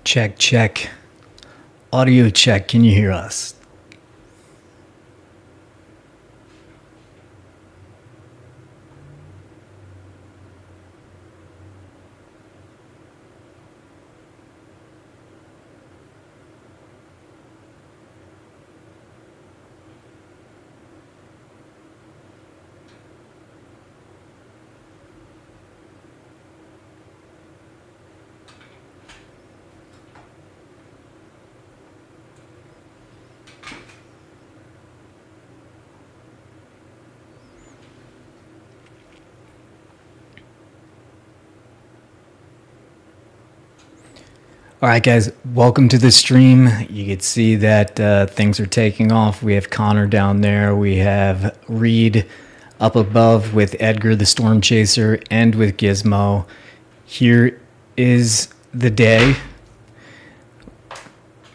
Check, check. Audio check. Can you hear us? All right, guys, welcome to the stream. You can see that things are taking off. We have Connor down there. We have Reed up above with Edgar, the Storm Chaser, and with Gizmo. Here is the day.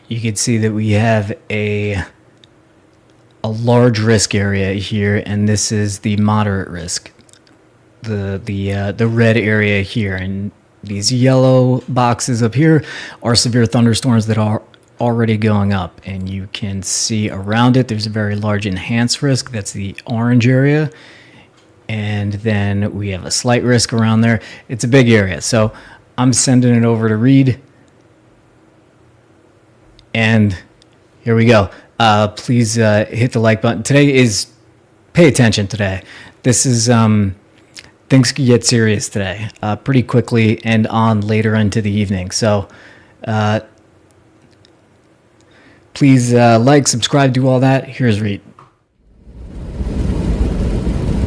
You can see that we have a large risk area here, and this is the moderate risk. The red area here, and these yellow boxes up here are severe thunderstorms that are already going up, and you can see around it there's a very large enhanced risk. That's the orange area, and then we have a slight risk around there. It's a big area, so I'm sending it over to Reed, and here we go. Please hit the like button. Pay attention today. This is things could get serious today, pretty quickly and on later into the evening. So please like, subscribe, do all that. Here's Reed.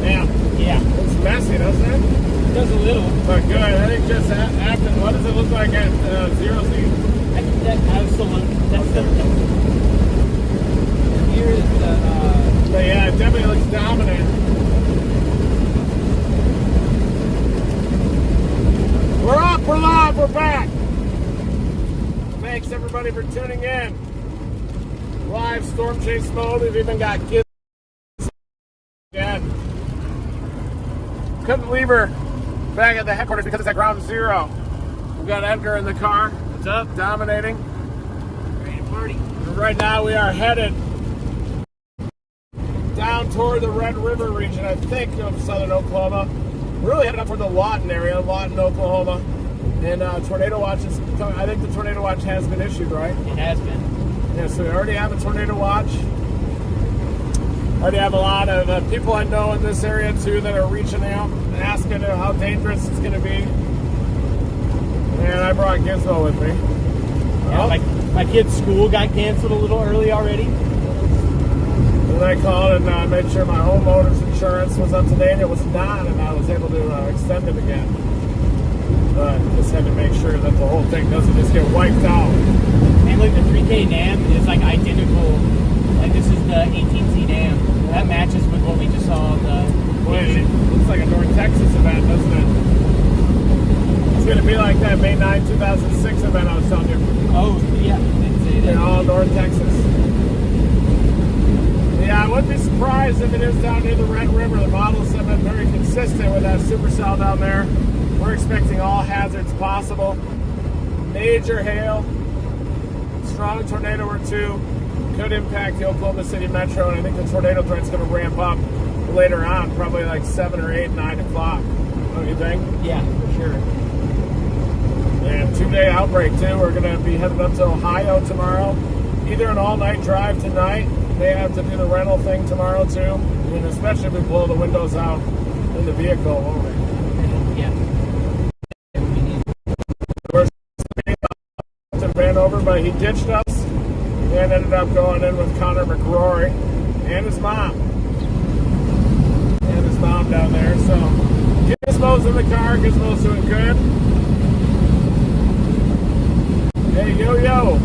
Yeah. It's messy, doesn't it? It does a little. But good. I think just after, what does it look like at 0 Z? I think that's the here is the But yeah, it definitely looks dominant. We're up, we're live, we're back. Thanks everybody for tuning in. Live storm chase mode. We've even got kids again. Couldn't leave her back at the headquarters because it's at ground zero. We've got Edgar in the car. What's up? Dominating. ready to party. And right now we are headed down toward the Red River region, I think, of southern Oklahoma. We're really headed up toward the Lawton area, Lawton, Oklahoma. And tornado watch is, I think the tornado watch has been issued, right? It has been. Yeah, so we already have a tornado watch. Already have a lot of people I know in this area too that are reaching out and asking how dangerous it's going to be. And I brought Gizmo with me. Yeah, my kid's school got canceled a little early already. And I called and made sure my homeowner's insurance was up to date, and it was not, and I was able to extend it again. But just had to make sure that the whole thing doesn't just get wiped out. And look, the 3K dam is like identical. Like this is the 18C dam. That matches with what we just saw on the. Wait, it looks like a North Texas event, doesn't it? It's going to be like that May 9, 2006 event I was telling you. Oh, yeah. Didn't say that. In all North Texas. Yeah, I wouldn't be surprised if it is down near the Red River. The models have been very consistent with that supercell down there. We're expecting all hazards possible. Major hail, strong tornado or two could impact the Oklahoma City metro, and I think the tornado threat's going to ramp up later on, probably like 7 or 8, 9 o'clock. Don't you think? Yeah, for sure. And 2-day outbreak too. We're going to be heading up to Ohio tomorrow. Either an all-night drive tonight. May have to do the rental thing tomorrow too. I mean, especially if we blow the windows out in the vehicle, won't we? Yeah. We're to Vanover, but he ditched us and ended up going in with Connor McRory and his mom. And his mom down there. So Gizmo's in the car. Gizmo's doing good. Hey, yo.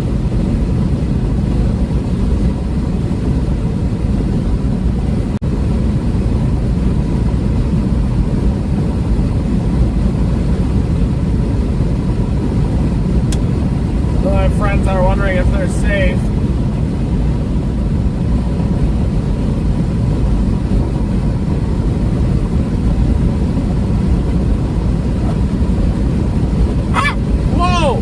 My friends are wondering if they're safe. Whoa!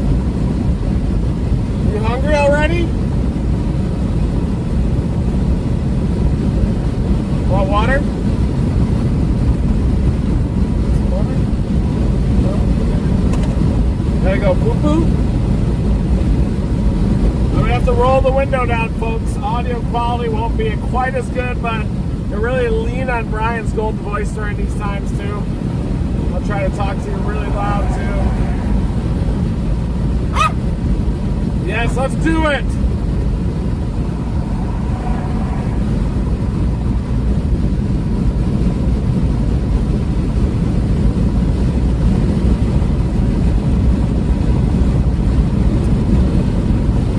window down, folks. Audio quality won't be quite as good, but you really lean on Brian's golden voice during these times too. I'll try to talk to you really loud too. Yes, let's do it.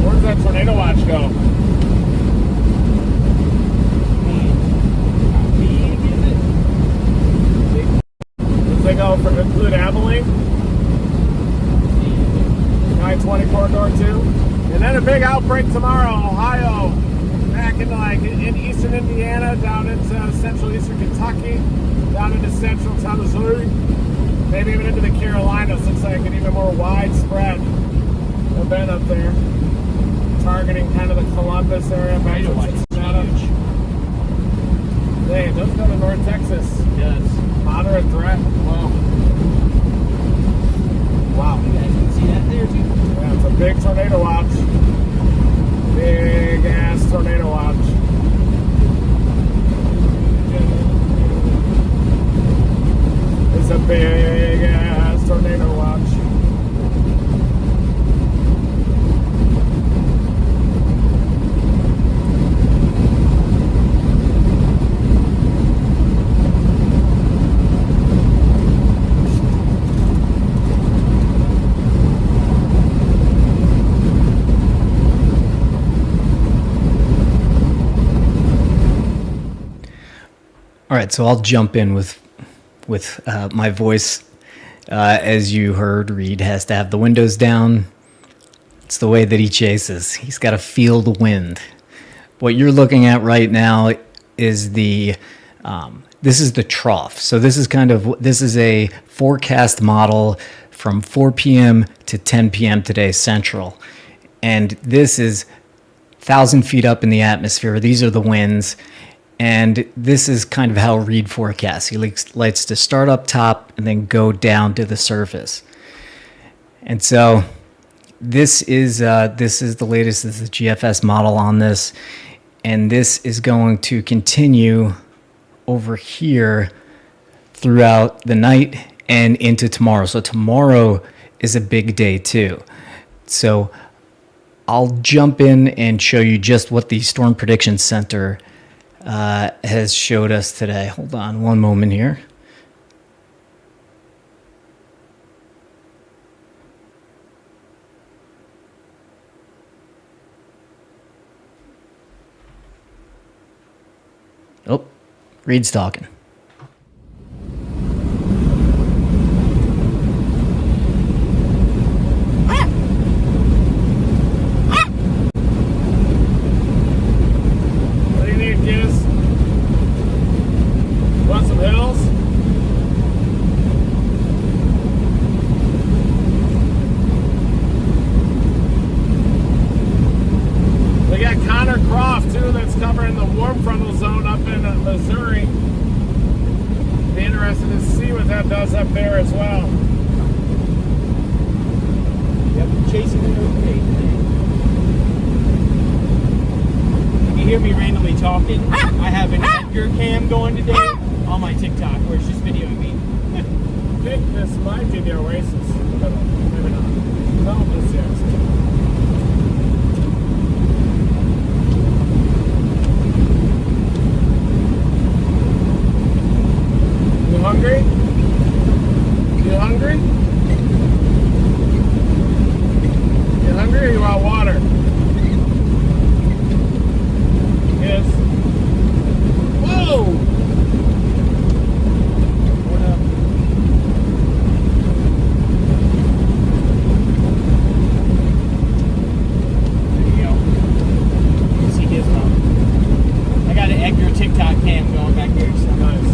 Where's that tornado watch go? Does they go for include Abilene? I-20 corridor too? And then a big outbreak tomorrow, Ohio. Back into in eastern Indiana, down into central eastern Kentucky, down into central Missouri, maybe even into the Carolinas. Looks like an even more widespread event up there. Targeting kind of the Columbus area, back to Cincinnati. Hey, it does go to North Texas. It does. Moderate threat. Wow. Wow. You guys can see that there too? Yeah, it's a big tornado watch. Big ass tornado watch. It's a big ass tornado watch. All right, so I'll jump in with my voice. As you heard, Reed has to have the windows down. It's the way that he chases. He's got to feel the wind. What you're looking at right now is this is the trough. So this is a forecast model from 4 p.m. to 10 p.m. today Central, and this is 1,000 feet up in the atmosphere. These are the winds. And this is kind of how Reed forecasts. He likes to start up top and then go down to the surface. And so this is the latest. This is the GFS model on this. And this is going to continue over here throughout the night and into tomorrow. So tomorrow is a big day too. So I'll jump in and show you just what the Storm Prediction Center has showed us today. Hold on one moment here. Oh, Reed's talking. Want some hills? We got Connor Croft too, that's covering the warm frontal zone up in Missouri. Be interested to see what that does up there as well. Yep, chasing it okay today. If you hear me randomly talking, I have an Edgar cam going today on my TikTok where it's just videoing me. I think this might be the Oasis. Maybe not. No, this is. You hungry? You hungry? You hungry or you want water? Yes. Whoa! What up? There you go. You see his mom. I got an Edgar TikTok cam going back there. So Nice.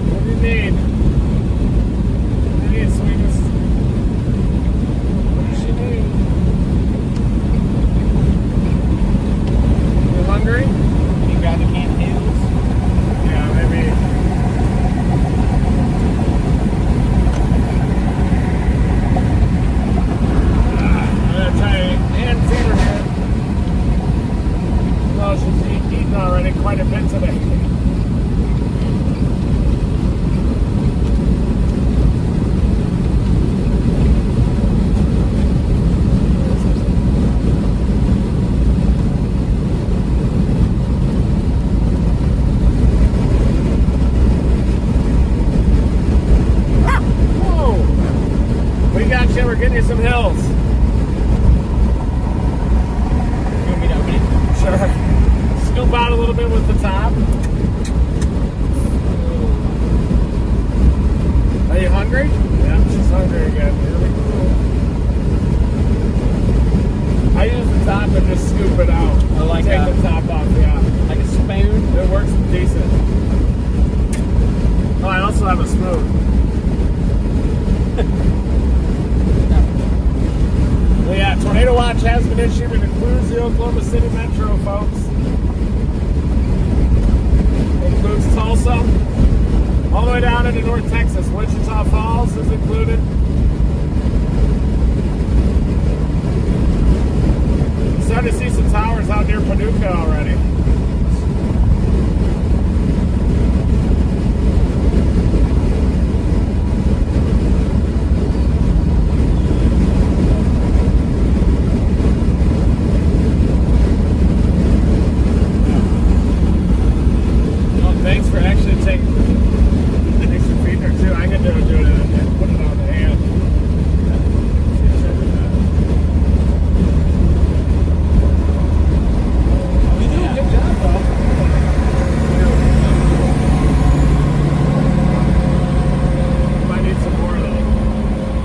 What do you need? What do you need, sweetest? What does she need? You hungry? Can you grab the can handles? Yeah, maybe. We got you. We're getting you some hills. You want me to open it? Sure. Scoop out a little bit with the top. Are you hungry? Yeah, she's hungry again. Really cool. I use the top and just scoop it out. Oh, like take the top off, yeah. Like a spoon? It works decent. Oh, I also have a spoon. Well, yeah, Tornado Watch has been issued. It includes the Oklahoma City Metro, folks. It includes Tulsa, all the way down into North Texas. Wichita Falls is included. Starting to see some towers out near Paducah already. Well, thanks for actually taking an extra feet or two. I can do it and put it on the hand. You do a good job, though. Might need some more, though.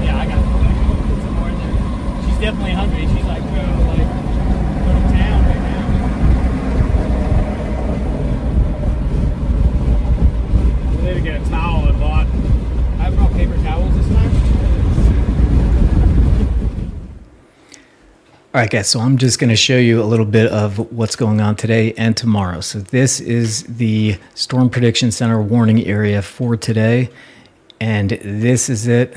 Yeah, I got put some more in there. She's definitely hungry. She's like, go to town right now. We need to get a towel and bought. I brought paper towels this time. All right, guys, so I'm just going to show you a little bit of what's going on today and tomorrow. So this is the Storm Prediction Center warning area for today, and this is it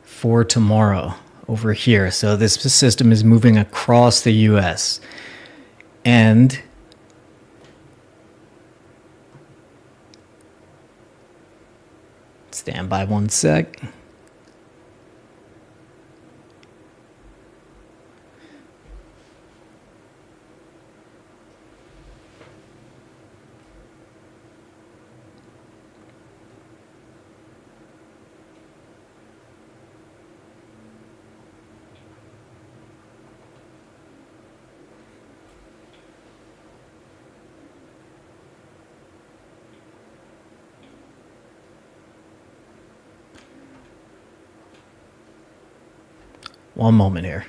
for tomorrow over here. So this system is moving across the U.S. and stand by one sec. One moment here.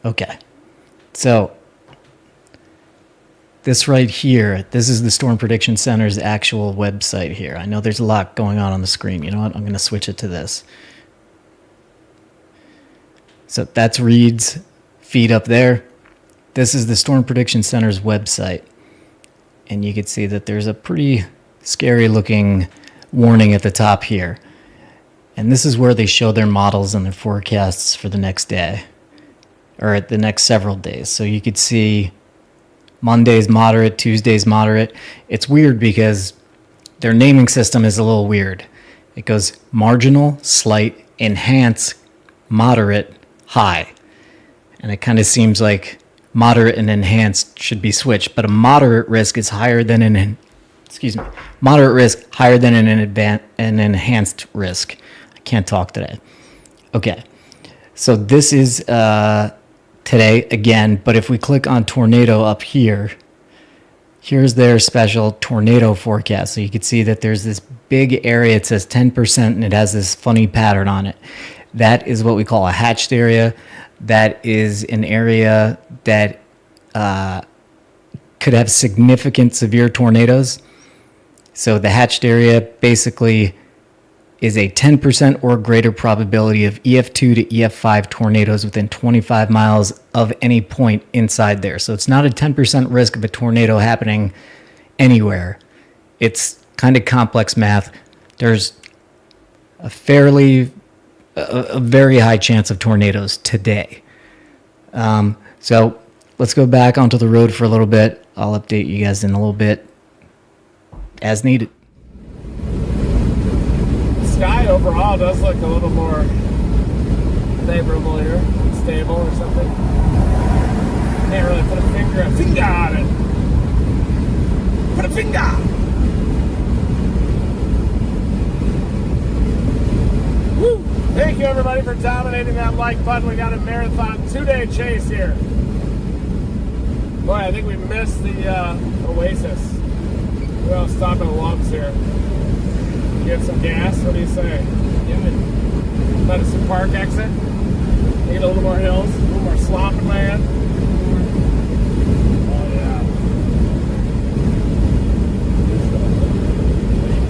Okay, so this right here, this is the Storm Prediction Center's actual website here. I know there's a lot going on the screen. You know what? I'm going to switch it to this. So that's Reed's feed up there. This is the Storm Prediction Center's website. And you can see that there's a pretty scary looking warning at the top here. And this is where they show their models and their forecasts for the next day, or the next several days. So you could see Monday's moderate, Tuesday's moderate. It's weird because their naming system is a little weird. It goes marginal, slight, enhance, moderate, high. And it kind of seems like moderate and enhanced should be switched, but a moderate risk is higher than moderate risk higher than an enhanced risk. I can't talk today. Okay, so this is today again, but if we click on tornado up here, here's their special tornado forecast. So you can see that there's this big area. It says 10% and it has this funny pattern on it. That is what we call a hatched area. That is an area that could have significant severe tornadoes. So the hatched area basically is a 10% or greater probability of EF2 to EF5 tornadoes within 25 miles of any point inside there. So it's not a 10% risk of a tornado happening anywhere. It's kind of complex math. There's a very high chance of tornadoes today. So let's go back onto the road for a little bit. I'll update you guys in a little bit as needed. The sky overall does look a little more favorable here, stable or something. a finger on it. Put a finger. Woo! Thank you everybody for dominating that like button. We got a marathon 2-day chase here. Boy, I think we missed the Oasis. We'll stop at Lumps here. Get some gas. What do you say? Medicine Park exit. Get a little more hills, a little more slopping land. Oh yeah.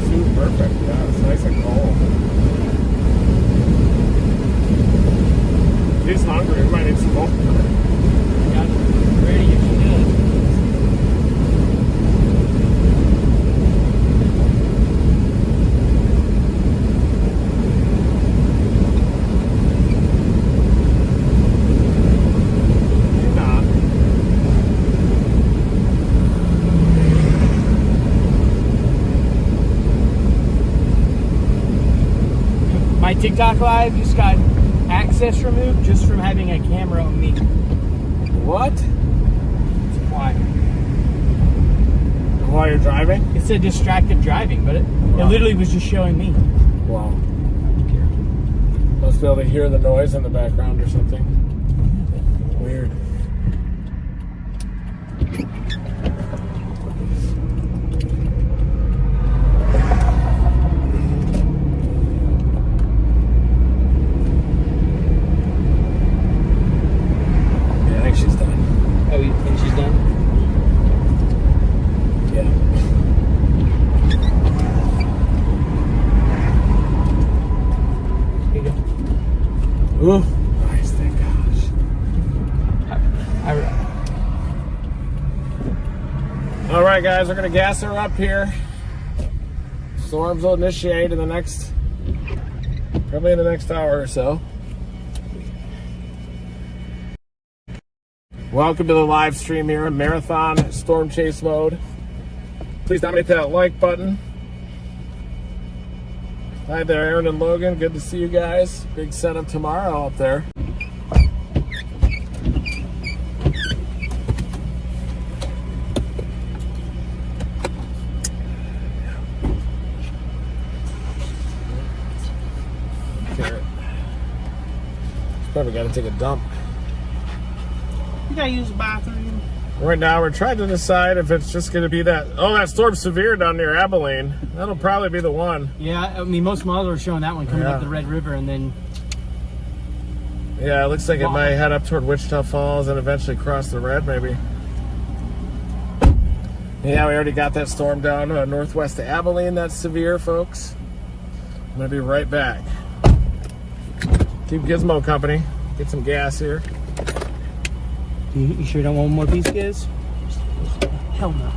Too perfect. Yeah, it's nice and cold. He's hungry. We might need some more. Got it ready if you did. My TikTok live just got access removed just from having a camera on me. What? Why? While you're driving? It said distracted driving, but it literally was just showing me. Wow. Must be able to hear the noise in the background or something. Weird. Ooh, nice, thank gosh. All right, guys, we're gonna gas her up here. Storms will initiate in the next, probably in the next hour or so. Welcome to the live stream here in Marathon Storm Chase mode. Please dominate that like button. Hi there, Aaron and Logan. Good to see you guys. Big setup tomorrow up there. Carrot. Probably got to take a dump. You gotta use the bathroom. Right now, we're trying to decide if it's just going to be that. Oh, that storm's severe down near Abilene. That'll probably be the one. Yeah, I mean, most models are showing that one coming up the Red River and then. Yeah, it looks like it might head up toward Wichita Falls and eventually cross the Red, maybe. Yeah, we already got that storm down northwest of Abilene. That's severe, folks. I'm going to be right back. Keep Gizmo company. Get some gas here. You sure you don't want one more piece, Giz? Hell no.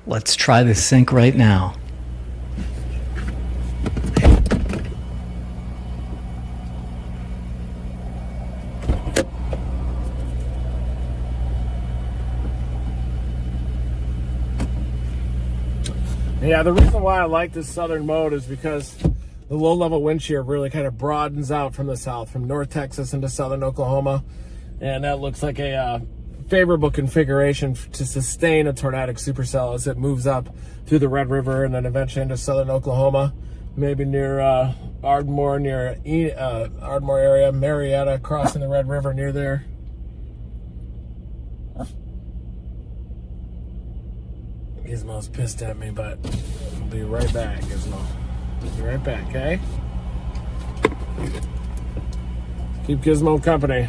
Let's try the sync right now. Yeah, the reason why I like this southern mode is because the low-level wind shear really kind of broadens out from the south, from North Texas into southern Oklahoma, and that looks like a favorable configuration to sustain a tornadic supercell as it moves up through the Red River and then eventually into southern Oklahoma, maybe near Ardmore, near Ardmore area, Marietta, crossing the Red River near there. Gizmo's pissed at me, but I'll be right back, Gizmo. Be right back, okay? Keep Gizmo company.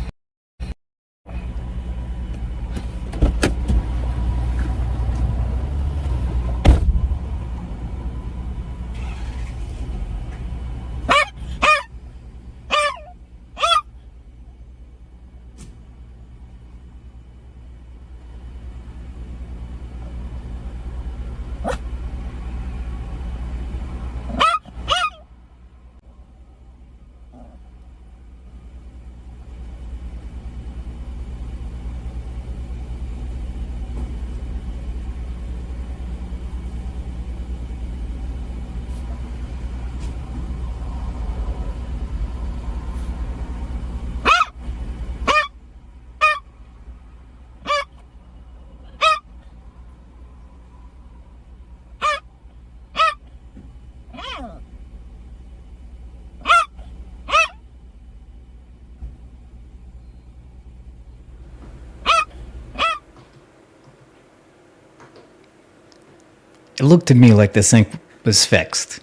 It looked to me like the sync was fixed.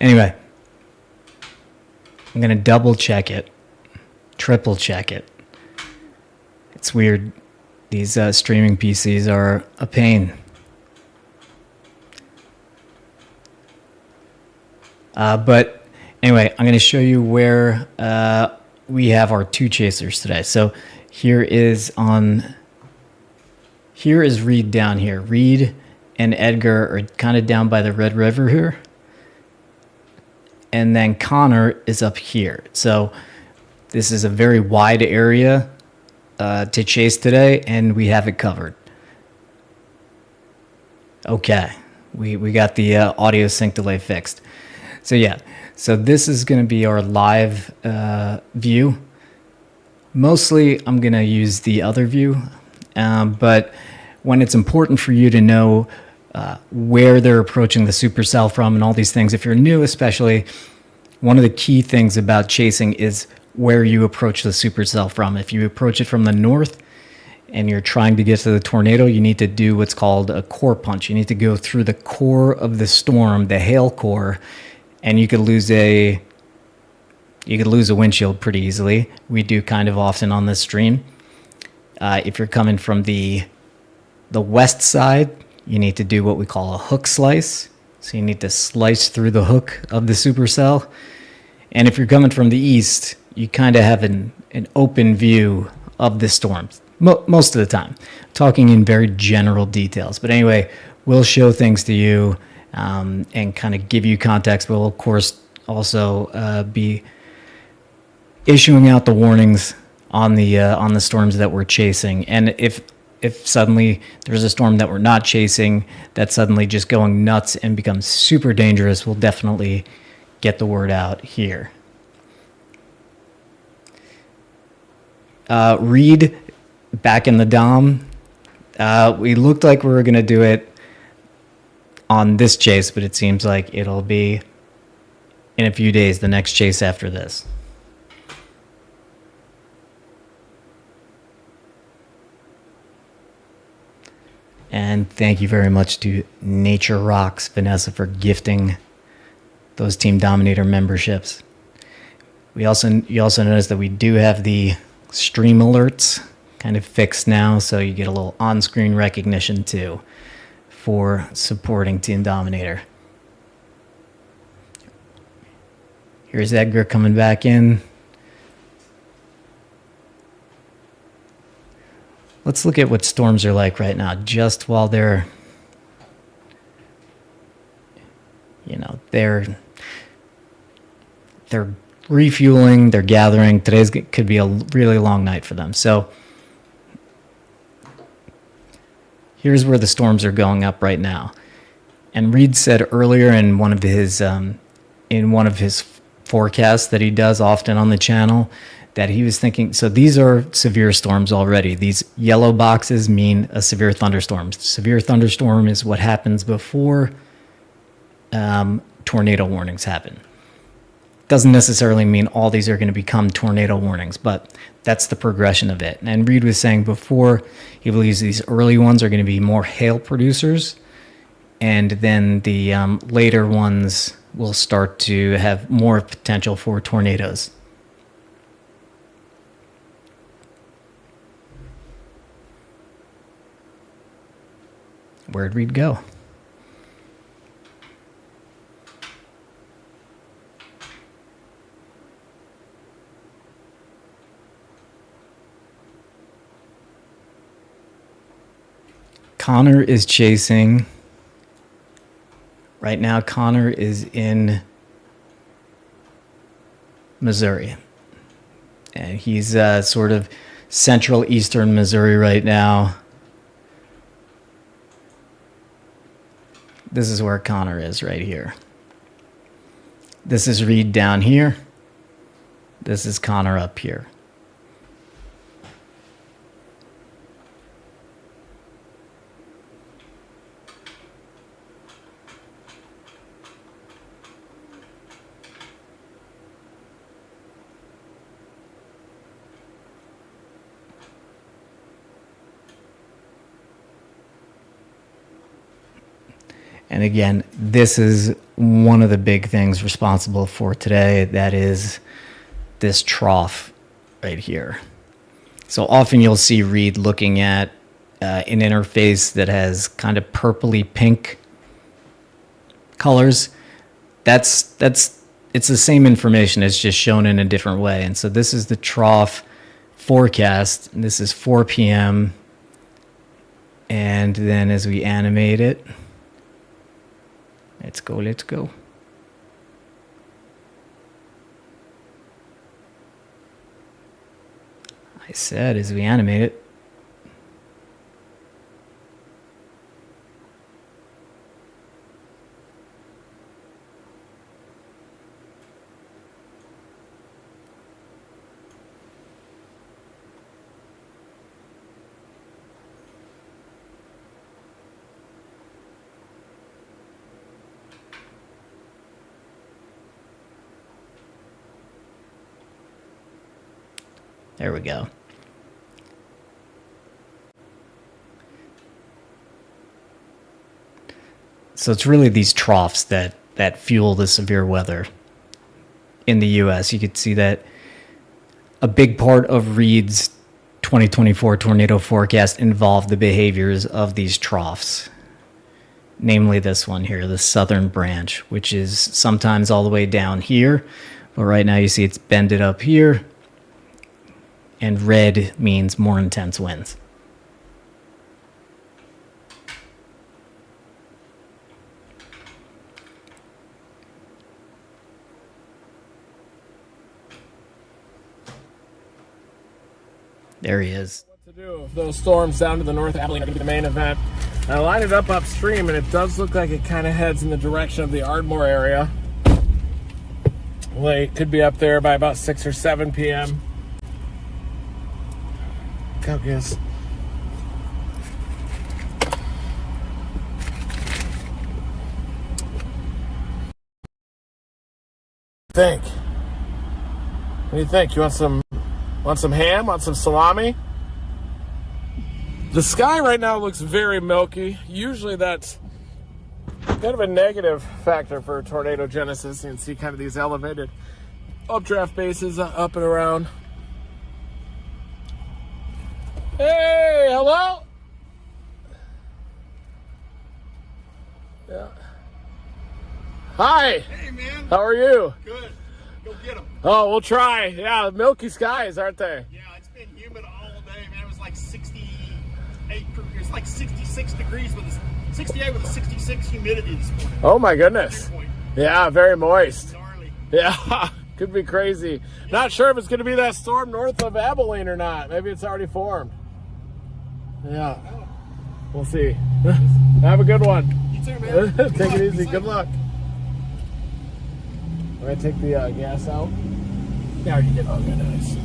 Anyway, I'm going to double check it, triple check it. It's weird. These streaming PCs are a pain. But anyway, I'm going to show you where we have our two chasers today. So here is Reed down here. Reed and Edgar are kind of down by the Red River here. And then Connor is up here. So this is a very wide area to chase today, and we have it covered. Okay, we got the audio sync delay fixed. So yeah, so this is going to be our live view. Mostly I'm going to use the other view, but when it's important for you to know where they're approaching the supercell from and all these things, if you're new especially, one of the key things about chasing is where you approach the supercell from. If you approach it from the north and you're trying to get to the tornado, you need to do what's called a core punch. You need to go through the core of the storm, the hail core, and you could lose a windshield pretty easily. We do kind of often on this stream. If you're coming from the west side, you need to do what we call a hook slice. So you need to slice through the hook of the supercell. And if you're coming from the east, you kind of have an open view of the storm most of the time, talking in very general details. But anyway, we'll show things to you and kind of give you context. We'll, of course, also be issuing out the warnings on the storms that we're chasing. And if suddenly there's a storm that we're not chasing that's suddenly just going nuts and becomes super dangerous, we'll definitely get the word out here. Reed, back in the Dom. We looked like we were going to do it on this chase, but it seems like it'll be in a few days, the next chase after this. And thank you very much to Nature Rocks, Vanessa, for gifting those Team Dominator memberships. You also notice that we do have the stream alerts kind of fixed now, so you get a little on-screen recognition too for supporting Team Dominator. Here's Edgar coming back in. Let's look at what storms are like right now, just while they're refueling, they're gathering. Today's could be a really long night for them. So here's where the storms are going up right now. And Reed said earlier in one of his forecasts that he does often on the channel that he was thinking, so these are severe storms already. These yellow boxes mean a severe thunderstorm. Severe thunderstorm is what happens before tornado warnings happen. Doesn't necessarily mean all these are going to become tornado warnings, but that's the progression of it. And Reed was saying before, he believes these early ones are going to be more hail producers, and then the later ones will start to have more potential for tornadoes. Where'd Reed go? Connor is chasing. Right now, Connor is in Missouri. And he's sort of central eastern Missouri right now. This is where Connor is right here. This is Reed down here. This is Connor up here. And again, this is one of the big things responsible for today. That is this trough right here. So often you'll see Reed looking at an interface that has kind of purpley pink colors. It's the same information. It's just shown in a different way. And so this is the trough forecast. And this is 4 p.m. And then as we animate it, let's go. I said as we animate it. There we go. So it's really these troughs that fuel the severe weather in the U.S. You could see that a big part of Reed's 2024 tornado forecast involved the behaviors of these troughs. Namely this one here, the southern branch, which is sometimes all the way down here. But right now you see it's bended up here. And red means more intense winds. There he is. What to do if those storms down to the north of Abilene are going to be the main event. I line it up upstream, and it does look like it kind of heads in the direction of the Ardmore area. Late, could be up there by about 6 or 7 p.m. Focus. Think. What do you think? You want some ham? Want some salami? The sky right now looks very milky. Usually that's kind of a negative factor for tornado genesis. You can see kind of these elevated updraft bases up and around. Hey, hello? Yeah. Hi. Hey, man. How are you? Good. Go get them. Oh, we'll try. Yeah, milky skies, aren't they? Yeah, it's been humid all day, man. It was like 68. It's like 66 degrees with 68 with a 66 humidity this morning. Oh my goodness. Yeah, very moist. Gnarly. Yeah, could be crazy. Not sure if it's going to be that storm north of Abilene or not. Maybe it's already formed. Yeah, we'll see. Have a good one. You too, man. Take it easy. Good luck. I'm going to take the gas out. Yeah, I already did. Okay, nice.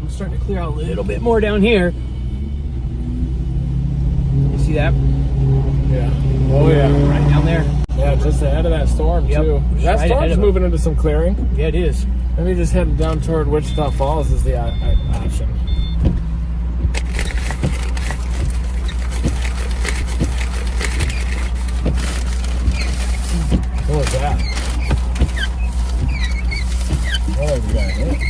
I'm starting to clear out a little bit more down here. You see that? Yeah. Oh yeah. Right down there. Yeah, just ahead of that storm Yep, too. just That right ahead storm's of it. moving into some clearing. Yeah, it is. Maybe just heading down toward Wichita Falls is the option. What was that? Oh, we got hit.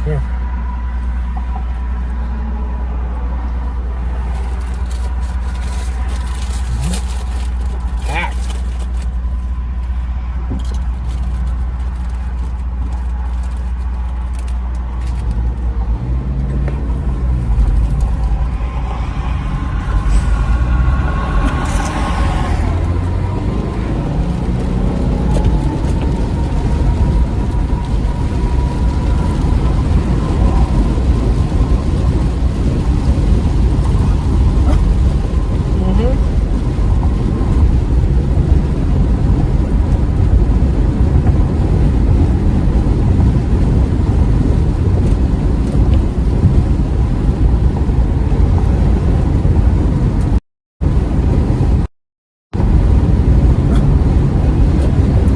Here. Packed.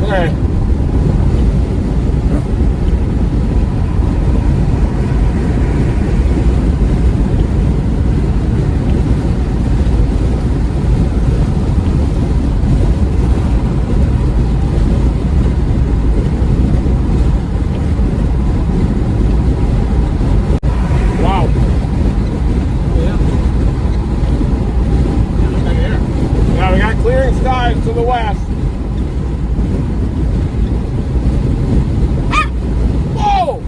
Okay. Wow. Yeah. Now we got clearing skies to the west. Whoa!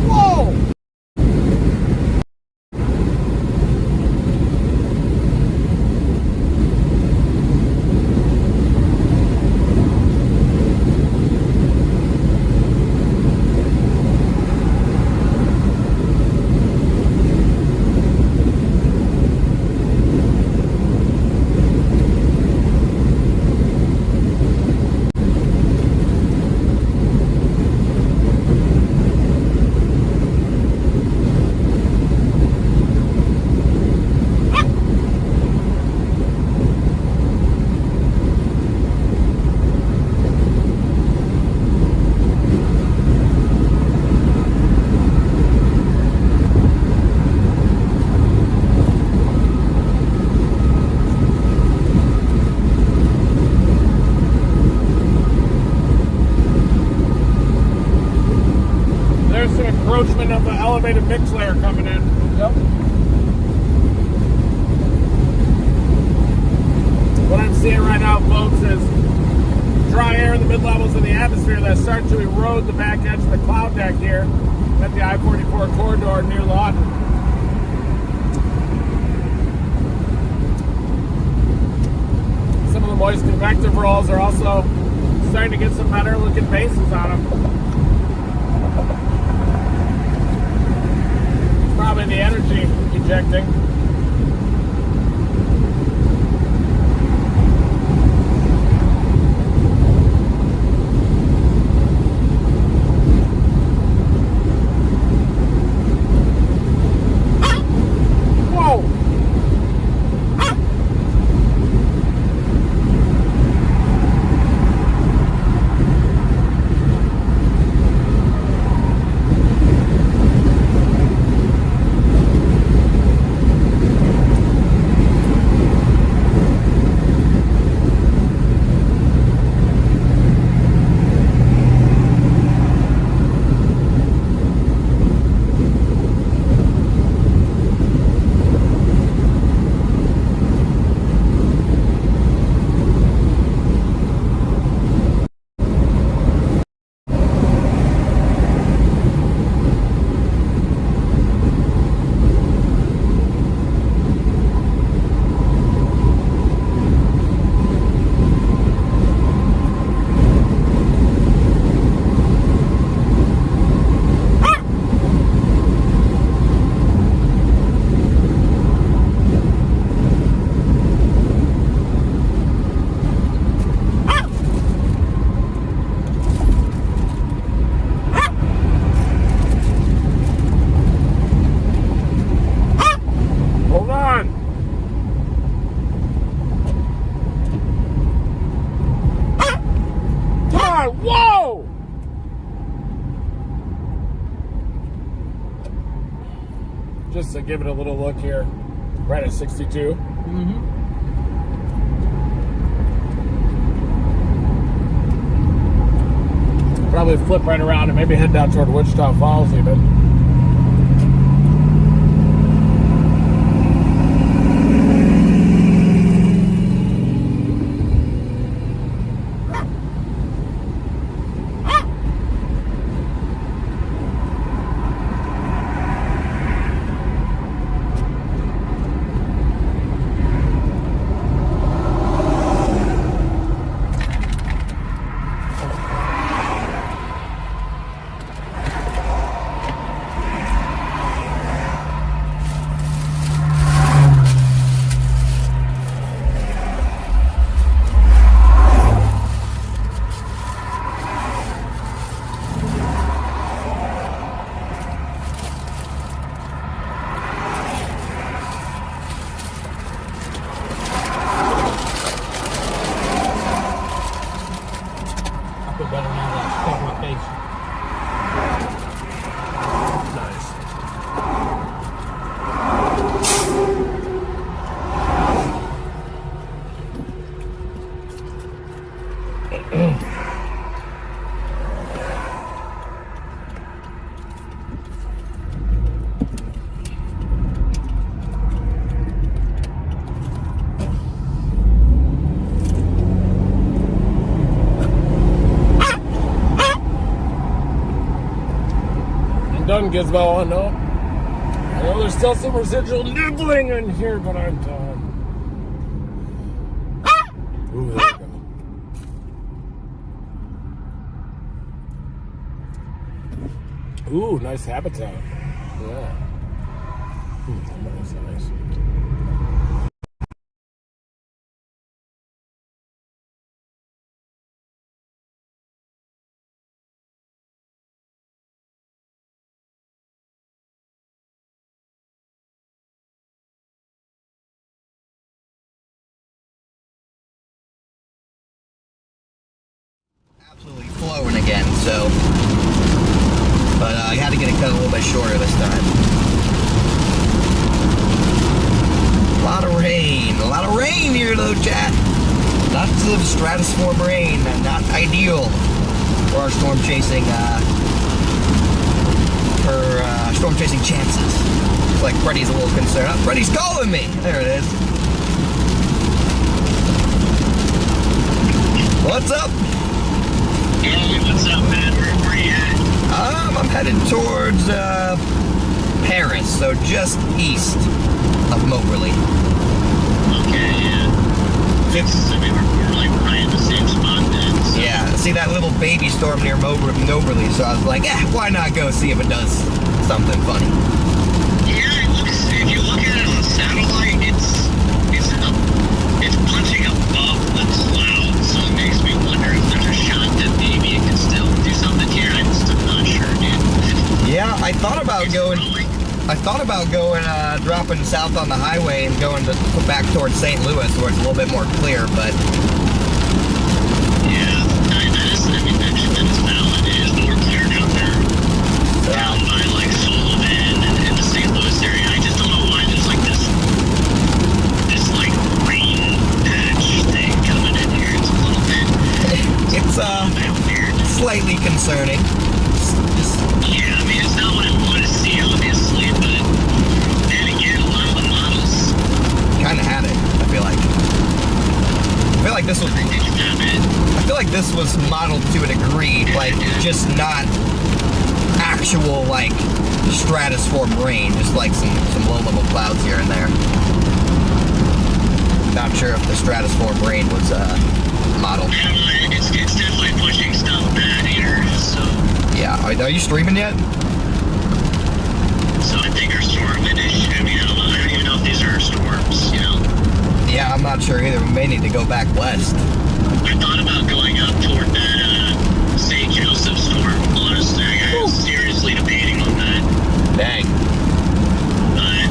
Whoa! There's some encroachment of the elevated mix layer coming in. Yep. What I'm seeing right now, folks, is dry air in the mid-levels of the atmosphere that's starting to erode the back edge of the cloud deck here at the I-44 corridor near Lawton. Some of the moist convective rolls are also starting to get some better looking bases on them. Probably the energy ejecting. Whoa! on! Whoa! Just to give it a little look here. Right at 62. Probably flip right around and maybe head down toward Wichita Falls even. Better now that I cover my face. Done, Gizmo. I know there's still some residual nibbling in here, but I'm done. Ooh, there we go. Ooh, nice habitat. Yeah. Nice. Absolutely flowing again, so. But I had to get it cut a little bit shorter this time. A lot of rain here though, chat. Lots of stratoform rain, not ideal for our storm chasing, chances. It's like Freddy's a little concerned. Oh, Freddy's calling me! There it is. What's up? Hey, what's up, man? Where you at? I'm headed towards Paris, so just east of Moberly. Okay, yeah. I mean, we're like right in the same spot then. So. Yeah, see that little baby storm near Moberly, so I was like, why not go see if it does something funny? Yeah, it looks, if you look at it on satellite, it's punching above the clouds, so it makes me wonder if there's a shot that maybe it can still do something here. I'm still not sure, dude. Yeah, I thought about dropping south on the highway and going back towards St. Louis where it's a little bit more clear, but... Yeah, that is valid. It is more clear down there. Down by, like, Sullivan and the St. Louis area. I just don't know why there's, like, this like, rain patch thing coming in here. It's a little bit... It's, weird. Slightly concerning. Yeah, I mean, it's not what I want to see, obviously, but then again, a lot of the models Kind of had it, I feel like. I feel like this was... I feel like this was modeled to a degree, like, just not actual, like, stratoform rain, just like some low-level clouds here and there. Not sure if the stratoform rain was, modeled. Yeah, it's definitely pushing stuff bad here, so... Yeah, are you streaming yet? So I think our storm initiative, I don't even know if these are storms, you know? Yeah, I'm not sure either. We may need to go back west. I thought about going up toward that St. Joseph storm, honestly. I was seriously debating on that. Dang. But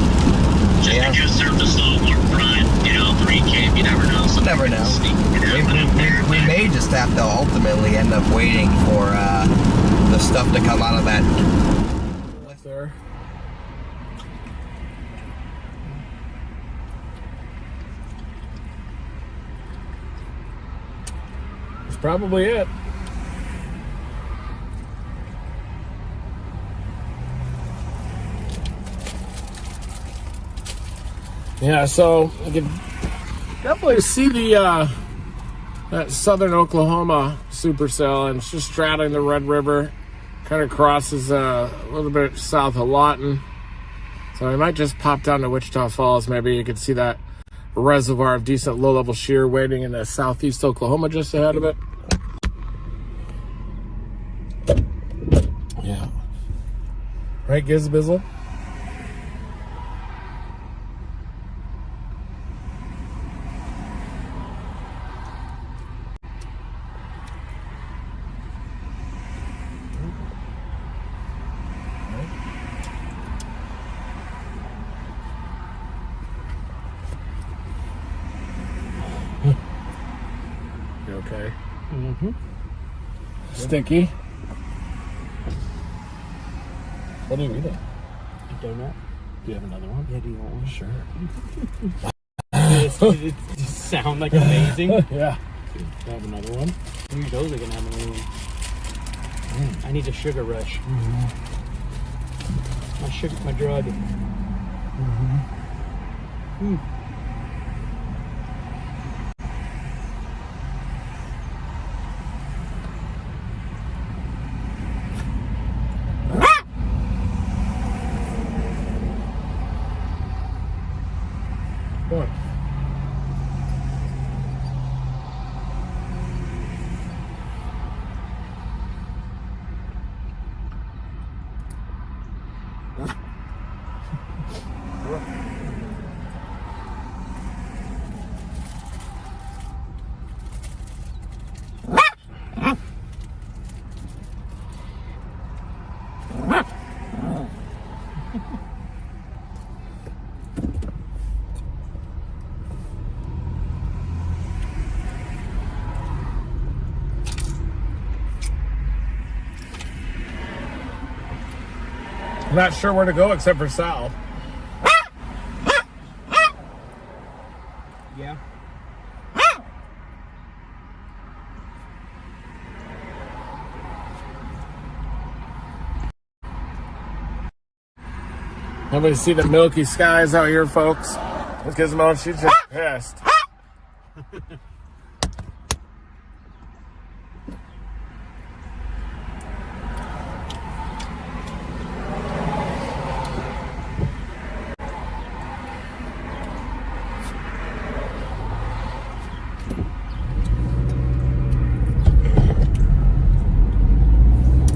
just because surface low, more front, 3K, you never know. Never know. We may just have to ultimately end up waiting for the stuff to come out of that. Right there. That's probably it. Yeah, so you can definitely see the that southern Oklahoma supercell, and it's just straddling the Red River, kind of crosses a little bit south of Lawton. So I might just pop down to Wichita Falls. Maybe you can see that reservoir of decent low-level shear waiting in the southeast Oklahoma just ahead of it. Yeah. Right, Gizbizzle? You okay? Mm-hmm. Sticky. What are you eating? A donut. Do you have another one? Yeah, do you want one? Sure. It just sound like amazing. Yeah. Do you have another one? You're totally gonna have another one. I need a sugar rush. My drug. What? I'm not sure where to go except for south. Yeah. Nobody see the milky skies out here, folks? Gizmo, she's just pissed.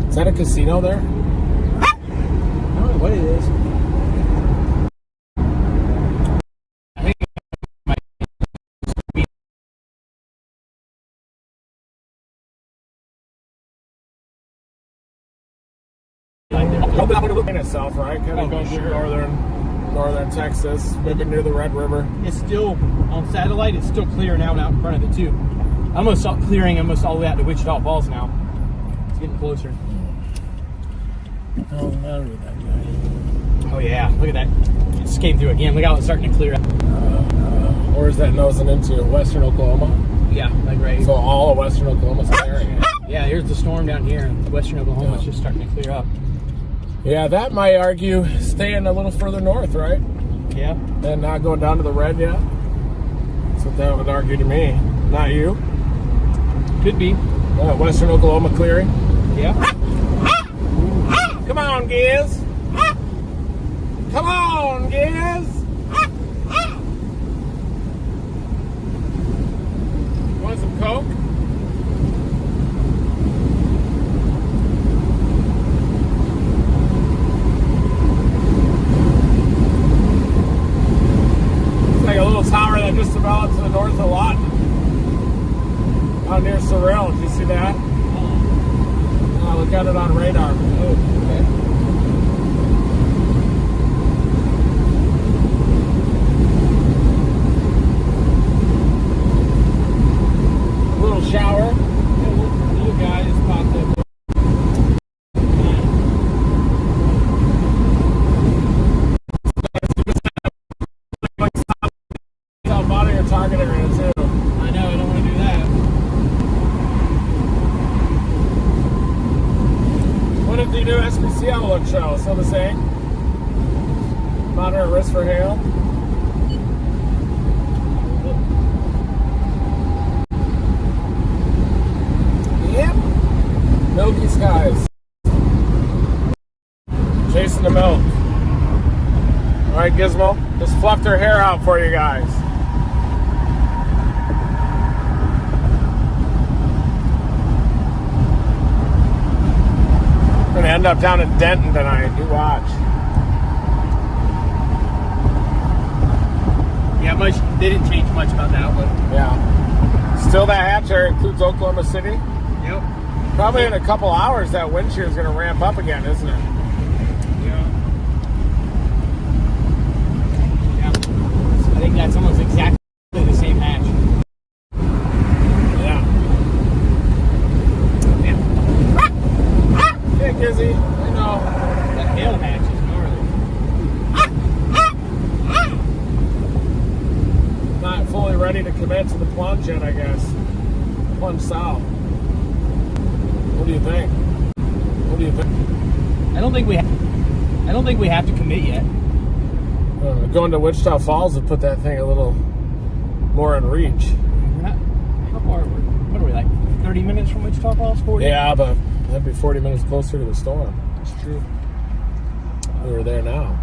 Is that a casino there? I don't know what it is. In itself, right? Kind of goes through northern Texas, maybe near the Red River. It's still on satellite. It's still clear now out in front of it too. Almost clearing almost all the way out to Wichita Falls now. It's getting closer. Oh, matter with that guy. Oh yeah, look at that. It just came through again. Look how it's starting to clear out. Or is that nosing into western Oklahoma? Yeah, like right here. So all of western Oklahoma's clearing it. Yeah, here's the storm down here. Western Oklahoma's Yeah. just starting to clear up. Yeah, that might argue staying a little further north, right? Yeah. And not going down to the red yet. That's what that would argue to me. Not you. Could be. Western Oklahoma clearing. Yeah. Come on, Giz. Come on, Giz. Want some Coke? It's like a little tower that just developed to the north a lot. Out near Sorrel. Did you see that? Look at it on radar. Oh, okay. Little shower. the new SPC outlook show. Still the same. Moderate risk for hail. Yep. Milky skies. Chasing the milk. All right, Gizmo. Just fluffed her hair out for you guys. We're gonna end up down in Denton tonight. You watch. Yeah, they didn't change much about the outlook. Yeah. Still that hatch area includes Oklahoma City. Yep. Probably in a couple hours that wind shear is going to ramp up again, isn't it? Yeah. I think that's almost exactly the same hatch. Yeah. Hey, Gizzy. I know. That tail hatch is gnarly. Not fully ready to commit to the plunge yet, I guess. Plunge south. What do you think? What do you think? I don't think we have to commit yet. Going to Wichita Falls would put that thing a little more in reach. We're not. How far? What are we, like 30 minutes from Wichita Falls? 40? Yeah, but that'd be 40 minutes closer to the storm. That's true. We were there now.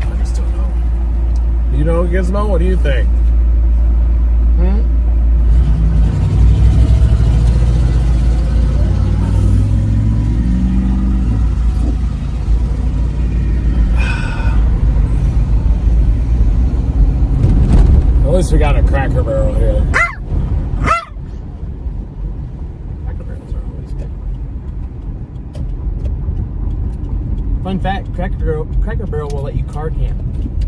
I just don't know. You know, Gizmo? What do you think? At least we got a Cracker Barrel here. Cracker Barrels are always good. Fun fact: Cracker Barrel will let you car camp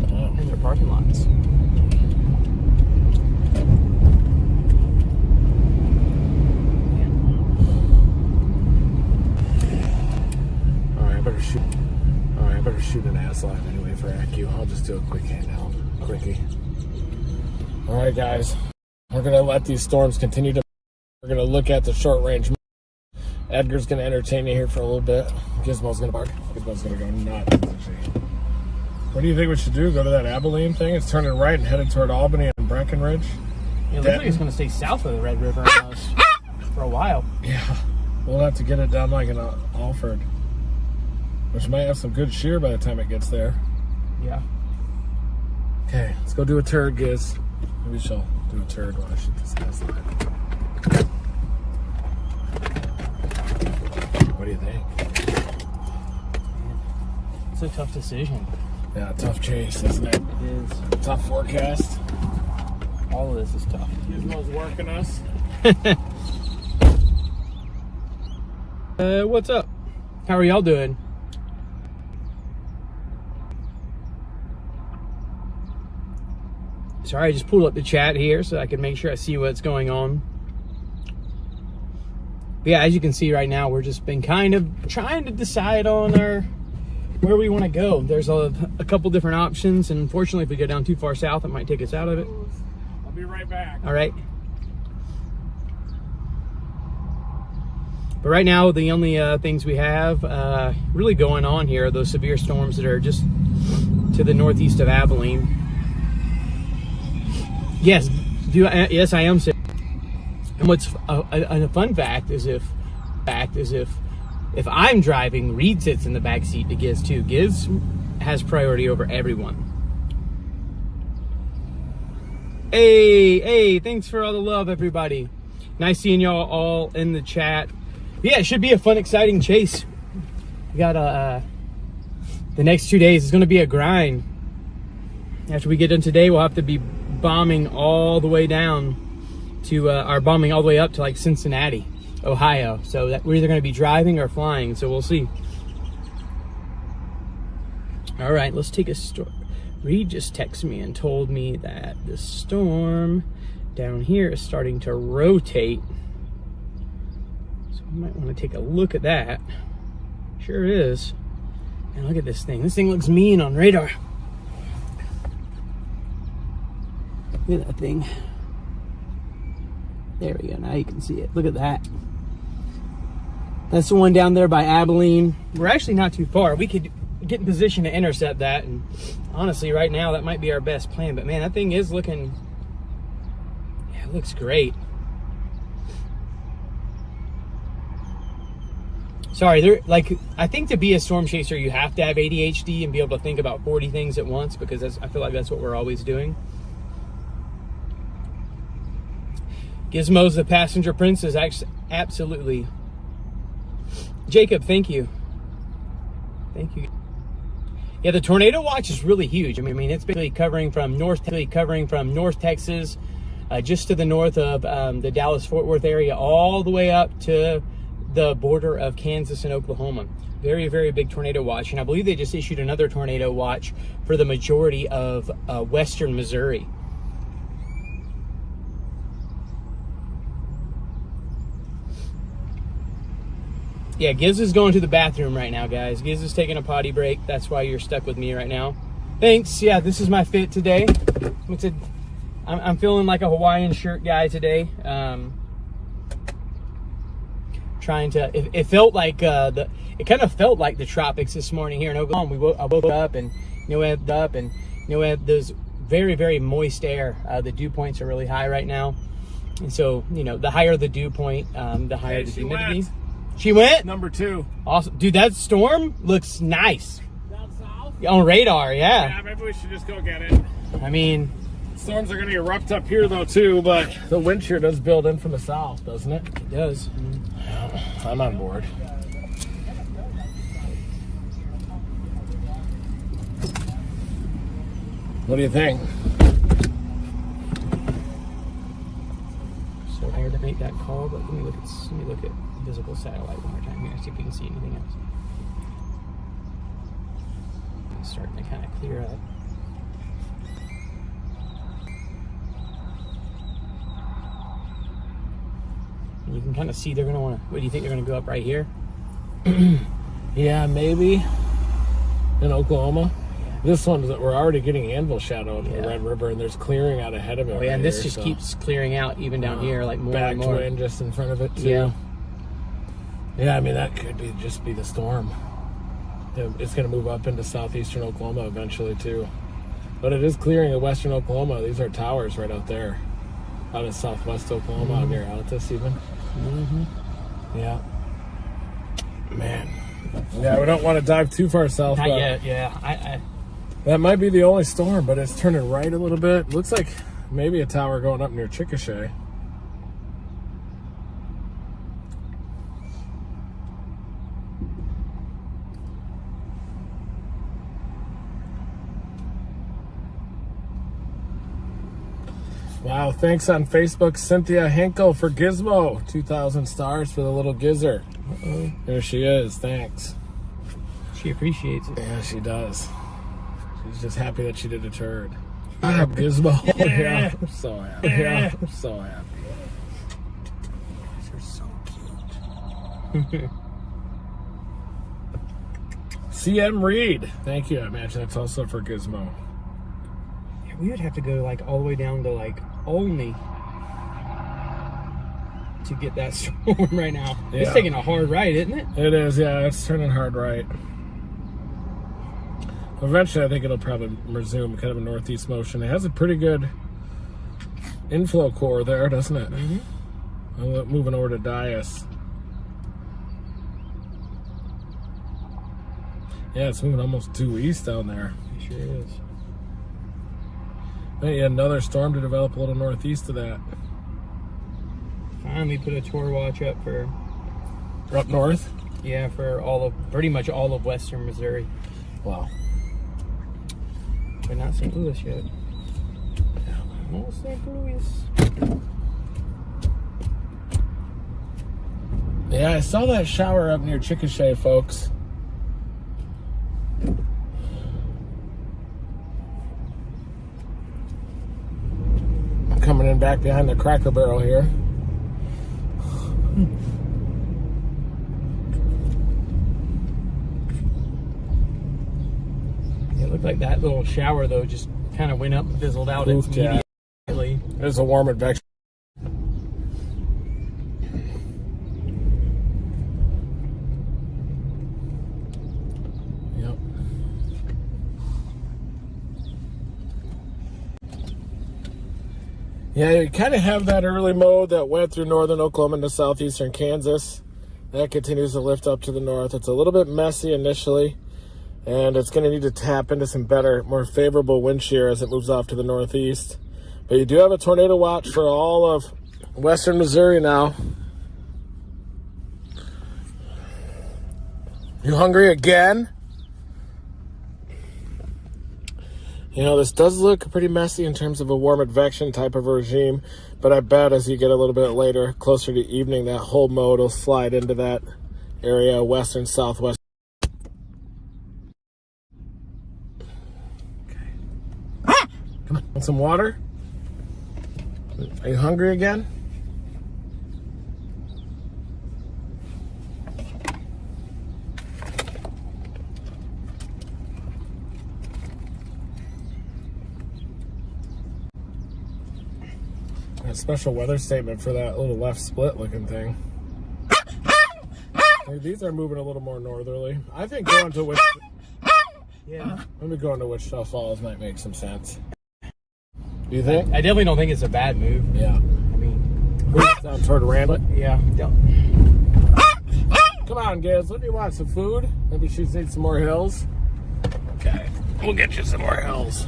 in their parking lots. I better shoot an ass line anyway for AcU. I'll just do a quick handheld. Quickie. Alright, guys. We're going to let these storms continue to... We're going to look at the short range. Edgar's going to entertain you here for a little bit. Gizmo's going to bark. Gizmo's going to go nuts. What do you think we should do? Go to that Abilene thing? It's turning right and headed toward Albany and Breckenridge. It looks like it's going to stay south of the Red River almost for a while. Yeah. We'll have to get it down like in Alford. Which might have some good shear by the time it gets there. Yeah. Okay, let's go do a turd, Giz. Maybe she'll do a turd while I shoot this ass line. What do you think? It's a tough decision. Yeah, tough chase, isn't it? It is. Tough forecast. All of this is tough. Gizmo's working us. What's up? How are y'all doing? Sorry, I just pulled up the chat here so I can make sure I see what's going on. But yeah, as you can see right now, we're just been kind of trying to decide on where we want to go. There's a couple different options, and unfortunately, if we go down too far south, it might take us out of it. I'll be right back. All right. But right now, the only things we have really going on here are those severe storms that are just to the northeast of Abilene. Yes, yes, I am sick. And what's a fun fact is if I'm driving, Reed sits in the back seat to Giz too. Giz has priority over everyone. Hey, thanks for all the love, everybody. Nice seeing y'all all in the chat. Yeah, it should be a fun, exciting chase. We got the next 2 days is going to be a grind. After we get done today, we'll have to be bombing all the way down to bombing all the way up to like Cincinnati, Ohio. So that we're either going to be driving or flying. So we'll see. All right, let's take a storm. Reed just texted me and told me that the storm down here is starting to rotate. So we might want to take a look at that. Sure is. And look at this thing. This thing looks mean on radar. Look at that thing. There we go. Now you can see it. Look at that. That's the one down there by Abilene. We're actually not too far. We could get in position to intercept that, and honestly, right now, that might be our best plan. But man, that thing is looking, yeah, it looks great. Sorry, I think to be a storm chaser, you have to have ADHD and be able to think about 40 things at once, because I feel like that's what we're always doing. Gizmo's the passenger princess, absolutely. Jacob, thank you. Thank you. Yeah, the tornado watch is really huge. I mean, it's basically covering from North Texas, just to the north of the Dallas-Fort Worth area, all the way up to the border of Kansas and Oklahoma. Very, very big tornado watch. And I believe they just issued another tornado watch for the majority of western Missouri. Yeah, Giz is going to the bathroom right now, guys. Giz is taking a potty break. That's why you're stuck with me right now. Thanks. Yeah, this is my fit today. I'm feeling like a Hawaiian shirt guy today. Trying to, it felt like it kind of felt like the tropics this morning here in Oklahoma. I woke up and we had those very, very moist air. The dew points are really high right now, and so the higher the dew point, the higher the humidity. She went Number 2. Awesome, dude. That storm looks nice Down south? on radar. Yeah, Yeah, maybe we should just go get it. I mean, Storms are going to erupt up here, though, too, but the wind shear does build in from the south, doesn't it? it does. I'm on board. What do you think? So hard to make that call, but let me look at visible satellite one more time here, see if we can see anything else. It's starting to kind of clear up. And you can kind of see they're going to want to, what do you think, they're going to go up right here? Yeah, maybe in Oklahoma. This one, we're already getting anvil shadow in the Red River, and there's clearing out ahead of it. Oh yeah, and this just keeps clearing out even down here, like more and more. Backwind just in front of it too. Yeah. Yeah, I mean that could just be the storm. It's going to move up into southeastern Oklahoma eventually too, but it is clearing of western Oklahoma. These are towers right out there, out in southwest Oklahoma, out near Altus even. Yeah. Man. Yeah, we don't want to dive too far south. Not yet. Yeah, That might be the only storm, but it's turning right a little bit. Looks like maybe a tower going up near Chickasha. Wow, thanks on Facebook, Cynthia Henkel for Gizmo. 2,000 stars for the little Gizzer. There she is, thanks. she appreciates it. Yeah, she does. She's just happy that she did a turd. Gizmo. Yeah, I'm so happy. Yeah, I'm so happy. You're so cute. CM Reed. Thank you. I imagine that's also for Gizmo. Yeah, we would have to go like all the way down to like Olney to get that storm right now. Yeah. It's taking a hard ride, isn't it? It is, yeah. It's turning hard right. Eventually, I think it'll probably resume kind of a northeast motion. It has a pretty good inflow core there, doesn't it? Mm-hmm. Moving over to Dias. Yeah, it's moving almost due east down there. It sure is. Maybe another storm to develop a little northeast of that. Finally put a tour watch up for... Up north? Yeah, for pretty much all of western Missouri. Wow. But not St. Louis yet. No St. Louis. Yeah, I saw that shower up near Chickasha, folks. I'm coming in back behind the Cracker Barrel here. It looked like that little shower, though, just kind of went up and fizzled out immediately. There's a warm advection. Yeah, you kind of have that early mode that went through northern Oklahoma into southeastern Kansas. That continues to lift up to the north. It's a little bit messy initially, and it's going to need to tap into some better, more favorable wind shear as it moves off to the northeast. But you do have a tornado watch for all of western Missouri now. You hungry again? You know, this does look pretty messy in terms of a warm advection type of regime, but I bet as you get a little bit later, closer to evening, that whole mode will slide into that area, western, southwest. Okay. Come on, want some water? Are you hungry again? A special weather statement for that little left split looking thing. These are moving a little more northerly. I think going to maybe going to Wichita Falls might make some sense. Do you think? I definitely don't think it's a bad move. Yeah. I mean, down toward Randall. yeah. Come on, Giz. What do you want? Some food? Maybe she needs some more hills. Okay. We'll get you some more hills.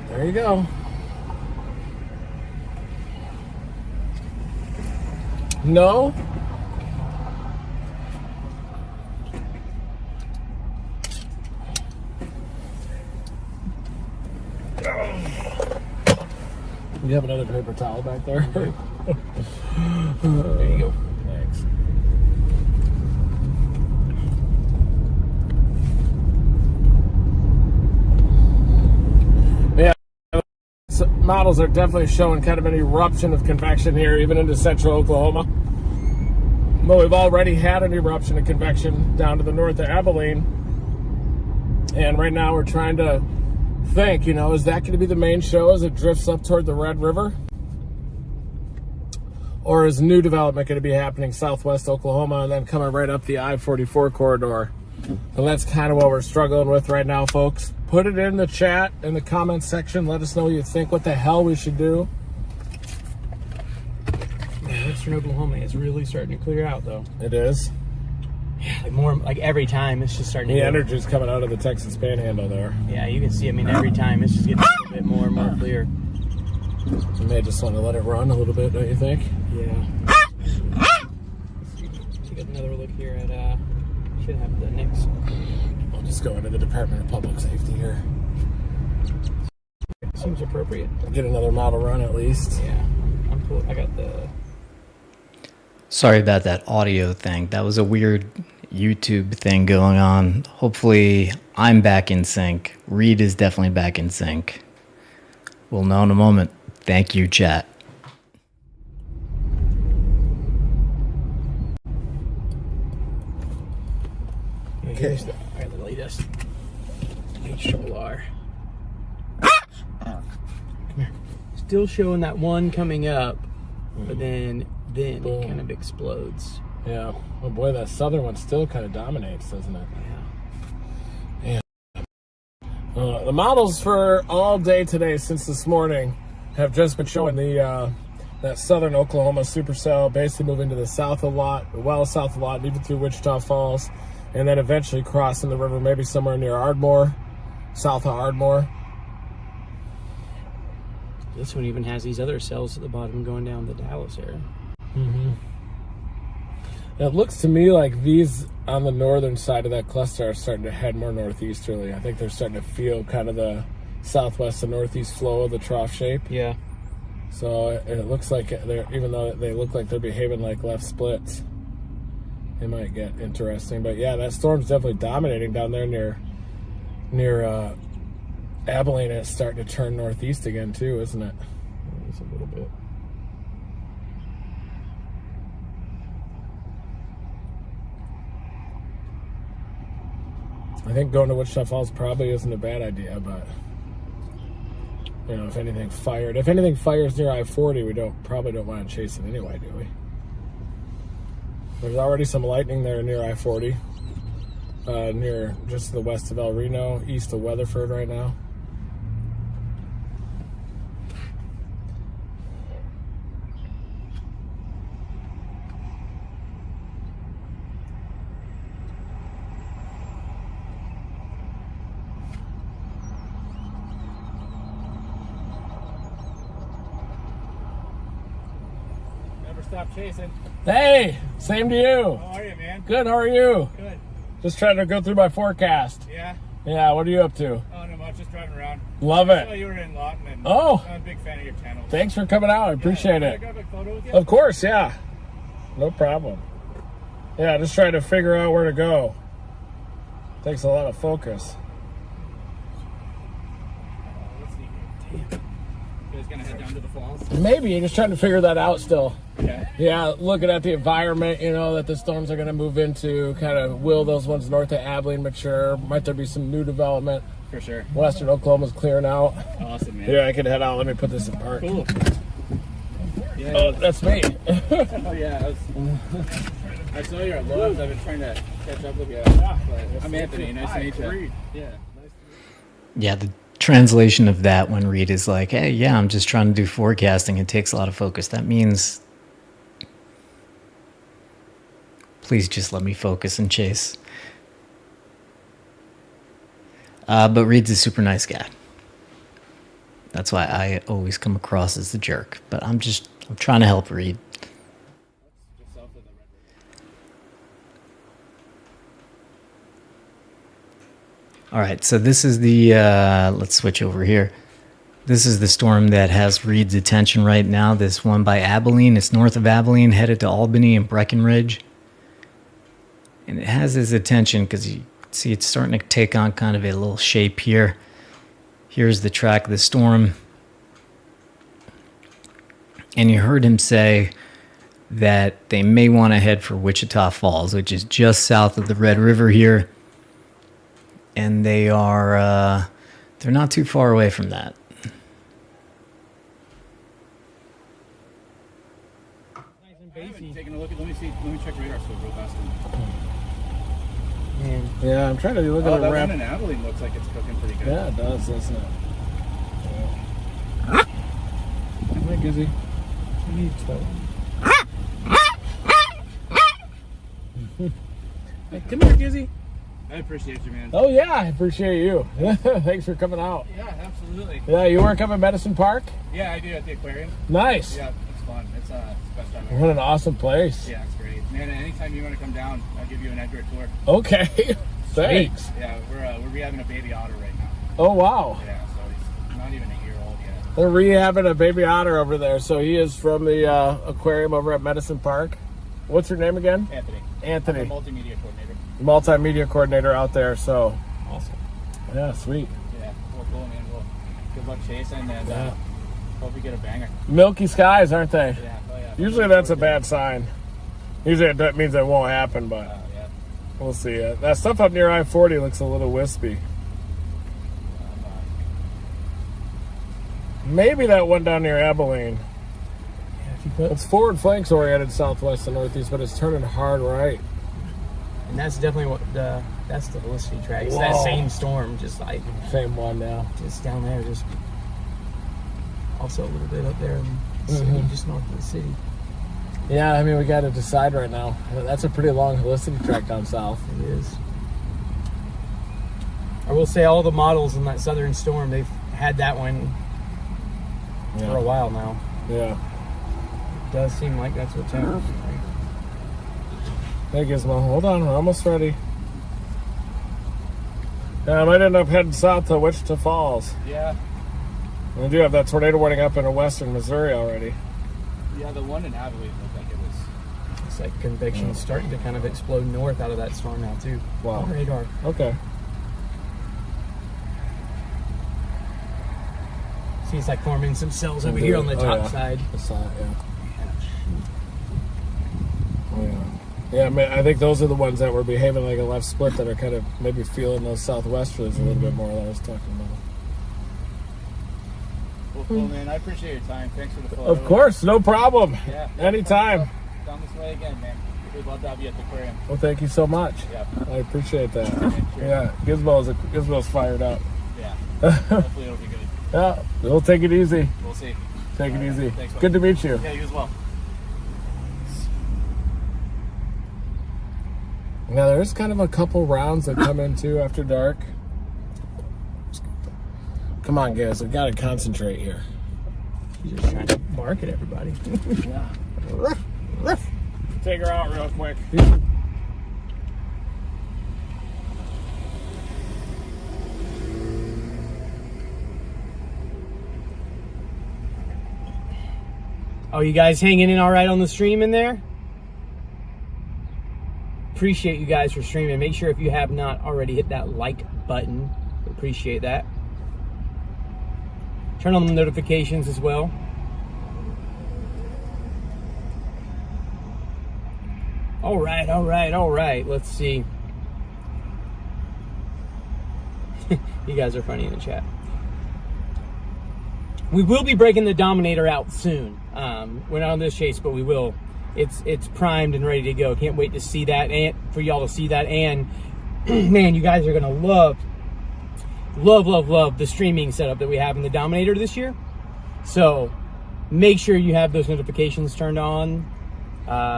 There you go. No? You have another paper towel back there? There you go. Thanks. Models are definitely showing kind of an eruption of convection here, even into central Oklahoma. But we've already had an eruption of convection down to the north of Abilene. And right now we're trying to think, you know, is that going to be the main show as it drifts up toward the Red River? Or is new development going to be happening southwest Oklahoma and then coming right up the I-44 corridor? And that's kind of what we're struggling with right now, folks. Put it in the chat, in the comments section. Let us know what you think, what the hell we should do. Yeah, western Oklahoma is really starting to clear out, though. It is. Yeah, like more, like every time it's just starting to The go. energy's coming out of the Texas Panhandle there. Yeah, you can see, I mean, every time it's just getting a little bit more and more clear. You may just want to let it run a little bit, don't you think? Yeah. Let's take another look here at, should have the next. I'll just go into the Department of Public Safety here. Seems appropriate. Get another model run at least. Yeah, I'm cool. I got the. Sorry about that audio thing. That was a weird YouTube thing going on. Hopefully I'm back in sync. Reed is definitely back in sync. We'll know in a moment. Thank you, chat. Okay. I got the latest HLR. Come here. Still showing that one coming up, but then it kind of explodes. Yeah. Oh boy, that southern one still kind of dominates, doesn't it? Yeah. The models for all day today since this morning have just been showing the that southern Oklahoma supercell basically moving to the south a lot, well south a lot, and even through Wichita Falls, and then eventually crossing the river, maybe somewhere near Ardmore, south of Ardmore. This one even has these other cells at the bottom going down the Dallas area. Mm-hmm. It looks to me like these on the northern side of that cluster are starting to head more northeasterly. I think they're starting to feel kind of the southwest and northeast flow of the trough shape. Yeah. So it looks like they're, even though they look like they're behaving like left splits, it might get interesting. But yeah, that storm's definitely dominating down there near Abilene. It's starting to turn northeast again too, isn't it? It's a little bit. I think going to Wichita Falls probably isn't a bad idea, but you know, if anything fires near I-40, we probably don't want to chase it anyway, do we? There's already some lightning there near I-40, near just to the west of El Reno, east of Weatherford right now. Stop chasing. Hey, same to you. How are you, man? Good, how are you? Good. Just trying to go through my forecast. Yeah? Yeah, what are you up to? Oh, no much. Just driving around. Love I saw it. you were in Lawton, and Oh. I'm a big fan of your channel. Thanks for coming out. I appreciate Can I it. grab a photo with you? Of course, yeah. No problem. Yeah, just trying to figure out where to go. Takes a lot of focus. Let's see. Damn. You guys gonna head down to the falls? Maybe, just trying to figure that out still. Okay. Yeah, looking at the environment, you know, that the storms are going to move into, kind of will those ones north of Abilene mature? Might there be some new development? For sure. Western Oklahoma's clearing out. Awesome, man. Yeah, I can head out. Let me put this in park. Cool. Yeah. Oh, that's me. Oh, yeah. I saw you at Love's. I've been trying to catch up with you. But I'm Anthony. Nice to meet you. Yeah. Yeah, the translation of that when Reed is like, hey, yeah, I'm just trying to do forecasting. It takes a lot of focus. That means, please just let me focus and chase. But Reed's a super nice guy. That's why I always come across as the jerk. But I'm trying to help Reed. All right, so this is the, let's switch over here. This is the storm that has Reed's attention right now. This one by Abilene. It's north of Abilene, headed to Albany and Breckenridge. And it has his attention because you see it's starting to take on kind of a little shape here. Here's the track of the storm. And you heard him say that they may want to head for Wichita Falls, which is just south of the Red River here. And they are, they're not too far away from that. Taking a look at, let me check radar scope real fast. Yeah, I'm trying to look Oh, at that a one ramp. in Abilene looks like it's cooking pretty good. Yeah, it does, doesn't it? Yeah. Come here, Gizzy. Hey, come here, Gizzy. I appreciate you, man. Oh, yeah, I appreciate you. Thanks for coming out. Yeah, absolutely. Yeah, you work up at Medicine Park? Yeah, I do at the aquarium. Nice. Yeah, it's fun. It's the best time ever. What an awesome place. Yeah, it's great. Man, anytime you want to come down, I'll give you an Edgar tour. Okay. Thanks. Yeah, we're rehabbing a baby otter right now. Oh, wow. Yeah, so he's not even a year old yet. They're rehabbing a baby otter over there. So he is from the aquarium over at Medicine Park. What's your name again? Anthony. Anthony. I'm a multimedia coordinator. Multimedia coordinator out there. So, Awesome. yeah, sweet. Yeah, well, cool, man. Well, good luck chasing, and hope you get a banger. Milky skies, aren't they? Yeah, oh yeah. Usually that's a bad sign. Usually that means it won't happen, but Yeah. we'll see. That stuff up near I-40 looks a little wispy. Maybe that one down near Abilene. It's forward flanks oriented southwest and northeast, but it's turning hard right. And that's definitely what that's the Felicity track. It's Whoa. that same storm, just like Same one now. just down there, just also a little bit up there in the city, just north of the city. Yeah, I mean, we got to decide right now. That's a pretty long Felicity track down south. It is. I will say all the models in that southern storm, they've had that one for a while now. Yeah. It does seem like that's what's happening. Hey, Gizmo, hold on. We're almost ready. Yeah, I might end up heading south to Wichita Falls. Yeah. We do have that tornado warning up in western Missouri already. Yeah, the one in Abilene looked like it was. It's like convection starting to kind of explode north out of that storm now too. Wow. On radar. Okay. See, it's like forming some cells over here on the top side. The side, yeah. Oh, yeah. Yeah, I mean, I think those are the ones that were behaving like a left split that are kind of maybe feeling those southwesterlies a little bit more that I was talking about. Well, cool, man. I appreciate your time. Thanks for the photo. Of course, no problem. Yeah. Anytime. Down this way again, man. we'd love to have you at the aquarium. Well, thank you so much. Yeah. I appreciate that. Yeah, Gizmo's fired up. Yeah. Hopefully it'll be good. Yeah, we'll take it easy. We'll see. Take it easy. Thanks, Good to meet you. Yeah, you as well. Now there's kind of a couple rounds that come in too after dark. Come on, guys, I've got to concentrate here. You're just trying to bark at everybody. Yeah. Take her out real quick. Oh, you guys hanging in all right on the stream in there? Appreciate you guys for streaming. Make sure if you have not already hit that like button. Appreciate that. Turn on the notifications as well. All right. Let's see. You guys are funny in the chat. We will be breaking the Dominator out soon. We're not on this chase, but we will. It's primed and ready to go. Can't wait to see that and for y'all to see that. And man, you guys are gonna love the streaming setup that we have in the Dominator this year. So make sure you have those notifications turned on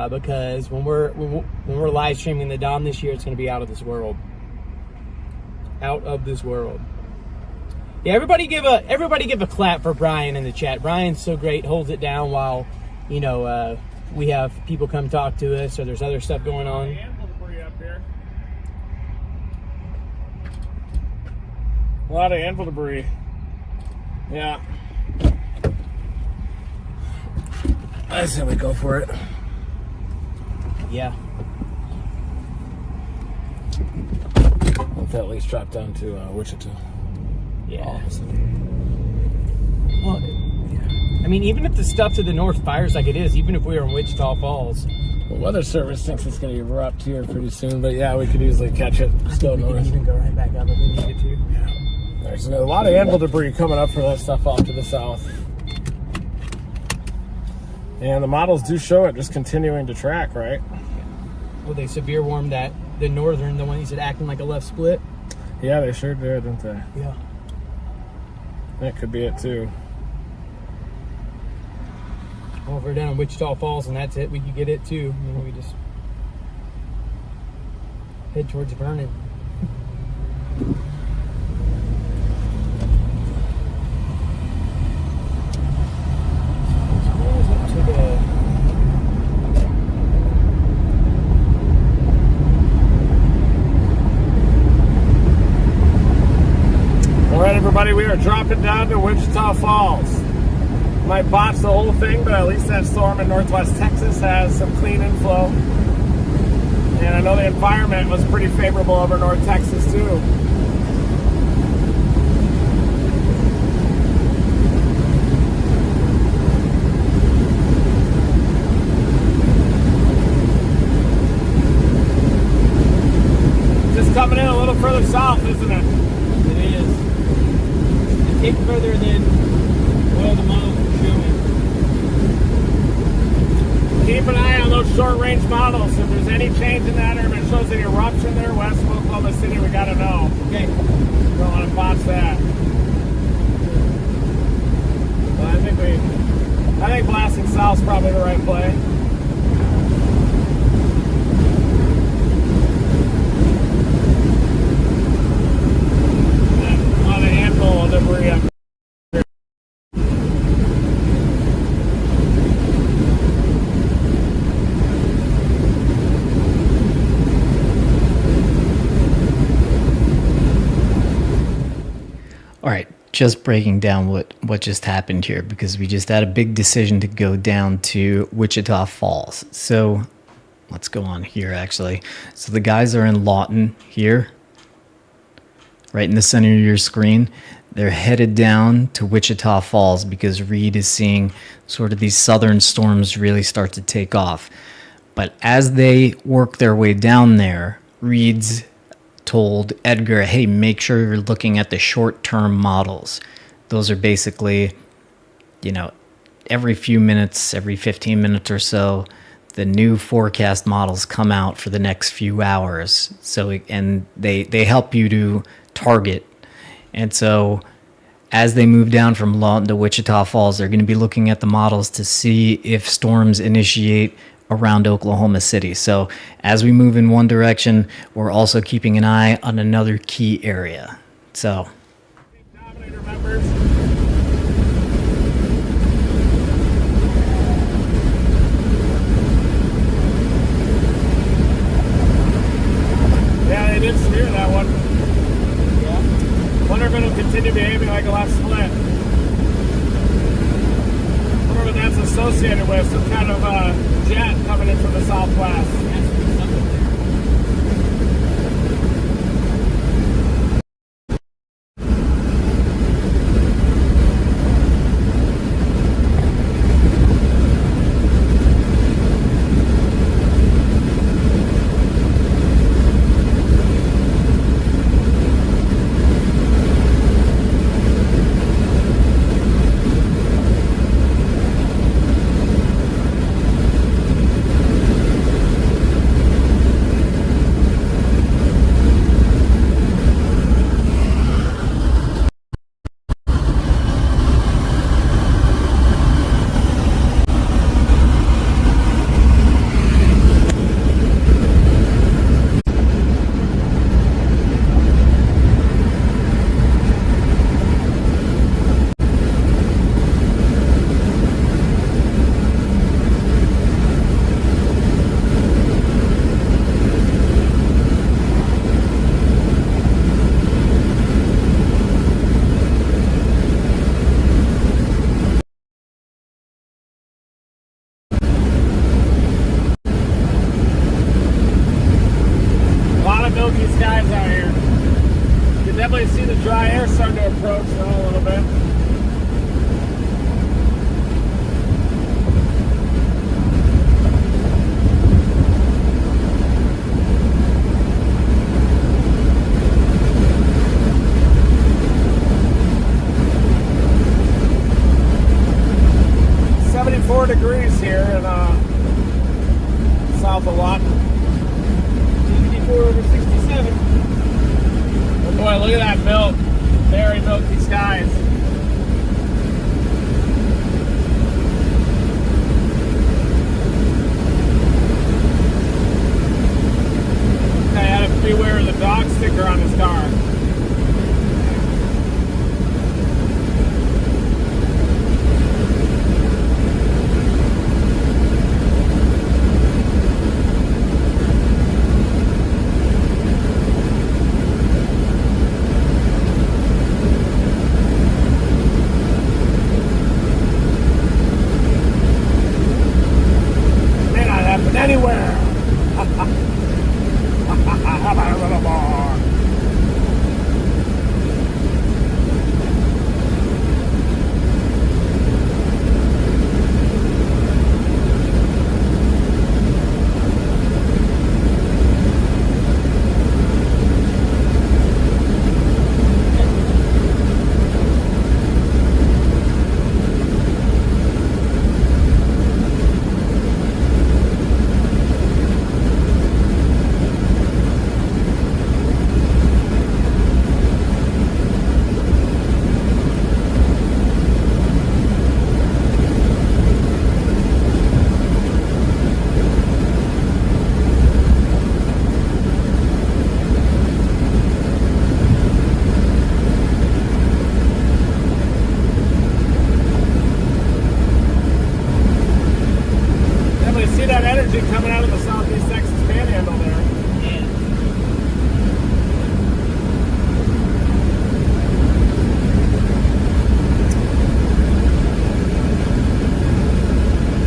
because when we're live streaming the Dom this year, it's gonna be out of this world. Out of this world. Yeah, everybody give a clap for Brian in the chat. Brian's so great, holds it down while, you know, we have people come talk to us or there's other stuff going on. A lot of anvil debris. Yeah. I say we go for it. Yeah. Let's at least drop down to Wichita. Yeah. Well, I mean, even if the stuff to the north fires like it is, even if we were in Wichita Falls. The Weather Service thinks it's going to erupt here pretty soon, but yeah, we could easily catch it. Still We can north. even go right back up if we needed to. Yeah. There's a lot of anvil debris coming up for that stuff off to the south. And the models do show it just continuing to track, right? Well, they severe warmed that the northern, the one you said acting like a left split. Yeah, they sure did, didn't they? Yeah. That could be it too. Well, if we're down in Wichita Falls and that's it, we could get it too. And then we just head towards Vernon. All right, everybody, we are dropping down to Wichita Falls. Might botch the whole thing, but at least that storm in northwest Texas has some clean inflow. And I know the environment was pretty favorable over North Texas, too. Just coming in a little further south, isn't it? It is. It takes further than, well, the models are showing. Keep an eye on those short-range models. If there's any change in that or if it shows an eruption there west of Oklahoma City, we got to know. Okay. Don't want to botch that. But I think blasting south's probably the right play. A lot of anvil debris up. All right, just breaking down what just happened here because we just had a big decision to go down to Wichita Falls. So let's go on here actually. So the guys are in Lawton here, right in the center of your screen. They're headed down to Wichita Falls because Reed is seeing sort of these southern storms really start to take off. But as they work their way down there, Reed's told Edgar, hey, make sure you're looking at the short-term models. Those are basically, you know, every few minutes, every 15 minutes or so, the new forecast models come out for the next few hours. So, and they help you to target. And so as they move down from Lawton to Wichita Falls, they're going to be looking at the models to see if storms initiate around Oklahoma City. So as we move in one direction, we're also keeping an eye on another key area. So Dominator members. Yeah, they did steer that one. Yeah. Wonder if it'll continue behaving like a left split. Wonder what that's associated with. Some kind of jet coming in from the southwest. Milky skies out here. You can definitely see the dry air starting to approach now a little bit. Degrees here in south of Lawton. 64/67. Oh boy, look at that milk. Very milky skies. I had to beware of the dog sticker on his car. Anywhere. How about a little more? See that energy coming out of the southeast Texas panhandle there. Yeah.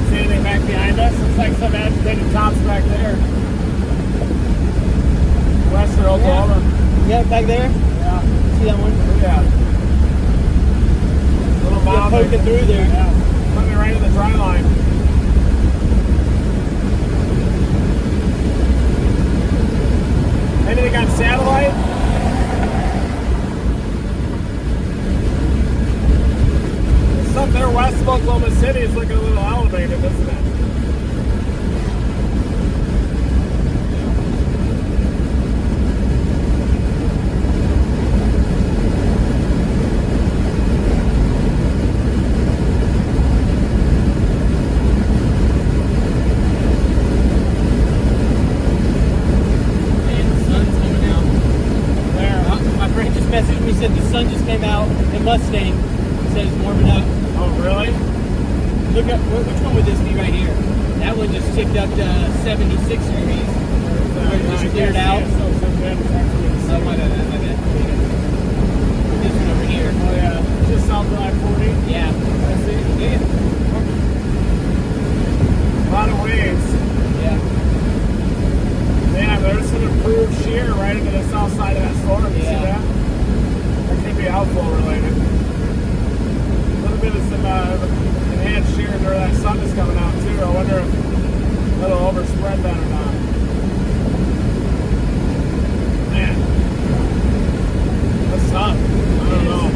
See anything back behind us? Looks like some agitated tops back there. Western Oklahoma. Yeah, back there. Yeah. See that one? Yeah. Little Yeah, mound poking through there. Yeah. Coming right in the dry line. Anything on satellite? The stuff there west of Oklahoma City is looking a little elevated, isn't it? me said the sun just came out in Mustang. It says warming up. Oh, really? Look up, which one would this be right here? That one just ticked up to 76 degrees. Just cleared out. So good. It's actually the Oh, same. my bad. This one over here. Oh, yeah. Just south of I-40. Yeah. I see. Yeah. A lot of waves. Yeah. Man, there's some improved shear right into the south side of that storm. You see Yeah. that? That could be outflow related. A little bit of some enhanced shear where that sun is coming out too. I wonder if it'll overspread that or not. Man, that's tough. I don't know.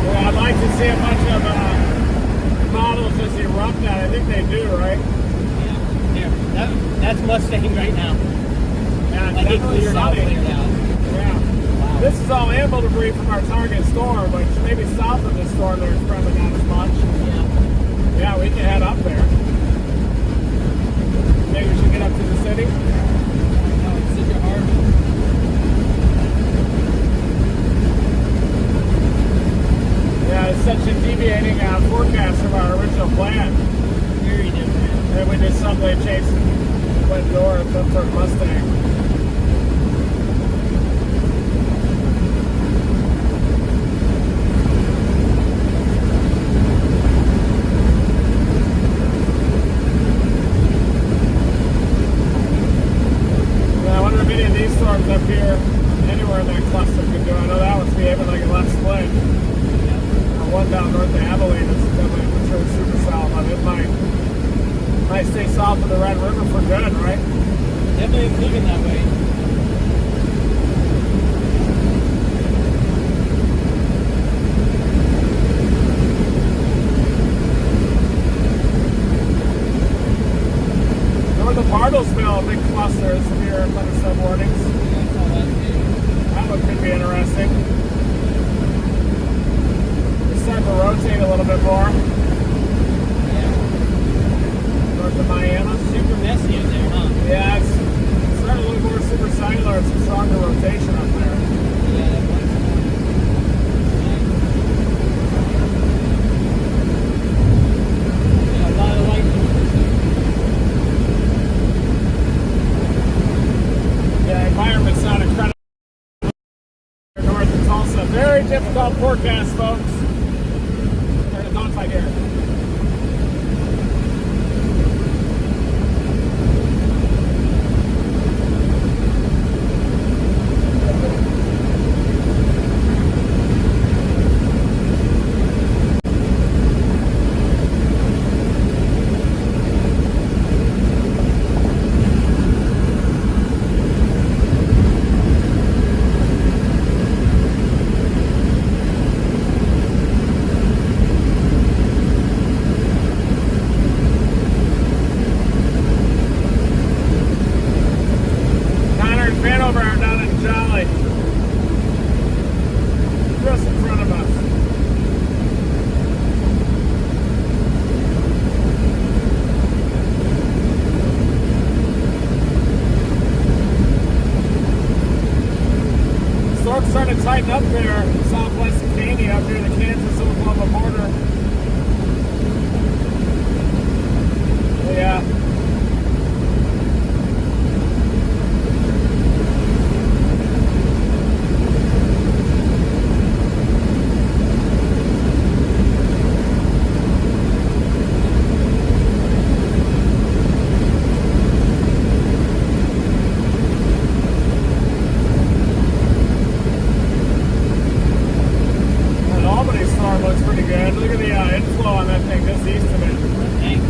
Yeah, I'd like to see a bunch of models just erupt that. I think they do, right? Yeah. Here. That's Mustang right now. Yeah, Like it definitely cleared out, sunny. cleared out. Yeah. Wow. This is all ample debris from our target storm, but maybe south of this storm there's probably not as much. Yeah. Yeah, we can head up there. Maybe we should get up to the city. No, it's such a hard. Yeah, it's such a deviating forecast from our original plan. Very different. And we just suddenly chased, went north up toward Mustang. Yeah, I wonder if any of these storms up here, anywhere in that cluster could do. I know that one's behaving like a left split. One down north of Abilene is definitely a mature supercell, but it might stay south of the Red River for good, right? Definitely moving that way. North of Bartlesville, a big cluster of severe thunderstorm warnings. Yeah, I saw that too. That one could be interesting. It's starting to rotate a little bit more. Yeah. North of Miami. Super messy in there, huh? Yeah, it's starting to look more supercellular. It's a stronger rotation up there. Yeah, that was. Yeah, a lot of lightning. Yeah, environment's not incredible. North of Tulsa. Very difficult forecast, folks. Turn it on if I hear it. Connor and Vanover are down in Jolly. Just in front of us. Storm's starting to tighten up there in southwest of Caney, up near the Kansas-Oklahoma border. Yeah. That Albany storm looks pretty good. Look at the inflow on that thing just east of it. Dang.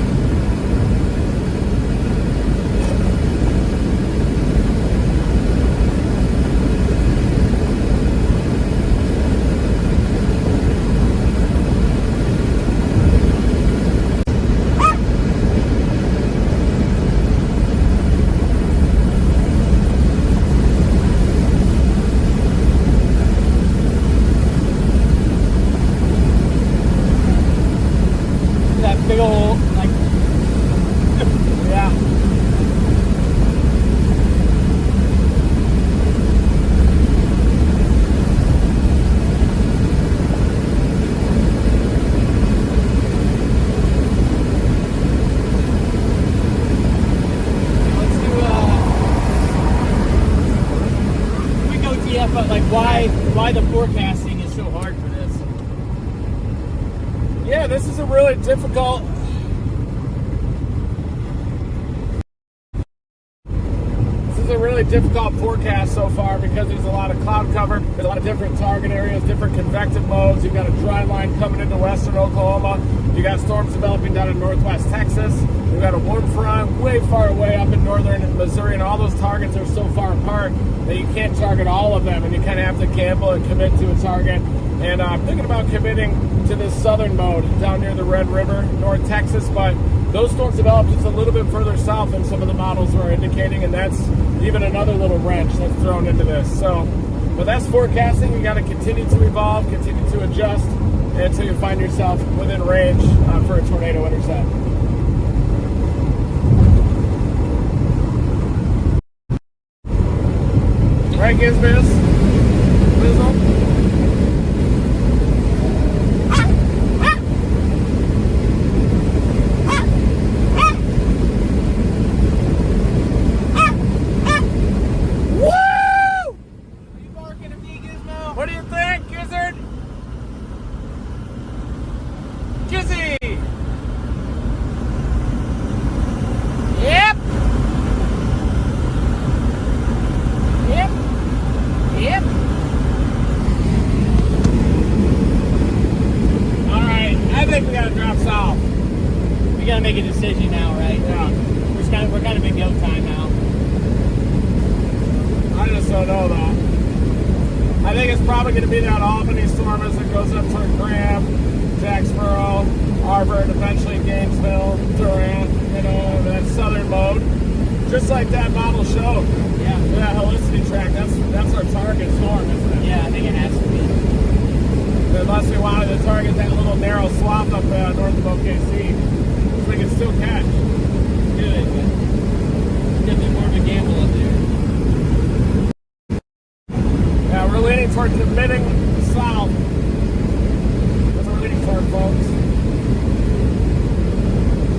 but like why the forecasting is so hard for this? Yeah, this is a really difficult. This is a really difficult forecast so far because there's a lot of cloud cover. There's a lot of different target areas, different convective modes. You've got a dry line coming into western Oklahoma. You got storms developing down in northwest Texas. We've got a warm front way far away up in northern Missouri, and all those targets are so far apart that you can't target all of them, and you kind of have to gamble and commit to a target. And I'm thinking about committing to this southern mode down near the Red River, North Texas, but those storms develop just a little bit further south than some of the models are indicating, and that's even another little wrench that's thrown into this. So, but that's forecasting. You got to continue to evolve, continue to adjust until you find yourself within range for a tornado intercept. Right, Gizbiz? Bizzle? What do you think, Gizzard? Gizzy! Yep! Yep! Yep! Alright, I think we gotta drop south. We gotta make a decision now, right? Yeah. We're kind of in go time now. I just don't know, though. I think it's probably going to be that Albany storm as it goes up toward Graham, Jacksboro, Arbor, and eventually Gainesville, Durant, you know, that southern mode. Just like that model showed. Yeah. That helicity track, that's our target storm, isn't it? Yeah, I think it has to be. Unless we wanted to target that little narrow swath up north of OKC, which we can still catch. Good, but it's definitely more of a gamble up there. Yeah, we're leaning towards the bidding south. That's what we're leaning toward, folks.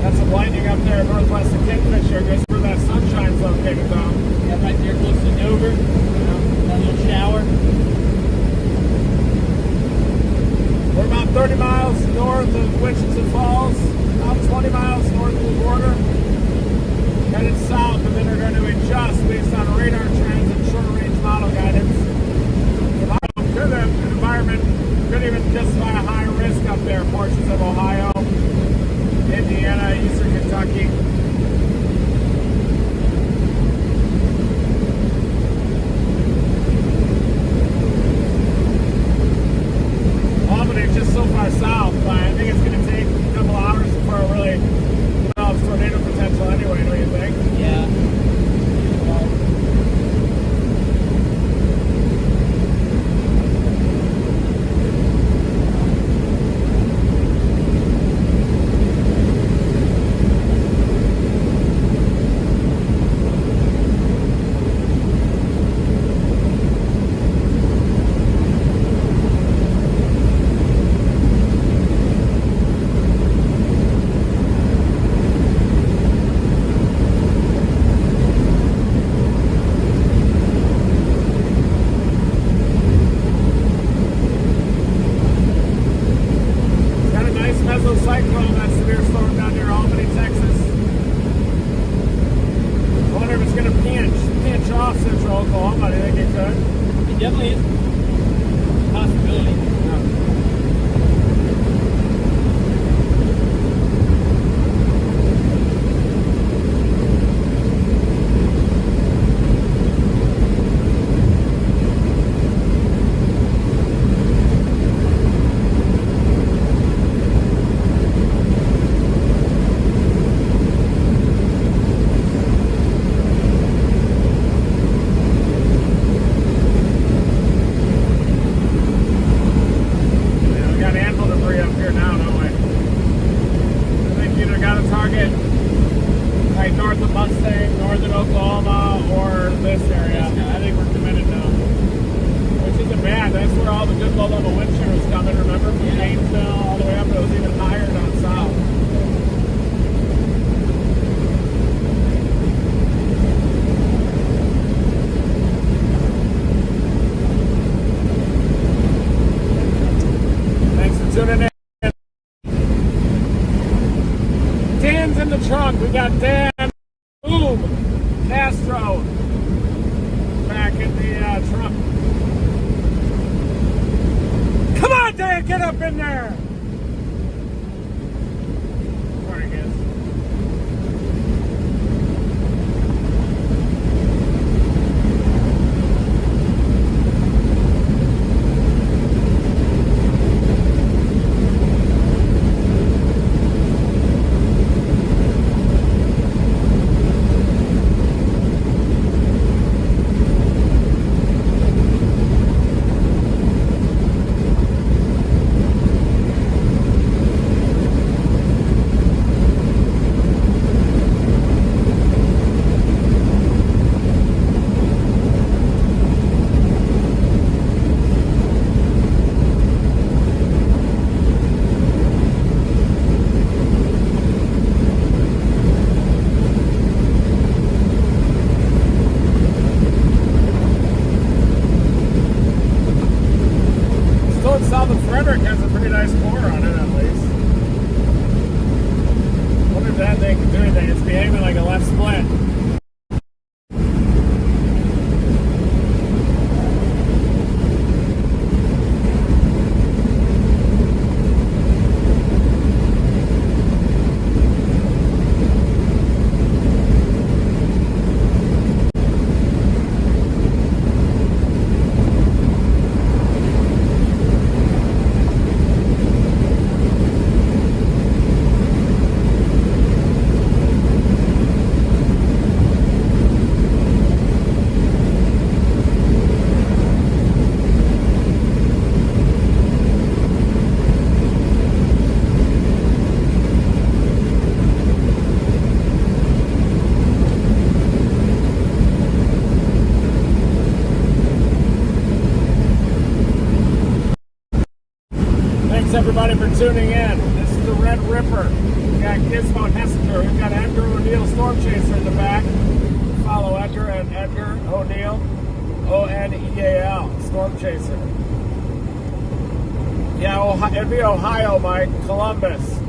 Got some lightning up there northwest of Kingfisher, just where that sunshine's located, though. Yeah, right there close to Dover. That little shower. We're about 30 miles north of Wichita Falls, about 20 miles north of the border. Headed south, and then we're going to adjust based on radar trends and short-range model guidance. The environment could even justify a high risk up there. Portions of Ohio, Indiana, eastern Kentucky. Albany is just so far south, but I think it's going to take a couple hours before it really develops tornado potential anyway, don't you think? Yeah. Cyclone, that severe storm down near Albany, Texas. I wonder if it's going to pinch off central Oklahoma. Do you think it could? It definitely is a possibility. at the truck. Come on, Dan, get up in there. Sorry, guys. South of Frederick has a pretty nice core on it, at least. Wonder if that thing can do anything. It's behaving like a left split. Thanks everybody for tuning in. This is the Red Ripper. We got Gizmo Hester. We've got Edgar O'Neill Storm Chaser in the back. Follow Edgar at Edgar O'Neill, O-N-E-A-L, Storm Chaser. Yeah, it'd be Ohio, Mike. Columbus.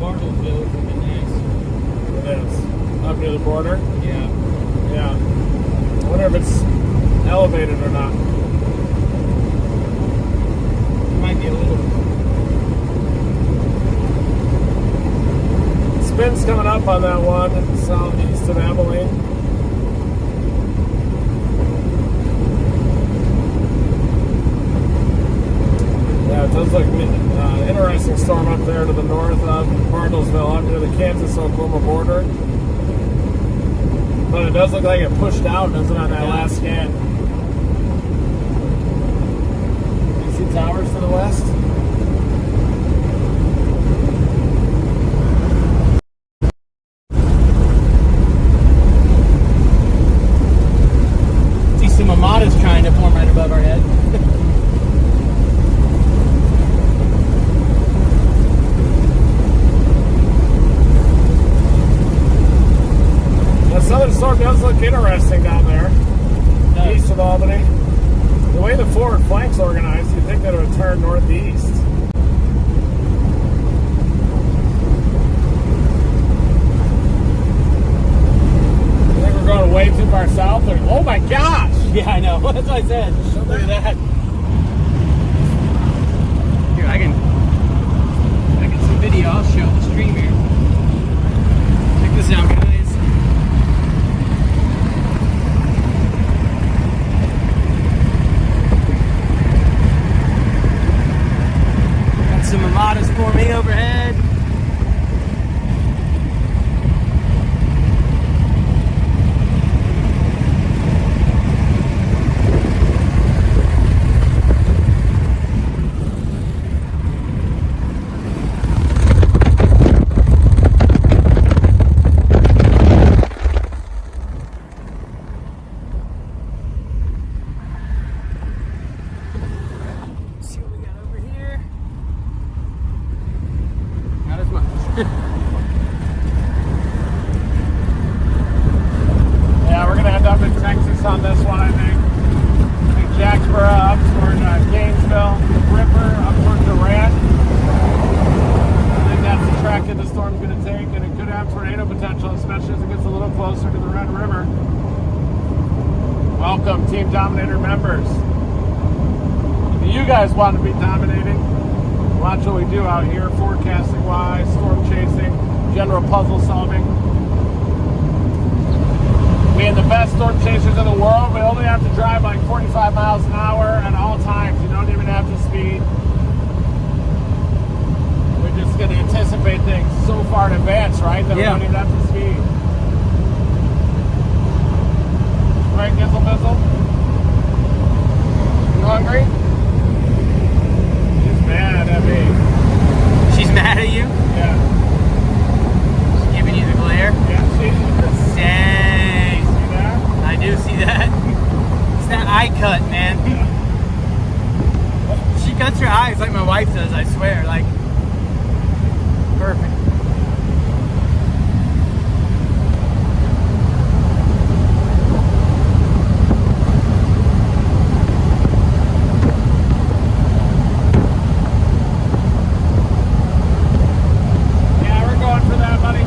Bartlesville would be nice. It is. Up near the border? Yeah. Yeah. I wonder if it's elevated or not. Might be a little. Spin's coming up on that one, southeast of Abilene. Yeah, it does look interesting storm up there to the north of Bartlesville, up near the Kansas-Oklahoma border. But it does look like it pushed out, doesn't it, on that last scan? You see towers to the west? See some armadas trying to form right above our head. The southern storm does look interesting down there, east of Albany. The way the forward flank's organized, you'd think that it would turn northeast. I think we're going way too far south. Or, oh my gosh! Yeah, I know. That's what I said. Look at that. Here, I can get some video. I'll show the stream here. Check this out, guys. Got some armadas forming overhead. Yeah, we're going to end up in Texas on this one, I think. I think Jacksboro up toward Gainesville, Ripper up toward Durant. I think that's the track that the storm's going to take, and it could have tornado potential, especially as it gets a little closer to the Red River. welcome, Team Dominator members. If you guys want to be dominating, watch what we do out here, forecasting wise, storm chasing, general puzzle solving. We are the best storm chasers in the world. We only have to drive like 45 miles an hour at all times. You don't even have to speed. We're just going to anticipate things so far in advance, right? That we don't even have to speed. Right, Gizzle Bizzle? You hungry? She's mad at me. She's mad at you? Yeah. She's giving you the glare? Yeah, she's Dang. see that? I do see that. It's that eye cut, man. She cuts her eyes like my wife does, I swear. Like, perfect. Yeah, we're going for that, buddy.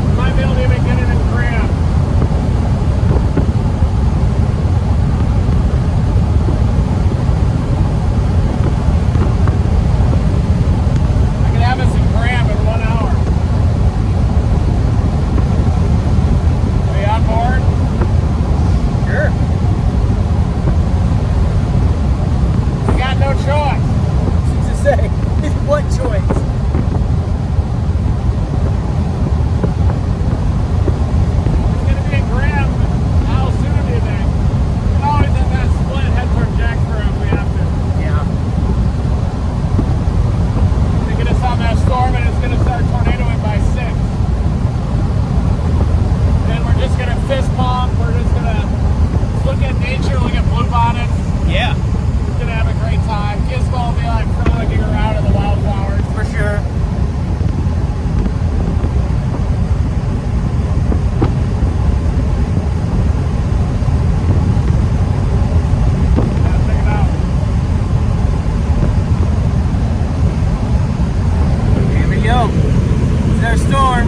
We might be able to even get it in Graham. I can have us in Graham in 1 hour. Are you on board? Sure. We got no choice. To say, what choice? It's going to be in Graham. How soon do you think? We can always have that split head toward Jacksboro if we have to. Yeah. They get us on that storm and it's going to start tornadoing by 6. Then we're just going to fist bump. We're just going to look at nature, look at bluebonnets. Yeah, We're going to have a great time. Gizmo will be like frolicking around in the wildflowers. for sure. Yeah, check it out. Here we go. It's our storm.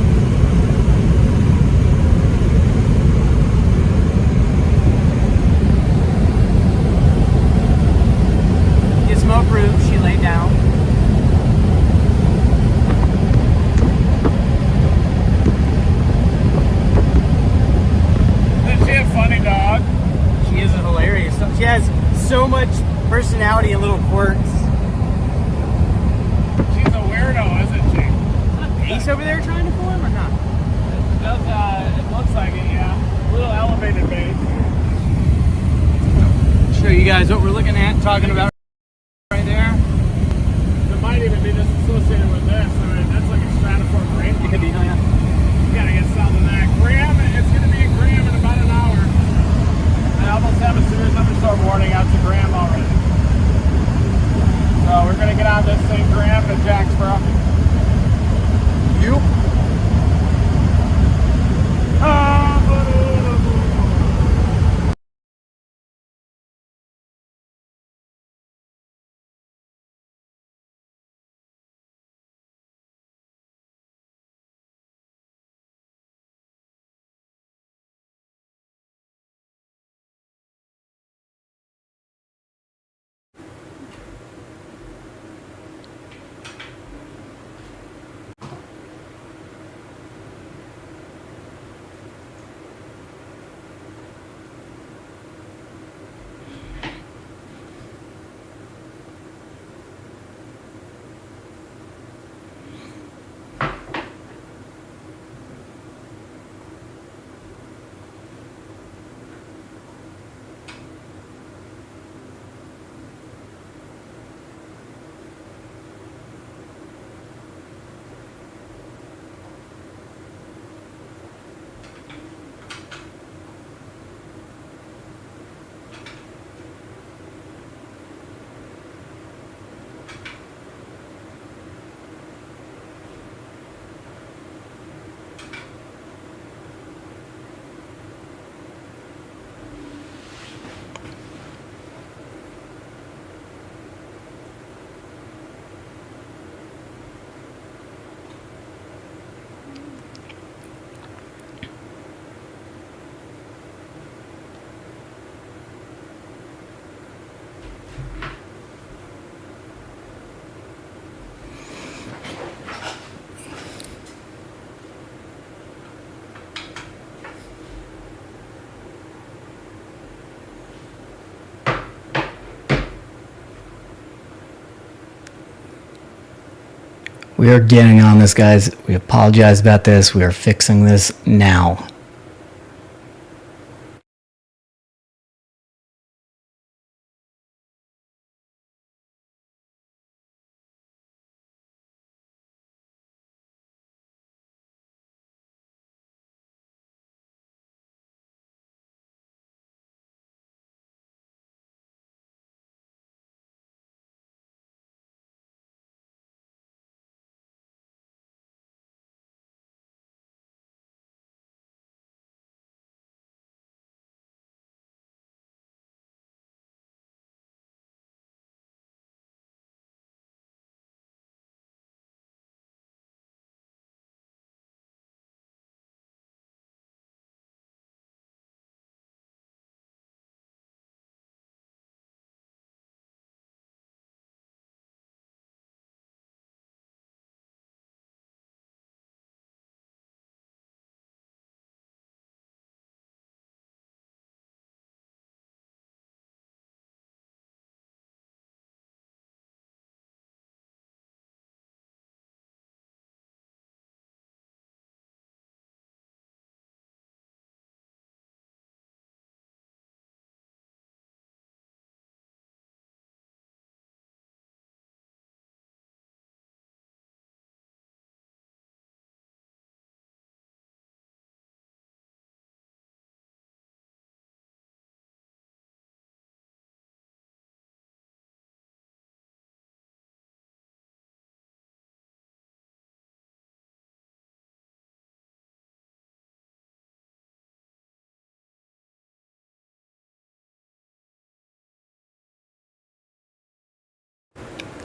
Gizmo approved. She laid down. Isn't she a funny dog? She is hilarious. She has so much personality and little quirks. She's a weirdo, isn't she? Ace over there trying to form or not? It looks like it, yeah. A little elevated base. Show you guys what we're looking at, talking about right there. It might even be just associated with this. I mean, that's like a stratiform rainbow. It could be, oh yeah. You gotta get south of that. Graham, it's gonna be in Graham in about an hour. I almost have a serious thunderstorm warning out to Graham already. So we're gonna get on this thing, Graham to Jacksboro. You? We are getting on this, guys. We apologize about this. We are fixing this now.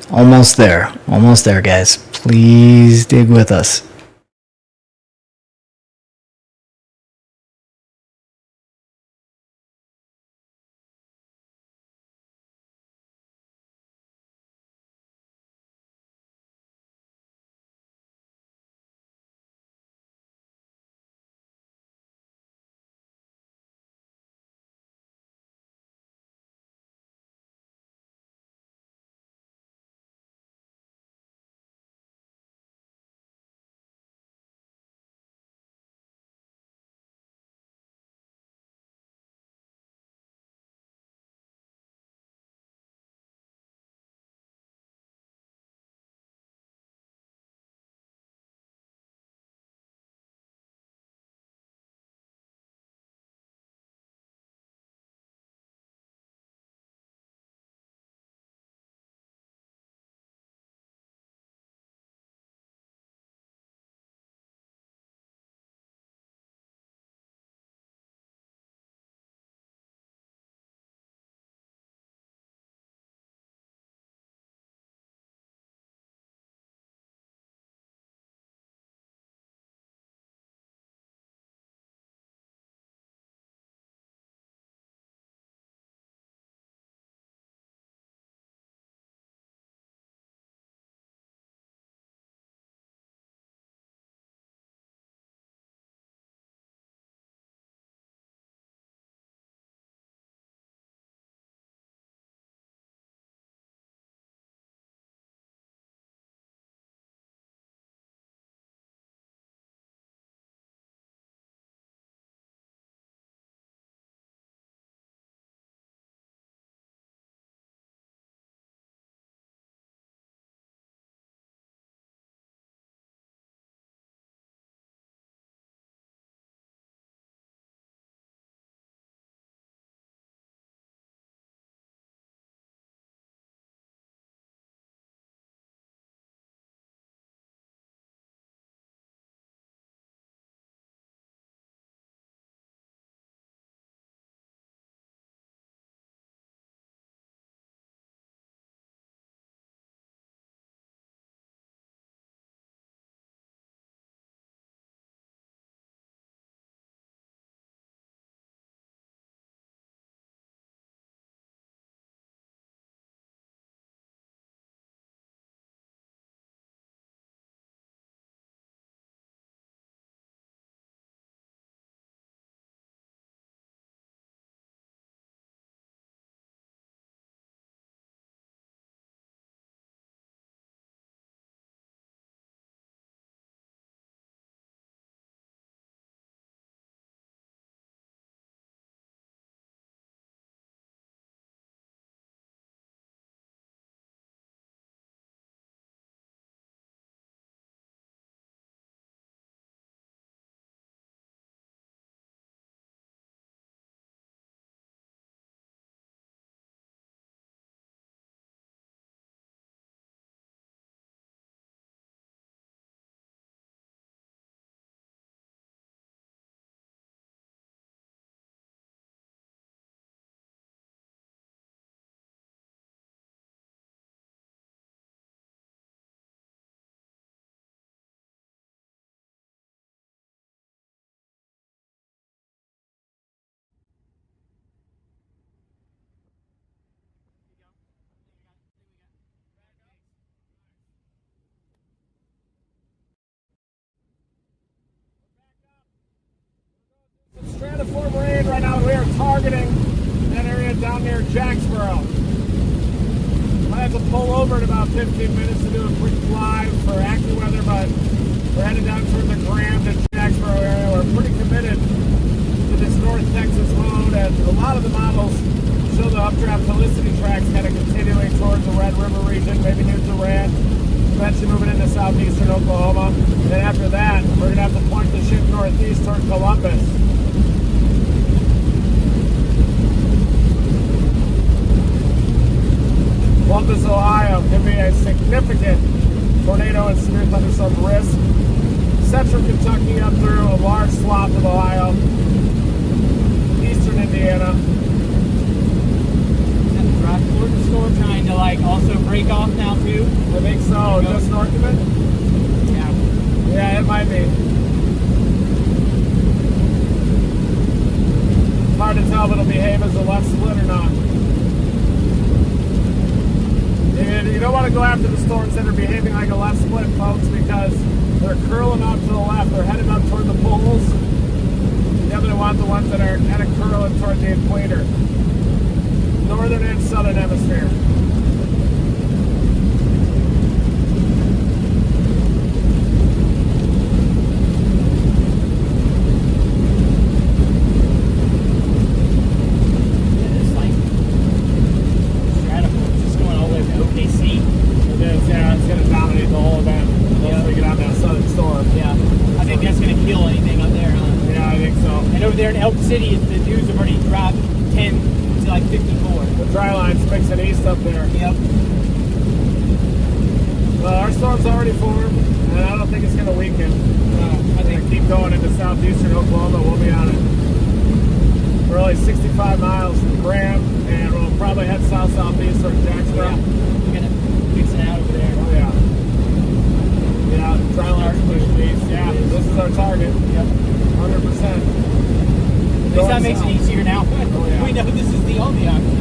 Almost there. Almost there, guys. Please dig with us. stratiform rain right now. We are targeting that area down near Jacksboro. Might have to pull over in about 15 minutes to do a quick fly for AccuWeather, but we're headed down toward the Graham to Jacksboro area. We're pretty committed to this North Texas load, and a lot of the models show the updraft helicity tracks kind of continuing towards the Red River region, maybe near Durant, eventually moving into southeastern Oklahoma. And then after that, we're going to have to point the ship northeast toward Columbus. Columbus, Ohio, could be a significant tornado and severe thunderstorm risk. Central Kentucky up through a large swath of Ohio, eastern Indiana. Rock Georgia storm trying to like also break off now too. I think so. Just north of it? Yeah. Yeah, it might be. It's hard to tell if it'll behave as a left split or not. And you don't want to go after the storms that are behaving like a left split, folks, because they're curling up to the left. They're headed up toward the poles. You definitely want the ones that are kind of curling toward the equator. Northern and southern hemisphere. It's like stratiform. It's just going all the way to OKC. It is, yeah, it's going to dominate the whole event once we get out that southern storm. Yeah. I think that's going to kill anything up there, huh? Yeah, I think so. And over there in Elk City, the dudes have already dropped 10 to like 54. The dry line's mixing east up there. Yep. Well, our storm's already formed, and I don't think it's going to weaken. I think keep going into southeastern Oklahoma. We'll be on it. We're only 65 miles from Graham, and we'll probably head south-southeast toward Jacksboro. Yeah. We're going to fix it out over there. Oh, yeah. Yeah, dry line's pushing east. Yeah, this is our target. Yep. 100%. At least that makes it easier now. yeah. We know this is the only option.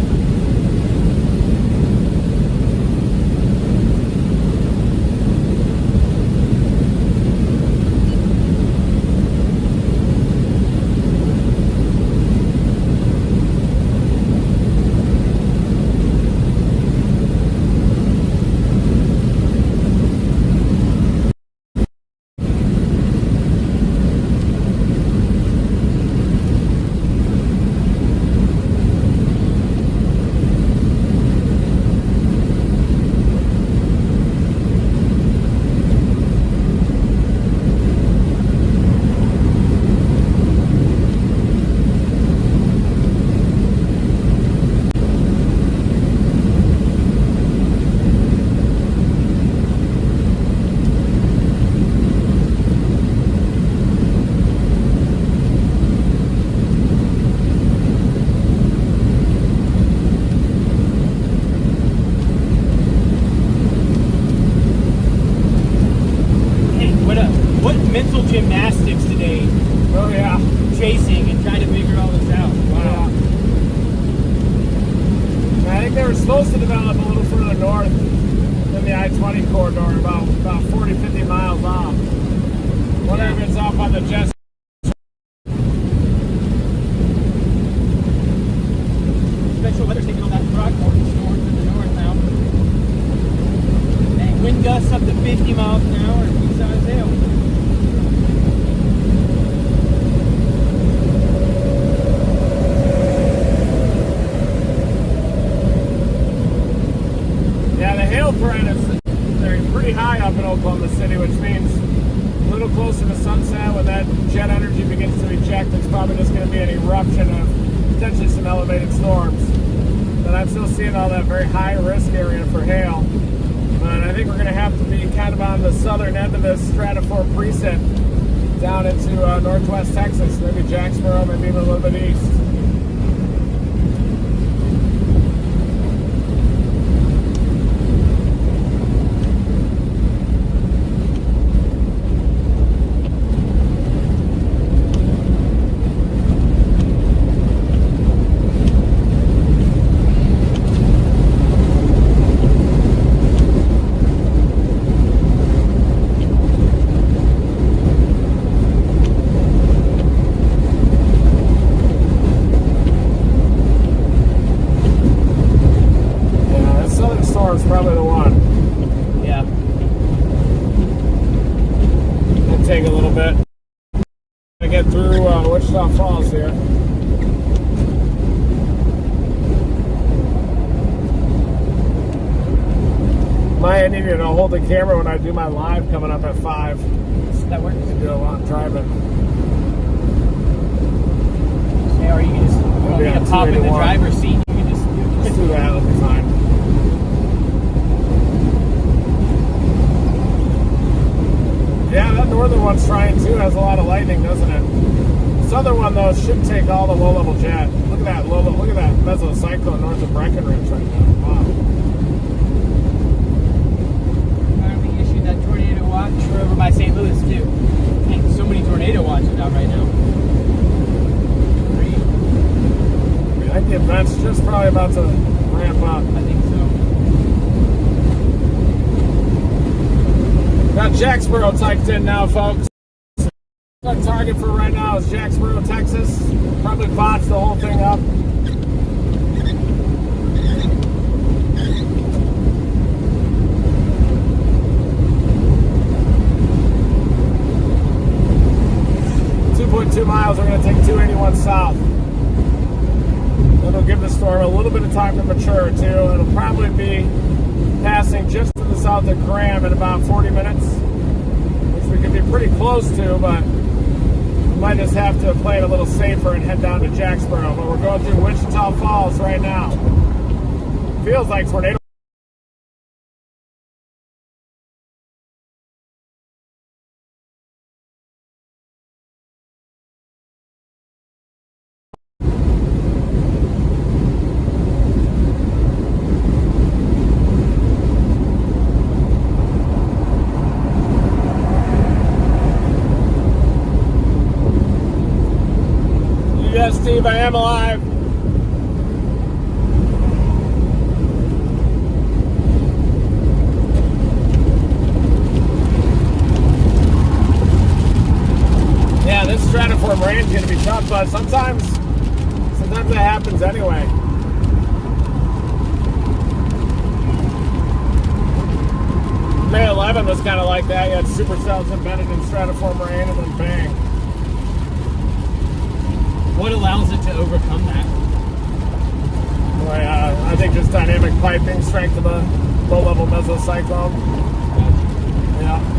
Mental gymnastics today, Oh, yeah. chasing and trying to figure all this out. Wow. I think they were supposed to develop a little further north than the I-20 corridor, about 40, 50 miles off. Wonder if it's off on the Jess. Special weather's taking on that Throckmorton storm to the north now. Dang, wind gusts up to 50 miles an hour and big size hail. Yeah, the hail threat is they're pretty high up in Oklahoma City, which means a little closer to sunset when that jet energy begins to eject, it's probably just going to be an eruption of potentially some elevated storms. But I'm still seeing all that very high risk area for hail. But I think we're going to have to be kind of on the southern end of this stratiform preset down into northwest Texas, maybe Jacksboro, maybe even a little bit east. through Wichita Falls here. Might need you to hold the camera when I do my live coming up at 5. That works. Do a lot of driving. Yeah, or you can just want me to pop in the 281. driver's seat. You can just Do that, that'll be fine. Yeah, that northern one's trying too. Has a lot of lightning, doesn't it? Southern one though should take all the low-level jet. Look at that look at that mesocyclone north of Breckenridge right now. Wow. we issued that tornado watch. We're over by St. Louis too. Man, so many tornado watches out right now. I think the event's just probably about to ramp up. I think so. Got Jacksboro typed in now, folks. Our target for right now is Jacksboro, Texas. Probably botched the whole thing up. .2 miles. We're going to take 281 south. It'll give the storm a little bit of time to mature too. It'll probably be passing just to the south of Graham in about 40 minutes, which we can be pretty close to, but we might just have to play it a little safer and head down to Jacksboro. But we're going through Wichita Falls right now. Feels like tornado. Yes, Steve, I am alive. Yeah, this stratiform rain is going to be tough, but sometimes that happens anyway. May 11 was kind of like that. You had supercells embedded in stratiform rain, and then bang. What allows it to overcome that? Well, I think just dynamic piping, strength of the low-level mesocyclone. Yeah.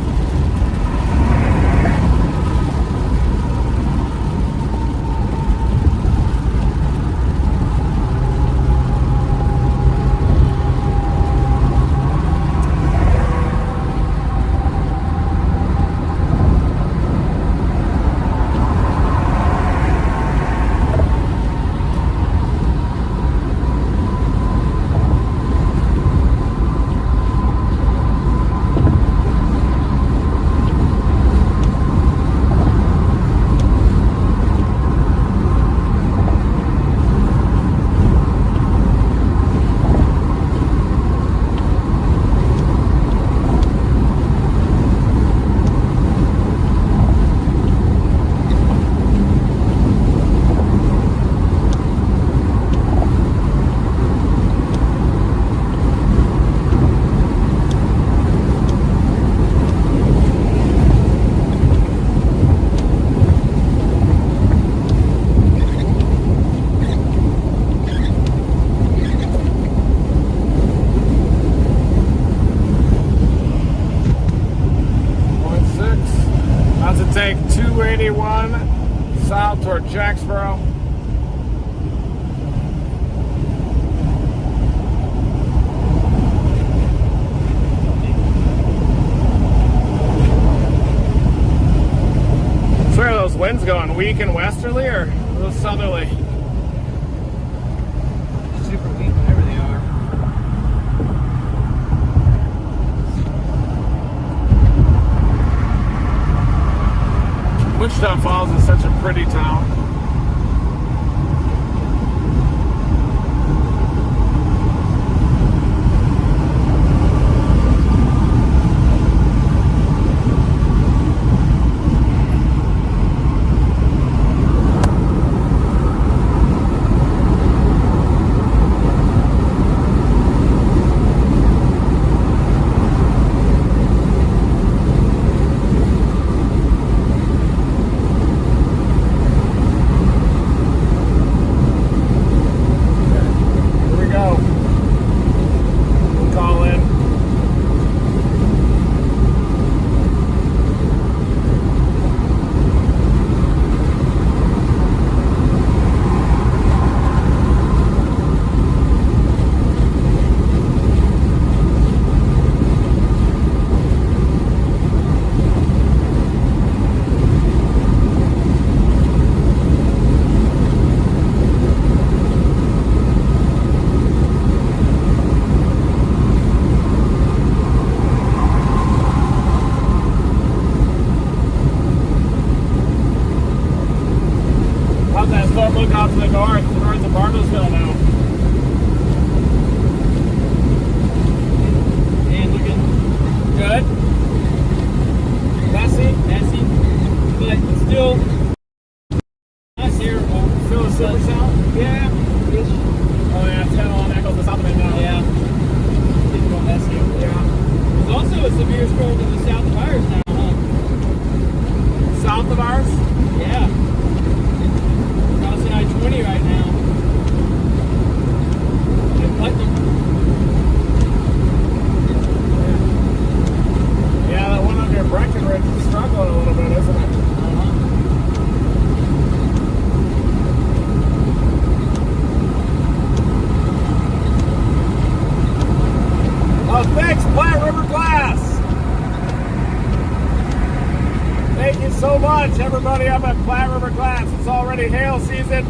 Take 281 south toward Jacksboro. So where are those winds going? Weak and westerly or a little southerly? Super weak, whatever they are. Wichita Falls is such a pretty town. storm look out to the north of Bartlesville now. And looking Good. Messy. messy, but still nice here. Still a supercell? Yeah. Ish. Oh yeah, 10 on that goes to something now. Yeah. Getting real messy over there. Yeah. There's also a severe storm to the south of ours now, huh? South of ours? Yeah. Crossing I-20 right now. In Putnam. Yeah, that one up near Breckenridge is struggling a little bit, isn't it? Oh, thanks, Platte River Glass. Thank you so much, everybody up at Platte River Glass. It's already hail season.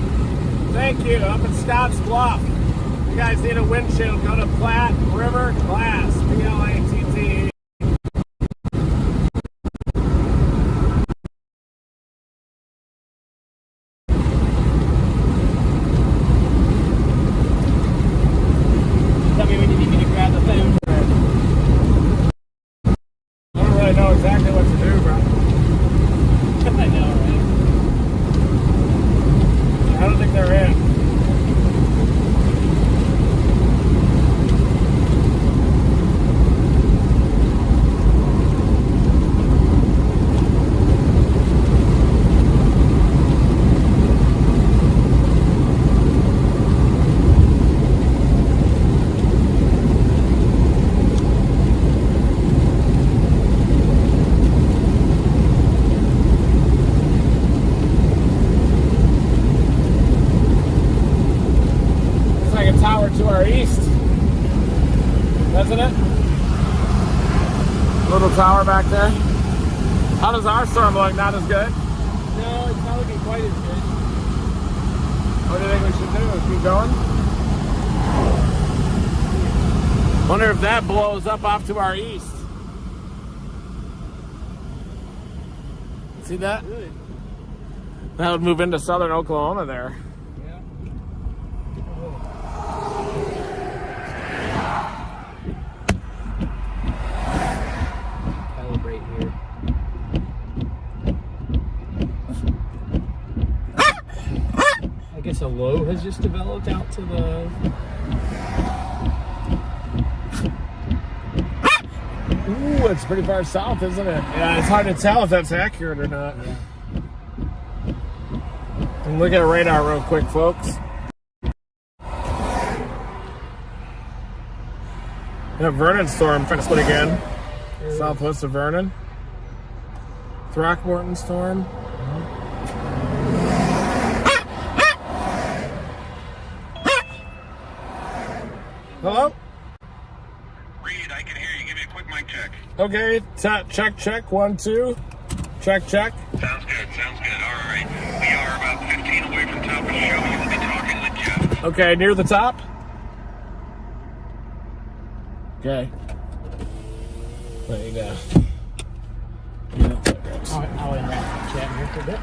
Thank you, up at Scotts Bluff. If you guys need a windshield, go to Platte River Glass, Platt. Tell me when you need me to grab the phone. I don't really know exactly what to do, bro. I know, right? I don't think they're in. Looks like a tower to our east, doesn't it? Little tower back there. How does our storm look? Not as good? No, it's not looking quite as good. What do you think we should do? Keep going? Wonder if that blows up off to our east. See that? Good. That would move into southern Oklahoma there. Yeah. Calibrate here. I guess a low has just developed out to the. Ooh, it's pretty far south, isn't it? Yeah, it's hard to tell if that's accurate or not. Yeah. And look at radar real quick, folks. Yeah, Vernon storm trying to split again. Southwest of Vernon. Throckmorton storm. Hello? Reed, I can hear you. Give me a quick mic check. Okay, check, 1, 2. Check. Sounds good, sounds good. All right. We are about 15 away from top of the show. You will be talking with Jeff. Okay, near the top. Okay. There you go. I'll interact with the chat here for a bit.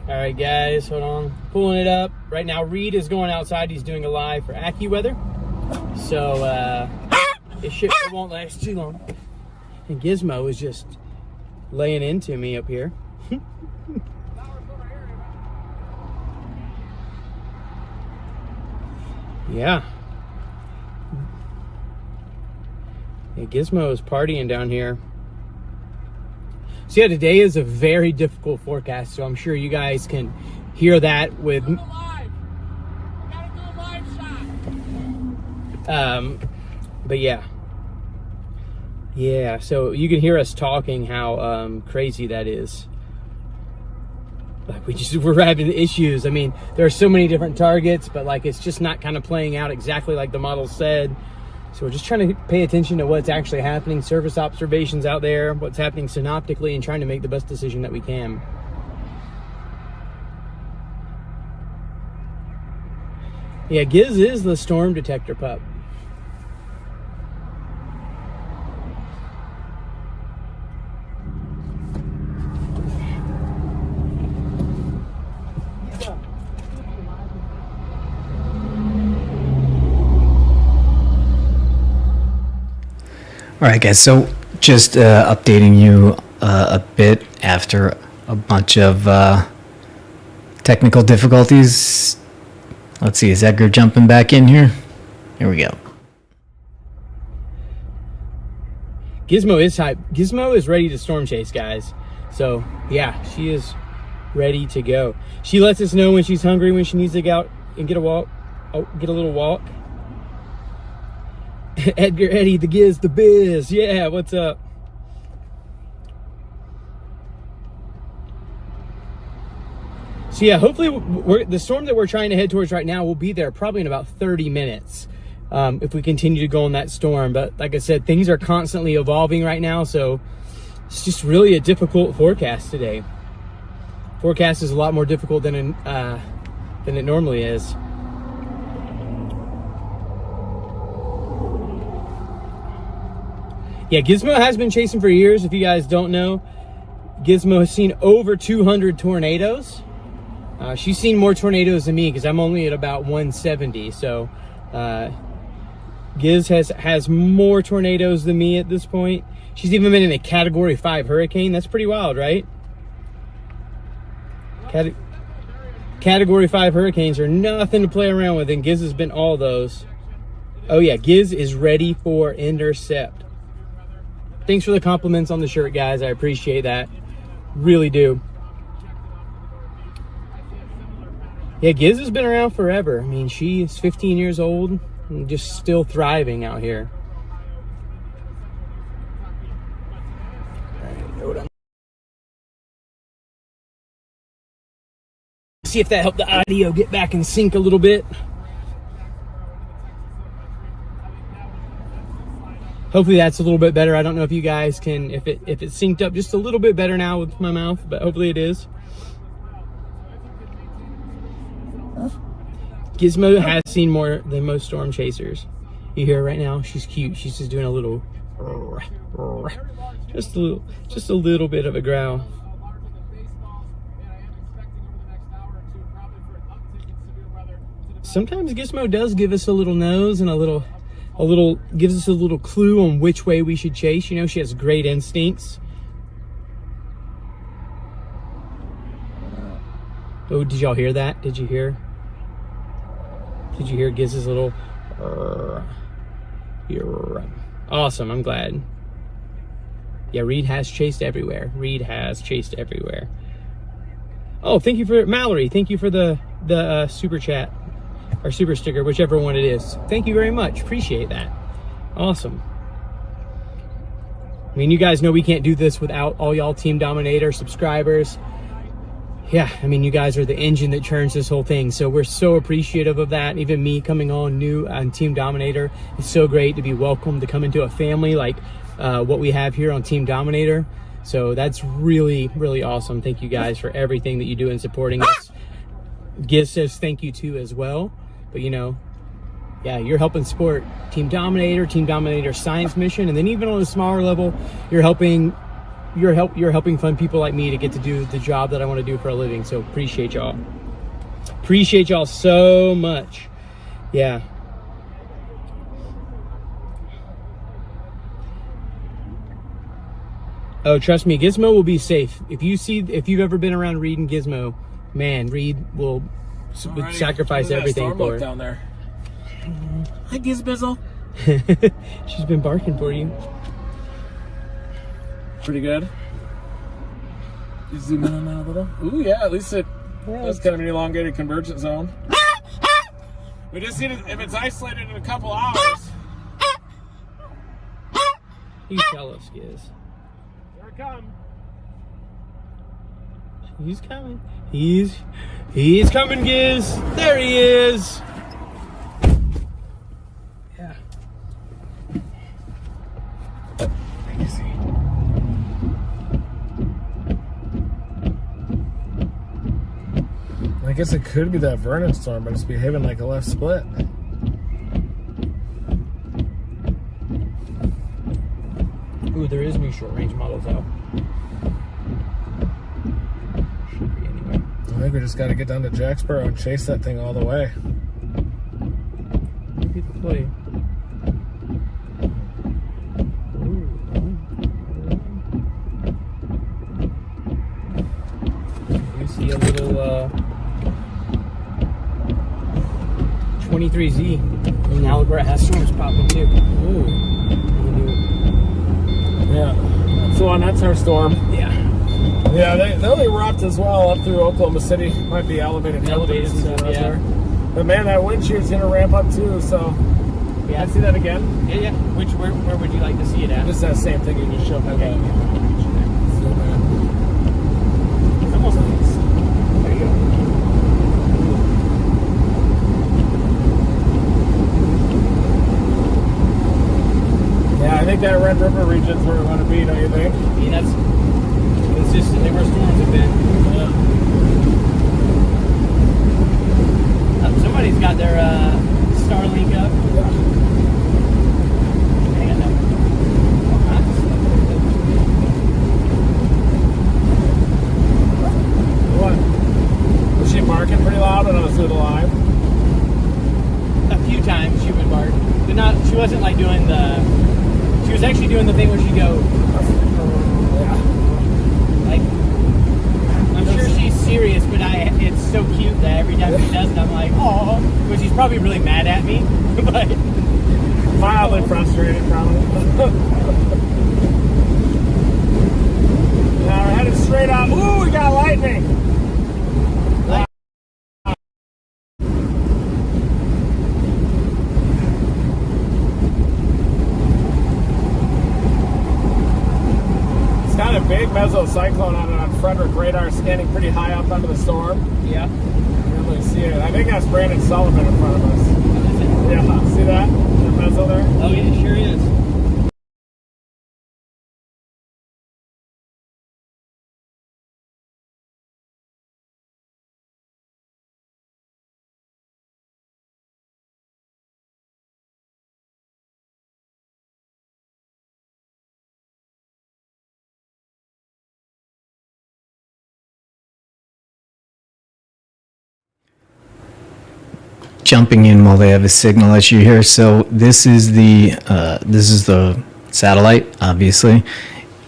All right, guys, hold on. Pulling it up. Right now, Reed is going outside. He's doing a live for AccuWeather. So, it won't last too long. And Gizmo is just laying into me up here. Yeah. Yeah, Gizmo is partying down here. So yeah, today is a very difficult forecast, so I'm sure you guys can hear that with... But yeah. Yeah, so you can hear us talking how crazy that is. Like we're having issues. I mean, there are so many different targets, but like it's just not kind of playing out exactly like the model said. So we're just trying to pay attention to what's actually happening, surface observations out there, what's happening synoptically, and trying to make the best decision that we can. Yeah, Giz is the storm detector pup. All right, guys. So just updating you a bit after a bunch of technical difficulties. Let's see. Is Edgar jumping back in here? Here we go. Gizmo is hype. Gizmo is ready to storm chase, guys. So yeah, she is ready to go. She lets us know when she's hungry, when she needs to get out and get a walk. Oh, get a little walk. Edgar, Eddie, the Giz, the Biz. Yeah, what's up? So yeah, hopefully the storm that we're trying to head towards right now will be there probably in about 30 minutes. If we continue to go on that storm. But like I said, things are constantly evolving right now, so it's just really a difficult forecast today. Forecast is a lot more difficult than it normally is. Yeah, Gizmo has been chasing for years. If you guys don't know, Gizmo has seen over 200 tornadoes. She's seen more tornadoes than me because I'm only at about 170. So Giz has more tornadoes than me at this point. She's even been in a Category 5 hurricane. That's pretty wild, right? Category 5 hurricanes are nothing to play around with, and Giz has been all those. Oh yeah, Giz is ready for intercept. Thanks for the compliments on the shirt, guys. I appreciate that. Really do. Yeah, Giz has been around forever. I mean, she is 15 years old and just still thriving out here. All right, hold on. See if that helped the audio get back in sync a little bit. Hopefully that's a little bit better. I don't know if you guys can, if it's synced up just a little bit better now with my mouth, but hopefully it is. Gizmo has seen more than most storm chasers. You hear her right now? She's cute. She's just doing a little, just a little bit of a growl. Sometimes Gizmo does give us a little nose and gives us a little clue on which way we should chase. You know, she has great instincts. Oh, did y'all hear that? Did you hear Giz's little awesome, I'm glad. Yeah, Reed has chased everywhere. Reed has chased everywhere. Oh, thank you for Mallory. Thank you for the super chat. Or super sticker, whichever one it is. Thank you very much. Appreciate that. Awesome. I mean, you guys know we can't do this without all y'all Team Dominator subscribers. Yeah, I mean, you guys are the engine that churns this whole thing. So we're so appreciative of that. Even me coming on new on Team Dominator. It's so great to be welcomed, to come into a family like what we have here on Team Dominator. So that's really, really awesome. Thank you guys for everything that you do in supporting us. Giz says thank you too as well. But you know, yeah, you're helping support Team Dominator Science Mission, and then even on a smaller level, you're helping fun people like me to get to do the job that I want to do for a living. So appreciate y'all. Appreciate y'all so much. Yeah. Oh, trust me, Gizmo will be safe. If you've ever been around Reed and Gizmo, man, Reed would sacrifice everything for her. Down there. Hi, Gizbizzle. She's been barking for you. Pretty good. You zoom in on that a little. Ooh, yeah. At least that's kind of an elongated convergence zone. We just need it if it's isolated in a couple hours. You tell us, Giz. Here it comes. He's coming. He's coming, Giz. There he is. Yeah. I guess it could be that Vernon storm, but it's behaving like a left split. Ooh, there is new short range models out. I think we just got to get down to Jacksboro and chase that thing all the way. People play. Ooh. see a little 23Z. And now we're at storms popping too. Ooh. Yeah. That's our storm. Yeah. Yeah, they only erupt as well up through Oklahoma City. Might be elevated Stuff, yeah. there. But man, that wind shear's gonna ramp up too, so Yeah. I see that again. Yeah. Where would you like to see it at? Just that same thing you just showed me. Okay. So, man. It's almost nice. There you go. Yeah, I think that Red River region's where we want to be, don't you think? I mean, it's just where storms have been. Somebody's got their Starlink up. And, What? Was she barking pretty loud when I was through the line? a few times she would bark, but not. She wasn't like doing the. She was actually doing the thing where she go. Yeah. Like, I'm sure she's serious, but it's so cute that every time she does it, I'm like, oh. But she's probably really mad at me. But Mildly frustrated, probably. Now we're headed straight out. Ooh, we got lightning. It's got a big mesocyclone on it on Frederick radar, scanning pretty high up under the storm. yeah, You can't really see it. I think that's Brandon Sullivan in front of us. Yeah, see that? The meso there? oh yeah, it sure is. Jumping in while they have a signal issue here. So this is the satellite, obviously,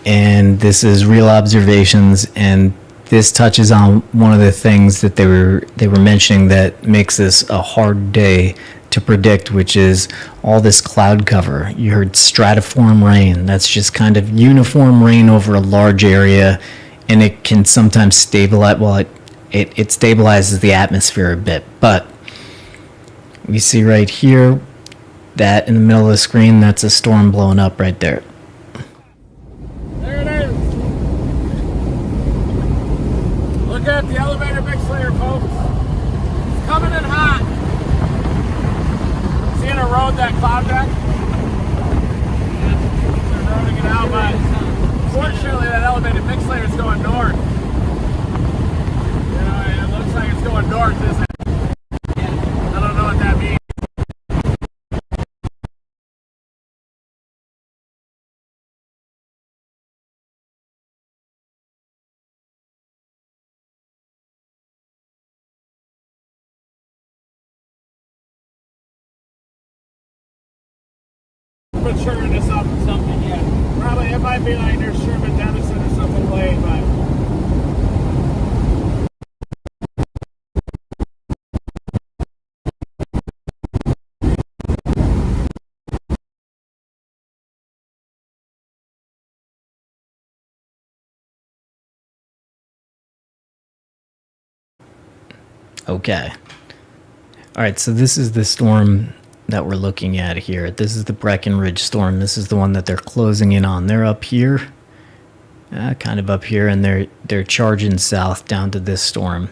and this is real observations. And this touches on one of the things that they were mentioning that makes this a hard day to predict, which is all this cloud cover. You heard stratiform rain. That's just kind of uniform rain over a large area, and it can sometimes stabilize. Well, it stabilizes the atmosphere a bit, but we see right here that in the middle of the screen, that's a storm blowing up right there. There it is. Look at the elevator mix layer, folks. It's coming in hot. See it erode that cloud deck? They're eroding it out, but fortunately that elevated mix layer is going north. You know, it looks like it's going north, isn't it? I don't know what that means. Maturing this up or something, yeah. Probably it might be like there's Sherman Denison or something late, but Okay. All right, so this is the storm that we're looking at here. This is the Breckenridge storm. This is the one that they're closing in on. They're up here, kind of up here, and they're charging south down to this storm.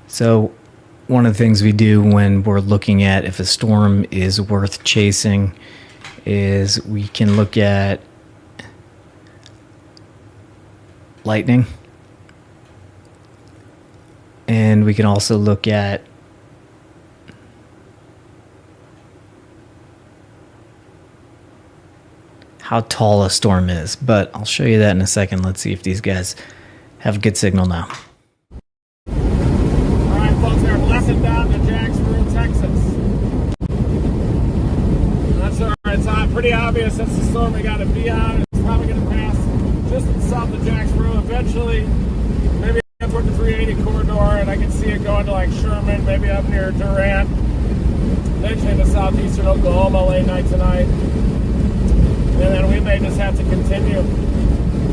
So one of the things we do when we're looking at if a storm is worth chasing is we can look at lightning, and we can also look at how tall a storm is, but I'll show you that in a second. Let's see if these guys have a good signal now. all right, folks, they're blessing down to Jacksonville, Texas. That's all right. pretty obvious that's the storm we got to be on. It's probably going to pass just south of Jacksboro eventually. Maybe up toward the 380 corridor, and I can see it going to like Sherman, maybe up near Durant. Eventually into southeastern Oklahoma late night tonight. And then we may just have to continue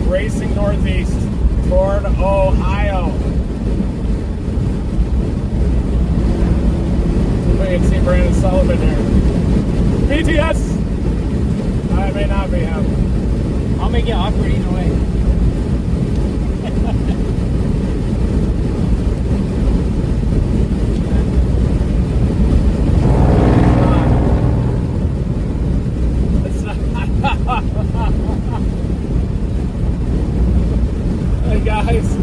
racing northeast toward Ohio. We can see Brandon Sullivan there. BTS! I may not be him. I'll make it awkward either way. Hey guys.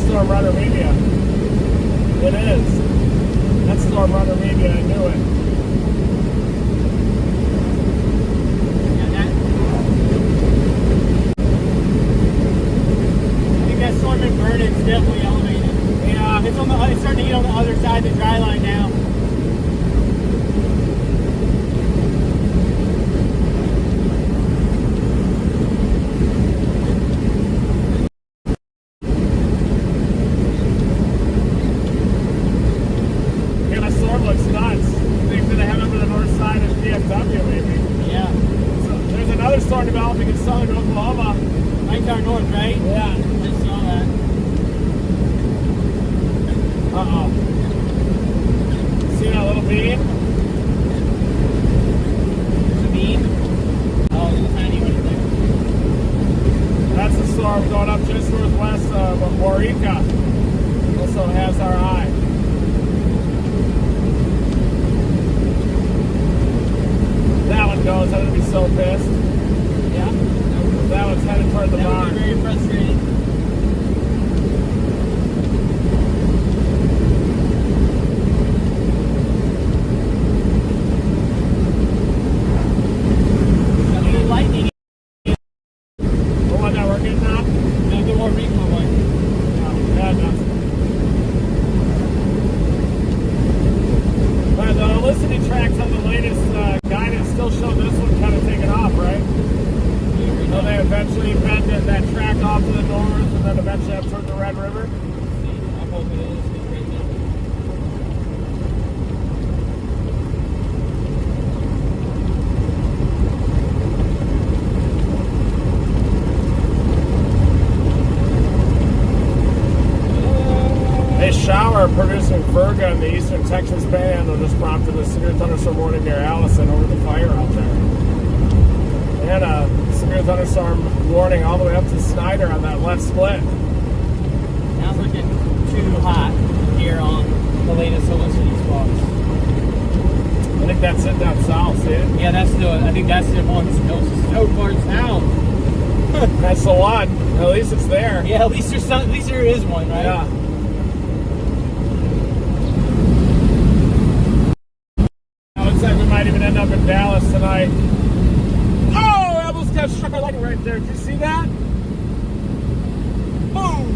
Storm Runner Media. It is. That's Storm Runner Media. I knew it. I think that storm in Vernon's definitely elevated. Yeah, it's starting to get on the other side of the dry line now. Storm developing in southern Oklahoma. Right to our north, right? Yeah. Just saw that. Uh-oh. See that little beam? There's a beam. Oh, there's a tiny one there. That's the storm going up just northwest of Waurika. Also has our eye. That one goes, I'm going to be so pissed. That one's headed toward the barn. Very frustrating. Got a little lightning. The one that we're getting now? No, the more recent one. Yeah, it does. But the listening tracks on the latest guidance still show this one kind of taking off, right? So they eventually bend that track off to the north and then eventually up toward the Red River. I'm hoping it is right now. A shower producing Virga in the eastern Texas Panhandle just prompted a severe thunderstorm warning near Allison over the fire out there. And a severe thunderstorm warning all the way up to Snyder on that left split. Not looking too hot here on the latest Solicited spots. I think that's it down south, see it? Yeah, I think that's the one snow far south. That's the one. At least it's there. Yeah, at least there is one, right? Yeah. Looks like we might even end up in Dallas tonight. Oh, I almost got struck by lightning right there. Did you see that? Boom!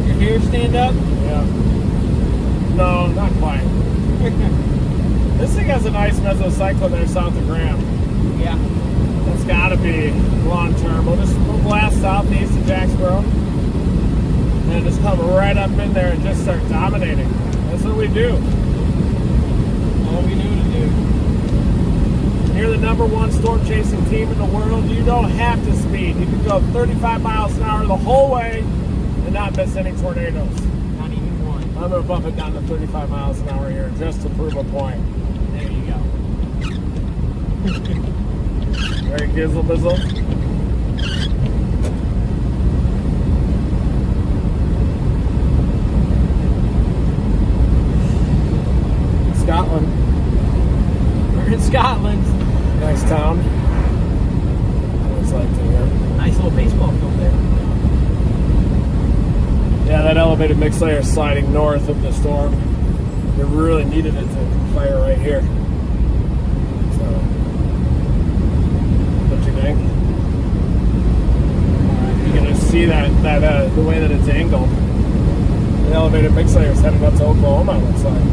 Your hair stand up? Yeah. No, not quite. This thing has a nice mesocyclone there south of Graham. Yeah. That's got to be long term. We'll blast southeast of Jacksboro and just come right up in there and just start dominating. That's what we do. All we know to do. You're the #1 storm chasing team in the world. You don't have to speed. You can go 35 miles an hour the whole way and not miss any tornadoes. Not even one. I'm going to bump it down to 35 miles an hour here just to prove a point. There you go. Very gizzle bizzle. Scotland. We're in Scotland. Nice town. Always like to hear. Nice little baseball field there. Yeah, that elevated mixed layer is sliding north of the storm. It really needed it to fire right here. So, what you think? see that the way that it's angled. The elevated mix layer is headed up to Oklahoma, it looks like.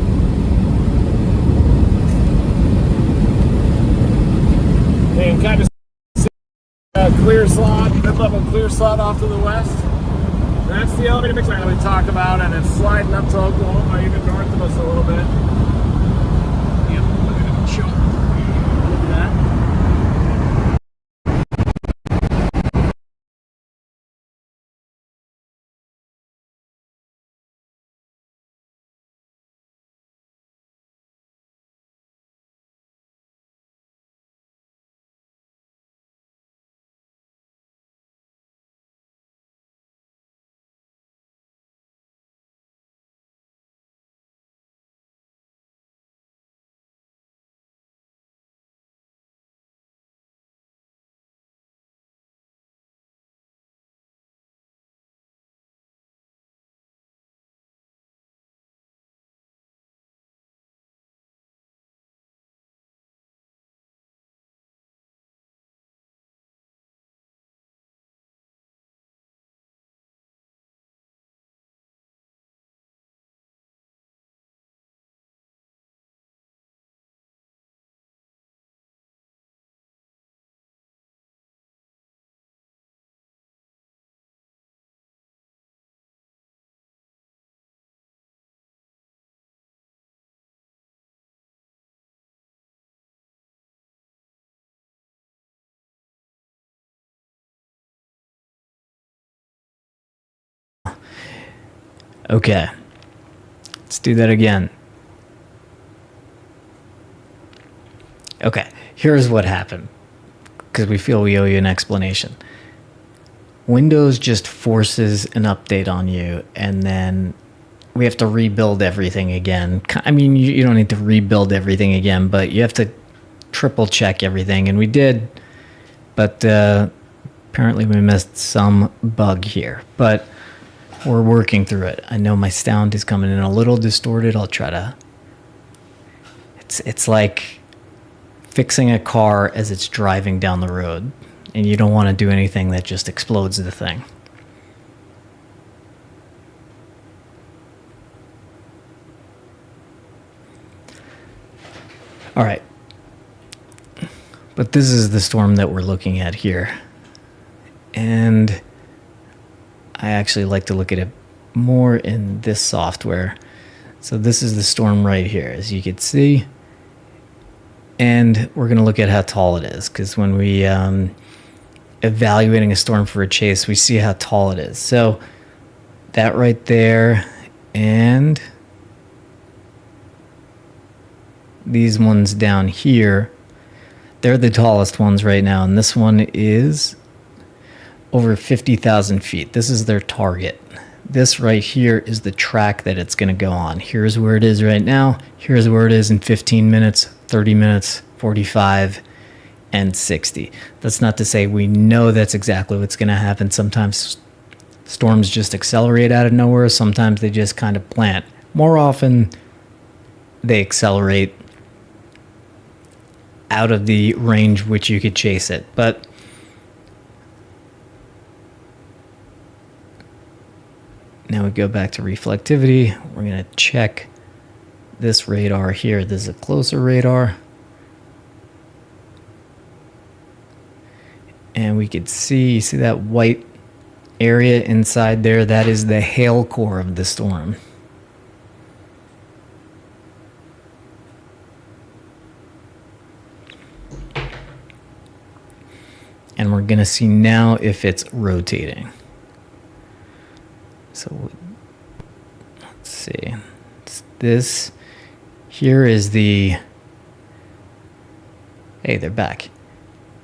You can kind of see a clear slot, mid-level clear slot off to the west. That's the elevated mix layer that we talk about, and it's sliding up to Oklahoma, even north of us a little bit. Yep, look at it. Show. Look at that. Okay, let's do that again. Okay, here's what happened, because we feel we owe you an explanation. Windows just forces an update on you, and then we have to rebuild everything again. I mean, you don't need to rebuild everything again, but you have to triple check everything, and we did, but apparently we missed some bug here, but we're working through it. I know my sound is coming in a little distorted. I'll try to... It's like fixing a car as it's driving down the road, and you don't want to do anything that just explodes the thing. All right. But this is the storm that we're looking at here. And I actually like to look at it more in this software. So this is the storm right here, as you can see. And we're going to look at how tall it is, because when we evaluating a storm for a chase, we see how tall it is. So that right there, and these ones down here, they're the tallest ones right now. And this one is over 50,000 feet. This is their target. This right here is the track that it's going to go on. Here's where it is right now. Here's where it is in 15 minutes, 30 minutes, 45, and 60. That's not to say we know that's exactly what's going to happen. Sometimes storms just accelerate out of nowhere. Sometimes they just kind of plant. More often, they accelerate out of the range which you could chase it. But now we go back to reflectivity. We're going to check this radar here. This is a closer radar. And we could see, you see that white area inside there? That is the hail core of the storm. And we're going to see now if it's rotating. So let's see. This here is the... Hey, they're back.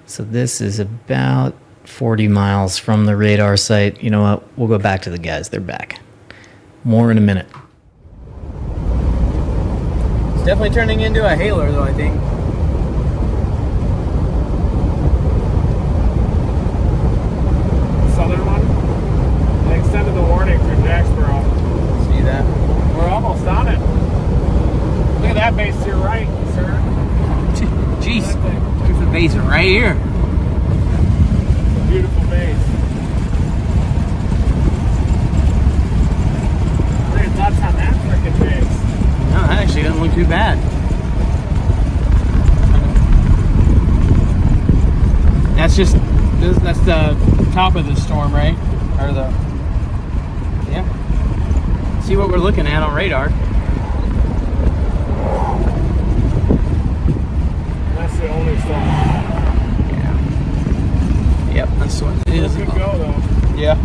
So this is about 40 miles from the radar site. You know what? We'll go back to the guys. They're back. More in a minute. It's definitely turning into a hailer, though, I think. Southern one. They extended the warning through Jacksboro. See that? We're almost on it. Look at that base to your right, sir. Jeez. There's the base right here. It's a beautiful base. that's just that's the top of the storm, right? Or the yeah. See what we're looking at on radar. That's the only storm. Yeah. Yep, that's what it is. Good go though. Yeah.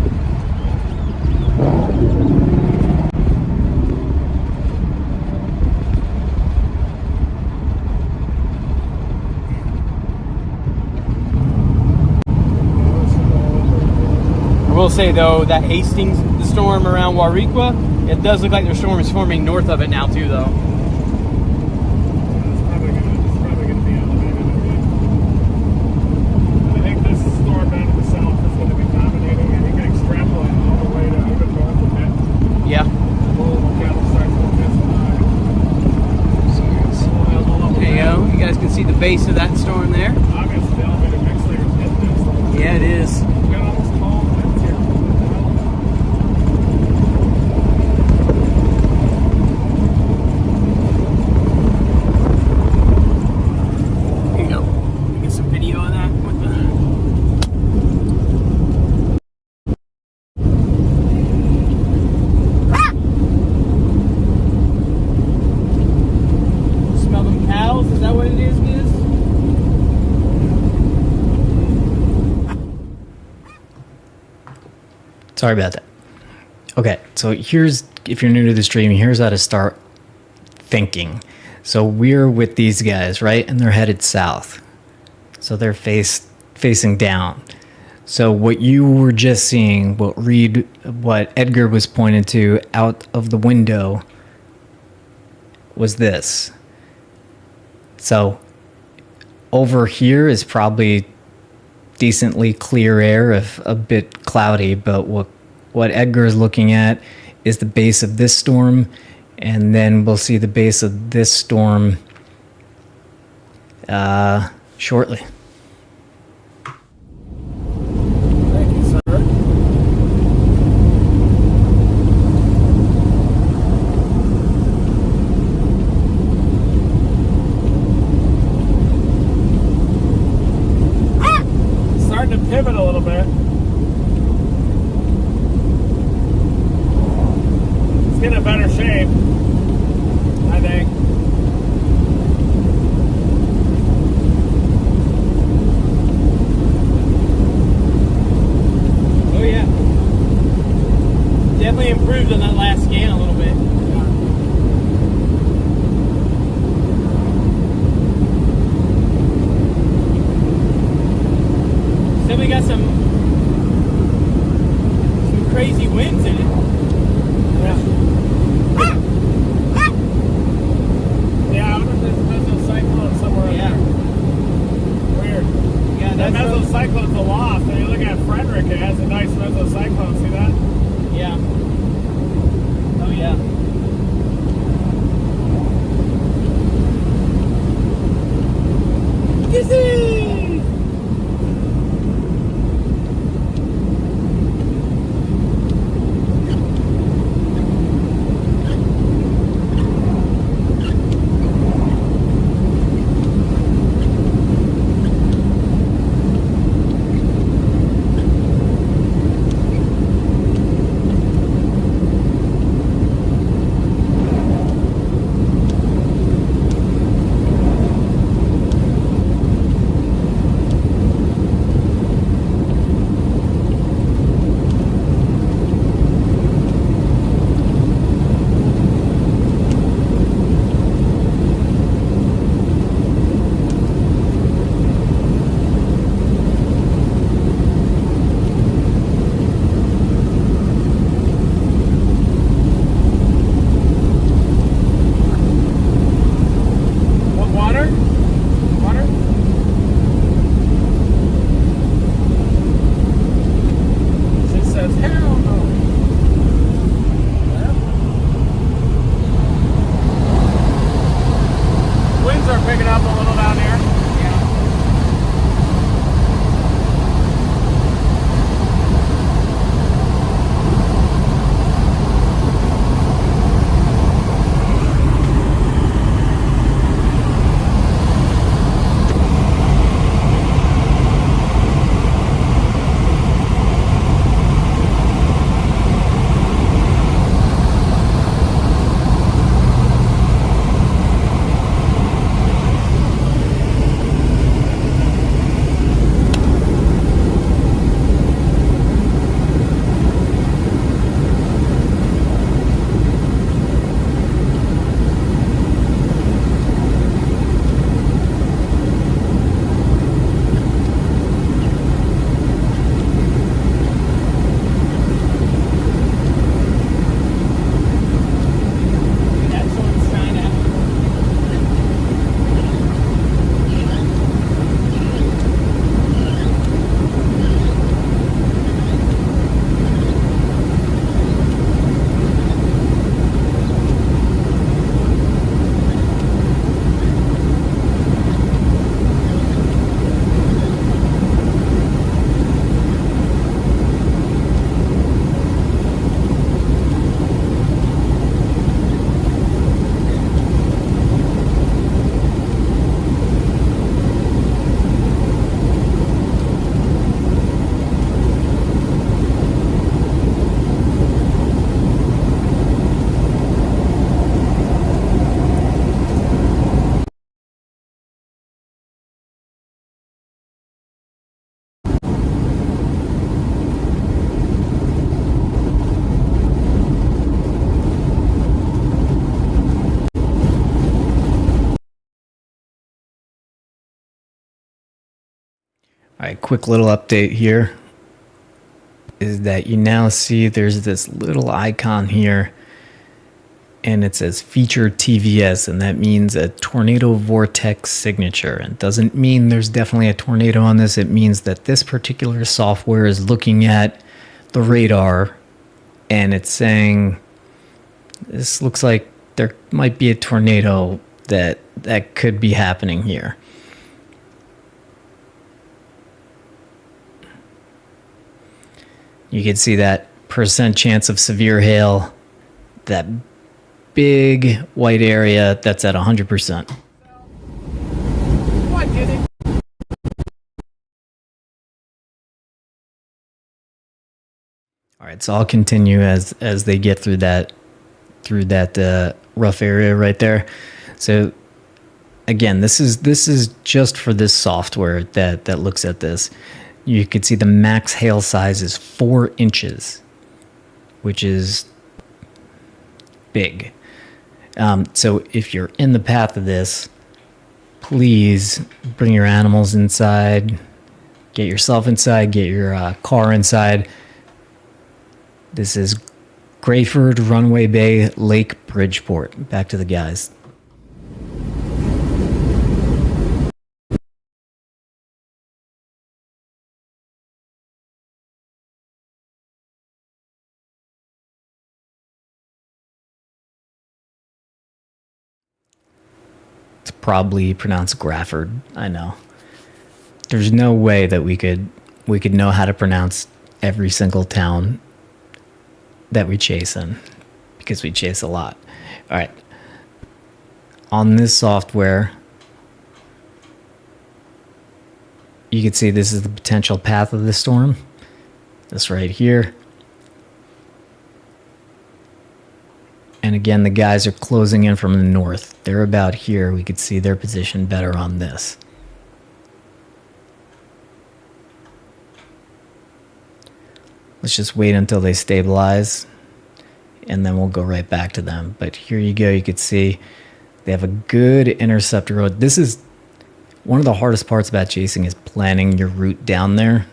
I will say though that Hastings, the storm around Waurika, it does look like the storm is forming north of it now too, though. It's probably gonna be elevated a bit. I think this storm down to the south is going to be dominating, and you can extrapolate all the way to even north of it. Yeah. We'll look at it starts to intensify. There you go. You guys can see the base of that storm there. Obviously, the elevated mix layer is hitting this. Yeah, it is. We got almost 12 minutes here. Here you go. Get some video of that with the. Smell them cows? Is that what it is, Miz? Sorry about that. Okay, so here's, if you're new to the stream, here's how to start thinking. So we're with these guys, right? And they're headed south. So they're facing down. So what you were just seeing, what Edgar was pointed to out of the window was this. So over here is probably decently clear air, if a bit cloudy, but what Edgar is looking at is the base of this storm, and then we'll see the base of this storm shortly. Thank you, sir. Starting to pivot a little bit. It's getting a better shape, I think. Oh yeah. Definitely improved on that last scan a little bit. So we got some crazy winds in it. Yeah, I wonder if there's a mesocyclone somewhere in Yeah. there. Weird. Yeah, That that's mesocyclone's aloft. And you look at Frederick, it has a nice mesocyclone. See that? yeah. Oh yeah. Kissy! right, quick little update here is that you now see there's this little icon here and it says feature TVS, and that means a tornado vortex signature. And doesn't mean there's definitely a tornado on this. It means that this particular software is looking at the radar and it's saying this looks like there might be a tornado that could be happening here. You can see that percent chance of severe hail, that big white area that's at 100%. What, kidding? All right, so I'll continue as they get through that rough area right there. So again, this is just for this software that looks at this. You can see the max hail size is 4 inches, which is big. So if you're in the path of this, please bring your animals inside, get yourself inside, get your car inside. This is Grayford, Runway Bay, Lake Bridgeport. Back to the guys. It's probably pronounced Grafford. I know. There's no way that we could know how to pronounce every single town that we chase in, because we chase a lot. All right. On this software, you can see this is the potential path of the storm. This right here. And again, the guys are closing in from the north. They're about here. We could see their position better on this. Let's just wait until they stabilize, and then we'll go right back to them. But here you go. You could see they have a good interceptor road. This is one of the hardest parts about chasing, is planning your route down there.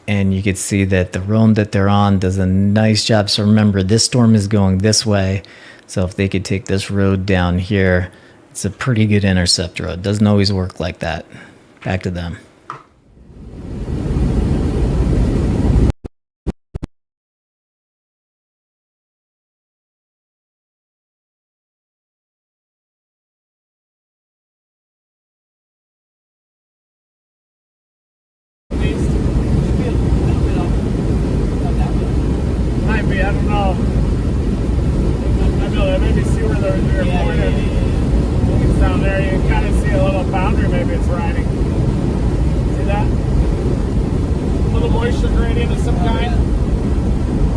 And you could see that the road that they're on does a nice job. So remember, this storm is going this way. So if they could take this road down here, it's a pretty good intercept road. Doesn't always work like that. Back to them. Might be, I don't know. Maybe see where they're pointed. It's down there. You can kind of see a little boundary. Maybe it's riding. See that? A little moisture gradient of some kind.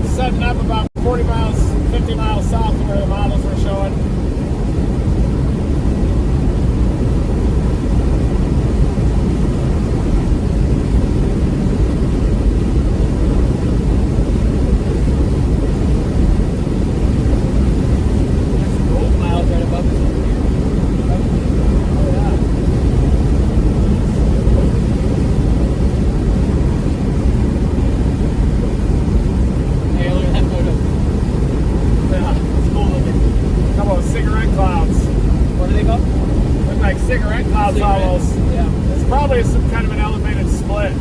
Setting up about 40 miles, 50 miles south of where the models were showing. Cigarette clouds almost. Yeah. It's probably some kind of an elevated split.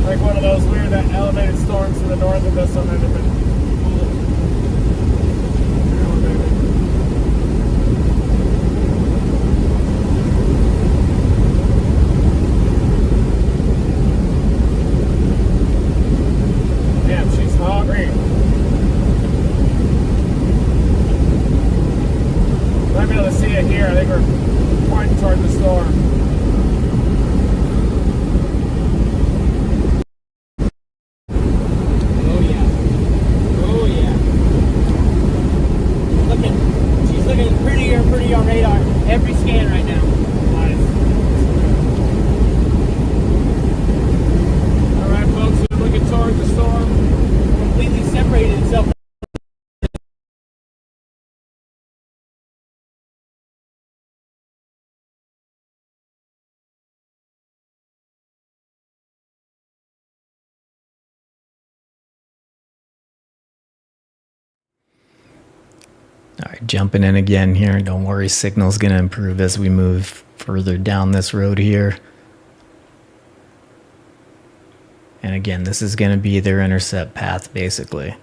Like one of those weird elevated storms to the north of this one. Damn, she's hungry. Might be able to see it here. I think we're pointing toward the storm. She's looking pretty on radar. Every scan right now. Nice. All right, folks, we're looking toward the storm. Completely separated itself All right, jumping in again here. Don't worry, signal's going to improve as we move further down this road here. And again, this is going to be their intercept path, basically.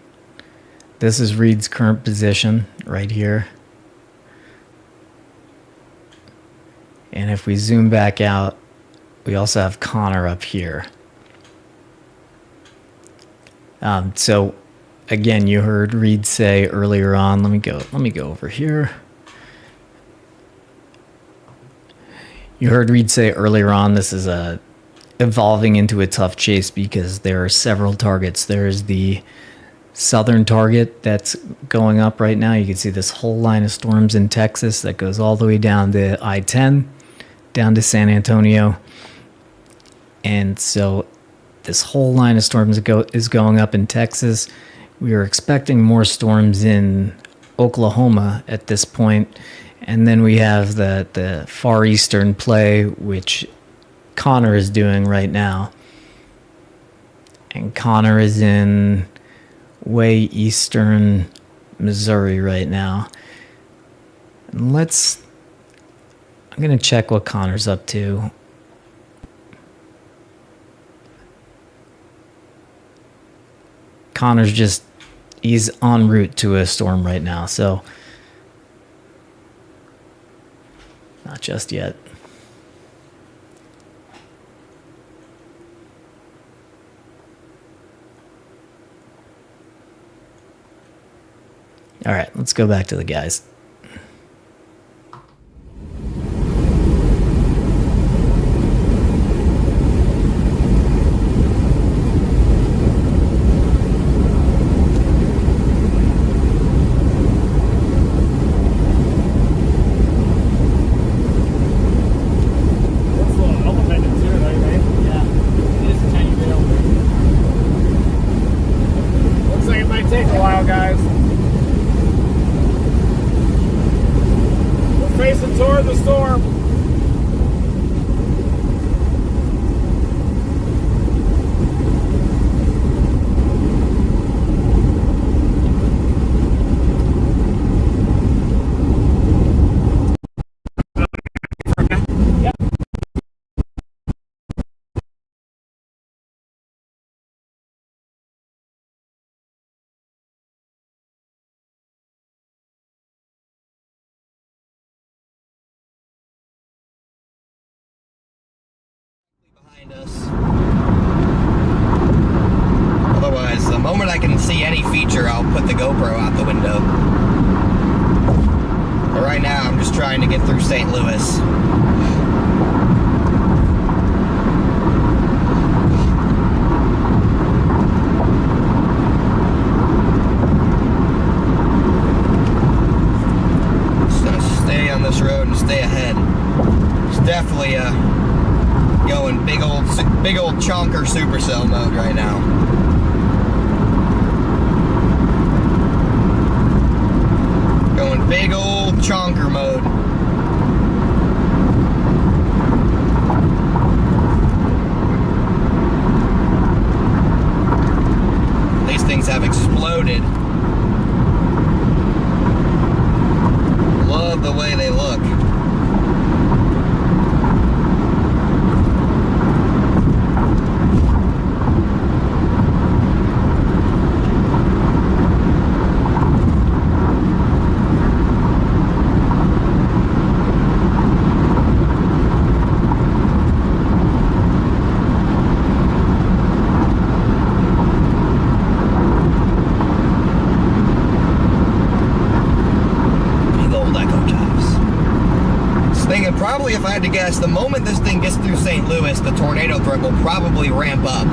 This is Reed's current position right here. And if we zoom back out, we also have Connor up here. So again, you heard Reed say earlier on, let me go over here. You heard Reed say earlier on, this is evolving into a tough chase because there are several targets. There's the southern target that's going up right now. You can see this whole line of storms in Texas that goes all the way down to I-10, down to San Antonio. And so this whole line of storms is going up in Texas. We are expecting more storms in Oklahoma at this point. And then we have the far eastern play, which Connor is doing right now. And Connor is in way eastern Missouri right now. And I'm going to check what Connor's up to. Connor's he's en route to a storm right now, so not just yet. All right, let's go back to the guys. Toward the storm. Us. Otherwise, the moment I can see any feature, I'll put the GoPro out the window. But right now, I'm just trying to get through St. Louis. Just gonna stay on this road and stay ahead. It's definitely going big old chonker supercell mode right now. Going big old chonker mode. These things have exploded. Love the way they look. Probably, if I had to guess, the moment this thing gets through St. Louis, the tornado threat will probably ramp up.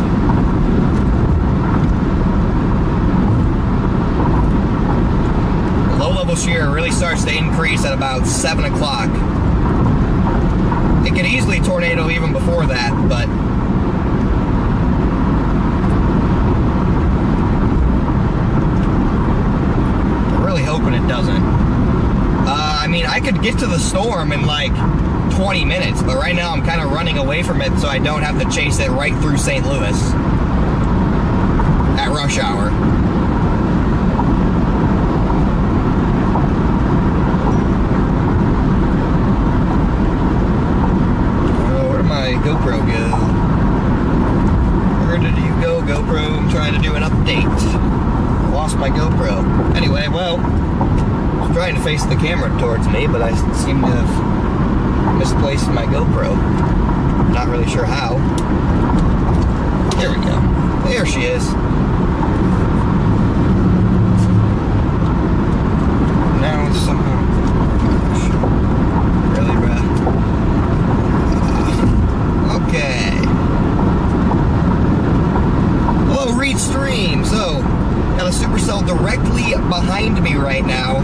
Low-level shear really starts to increase at about 7 o'clock. It could easily tornado even before that, but I'm really hoping it doesn't. I mean, I could get to the storm in like 20 minutes, but right now I'm kind of running away from it so I don't have to chase it right through St. Louis at rush hour. trying to do an update. Lost my GoPro. Anyway, well, I was trying to face the camera towards me, but I seem to have misplaced my GoPro. Not really sure how. There we go. There she is. Now it's somehow... Really, bruh? Okay. Hello, read stream. So, got a supercell directly behind me right now,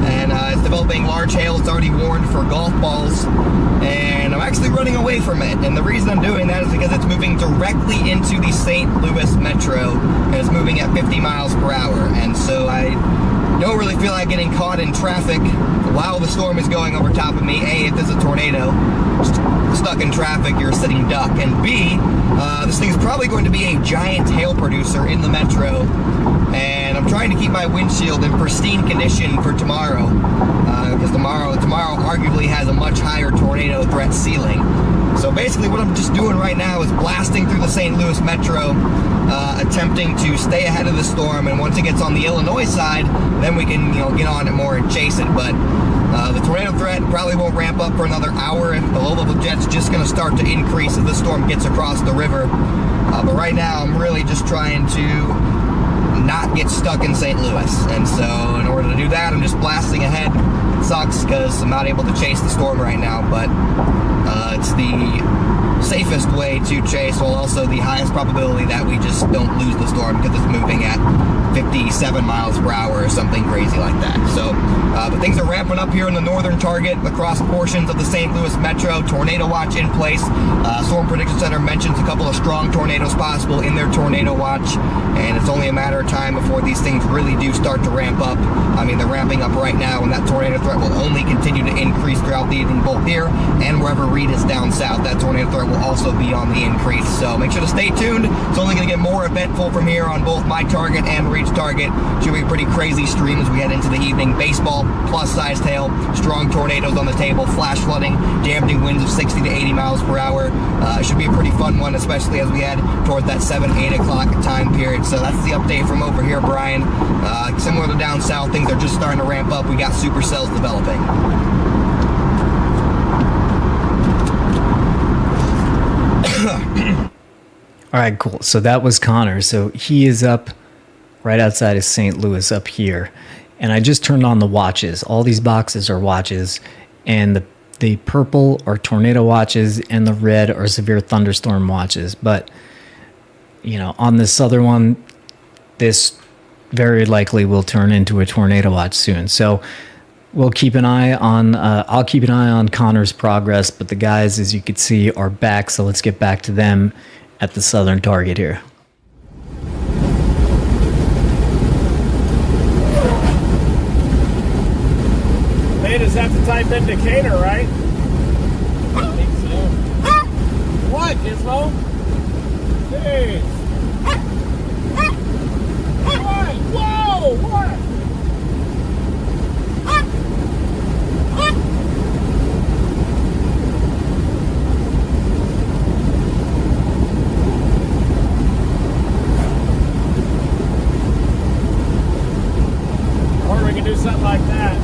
and it's developing large hail. It's already warned for golf balls, and I'm actually running away from it. And the reason I'm doing that is because it's moving directly into the St. Louis metro, and it's moving at 50 miles per hour. And so I don't really feel like getting caught in traffic while the storm is going over top of me. A, if there's a tornado, stuck in traffic, you're a sitting duck. And B, this thing's probably going to be a giant hail producer in the metro. And I'm trying to keep my windshield in pristine condition for tomorrow. Because tomorrow arguably has a much higher tornado threat ceiling. So basically what I'm just doing right now is blasting through the St. Louis metro, attempting to stay ahead of the storm, and once it gets on the Illinois side, then we can, get on it more and chase it. But the tornado threat probably won't ramp up for another hour, and the low-level jet's just going to start to increase as the storm gets across the river. But right now, I'm really just trying to not get stuck in St. Louis, and so in order to do that, I'm just blasting ahead. It sucks because I'm not able to chase the storm right now, but it's the safest way to chase, while also the highest probability that we just don't lose the storm because it's moving at 57 miles per hour or something crazy like that. So, but things are ramping up here in the northern target across portions of the St. Louis metro. Tornado watch in place. Storm Prediction Center mentions a couple of strong tornadoes possible in their tornado watch, and it's only a matter of time before these things really do start to ramp up. I mean, they're ramping up right now, and that tornado threat will only continue to increase throughout the evening, both here and wherever Reed is down south. That tornado threat will also be on the increase. So make sure to stay tuned. It's only going to get more eventful from here on both my target and Reed's target. Should be a pretty crazy stream as we head into the evening. Baseball, plus-sized hail, strong tornadoes on the table, flash flooding, damaging winds of 60 to 80 miles per hour. Should be a pretty fun one, especially as we head toward that 7, 8 o'clock time period. So that's the update from over here, Brian. Similar to down south, things are just starting to ramp up. We got supercells developing. All right, cool. So that was Connor. So he is up right outside of St. Louis up here. And I just turned on the watches. All these boxes are watches. And the purple are tornado watches and the red are severe thunderstorm watches. But, on this other one, this very likely will turn into a tornado watch soon. So we'll keep an eye on, I'll keep an eye on Connor's progress. But the guys, as you can see, are back. So let's get back to them at the southern target here. They just have to type in Decatur, right? I think so. What, Gizmo? Jeez. What? Whoa! What? Or we can do something like that.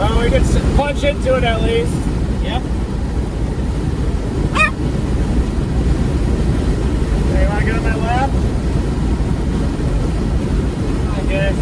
Oh, we can punch into it at least. Yep. Hey, you want to get on my lap? I guess.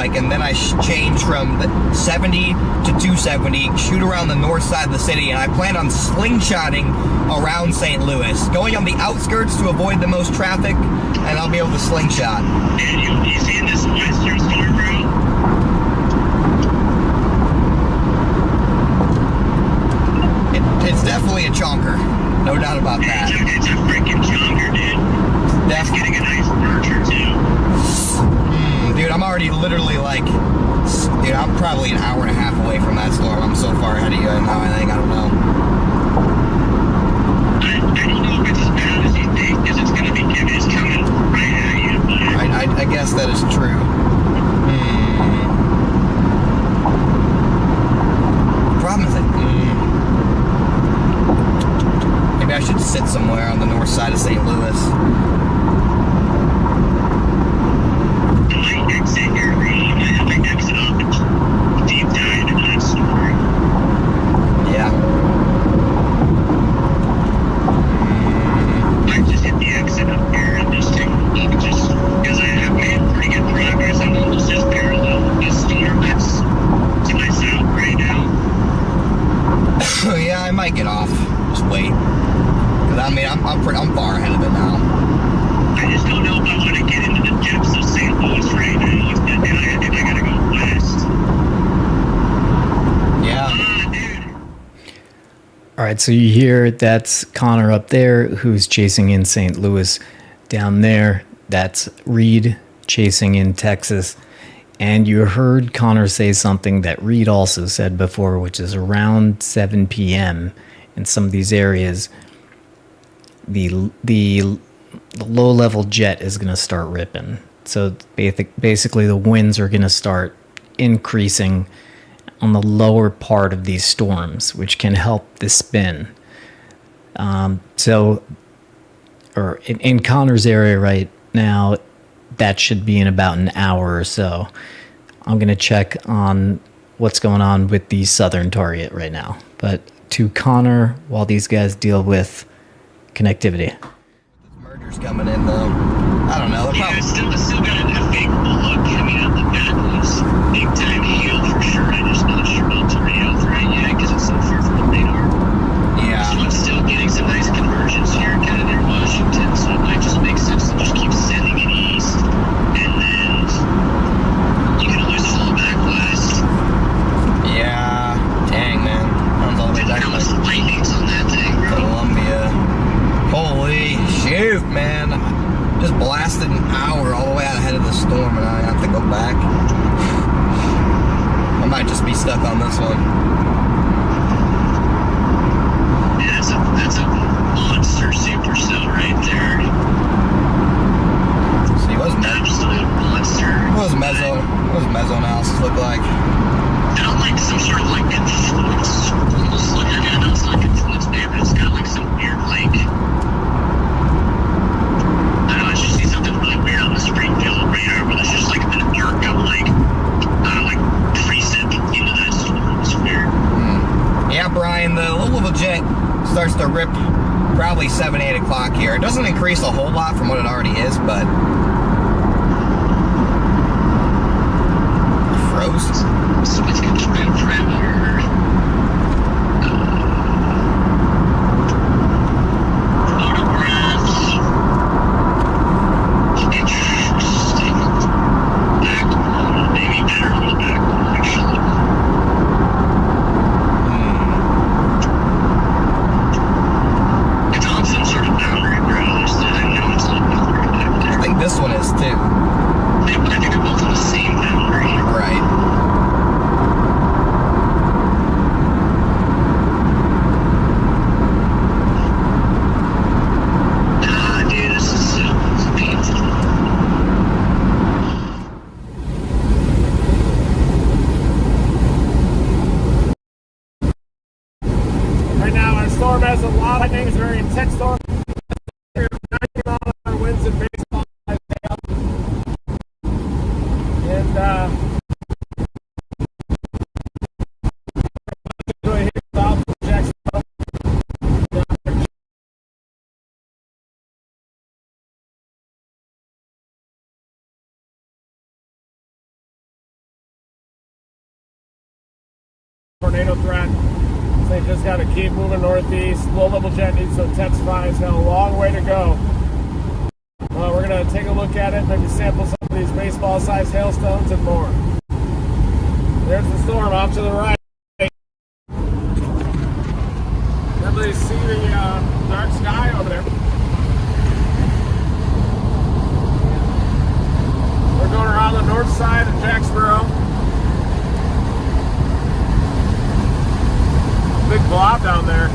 like, and then I change from the 70 to 270, shoot around the north side of the city, and I plan on slingshotting around St. Louis, going on the outskirts to avoid the most traffic, and I'll be able to slingshot. And you seen this western storm, bro? It's definitely a chonker, no doubt about that. It's a freaking chonker, dude. That's getting a nice archer, too. Dude, I'm already literally like, dude, I'm probably an hour and a half away from that storm. I'm so far ahead of you now, I think, I don't know. I don't know if it's as bad as you think, because it's going to be, it's coming right at you, but... I guess that is true. Problem is that, maybe I should sit somewhere on the north side of St. Louis. I might exit here, bro. I might exit off and deep dive into that story. Yeah. I just hit the exit up here and just take a look, just because I have made pretty good progress. I'm almost just parallel with this storm that's to my south right now. Yeah, I might get off. Just wait. Cause I mean, I'm far ahead of it now. I just don't know if I want to get into the depths of St. Louis right now. If I gotta go west. Yeah. Dude. All right, so you hear that's Connor up there who's chasing in St. Louis. Down there, that's Reed chasing in Texas. And you heard Connor say something that Reed also said before, which is around 7 p.m. in some of these areas, the low-level jet is going to start ripping. So basically the winds are going to start increasing on the lower part of these storms, which can help the spin. In Connor's area right now, that should be in about an hour or so. I'm going to check on what's going on with the southern target right now. But to Connor, while these guys deal with connectivity. This merger's coming in, though. I don't know. Yeah, it's still got a favorable look. I mean, the back one's big time hail for sure. I'm just not sure about tornado threat yet because it's so far from the radar. Yeah. This one's still getting some nice convergence here, kind of near Washington, so it might just make sense to just keep sending it east, and then you can always fall back west. Yeah. Dang, man. Sounds all the way back How much to lightning's on that thing, bro? Columbia. Holy shoot, man. Just blasted an hour all the way out ahead of the storm, and I have to go back. I might just be stuck on this one. Yeah, that's a monster supercell right there. See, what Absolute monster. does mesoanalysis look like? Not like some sort of like influence. Almost like, I know it's not influence, man, but it's got like some weird like, I don't know, I just see something really weird on the Springfield radar where there's just like an arc of like, like precip into that storm. It's weird. Yeah, Brian, the low-level jet starts to rip probably 7, 8 o'clock here. It doesn't increase a whole lot from what it already is, but... Froze? So it's going to try and forever. Photographs. Interesting. Back one. Maybe better on the back one, actually. It's on some sort of boundary ground. I know it's not boundary back there. I think this one is, too. I think they're both on the same boundary. Right. Dude, this is so painful. Right now, our storm has a lot of lightning. It's a very intense storm. 90 mile-an-hour winds and baseball. tornado threat. So you just got to keep moving northeast. Low-level jet needs to intensify. It's got a long way to go. We're going to take a look at it, maybe sample some of these baseball-sized hailstones and more. There's the storm off to the right. Everybody see the dark sky over there. We're going around the north side of Jacksboro. Big blob down there.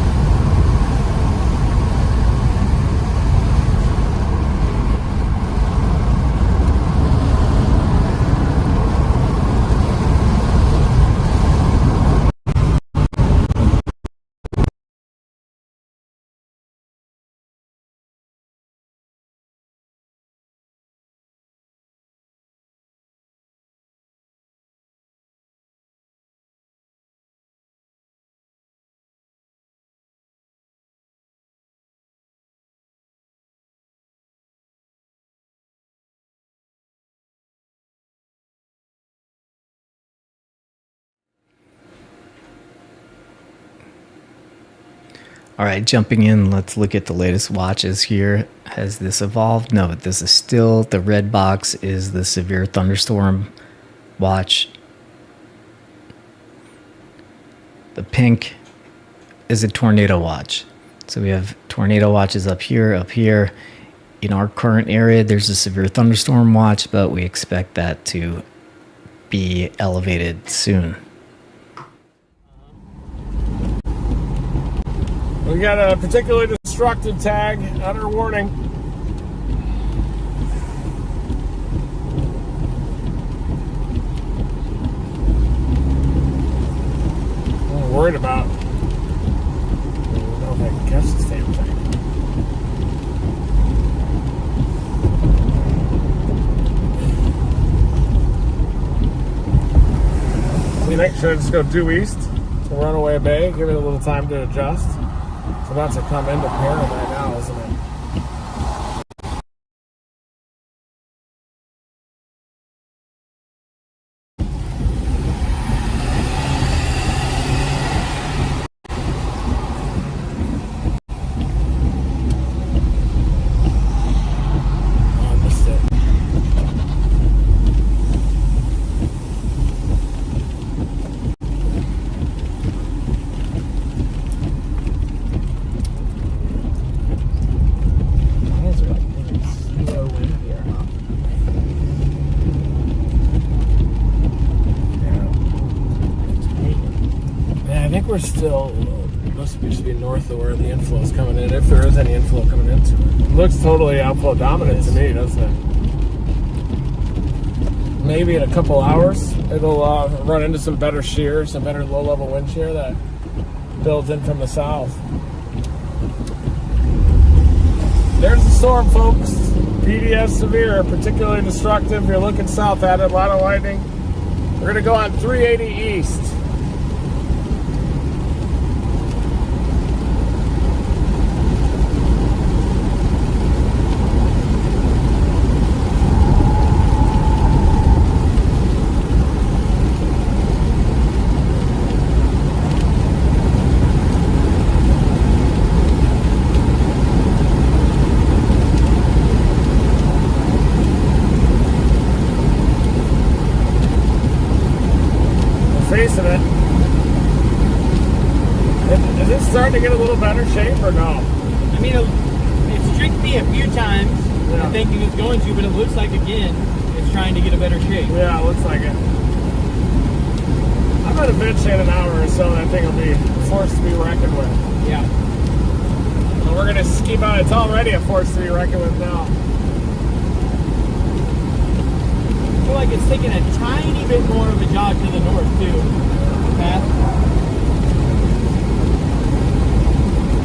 All right, jumping in, let's look at the latest watches here. Has this evolved? No, this is still, the red box is the severe thunderstorm watch. The pink is a tornado watch. So we have tornado watches up here, up here. In our current area, there's a severe thunderstorm watch, but we expect that to be elevated soon. We got a particularly destructive tag under warning. I'm worried about. I don't know if I can catch this damn thing. What do you think? Should I just go due east to Runaway Bay? Give it a little time to adjust. It's about to come into Perham right now, isn't it? Oh, I missed it. We're still must be north of where the inflow is coming in, if there is any inflow coming into it. It looks totally outflow dominant to me, doesn't it? Maybe in a couple hours it'll run into some better shear, some better low-level wind shear that builds in from the south. There's the storm, folks. PDS severe, particularly destructive. You're looking south at it, a lot of lightning. We're gonna go on 380 east. Facing it. Is it starting to get a little better shape or no? I mean, it's tricked me a few times, Yeah. thinking it's going to, but it looks like, again, it's trying to get a better shape. Yeah, it looks like it. I bet eventually in an hour or so that thing will be forced to be reckoned with. Yeah. Well, we're going to keep on. It's already a force to be reckoned with now. I feel like it's taking a tiny bit more of a jog to the north, too. The path.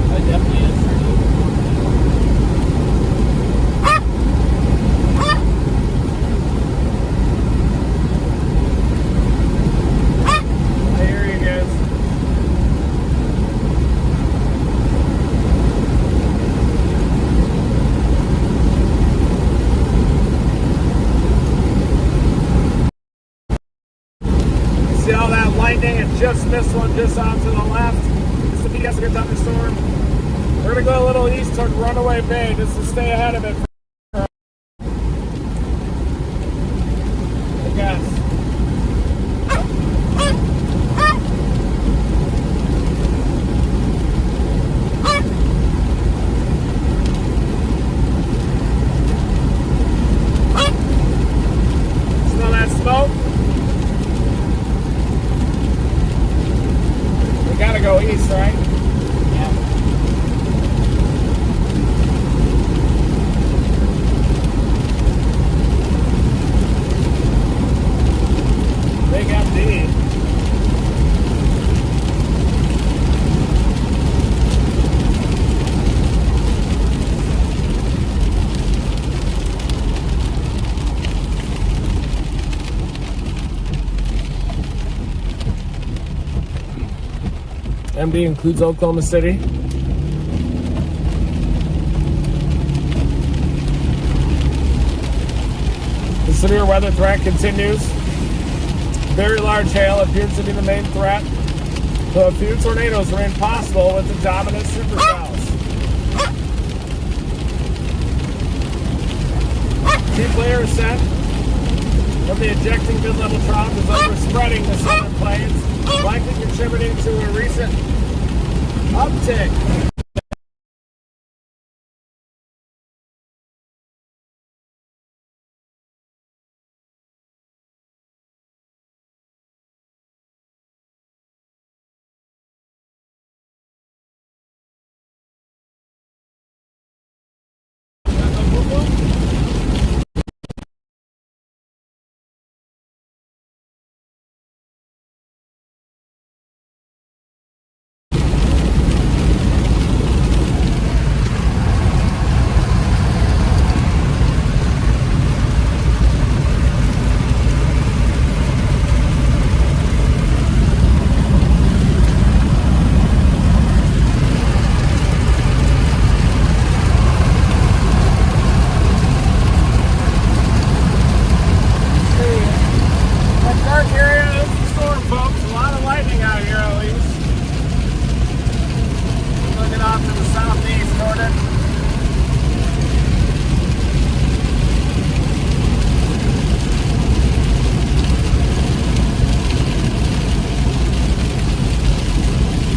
That definitely is turning. I hear you guys. See all that lightning and just missed one just off to the left. This is a PS good thunderstorm. We're gonna go a little east toward Runaway Bay just to stay ahead of it. I guess. Smell that smoke? We gotta go east, right? Big MD. MD includes Oklahoma City. The severe weather threat continues. Very large hail appears to be the main threat, though a few tornadoes remain possible with the dominant supercells. Deep layer ascent from the ejecting mid-level trough is overspreading the southern plains, likely contributing to a recent uptick.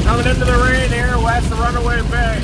Coming into the rain here west of Runaway Bay.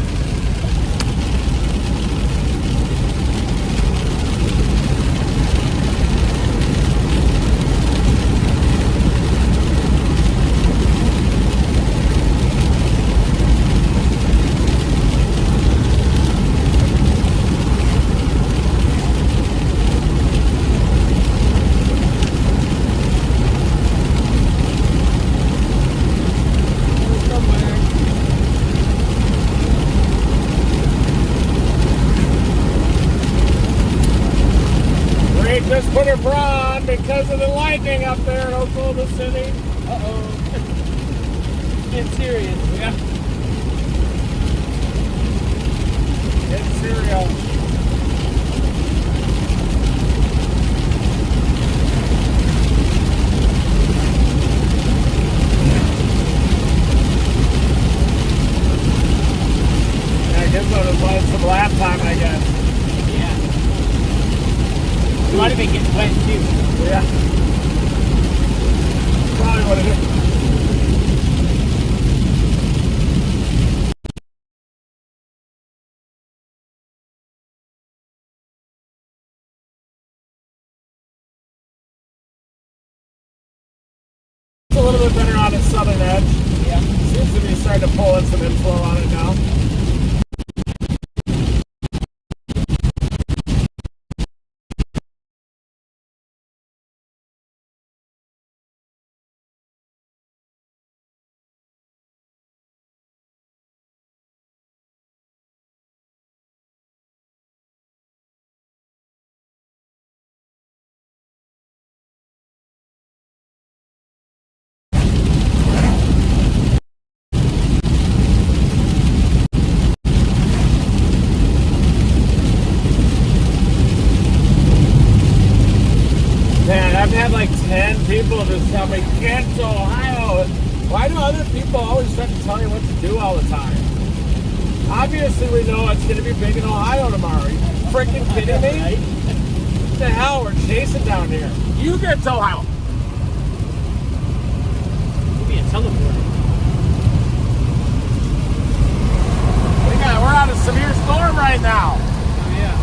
Just put her bra on because of the lightning up there in Oklahoma City. Uh-oh. Get serious. Yeah. Get cereal. Yeah, I guess that was like some lap time, I guess. You might have been getting wet too. Yeah. Probably what it is. It's a little bit better on its southern edge. Yeah. Seems to be starting to pull in some inflow on it now. Man, I've had like 10 people just tell me, get to Ohio. Why do other people always try to tell you what to do all the time? Obviously, we know it's going to be big in Ohio tomorrow. Are you freaking kidding me? What the hell? We're chasing down here. You get to Ohio. Give me a teleporter. We're out of severe storm right now. Oh, yeah.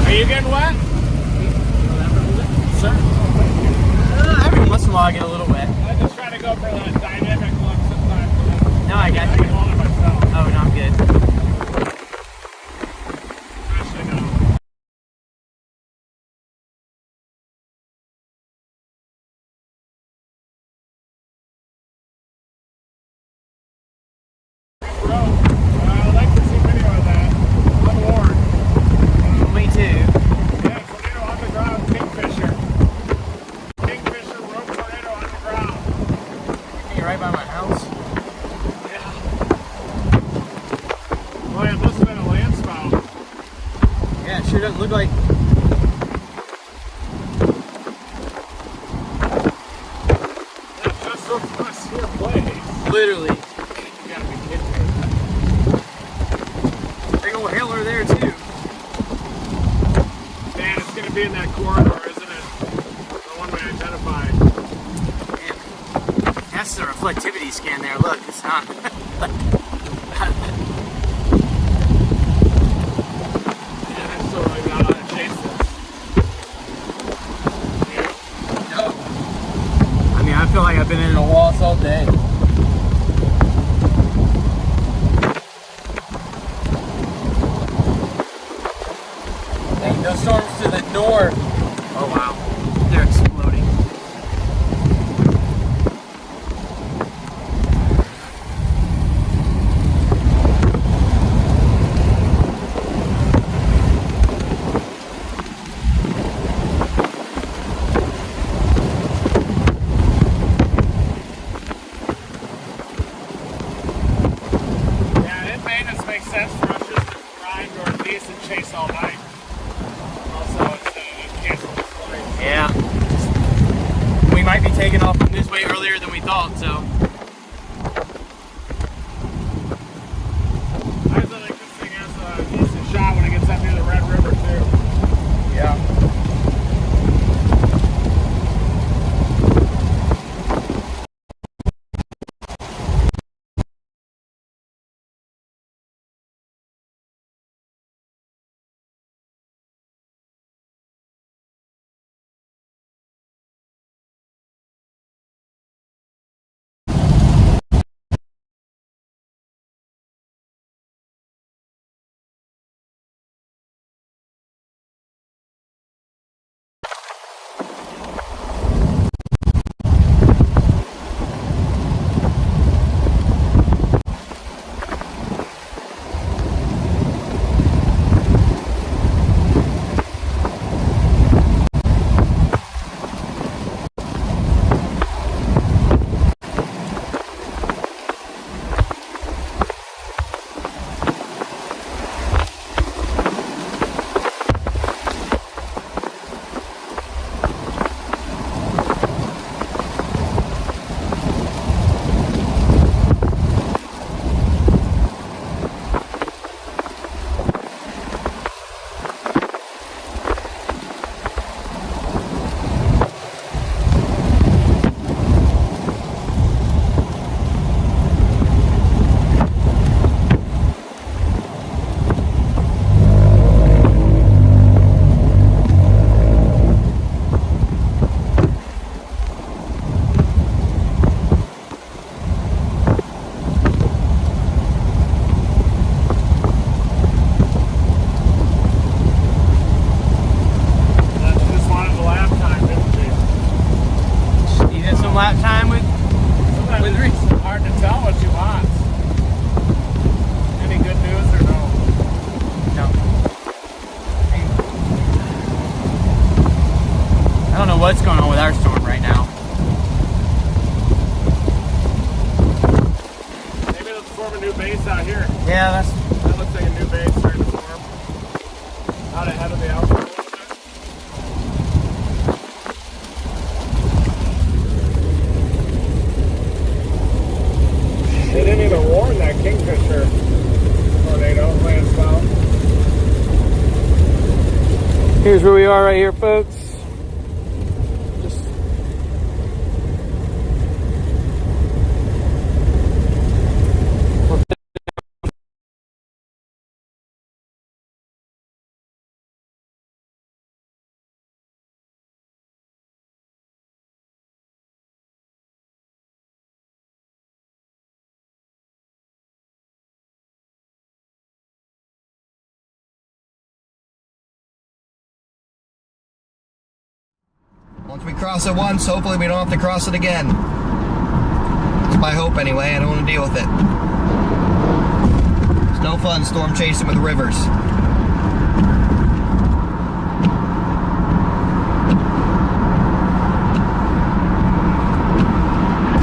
Are you getting wet? Sir? Every once in a while I get a little wet. I just try to go for that dynamic look sometimes. No, I got I you. can hold it myself. Oh, no, I'm good. Especially now. Bro, I'd like to see video of that. Unwarned. Me too. Yeah, tornado on the ground, Kingfisher. Kingfisher rope tornado on the ground. You're right by my house. Yeah. Oh yeah, this has been a land spout. Yeah, it sure doesn't look like. That's just across your place. Literally. You gotta be kidding me. Big old hailer there too. Man, it's gonna be in that corridor, isn't it? The one we identified. Man. That's the reflectivity scan there. Look, it's not. Yeah, I'm still really not how to chase this. No. I mean, I feel like I've been in a waltz all day. Dang, those storms to the north. Oh wow, they're exploding. Yeah, it maintenance makes sense for us just to ride northeast and chase all night. Also, it's canceled this flight. Yeah. We might be taking off from this way earlier than we thought, so. what's going on with our storm right now. Maybe it'll form a new base out here. Yeah, That looks like a new base starting to form. Out ahead of the outfit a little bit. They didn't even warn that Kingfisher tornado lands foul. here's where we are right here, folks. Just Once we cross it once, hopefully we don't have to cross it again. It's my hope anyway, I don't want to deal with it. It's no fun storm chasing with rivers.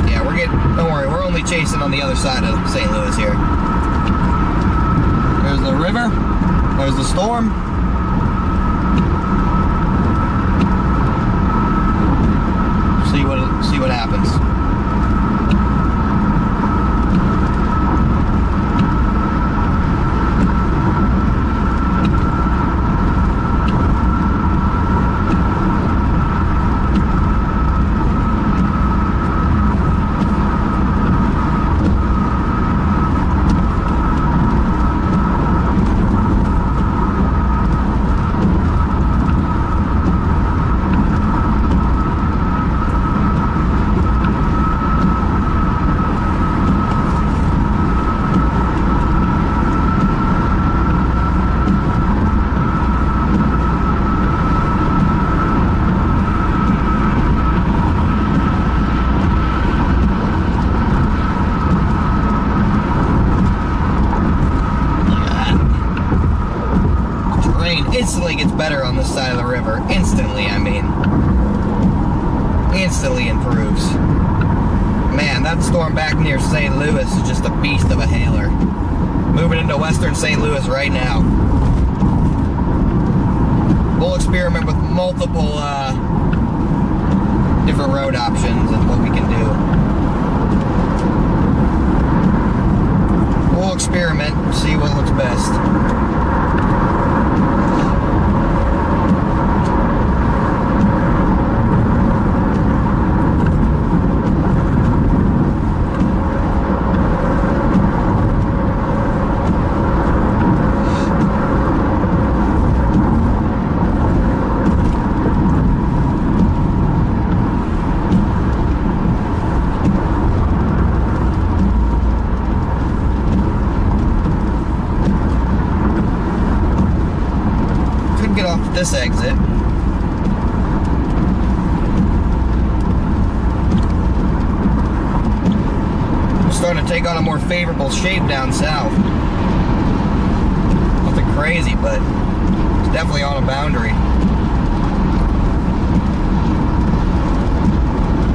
Yeah, don't worry, we're only chasing on the other side of St. Louis here. There's the river, there's the storm. See what happens. Instantly gets better on this side of the river. Instantly, I mean. Instantly improves. Man, that storm back near St. Louis is just a beast of a hailer. Moving into western St. Louis right now. We'll experiment with multiple different road options and what we can do. We'll experiment, see what looks best. Get off this exit. We're starting to take on a more favorable shape down south. Nothing crazy, but it's definitely on a boundary.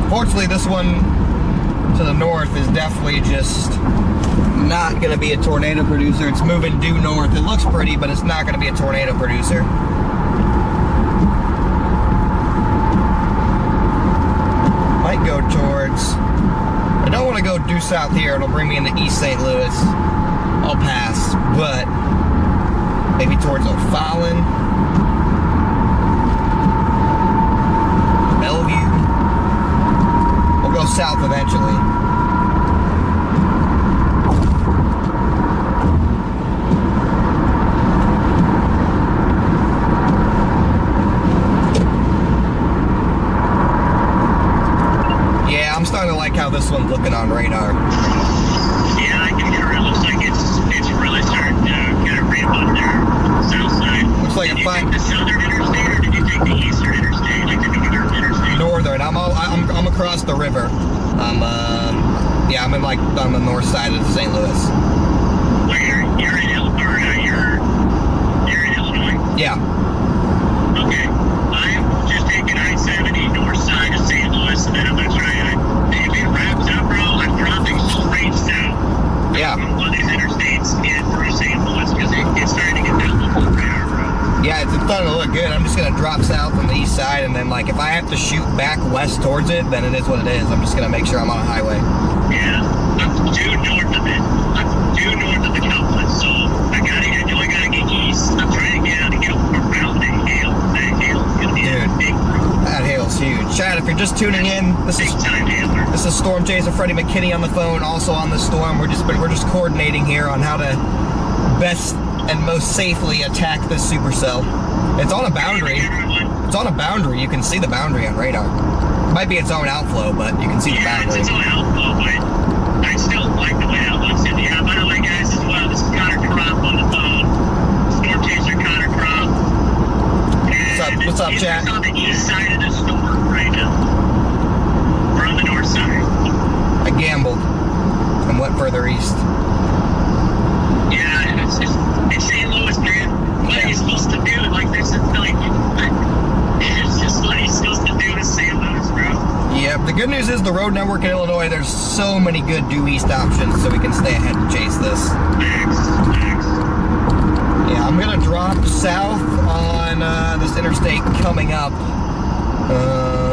Fortunately, this one to the north is definitely just not going to be a tornado producer. It's moving due north. It looks pretty, but it's not going to be a tornado producer. Might go towards... I don't want to go due south here. It'll bring me into East St. Louis. I'll pass, but maybe towards O'Fallon, Bellevue. We'll go south eventually. I'm starting to like how this one's looking on radar. Yeah, I can hear it. Looks like it's really starting to kind of ramp up there, south side. Looks like did you take the southern interstate or did you take the eastern interstate, like the northern interstate? Northern. I'm across the river. I'm on the north side of St. Louis. Well, you're in Illinois. Yeah. Okay. I'm just taking I-70 north. Yeah, it's starting to look good. I'm just gonna drop south on the east side, and then like if I have to shoot back west towards it, then it is what it is. I'm just gonna make sure I'm on a highway. Yeah, I'm due north of it. I'm due north of the Cowboys, so I know I gotta get east. I'm trying to get out and get around the hail. That hail is gonna be a big group. That hail's huge. Chad, if you're just tuning in, this is Storm Chaser Freddie McKinney on the phone, also on the storm. We're just coordinating here on how to best and most safely attack this supercell. It's on a boundary. It's on a boundary. You can see the boundary on radar. It might be its own outflow, but you can see the boundary. It's its own outflow, but I still like the way that looks. And yeah, by the way, guys, as well, this is Connor Crop on the phone. Storm Chaser Connor Crop. What's up, Chad? It's on the east side of the storm right now. We're on the north side. I gambled and went further east. Yeah, it's St. Louis, man. What are you supposed to do? Like, there's like, it's just what he's supposed to do to St. Louis, bro. Yeah, the good news is the road network in Illinois, there's so many good due east options, so we can stay ahead and chase this. Thanks. Yeah, I'm gonna drop south on this interstate coming up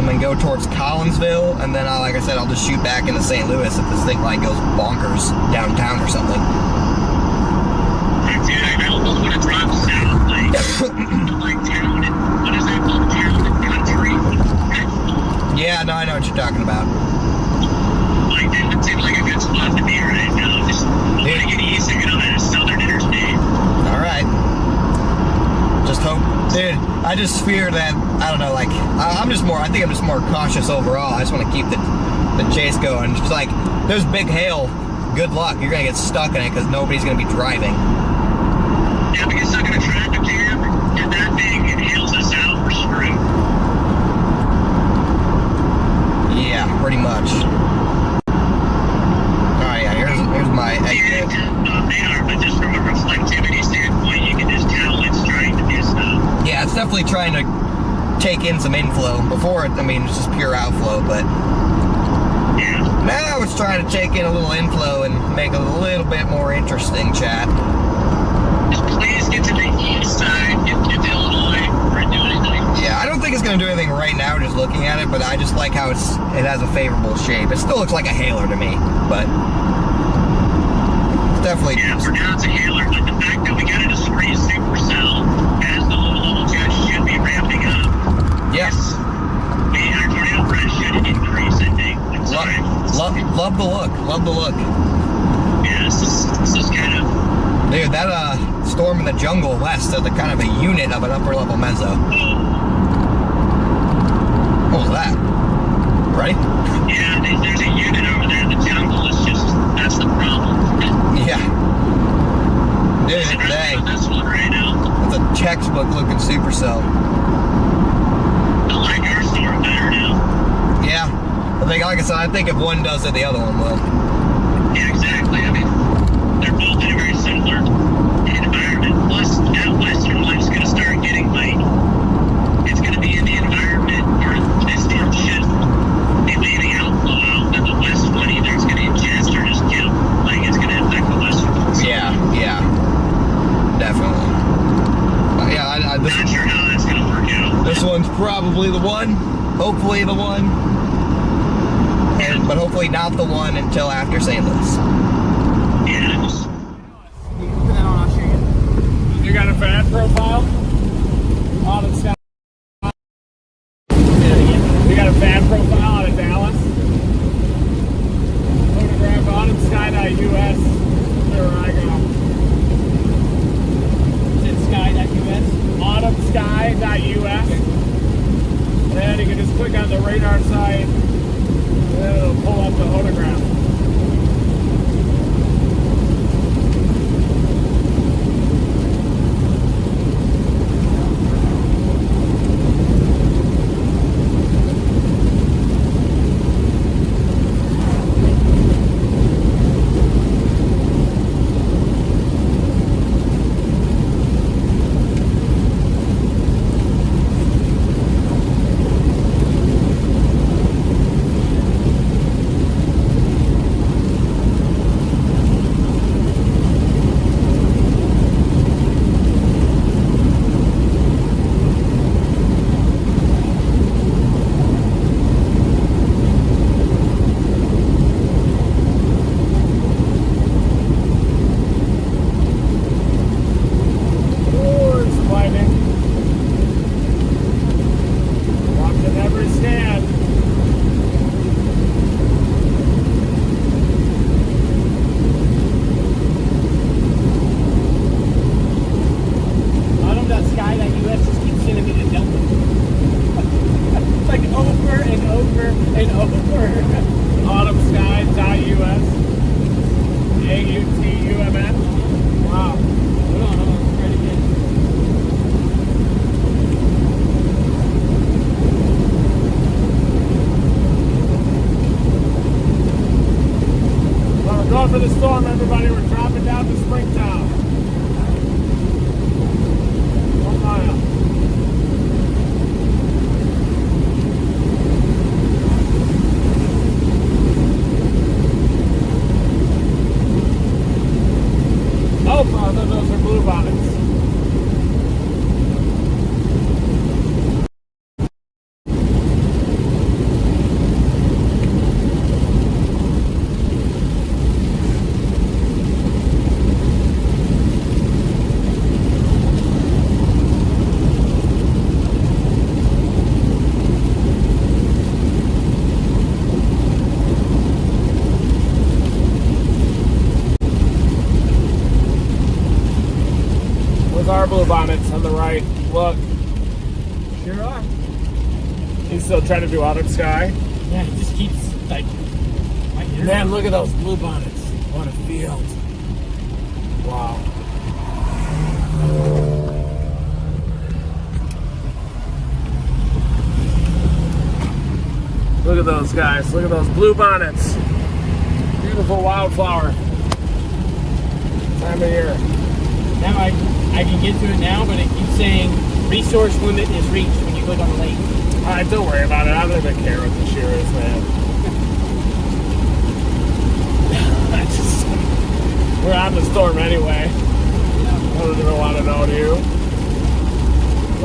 and go towards Collinsville, and then like I said, I'll just shoot back into St. Louis if this thing like goes bonkers downtown or something. Dude, I almost want to drop south, like town and, what is that called, town and country? Yeah, no, I know what you're talking about. Like, that seems like a good spot to be right now. Just want to get east and get on that southern interstate. Alright. Just hope. Dude, I just fear that, I don't know, like, I think I'm just more cautious overall. I just want to keep the chase going. Just like, there's big hail. Good luck. You're going to get stuck in it because nobody's going to be driving. Yeah, we get stuck in a traffic jam, and that thing inhales us out, we're screwed. Yeah, pretty much. Alright, yeah, here's my exit. They are, but just from a reflectivity standpoint, you can just tell it's trying to do stuff. Yeah, it's definitely trying to take in some inflow. Before, it's just pure outflow, but yeah. Now it's trying to take in a little inflow and make it a little bit more interesting, chat. Please get to the east side if Illinois or do anything. Yeah, I don't think it's going to do anything right now just looking at it, but I just like how it has a favorable shape. It still looks like a hailer to me, but definitely. Yeah, for now it's a hailer, but the fact that we got a discrete supercell as the low level jet should be ramping up. Yes. Our tornado threat should increase, I think. Love the look. Love the look. Yeah, this is kind of... Dude, that storm in the jungle west is kind of a unit of an upper level mezzo. What was that? Ready? Yeah, there's a unit over there in the jungle. It's just, that's the problem. Yeah. Dude, dang. This one right now. It's a textbook looking supercell. I like our storm better now. Yeah. Like I said, I think if one does it, the other one will. Yeah, exactly. I mean, they're both in a very similar environment. Plus, that western one's going to start getting like, it's going to be in the environment where this storm should be leaving outflow out, and the west one either it's going to ingest or just kill. Like, it's going to affect the western one. Yeah, definitely. Not sure how that's going to work out. This one's probably the one. Hopefully the one. But hopefully not the one until after St. Louis. Yeah, just... You can put that on, I'll show you. You got a fan profile? On the sky. You got a fan profile out of Dallas? Photograph autumnsky.us. There I go. Is it sky.us? Autumnsky.us. Then you can just click on the radar site. It'll pull up the photograph. out for the storm, everybody. We're dropping down to Springtown. 1 mile. Oh, father, those are blue bonnets. Our blue bonnets on the right. Look. Sure are. He's still trying to do autumn sky. Yeah, it just keeps like. Man, look at those blue bonnets. What a field. Wow. Look at those guys. Look at those blue bonnets. Beautiful wildflower. Time of year. Now I can get to it now, but it keeps saying resource limit is reached when you click on the link. Alright, don't worry about it. I don't even care what the shear is, man. We're on the storm anyway. I don't even want to know, do you?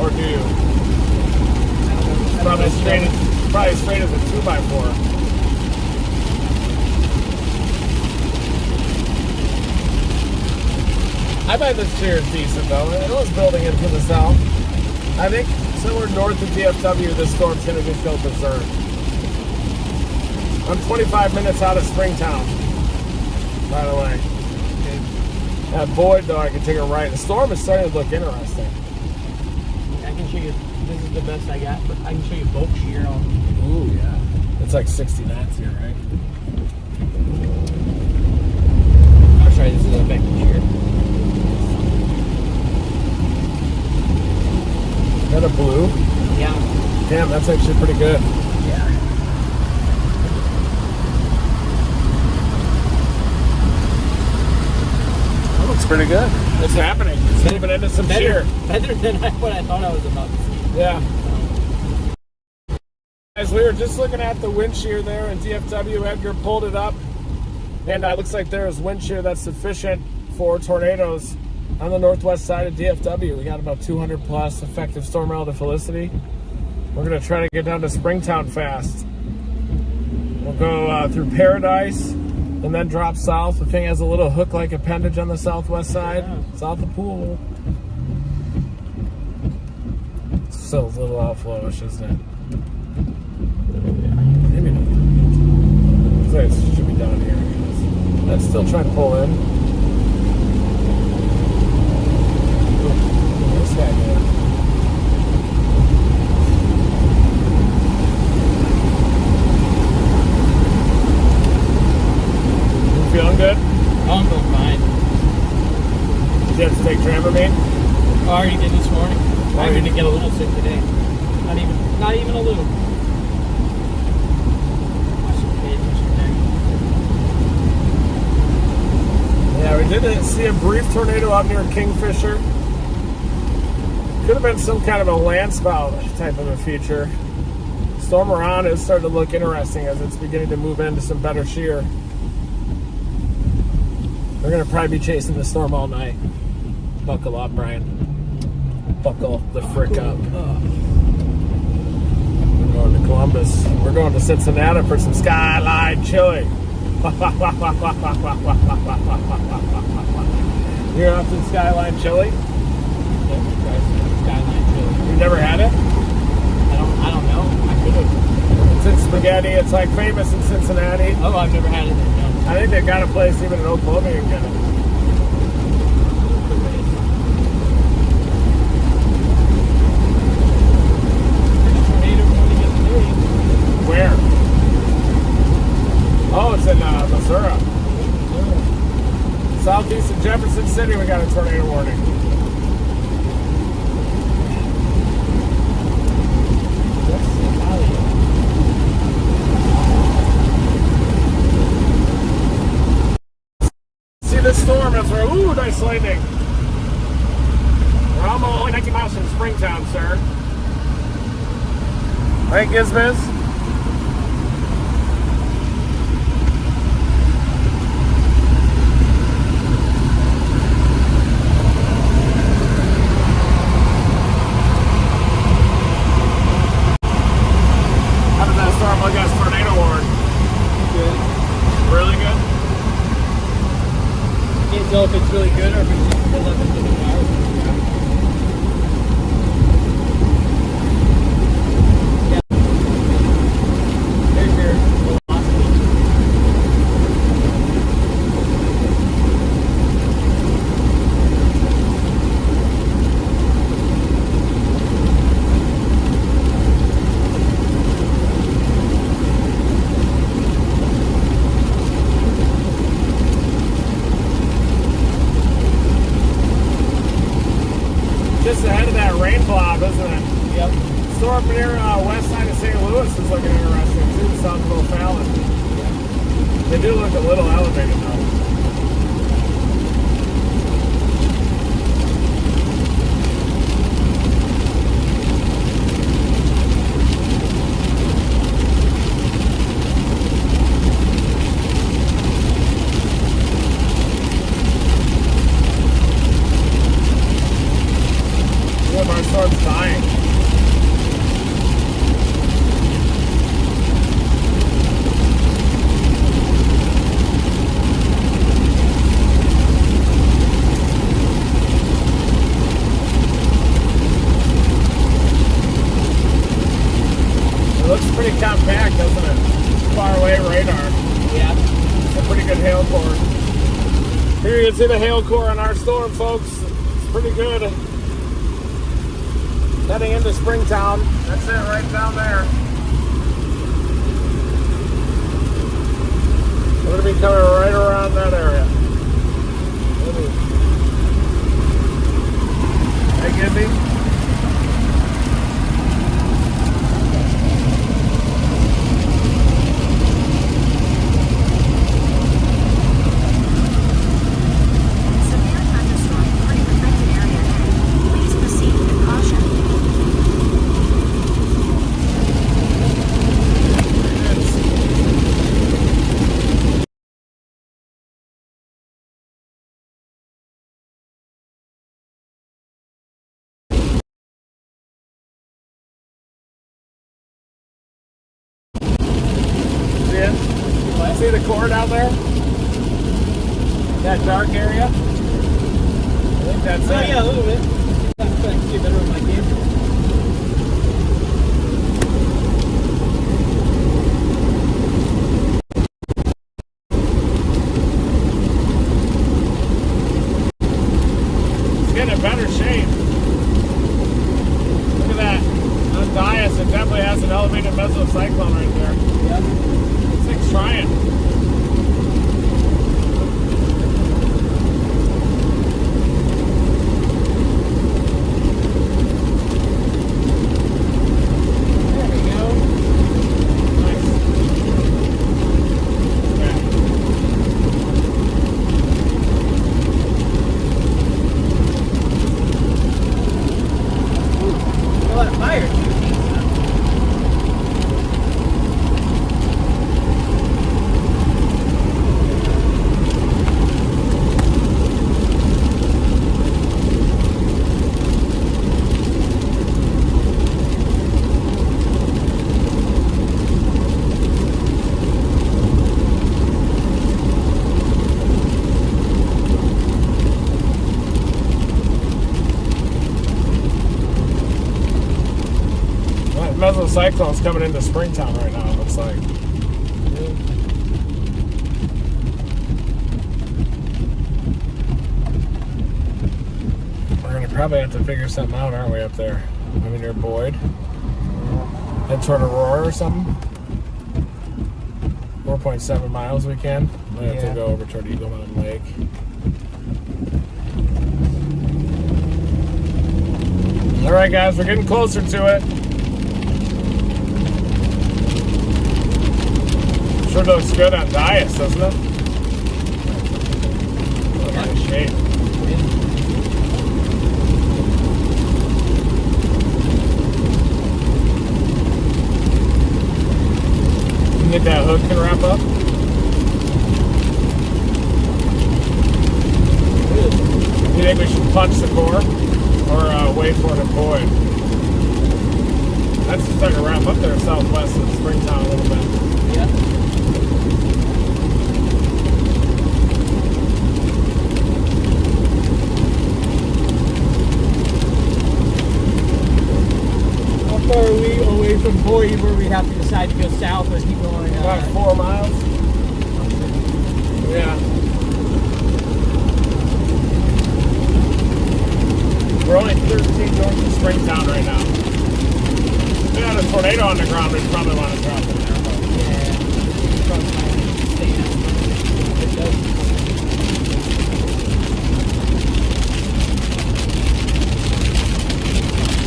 Or do you? Probably straight as a 2x4. I bet this shear is decent though. It was building in from the south. I think somewhere north of DFW, this storm's going to just go berserk. I'm 25 minutes out of Springtown, by the way. At Boyd, though, I can take a right. The storm is starting to look interesting. I can show you. This is the best I got, but I can show you bulk shear on. Ooh, yeah. It's like 60 knots here, right? I'll show you. This is the effective shear. Is that a blue? Yeah. Damn, that's actually pretty good. Yeah. That looks pretty good. It's happening. It's moving into some shear. Better than what I thought I was about to see. Yeah. As we were just looking at the wind shear there in DFW, Edgar pulled it up, and it looks like there is wind shear that's sufficient for tornadoes on the northwest side of DFW. We got about 200 plus effective storm relative felicity. We're going to try to get down to Springtown fast. We'll go through Paradise and then drop south. The thing has a little hook-like appendage on the southwest side, south of Pool. Still a little outflowish, isn't it? Maybe not. It should be down here, I guess. That's still trying to pull in. This guy did. You feeling good? I'm feeling fine. Did you have to take Dramamine? I already did this morning. I'm going to get a little sick today. Not even a little. Yeah, we did see a brief tornado out near Kingfisher. Could have been some kind of a land spout type of a feature. Storm around is starting to look interesting as it's beginning to move into some better shear. We're going to probably be chasing the storm all night. Buckle up, Brian. Buckle the frick up. We're going to Columbus. We're going to Cincinnati for some skyline chili. You're off to the skyline chili? Skyline chili. You've never had it? I don't know. I could have. It's in spaghetti. It's like famous in Cincinnati. Oh, I've never had it. No. I think they've got a place even in Oklahoma you can get it. Where? Oh, it's in Missouri. Southeast of Jefferson City, we got a tornado warning. Ooh, nice lightning. We're almost only 19 miles from Springtown, sir. Right, Gizmiz? How did that storm look as tornado warning? Good. Really good? Can't tell if it's really good or if it's just pulled up into the cloud. There's your velocity. Just ahead of that rain blob, isn't it? Yep. Storm near west side of St. Louis is looking interesting too, south of O'Fallon. They do look a little elevated though. Yeah, our storm's dying. It looks pretty compact, doesn't it? Far away radar. Yeah. It's a pretty good hail core. Here you can see the hail core on our storm, folks. It's pretty good. Heading into Springtown. That's it right down there. We're going to be coming right around that area. Hey, Gibby. Severe thunderstorm warning affected area ahead. Please proceed with caution. See it? See the core down there? That dark area? I think that's Oh it. yeah, a little bit. I can see better with my camera. It's getting in better shape. Look at that. On Dias, it definitely has an elevated mesocyclone right there. Yep. This thing's trying. There we go. Nice. A lot of fire too. That mesocyclone's coming into Springtown right now, it looks like. We're gonna probably have to figure something out, aren't we, up there? Maybe near Boyd. Head toward Aurora or something. 4.7 miles we can. Might have Yeah. to go over toward Eagle Mountain Lake. All right, guys, we're getting closer to it. Sure looks good on Dias, doesn't it? What a shape. You think that hook can wrap up? You think we should punch the core or wait for it to void? That's just starting to wrap up there southwest of Springtown a little bit. Yeah. How far are we away from Boyd where we have to decide to go south or keep going? About 4 miles. Yeah. We're only 13 north of Springtown right now. If we had a tornado on the ground, we'd probably want to drop in there. But Yeah. Probably might stay out. It does.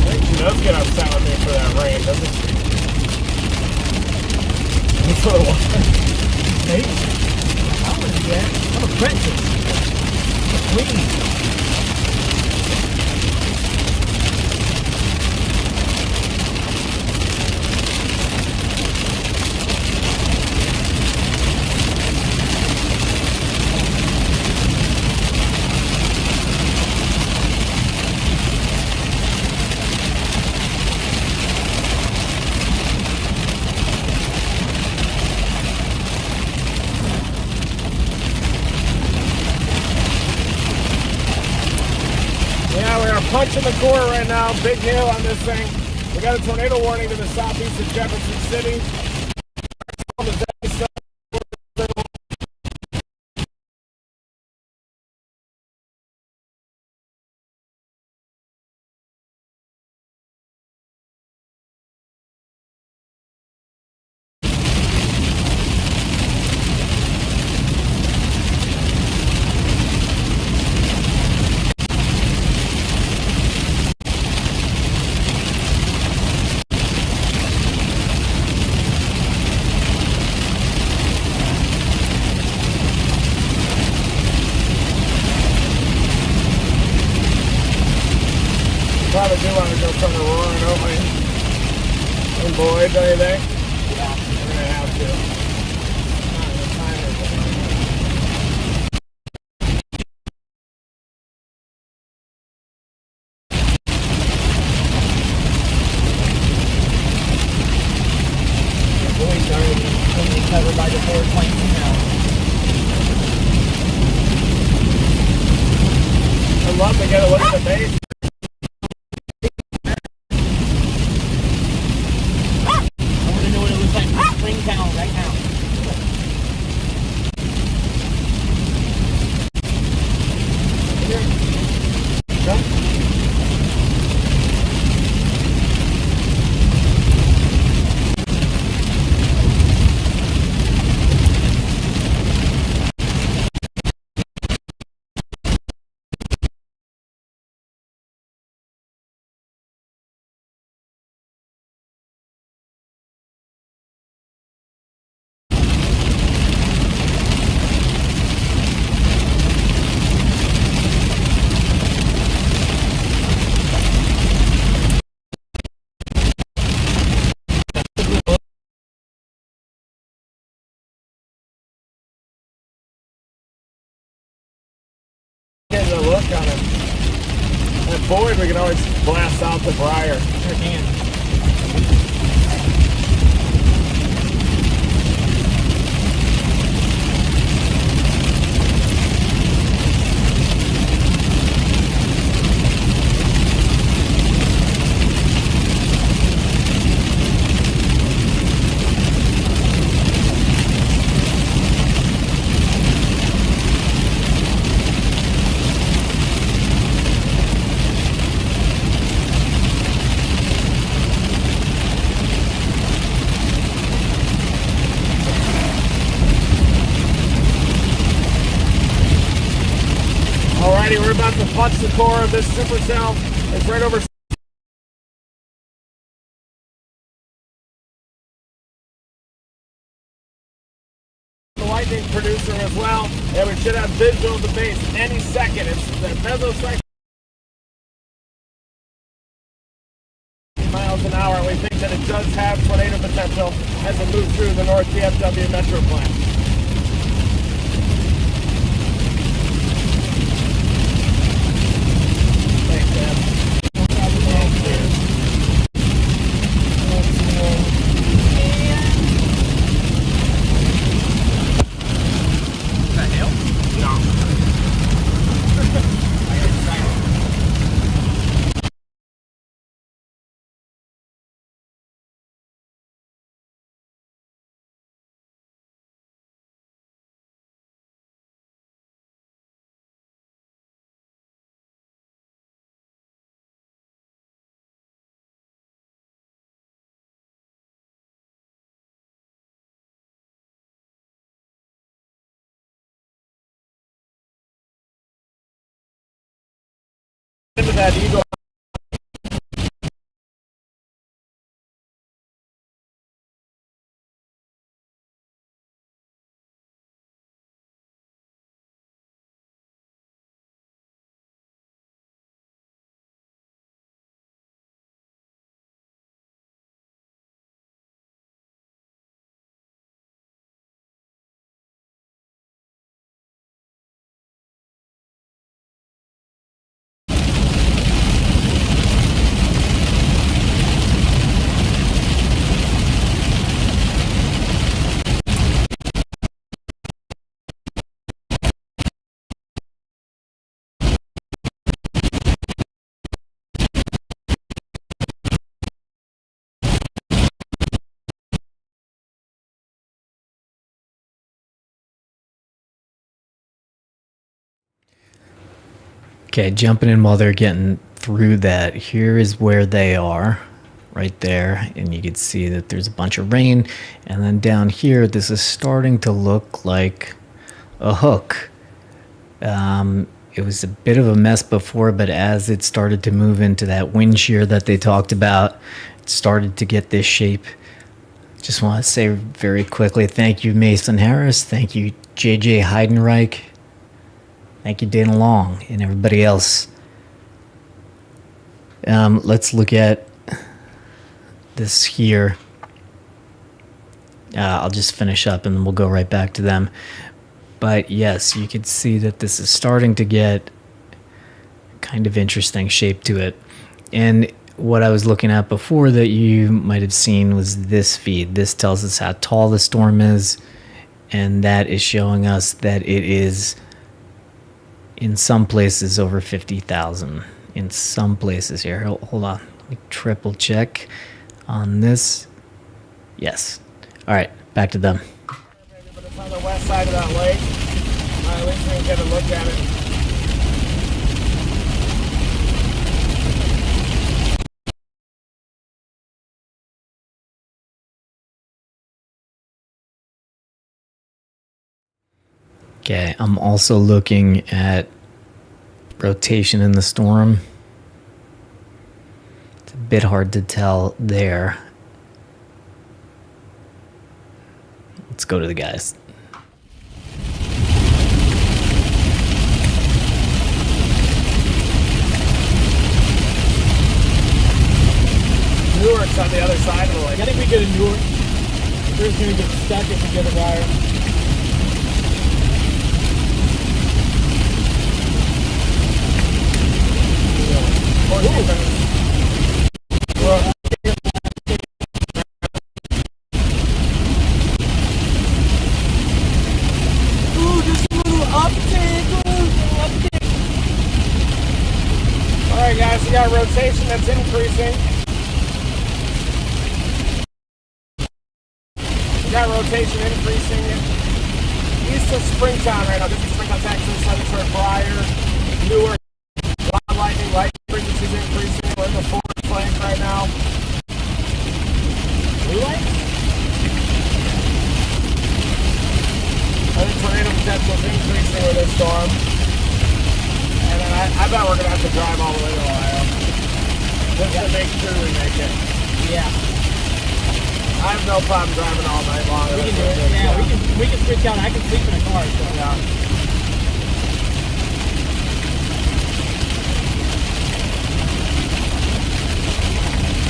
I think she does get upset with me for that rain, doesn't she? That's what it was. Maybe. I wouldn't get. I'm a princess. I'm a queen. Yeah, we are punching the core right now. Big hail on this thing. We got a tornado warning to the southeast of Jefferson City. Probably do want to go from Aurora, don't we? And Boyd, don't you think? Yeah. We're going to have to. Not enough time or something. Boyd's already covered by the Ford planes now. I'd love to get a look at the base. I want to know what it looks like in Springtown right now. Getting a look on it. At Boyd, we can always blast out the Briar. Sure can. Alrighty, we're about to punch the core of this supercell. It's right over. The white lightning producer as well, and we should have visual of the base any second. It's the mesocycle miles an hour, and we think that it does have tornado potential as it moves through the North DFW metro plan. Thanks, man. Into that eagle. Okay, jumping in while they're getting through that. Here is where they are, right there. And you can see that there's a bunch of rain. And then down here, this is starting to look like a hook. It was a bit of a mess before, but as it started to move into that wind shear that they talked about, it started to get this shape. Just want to say very quickly, thank you, Mason Harris. Thank you, JJ Heidenreich. Thank you, Dana Long, and everybody else. Let's look at this here. I'll just finish up and we'll go right back to them. But yes, you can see that this is starting to get kind of interesting shape to it. And what I was looking at before that you might have seen was this feed. This tells us how tall the storm is, and that is showing us that it is in some places over 50,000. In some places here. Hold on. Let me triple check on this. Yes. All right. Back to them. But it's on the west side of that lake. At least we can get a look at it. Okay, I'm also looking at rotation in the storm. It's a bit hard to tell there. Let's go to the guys. Newark's on the other side of the lake. I think we get a Newark. We're just gonna get stuck if we get a wire. Alright guys, we got rotation that's increasing. We got rotation increasing east of Springtown right now. This is Springtown, Texas, Leonard, Briar, Newark. Lightning frequency is increasing. We're in the forward flank right now. Blue light? I think tornado potential is increasing with this storm. And then I bet we're going to have to drive all the way to Ohio. Just to make sure we make it. Yeah. I have no problem driving all night long. We can do it. Yeah, we can switch out. I can sleep in a car. So. Yeah.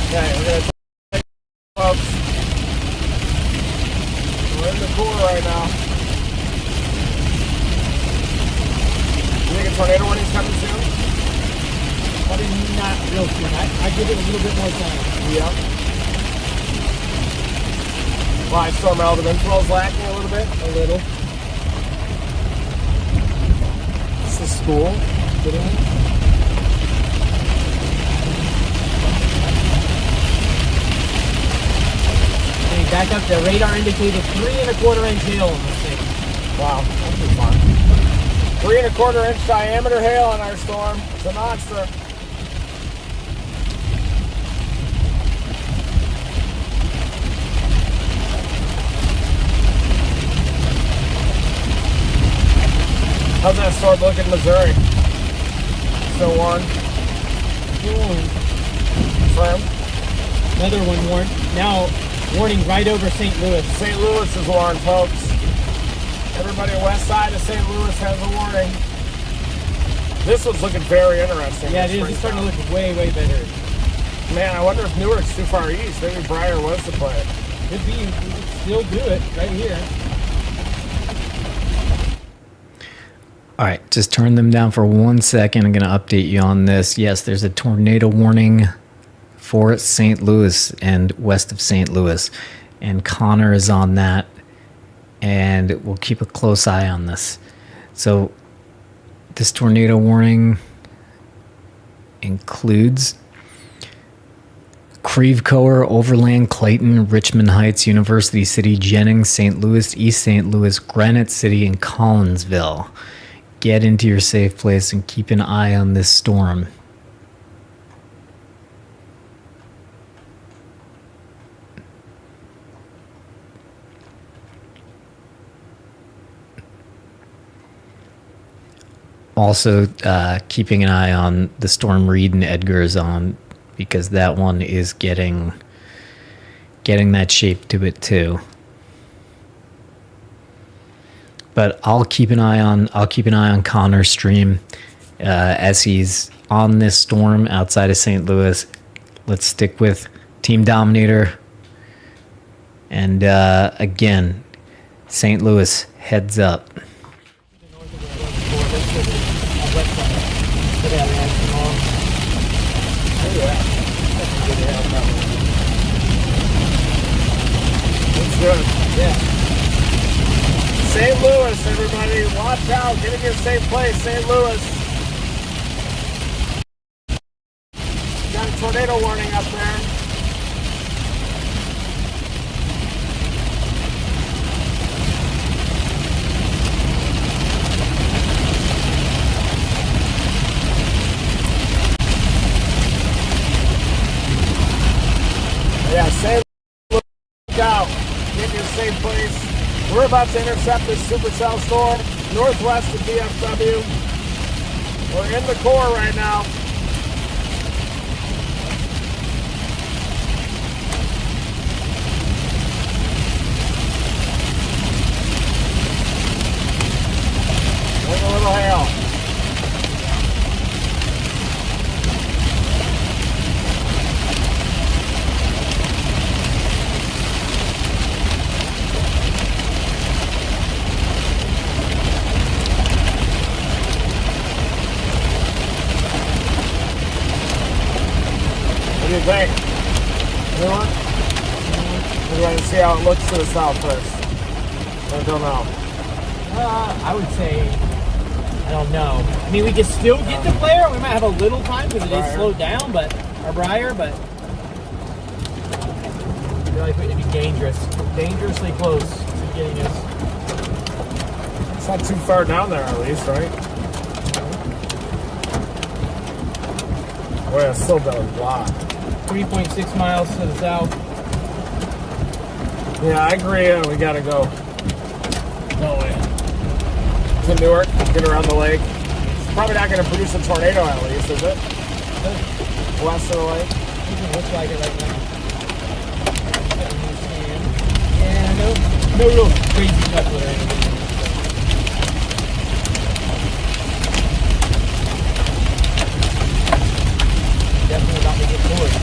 Okay, we're gonna take, folks. We're in the cooler right now. You think a tornado warning's coming soon? Probably not real soon. I give it a little bit more time. Yeah. Live storm element control's lacking a little bit. A little. This is school. Okay, back up. The radar indicated 3 1/4 inch hail on this thing. Wow, that'll be fun. 3 1/4 inch diameter hail on our storm. It's a monster. How's that storm look in Missouri? Still warm? Firm? Another one warned. Now, warning right over St. Louis. St. Louis is warned, folks. Everybody west side of St. Louis has a warning. This one's looking very interesting. Yeah, it is. It's starting to look way, way better. Man, I wonder if Newark's too far east. Maybe Breyer was to play it. Could be. We could still do it right here. All right, just turn them down for 1 second. I'm going to update you on this. Yes, there's a tornado warning for St. Louis and west of St. Louis. And Connor is on that. And we'll keep a close eye on this. So this tornado warning includes Creve-Coeur, Overland, Clayton, Richmond Heights, University City, Jennings, St. Louis, East St. Louis, Granite City, and Collinsville. Get into your safe place and keep an eye on this storm. Also, keeping an eye on the storm Reed and Edgar is on, because that one is getting that shape to it too. But I'll keep an eye on Connor's stream as he's on this storm outside of St. Louis. Let's stick with Team Dominator. And again, St. Louis, heads up. That's good. Yeah. St. Louis, everybody, watch out. Get in your safe place, St. Louis. Got a tornado warning up there. Yeah, St. Louis, look out. Get in your safe place. We're about to intercept this supercell storm northwest of DFW. We're in the core right now. There's a little hail. What do you think? Anyone? We're going to see how it looks to the south first. I don't know. I would say, I don't know. I mean, we could still get the flare. We might have a little time because it is slowed down, but our Breyer, but I feel like it'd be dangerous, dangerously close to getting us. It's not too far down there, at least, right? Boy, it's still down a lot. 3.6 miles to the south. Yeah, I agree. We gotta go. No way. To Newark, get around the lake. It's probably not going to produce a tornado, at least, is it? West of the lake. It looks like it right now. No real crazy stuff with anything. Definitely about to get bored.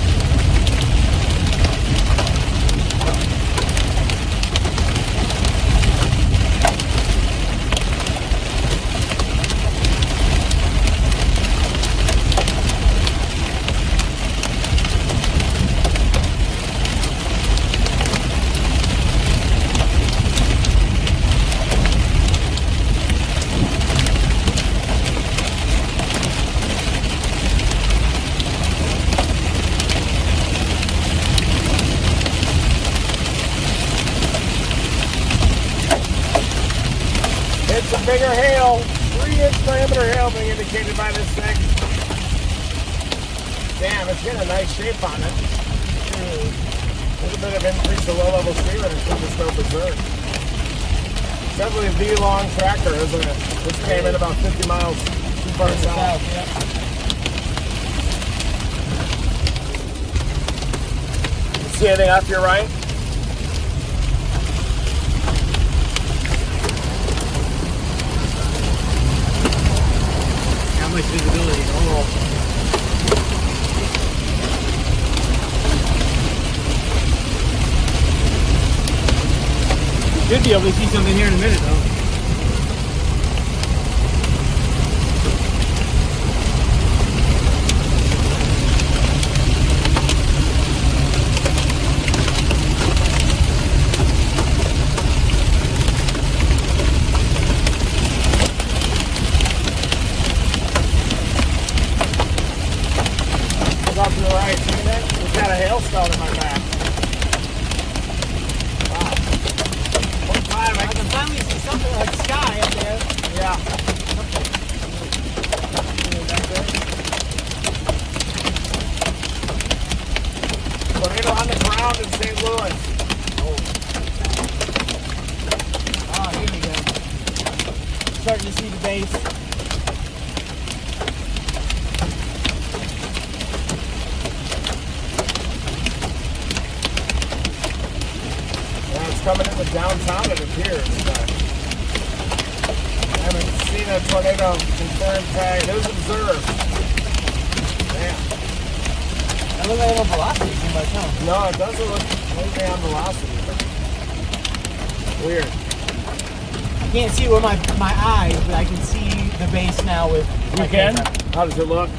It's a bigger hail, 3-inch diameter hail being indicated by this thing. Damn, it's getting a nice shape on it. A little bit of increase to low-level speed until this go berserk. It's definitely the long tractor, isn't it? This came in about 50 miles too far south. See anything off your right? How much visibility? Oh. Should be able to see something here in a minute, though. Look off to the right, see that? We've got a hailstone in my back. Wow. 25, I can finally see something like sky up there. yeah. Tornado on the ground in St. Louis. Ah, here we go. Starting to see the base. Yeah, it's coming into downtown, it appears. I haven't seen a tornado confirmed tag. It was observed. Damn. That looks like no velocity too much, huh? No, it doesn't look maybe on velocity. Weird. I can't see it with my eyes, but I can see the base now with my You can? camera. How does it look? A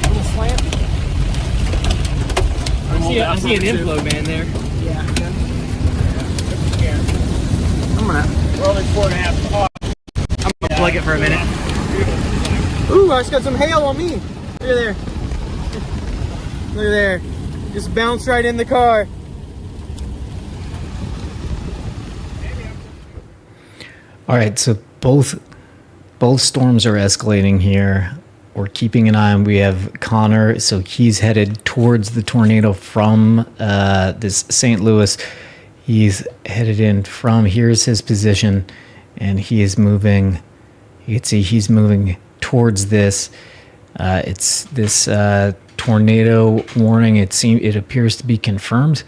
little slant. I see an inflow band there. Yeah. I'm gonna. We're only 4.5 off. I'm gonna plug it for a minute. Ooh, I just got some hail on me. Look at there. Look at there. Just bounced right in the car. All right, so both storms are escalating here. We're keeping an eye on. We have Connor, so he's headed towards the tornado from this St. Louis. He's headed in from, here's his position, and he is moving. You can see he's moving towards this. It's this tornado warning. It appears to be confirmed.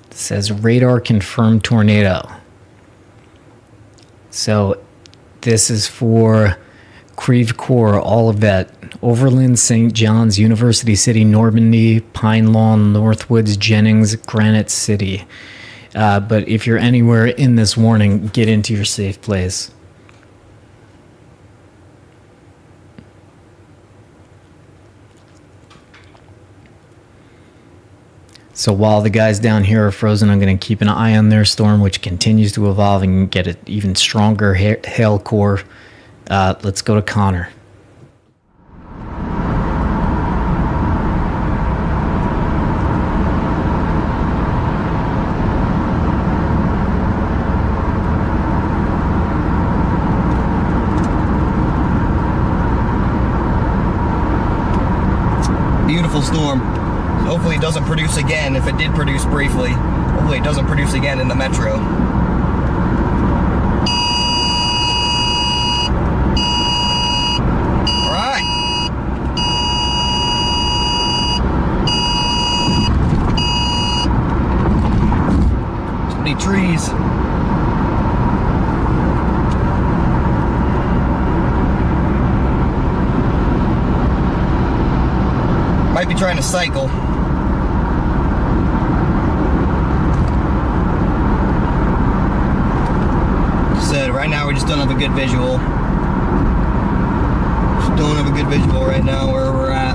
It says radar confirmed tornado. So this is for Creve Coeur, all of that. Overland, St. John's, University City, Normandy, Pine Lawn, Northwoods, Jennings, Granite City. But if you're anywhere in this warning, get into your safe place. So while the guys down here are frozen, I'm going to keep an eye on their storm, which continues to evolve and get an even stronger hail core. Let's go to Connor. Beautiful storm. Hopefully it doesn't produce again. If it did produce briefly, hopefully it doesn't produce again in the metro. All right. degrees. Might be trying to cycle. Said right now we just don't have a good visual. Just don't have a good visual right now where we're at.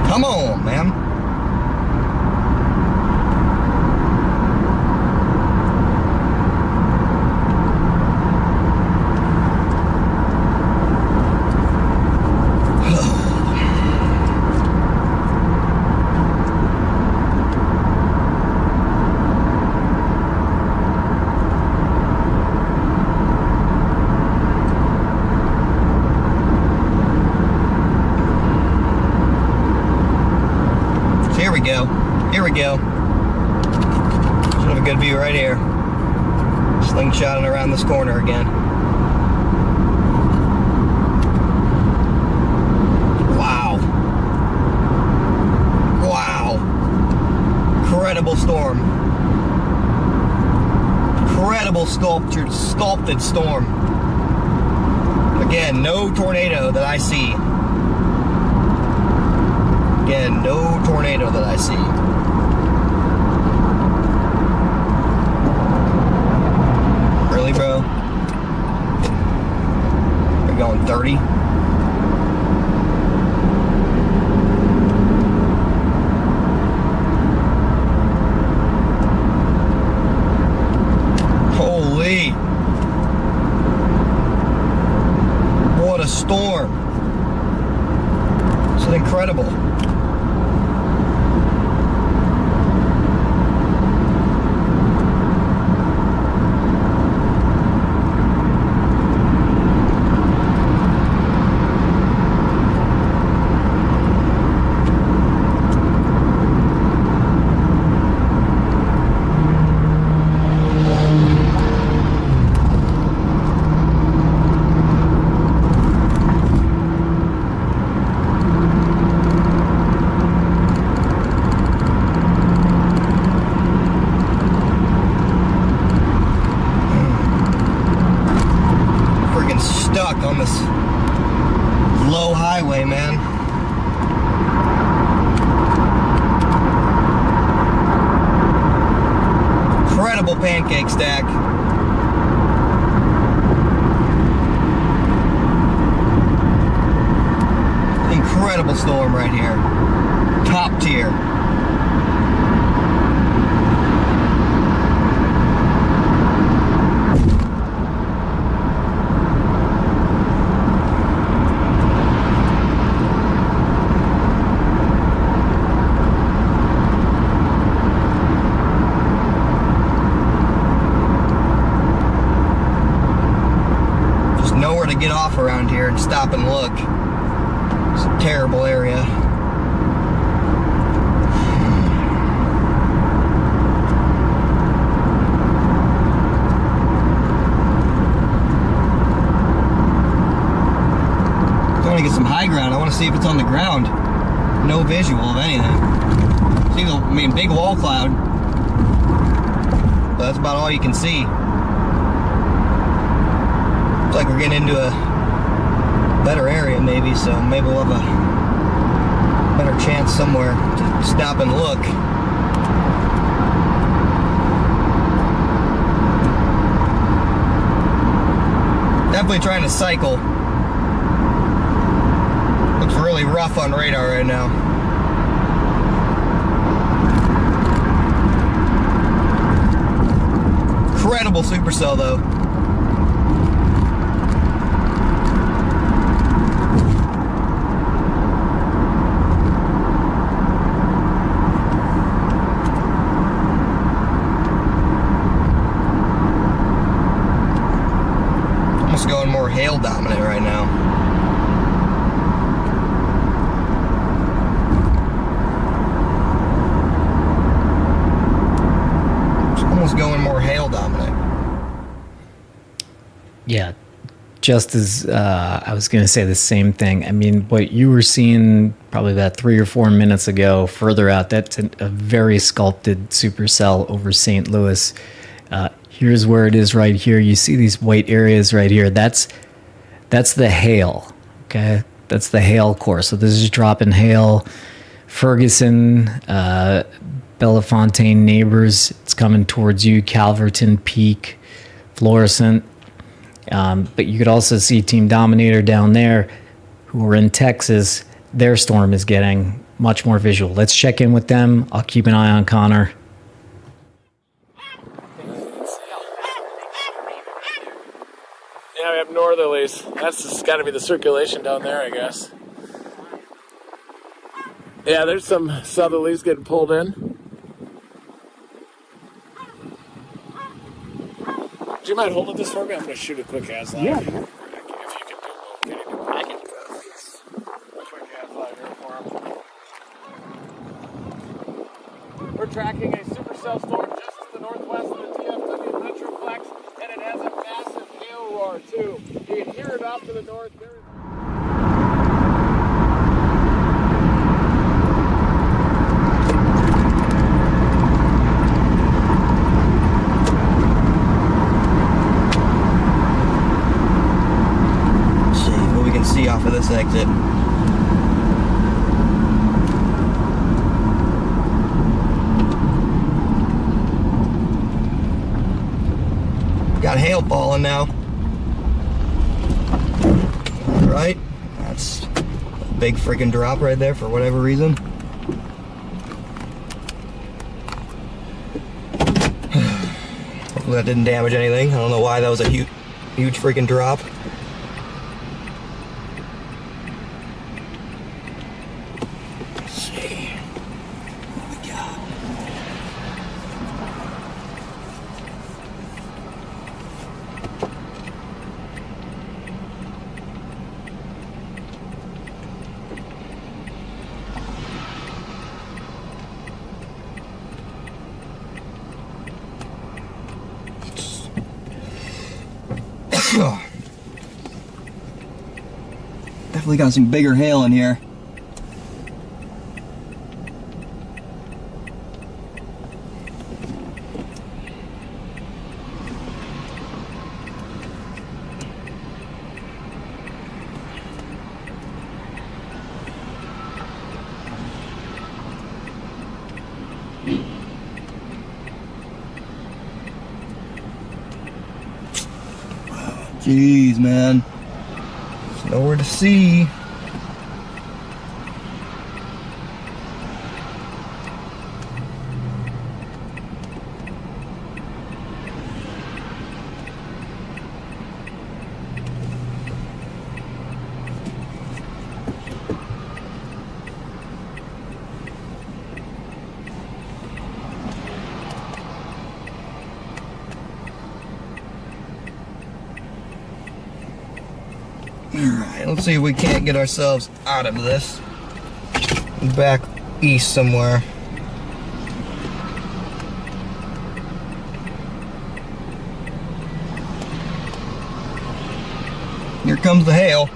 Come on, man. Here we go. Here we go. Should have a good view right here. Slingshotting around this corner again. Wow. Wow. Incredible storm. Incredible sculpted storm. Again, no tornado that I see. Again, no tornado that I see. Really, bro? We're going 30? Holy! What a storm! It's incredible. Stuck on this low highway, man. Incredible pancake stack. Incredible storm right here. Top tier. Nowhere to get off around here and stop and look. It's a terrible area. I want to get some high ground. I want to see if it's on the ground. No visual of anything. See the, big wall cloud. But that's about all you can see. Looks like we're getting into a better area maybe, so maybe we'll have a better chance somewhere to stop and look. Definitely trying to cycle. Looks really rough on radar right now. Incredible supercell though. Going more hail dominant right now. almost going more hail dominant. Yeah, just as I was going to say the same thing. I mean, what you were seeing probably about 3 or 4 minutes ago, further out, that's a very sculpted supercell over St. Louis. Here's where it is right here. You see these white areas right here. That's the hail. Okay, that's the hail core. So this is dropping hail. Ferguson, Bellefontaine neighbors. It's coming towards you. Calverton, Peak, Florissant. But you could also see Team Dominator down there, who are in Texas. Their storm is getting much more visual. Let's check in with them. I'll keep an eye on Connor. Yeah, we have northerlies. That's got to be the circulation down there, I guess. Yeah, there's some southerlies getting pulled in. Do you mind holding this for me? I'm going to shoot a quick ass live. Yeah. If you can do both. I can do both. Quick ass live here for him. We're tracking a supercell storm just to the northwest of the DFW Metroplex, and it has a massive hail roar, too. You can hear it off to the north. See off of this exit. Got hail falling now. Alright, that's a big freaking drop right there for whatever reason. Hopefully that didn't damage anything. I don't know why that was a huge freaking drop. Definitely got some bigger hail in here. Jeez, man. There's nowhere to see. Alright, let's see if we can't get ourselves out of this. Back east somewhere. Here comes the hail.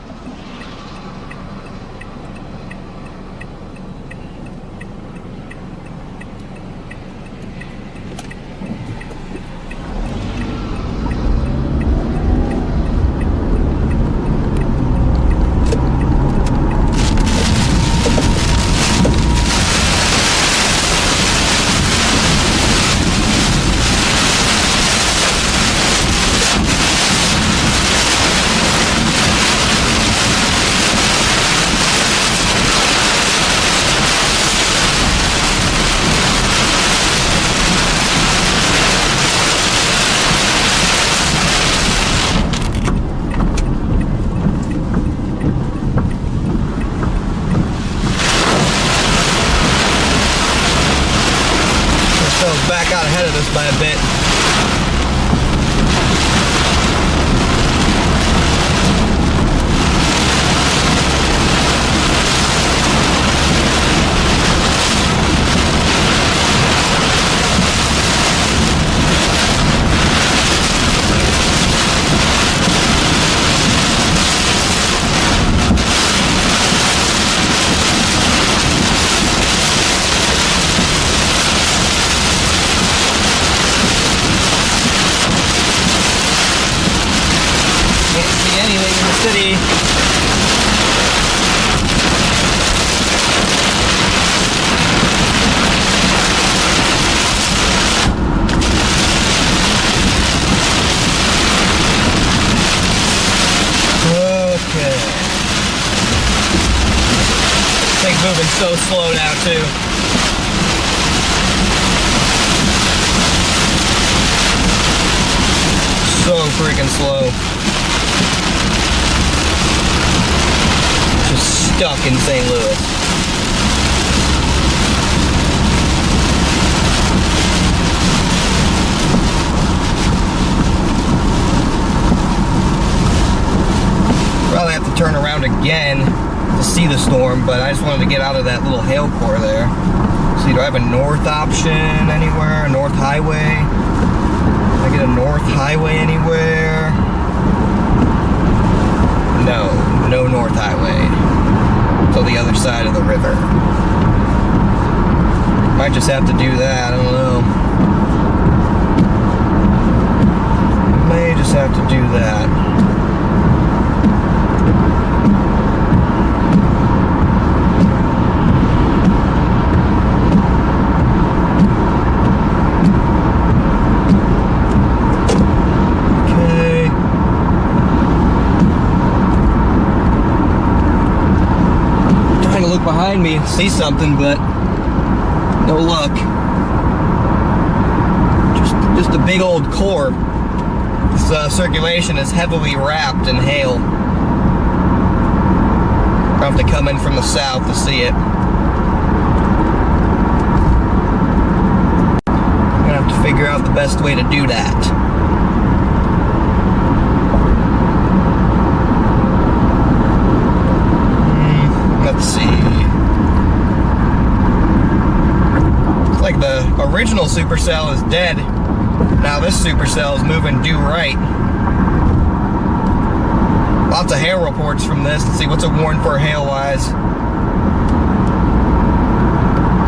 Back out ahead of us by a bit. so slow now too. So freaking slow. Just stuck in St. Louis. Probably have to turn around again to see the storm, but I just wanted to get out of that little hail core there. See, do I have a north option anywhere? A north highway? Can I get a north highway anywhere? No, no north highway. To the other side of the river. Might just have to do that, I don't know. May just have to do that. Behind me, see something, but no luck. Just a big old core. This circulation is heavily wrapped in hail. I'll have to come in from the south to see it. I'm gonna have to figure out the best way to do that. Let's see. It's like the original supercell is dead. Now this supercell is moving due right. Lots of hail reports from this. Let's see what's it warned for hail-wise.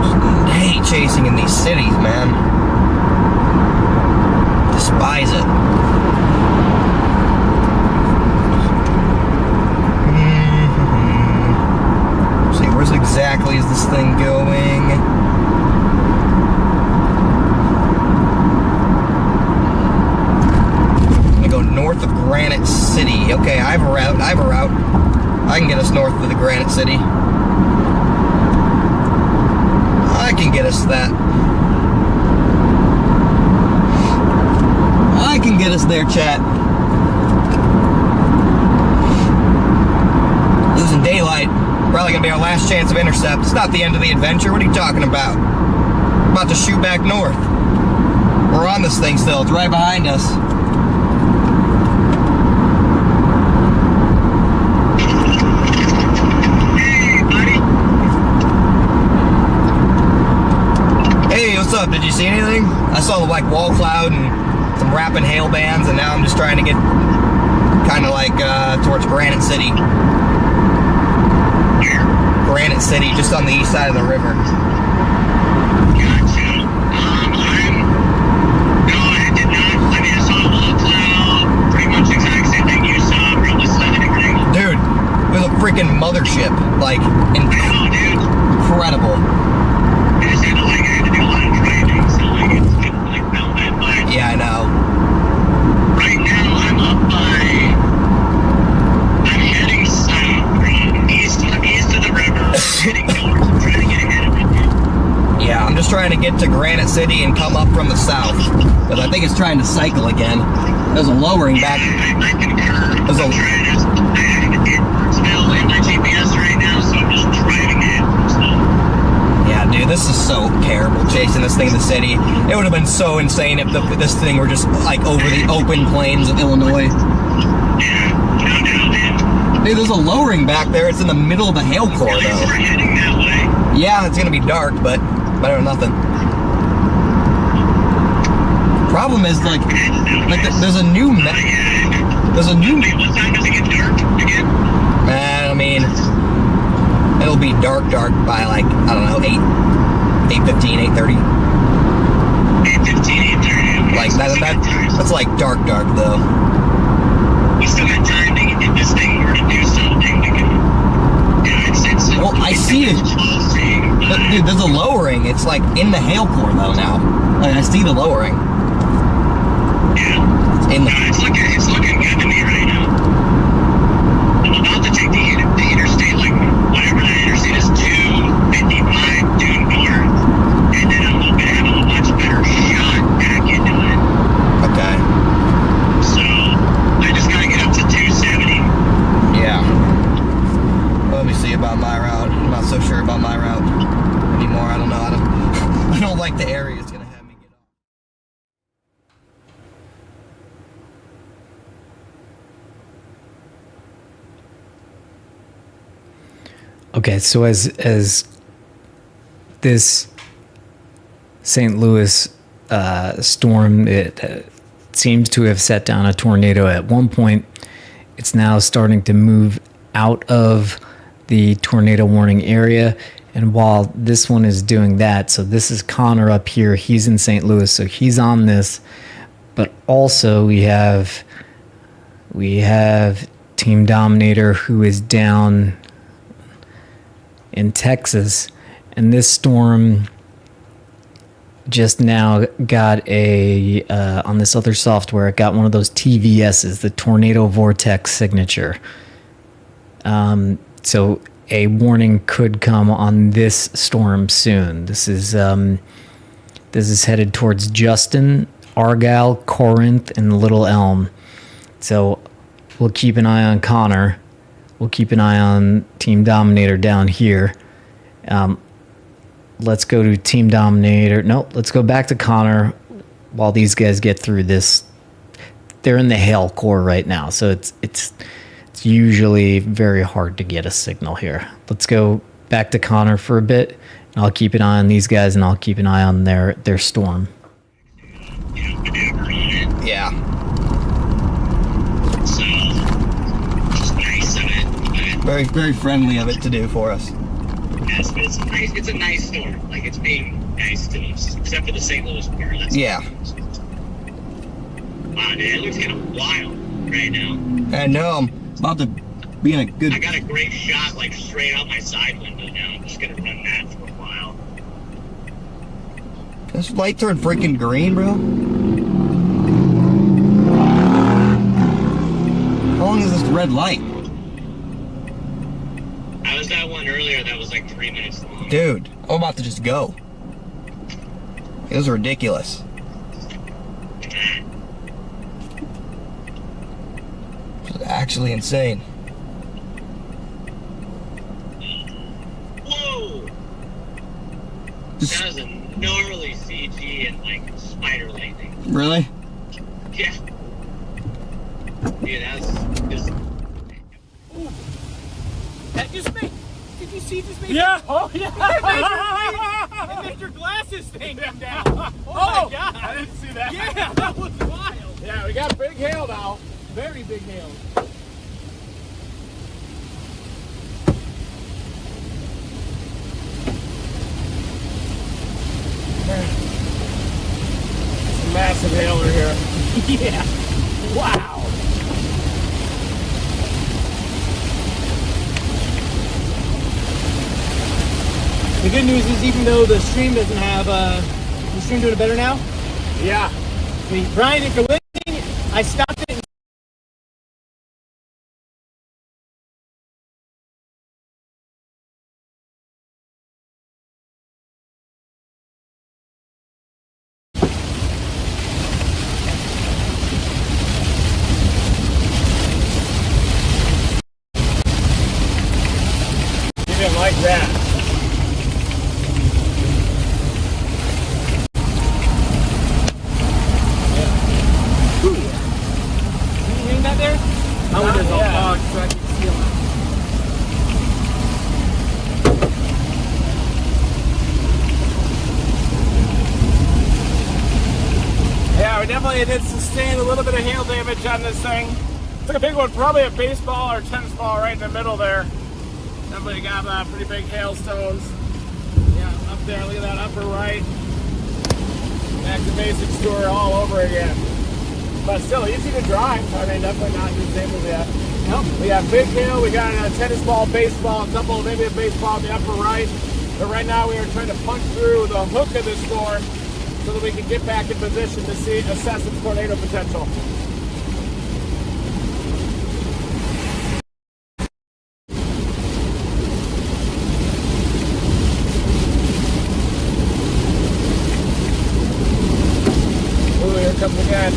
Just hate chasing in these cities, man. Despise it. Where's exactly is this thing going? I'm gonna go north of Granite City. Okay, I have a route. I can get us north of the Granite City. I can get us that. I can get us there, chat. Losing daylight. Probably gonna be our last chance of intercept. It's not the end of the adventure. What are you talking about? I'm about to shoot back north. We're on this thing still. It's right behind us. Hey, buddy. Hey, what's up? Did you see anything? I saw the like wall cloud and some rapping hail bands, and now I'm just trying to get kind of like towards Granite City. Granite City, just on the east side of the river. Gotcha. I did not. I mean, I saw a wall cloud. Pretty much exact same thing you saw. Probably 7 degrees. Dude, it was a freaking mothership. Like, I know, dude. incredible. I just had to, I had to do a lot of driving, so, it's getting, melted. But Yeah, I know. right now, I'm up by... I'm heading south from east of the river. Heading north. I'm trying to get ahead of it. Yeah, I'm just trying to get to Granite City and come up from the south. Because I think it's trying to cycle again. There's a lowering back. I concur. There's a... I'm trying to just... It's still in my GPS right now, so I'm just driving it. Yeah, dude, this is so terrible, chasing this thing in the city. It would have been so insane if this thing were just, like, over the open plains of Illinois. Yeah, no doubt, man. Dude, there's a lowering back there. It's in the middle of the hail core, At least though. we're heading that way. Yeah, it's gonna be dark, but better than nothing. Problem is, like there's a new... Wait, what time does it get dark again? I mean, it'll be dark by, like, I don't know, 8:15, 8:30. 8:15, 8:30. Like, that's like dark, though. We still got time to get this thing or to do something. It's Well, I see it. Dude, there's a lowering. It's, like, in the hail core, though, now. Like, I see the lowering. Yeah. It's looking good to me right now. I'm about to take the interstate, like, whatever that interstate is, 250 Okay, so as this St. Louis storm, it seems to have set down a tornado at one point. It's now starting to move out of the tornado warning area. And while this one is doing that, so this is Connor up here. He's in St. Louis, so he's on this. But also we have Team Dominator, who is down in Texas, and this storm just now got a on this other software, it got one of those TVSs, the tornado vortex signature. So a warning could come on this storm soon. This is headed towards Justin, Argyle, Corinth, and Little Elm. So we'll keep an eye on Connor. We'll keep an eye on Team Dominator down here. Let's go to Team Dominator. No, let's go back to Connor while these guys get through this. They're in the hail core right now, so it's usually very hard to get a signal here. Let's go back to Connor for a bit, and I'll keep an eye on these guys, and I'll keep an eye on their storm. Yeah. So, just nice of it. Very, very friendly of it to do for us. Yes, but it's a nice storm. Like, it's being nice to us, except for the St. Louis part. Yeah. Wow, dude, it looks kind of wild right now. I know, I'm about to be in a good... I got a great shot, like, straight out my side window now. I'm just gonna run that for a while. This light turned freaking green, bro. How long is this red light? I was at one earlier that was like 3 minutes long. Dude, I'm about to just go. It was ridiculous. It's actually insane. Whoa! Just, That was a gnarly CG and like spider lightning. really? Yeah. Dude, that was just... That just made. Did you see this? Yeah. Oh yeah. It made your glasses thing come down. Oh my god. I didn't see that. Yeah, that was wild. Yeah, we got big hail now. Very big hail. Some massive hail over here. Yeah. Wow. The good news is, even though the stream doesn't have, the stream doing it better now. Yeah. I mean, Brian, if you're listening, I stopped it. You didn't like that. Can you hear that there? My window's all fogged, so I can see them. Yeah, we definitely did sustain a little bit of hail damage on this thing. Took a big one, probably a baseball or tennis ball right in the middle there. Definitely got pretty big hailstones. Yeah, up there, look at that upper right. Back to basics tour all over again. But still easy to drive. I mean, definitely not disabled yet. Nope. We got big hail, we got a tennis ball, baseball, a couple, maybe a baseball in the upper right. But right now we are trying to punch through the hook of the storm so that we can get back in position to assess its tornado potential. Ooh, here it comes again.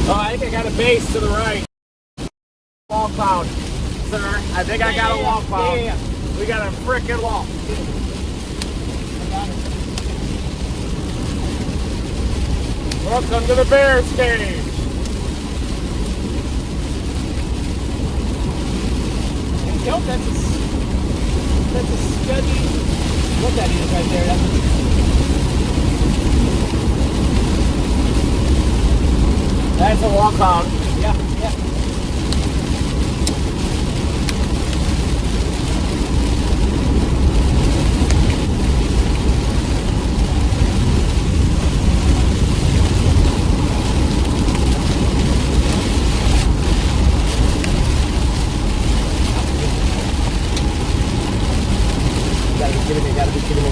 Oh, I think I got a base to the right. Wall cloud, sir. I think I got a wall cloud. Yeah. We got a frickin' wall. Welcome to the Bears cage. Nope, that's a scuddy. What that is right there? That's a walk on. Yeah.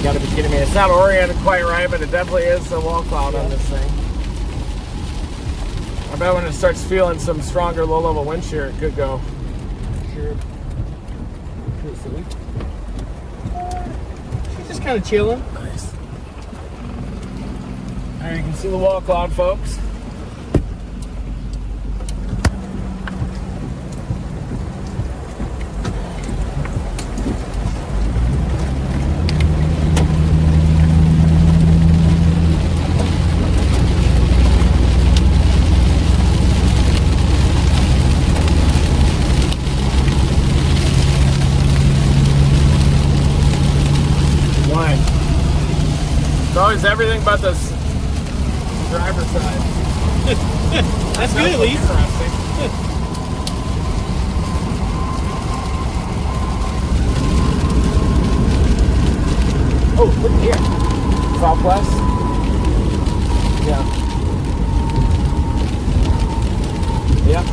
Gotta be kidding me. It's not oriented quite right, but it definitely is a wall cloud on this thing. I bet when it starts feeling some stronger low-level wind shear, it could go. Sure. She's just kind of chilling. Nice. There you can see the wall cloud, folks. It's always everything but the driver's side. That's good at least. Interesting. Oh, look at here. Southwest. Yeah. Yep.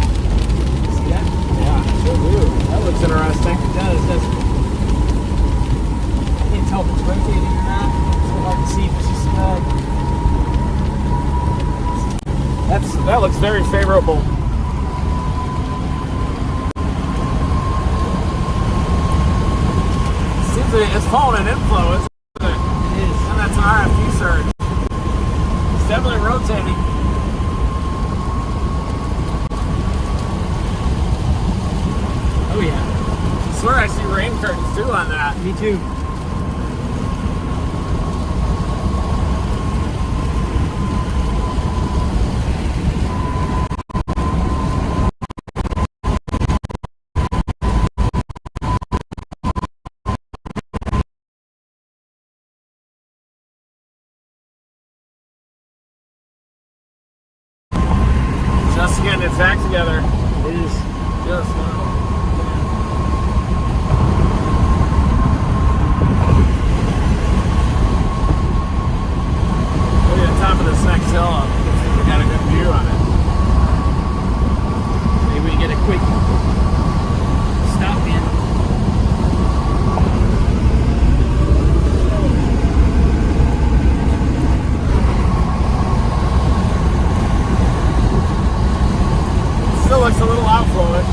See that? Yeah, sure do. That looks interesting. It does, doesn't it? I can't tell if it's rotating or not. Hard to see, but it's just That looks very favorable. Seems like it's following an inflow, isn't it? it is. And that's an RFD surge. It's definitely rotating. Oh yeah. I swear I see rain curtains too on that. Me too. Just getting its act together. It is. Just now. Look at the top of this next hill. I think we got a good view on it. Maybe we get a quick stop in. Still looks a little outflowish.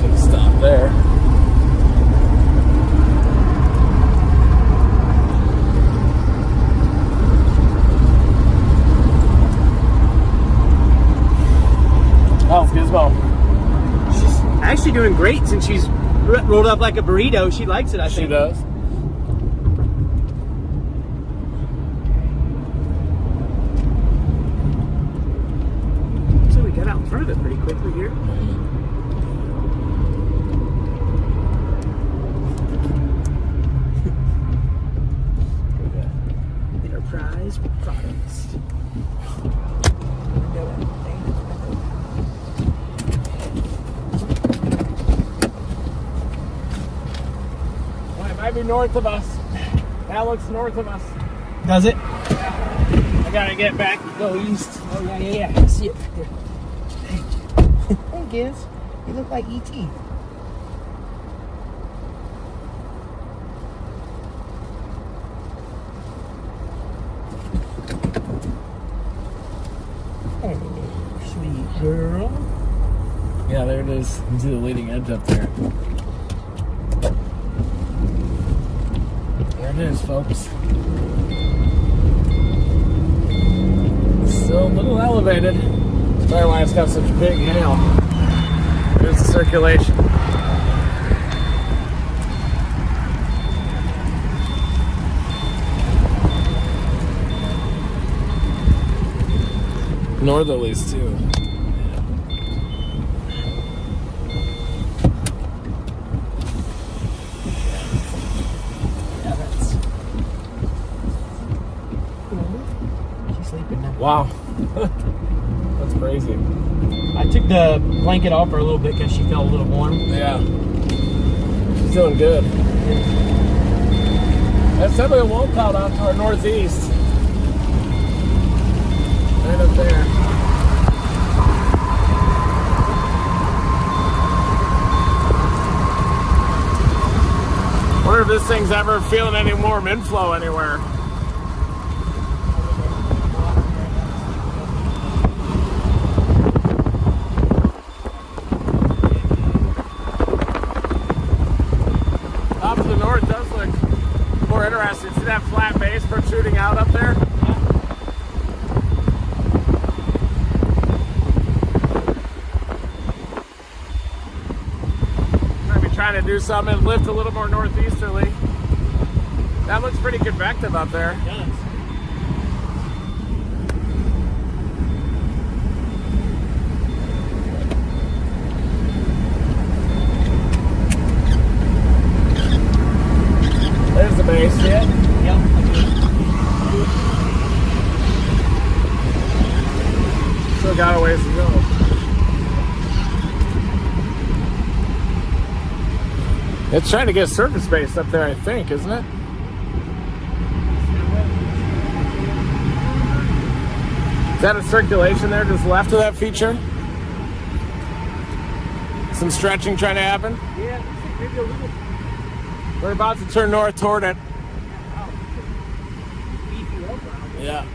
Should stop there. Oh, Gizmo. She's actually doing great since she's rolled up like a burrito. She likes it, I She think. does. So we got out in front of it pretty quickly here. Enterprise products. Well, it might be north of us. That looks north of us. Does it? I gotta get back and go east. Oh yeah. I see it right there. Hey Giz, you look like E.T. Oh, sweet girl. Yeah, there it is. You can see the leading edge up there. There it is, folks. Still a little elevated. Sorry why it's got such big hail. There's the circulation. Northerlies too. Yeah, that's. She's sleeping now. Wow. That's crazy. I took the blanket off her a little bit because she felt a little warm. Yeah. She's doing good. That's definitely a low cloud out to our northeast. Right up there. Wonder if this thing's ever feeling any warm inflow anywhere. Off to the north does look more interesting. See that flat base protruding out up there? Trying to do something and lift a little more northeasterly. That looks pretty convective up there. It does. There's the base, yeah. Yep. Still got a ways to go. It's trying to get surface base up there, I think, isn't it? Is that a circulation there just left of that feature? Some stretching trying to happen? Yeah, maybe a little. We're about to turn north toward it. Yeah.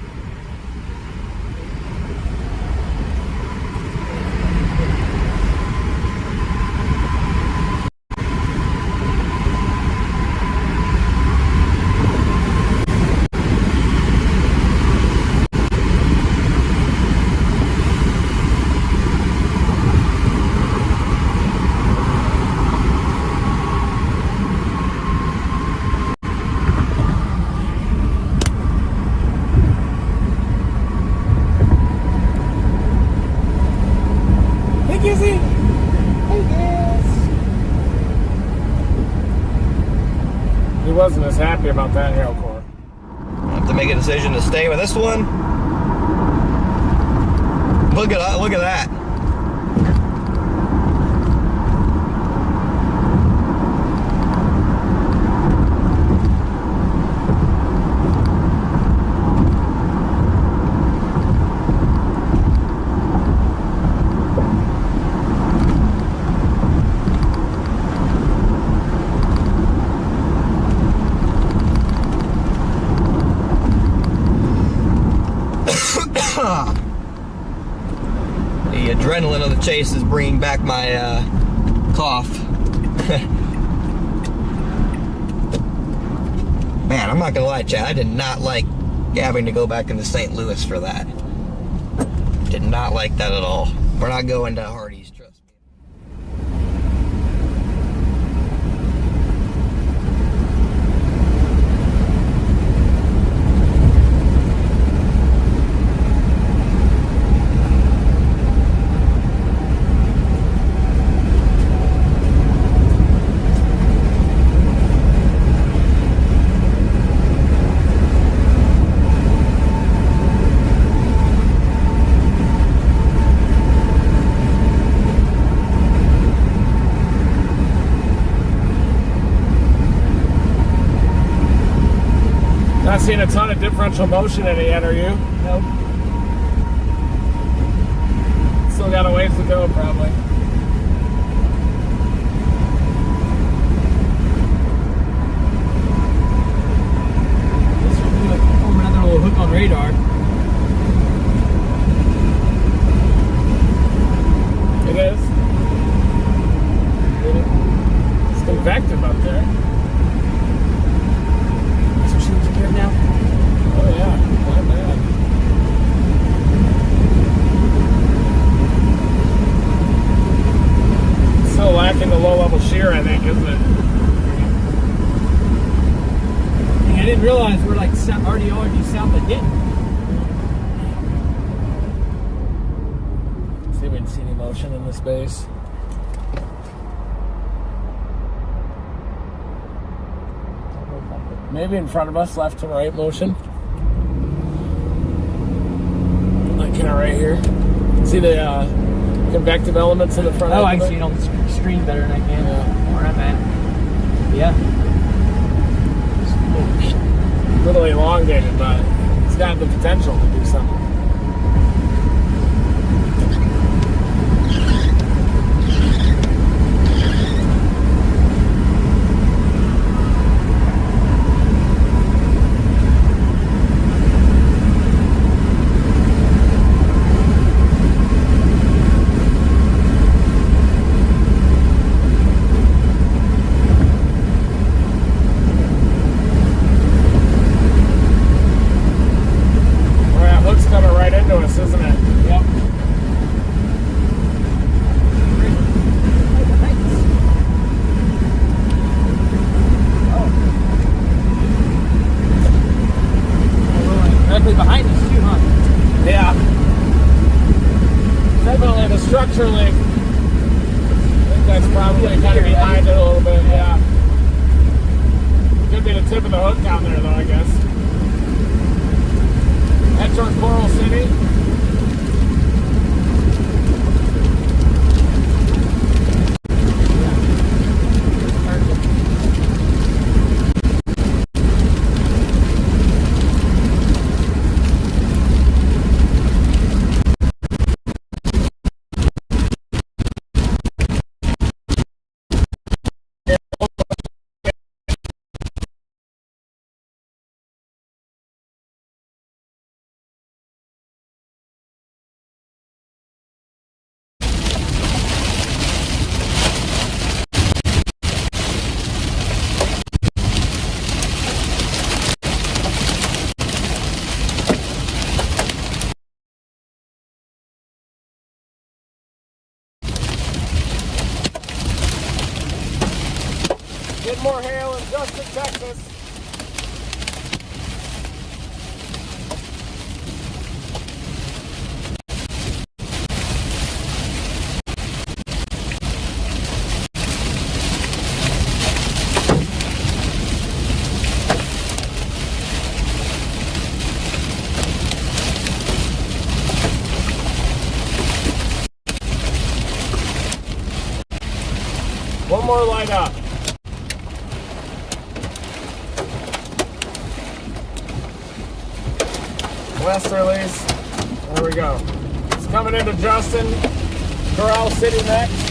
He wasn't as happy about that hail core. I have to make a decision to stay with this one. Look at that! Look at that! The adrenaline of the chase is bringing back my cough. Man, I'm not gonna lie, Chad, I did not like having to go back into St. Louis for that. Did not like that at all. We're not going to Hardee's, trust me. Not seeing a ton of differential motion in it yet, are you? Nope. Still got a ways to go, probably. This will be another little hook on radar. It is. It's convective up there. affecting the low-level shear, I think, isn't it? I didn't realize we're like already south of Denton. See if we can see any motion in this base. Maybe in front of us, left to right motion. Like kind of right here. See the convective elements in the front. Oh, I can see it on the screen better than I can where I'm at. Yeah. A little elongated, but it's got the potential to do something. Isn't it? Yep. Directly behind us too, huh? Yeah. Definitely the structure link. I think that's probably kind of behind it a little bit, yeah. Could be the tip of the hook down there though, I guess. Head toward Coral City. Get more hail in Justin, Texas. One more light up. Westerlies. There we go. It's coming into Justin. Coral City next.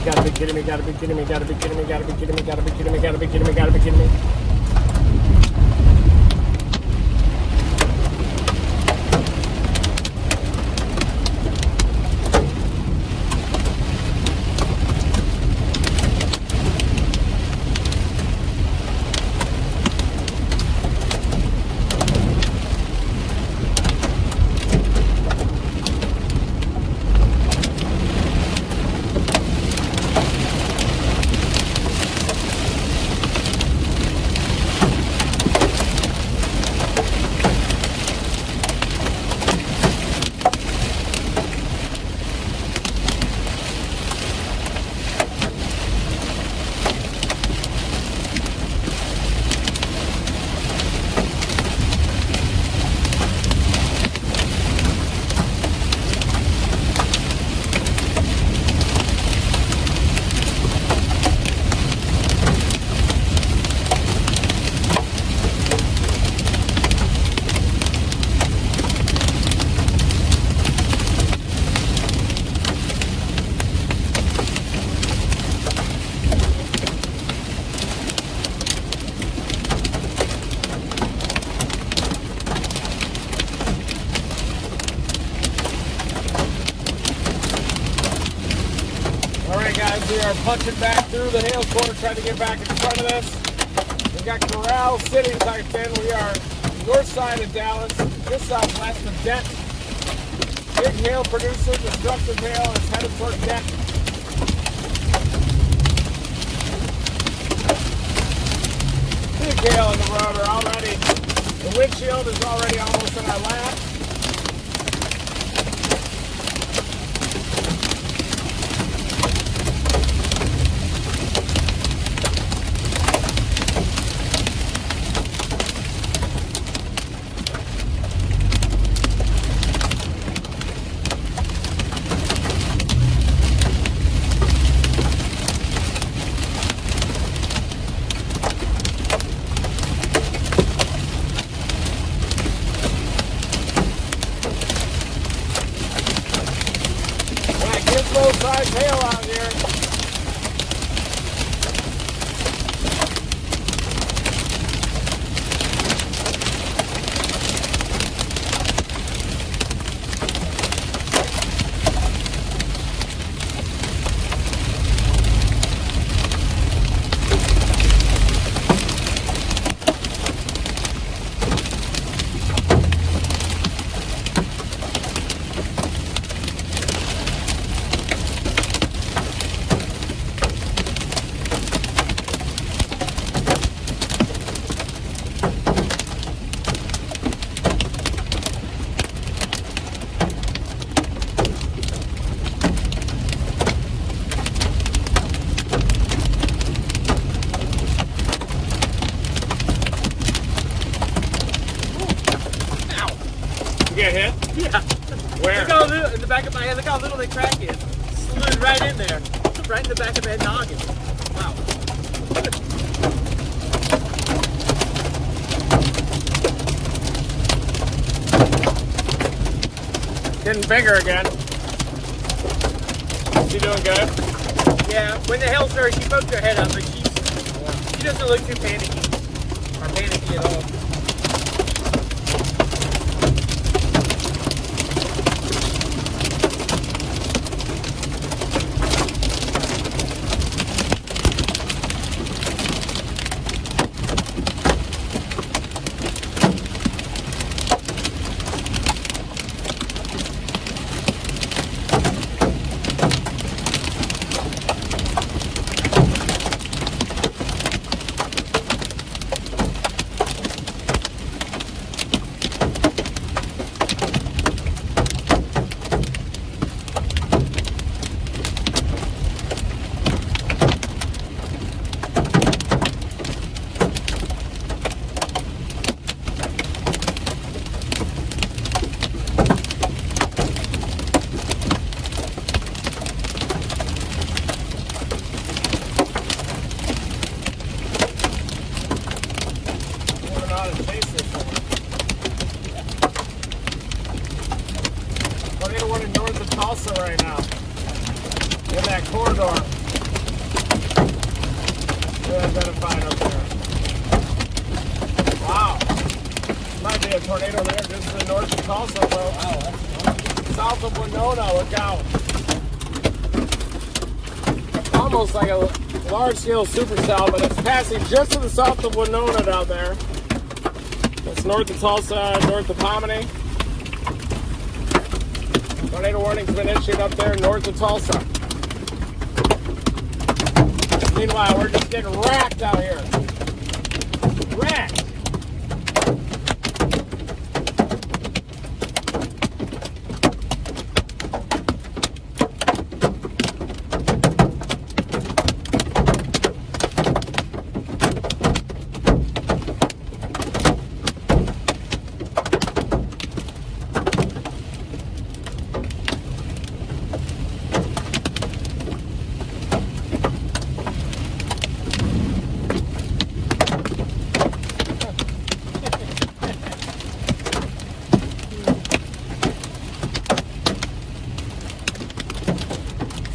Gotta be kidding me, gotta be kidding me, gotta be kidding me, gotta be kidding me, gotta be kidding me, gotta be kidding me, gotta be kidding me. are punching back through the hailstorm, trying to get back in front of this. We've got Corral City typed in. We are north side of Dallas, just southwest of Dent. Big hail producer, destructive hail is headed toward Dent. Big hail in the road are already. The windshield is already almost in our lap. Size hail out here. You get hit? Yeah. Where? Look how little, in the back of my head, look how little the crack is. Slid right in there. Right in the back of that noggin. Wow. Getting bigger again. She doing good? Yeah, when the hail starts, she pokes her head up, but she doesn't look too panicky. Or panicky at all. Tornado warning north of Tulsa right now. In that corridor. Good identified up there. Wow. Might be a tornado there just to the north of Tulsa, folks. Wow, that's south of Winona, look out. Almost like a large-scale supercell, but it's passing just to the south of Winona down there. That's north of Tulsa, north of Pomini. Tornado warning's been issued up there north of Tulsa. Meanwhile, we're just getting racked out here. Racked.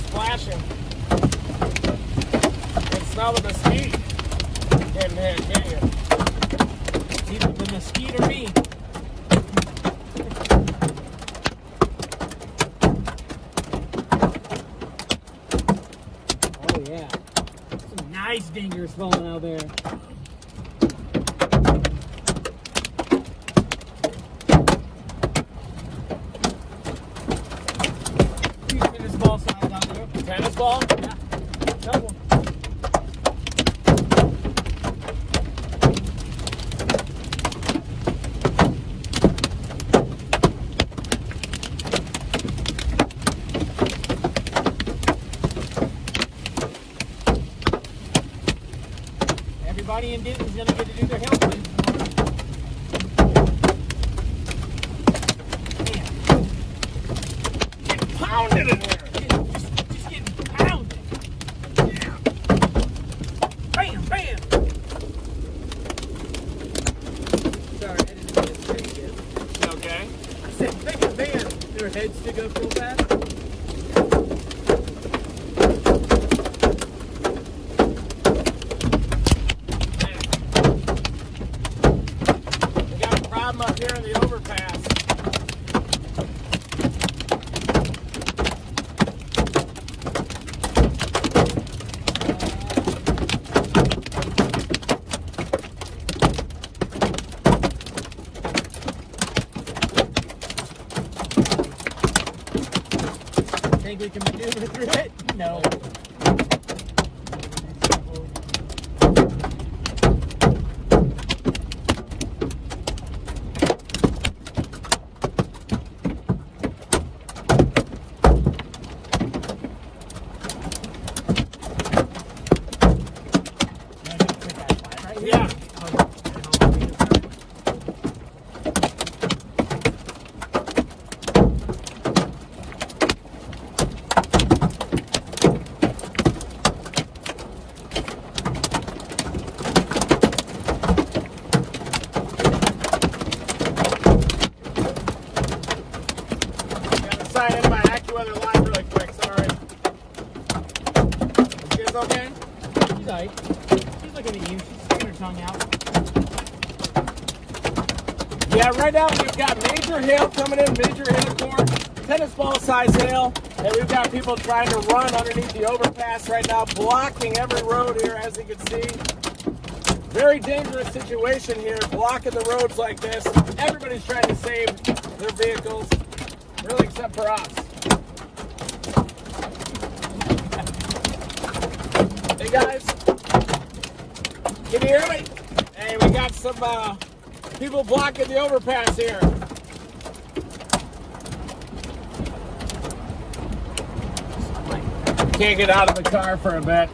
Splashing. You can smell the mesquite getting hit, can't you? It's either the mesquite or me. Oh yeah. It's dangerous falling out there. Tennis ball size out there. Tennis ball? Yeah. Double. Everybody in Denton's gonna get to do their health cleanse tomorrow. Getting pounded in here. Just getting pounded. Bam, bam. Sorry, I didn't mean to say it. Okay. I said bam, bam. Their heads stick up real fast. We got a problem up here in the overpass. Think we can maneuver through it? No. Yeah. Gotta sign in my AccuWeather line really quick, sorry. You guys okay? She's alright. She's looking at you. She's sticking her tongue out. Yeah, right now we've got major hail coming in, major hail core, tennis ball size hail, and we've got people trying to run underneath the overpass right now, blocking every road here, as you can see. Very dangerous situation here, blocking the roads like this. Everybody's trying to save their vehicles, really except for us. Hey guys, can you hear me? Hey, we got some people blocking the overpass here. Can't get out of the car for a bit.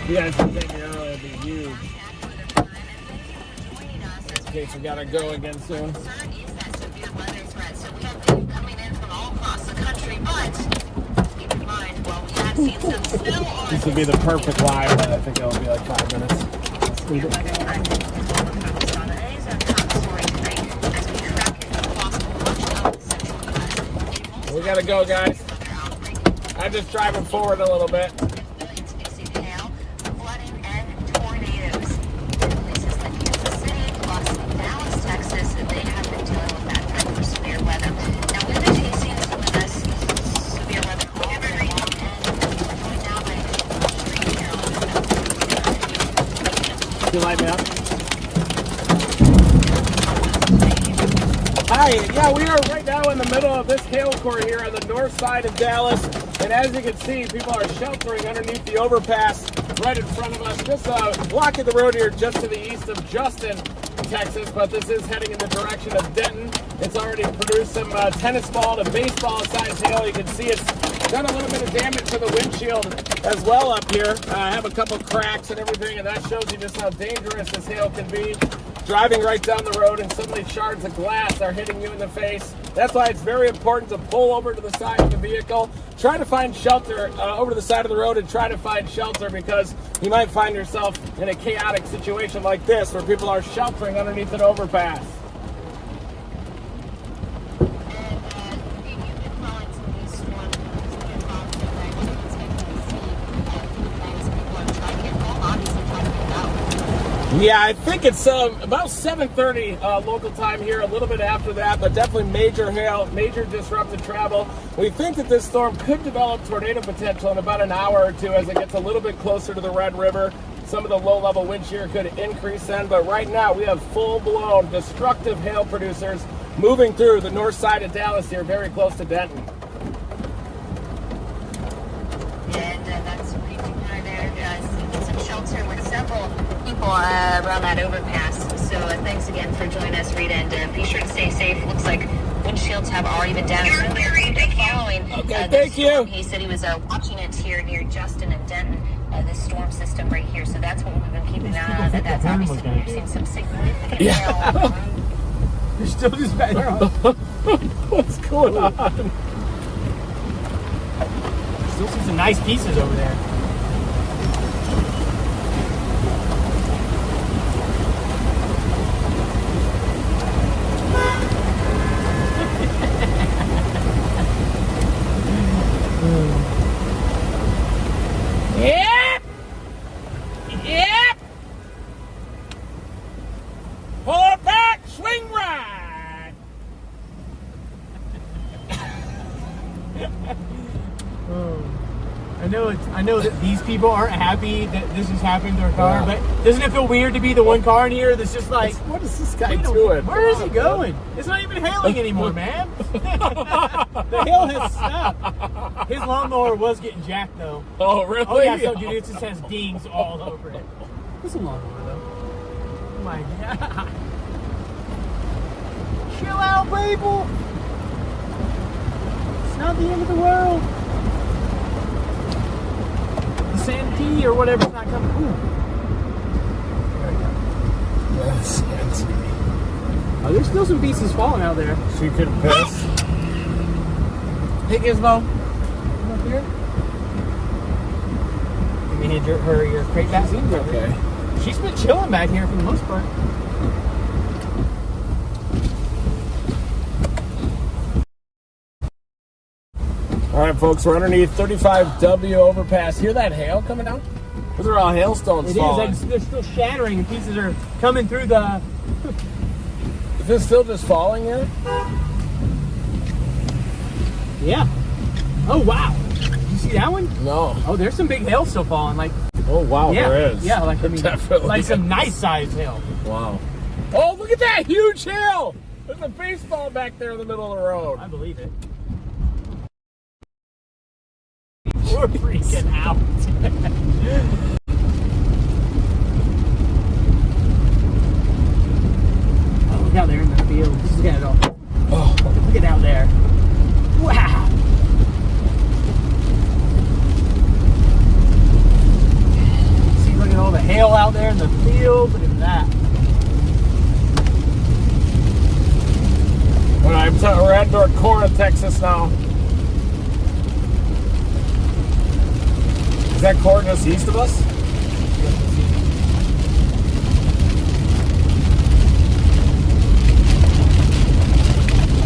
You guys can take me early, it'd be huge. In case we gotta go again soon. Concern is that severe weather threat, so we have people coming in from all across the country, but keep in mind, while we have seen some snow on This would be the perfect live, but I think it'll be like 5 minutes. severe weather threat, focused on today's top story tonight as we track it across much of the central U.S. We gotta go, guys. I'm just driving forward a little bit. Exceed hail, flooding, and tornadoes. Places like Kansas City, plus Dallas, Texas, they have been dealing with that type of severe weather. Now, we've been chasing some of this severe weather all day long, and right now, by street hail, Can you light me up? Hi, yeah, we are right now in the middle of this hail core here on the north side of Dallas. And as you can see, people are sheltering underneath the overpass right in front of us. Just blocking the road here just to the east of Justin, Texas. But this is heading in the direction of Denton. It's already produced some tennis ball to baseball size hail. You can see it's done a little bit of damage to the windshield as well up here. I have a couple cracks and everything, and that shows you just how dangerous this hail can be. Driving right down the road and suddenly shards of glass are hitting you in the face. That's why it's very important to pull over to the side of the vehicle. Try to find shelter over to the side of the road and try to find shelter, because you might find yourself in a chaotic situation like this where people are sheltering underneath an overpass. Yeah, I think it's about 7:30 local time here, a little bit after that, but definitely major hail, major disrupted travel. We think that this storm could develop tornado potential in about an hour or two as it gets a little bit closer to the Red River. Some of the low-level wind shear could increase then, but right now we have full-blown destructive hail producers moving through the north side of Dallas here, very close to Denton. And that's pretty far there. Seeking some shelter with several people around that overpass. So thanks again for joining us, Rita, and be sure to stay safe. Looks like windshields have already been down. Following thank you. He said he was watching it here near Justin and Denton, this storm system right here. So that's what we've been keeping an eye on. That's obviously we've seen some significant hail. You're still just back there. What's going on? Still see some nice pieces over there. Yep! Yep! Pull it back, swing right! I know that these people aren't happy that this has happened to our car, but doesn't it feel weird to be the one car in here that's just like, What is this guy doing? where is he going? It's not even hailing anymore, man. The hail has stopped. His lawnmower was getting jacked though. Oh, really? Oh yeah, so dude, it just has dings all over it. It's a lawnmower though. Oh my god. Chill out, people. It's not the end of the world. The Santee or whatever's not coming. Ooh. Yes, yes. Oh, there's still some pieces falling out there. She could piss. Hey, Gizmo. Come up here. Give me her your crate back. Seems okay. She's been chilling back here for the most part. All right, folks, we're underneath 35W overpass. Hear that hail coming down? Those are all hailstones It falling. is. They're still shattering, and pieces are coming through the. Is this still just falling here? Yeah. Oh wow. Did you see that one? No. Oh, there's some big hail still falling. Like Oh, wow, yeah, there is. yeah. Like I mean, Definitely like some is. nice sized hail. Wow. Oh, look at that huge hail! There's a baseball back there in the middle of the road. I believe it. We're freaking out. Oh, look out there in the field. This is gonna go. Oh, Look at out there. Wow. See, look at all the hail out there in the field. Look at that. all right, we're at North Corner, Texas now. Is that Corn just east of us?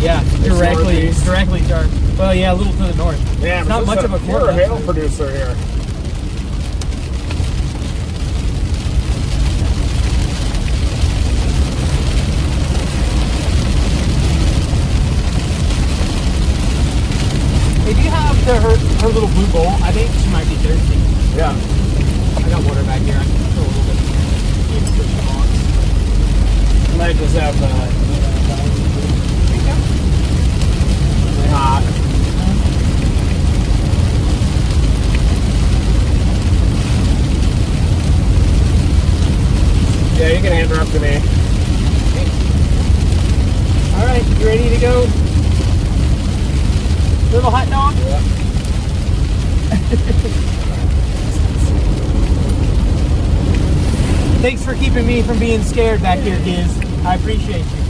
Yeah, directly dark. Well, yeah, a little to the north. Yeah, It's not much of a You're a corner. hail producer here. If you have her little blue bowl, I think she might be thirsty. Yeah. I got water back here. I can throw a little bit. You might just have hot. Yeah, you can hand her up to me. All right, you ready to go? Little hot dog? Yeah. Thanks for keeping me from being scared back here, Giz. I appreciate you.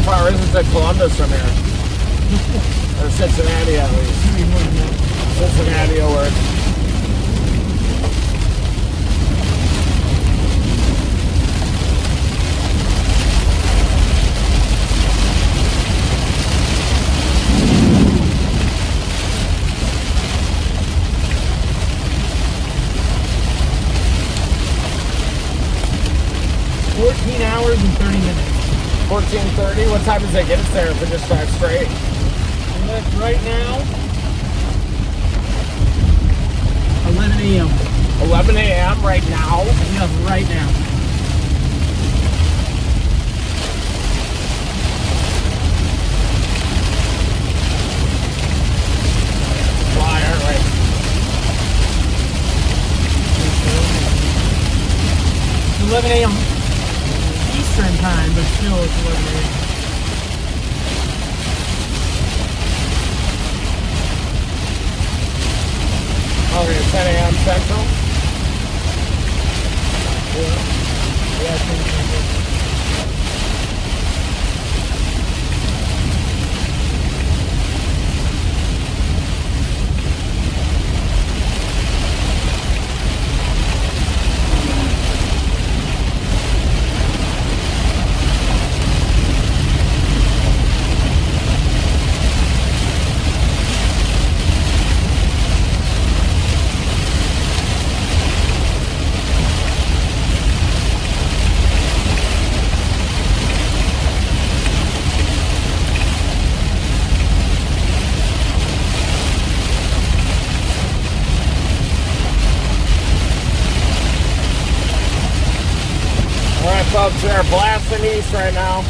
far is it to Columbus from here? Or Cincinnati at least. Cincinnati will work. Hours and 30 minutes. 14:30. What time does it get us there if we just drive straight? And that's right now 11 a.m. 11 a.m. right now. Yeah, right now. Fly, aren't we? 11 a.m. Eastern time, but still it's 11 a.m. Okay, 10 a.m. Central. Yeah, I think so. Folks, we are blasting east right now.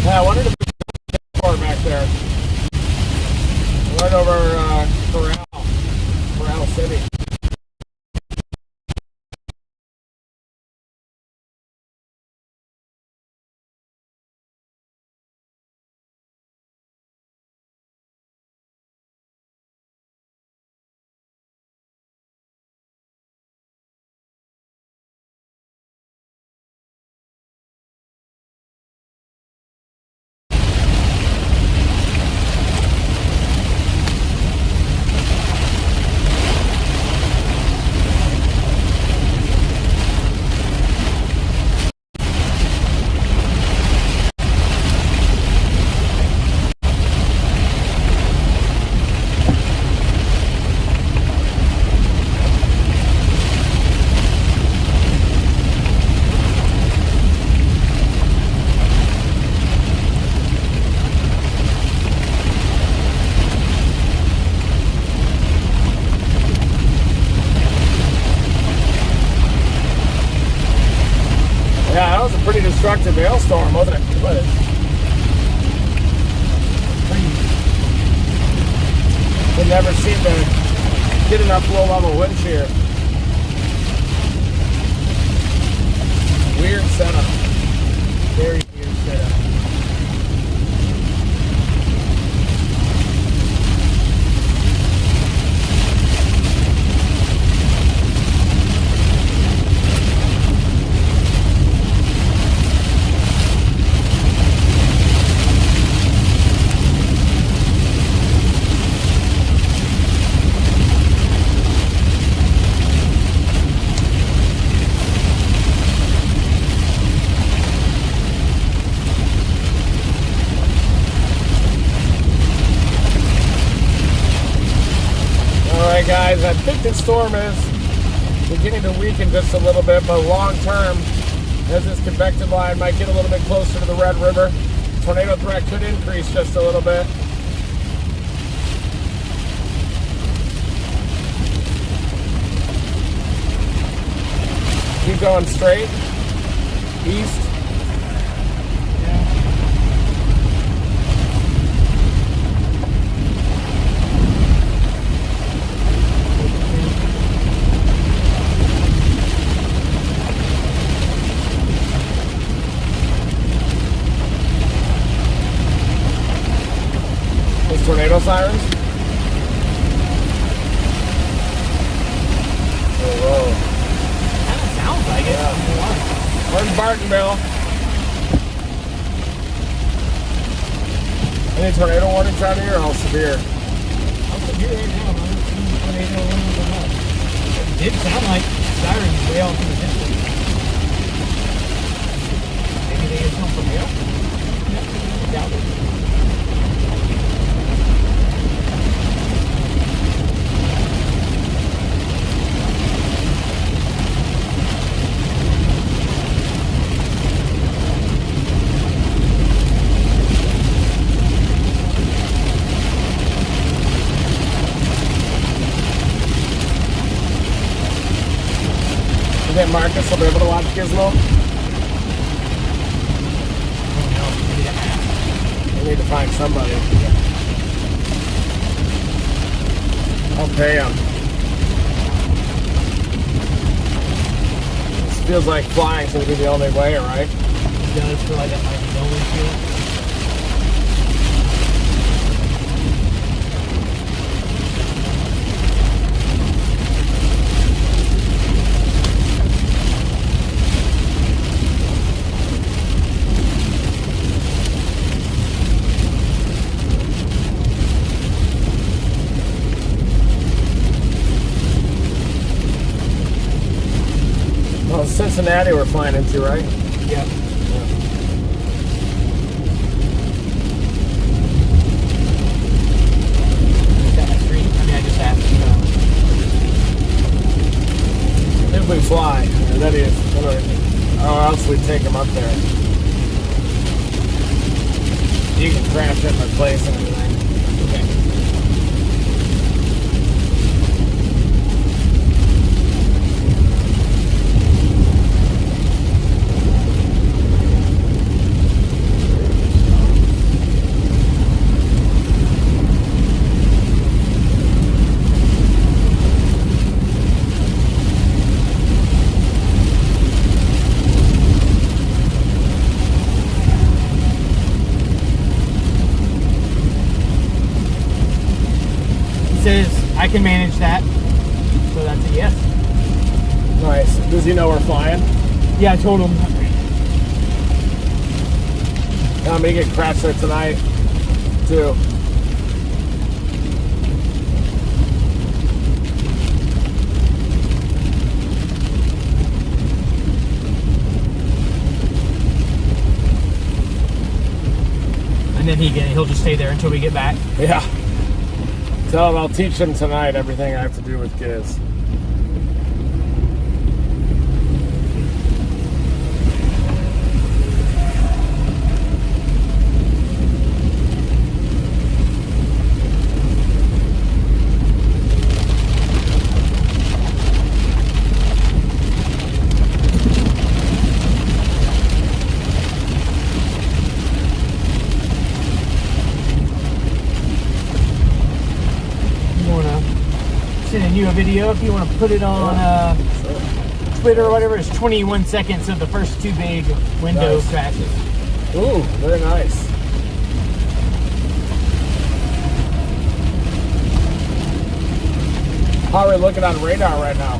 Yeah, I wondered if there's a back there. Right over Corral City. Yeah, that was a pretty destructive hailstorm, wasn't it? We never seem to get enough low-level wind shear. Weird setup. Very weird setup. Guys, I think this storm is beginning to weaken just a little bit, but long term, as this convective line might get a little bit closer to the Red River, tornado threat could increase just a little bit. keep going straight east. Those tornado sirens. Whoa. Kind of sounds like it. Where's Bartonville? Any tornado warnings out here or how severe? I'm here right now. I don't see tornado warnings or not. It did sound like sirens way off in the distance. Maybe they just come from here? I doubt it. You think Marcus will be able to watch Gizmo? We need to find somebody. I'll pay him. This feels like flying's gonna be the only way, right? It does feel like that might be the only field. Well, Cincinnati we're flying into, right? Yeah. Got my screen. I mean, I just asked. If we fly, that is, or else we take him up there. You can crash at my place and everything. Okay. Says I can manage that, so that's a yes. Nice. Does he know we're flying? Yeah, I told him. I'm gonna get crashed there tonight, too. And then he'll just stay there until we get back. Yeah. Tell him I'll teach him tonight everything I have to do with Giz. Sending you a video if you want to put it on Twitter or whatever. It's 21 seconds of the first two big window Nice. crashes. Ooh, very nice. How are we looking on radar right now?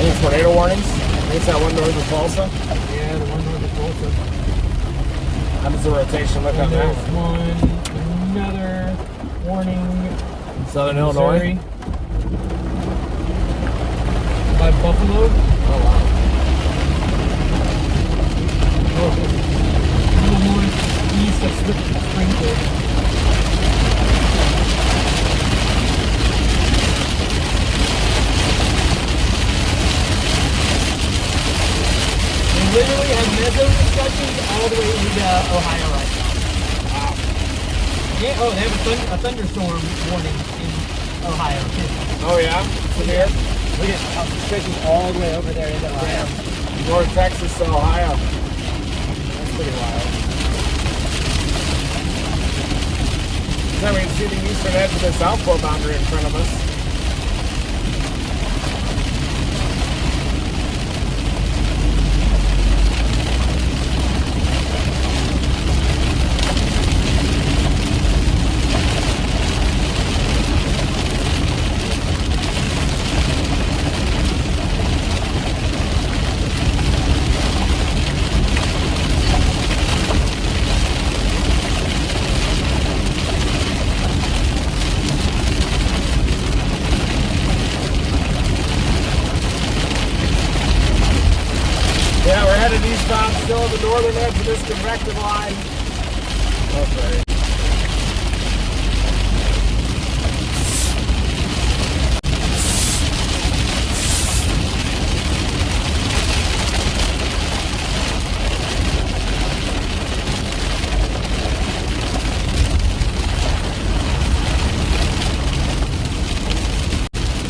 Any tornado warnings? I think it's that one north of Tulsa. Yeah, the one north of Tulsa. How does the rotation look on And that there's one? another warning. Southern Illinois. Missouri. By Buffalo. Oh wow. A little more east of Springfield. Literally have meso discussions all the way into Ohio right now. Wow. Yeah, oh, they have a thunderstorm warning in Ohio, too. Oh yeah? Severe? Look at how it stretches all the way over there into Ohio. North Texas to Ohio. That's pretty wild. So we can see the eastern edge of the South Pole boundary in front of us. Yeah, we're headed eastbound, still at the northern edge of this convective line. Okay.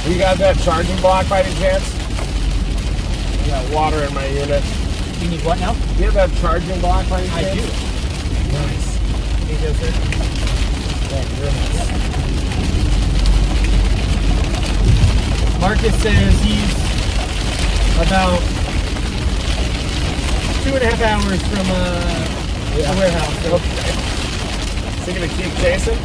You got that charging block by any chance? I got water in my unit. You need what now? Do you have that charging block by any chance? I do. Nice. Here you go, sir. Thank you very much. Marcus says he's about 2.5 hours from a warehouse. So Okay. Is he gonna keep chasing?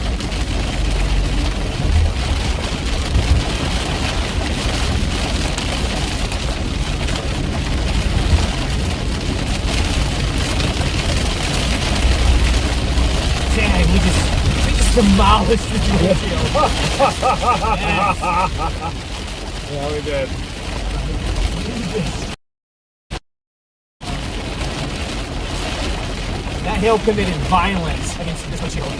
dang, we just demolished this windshield. Yeah, we did. That hail committed violence against this windshield.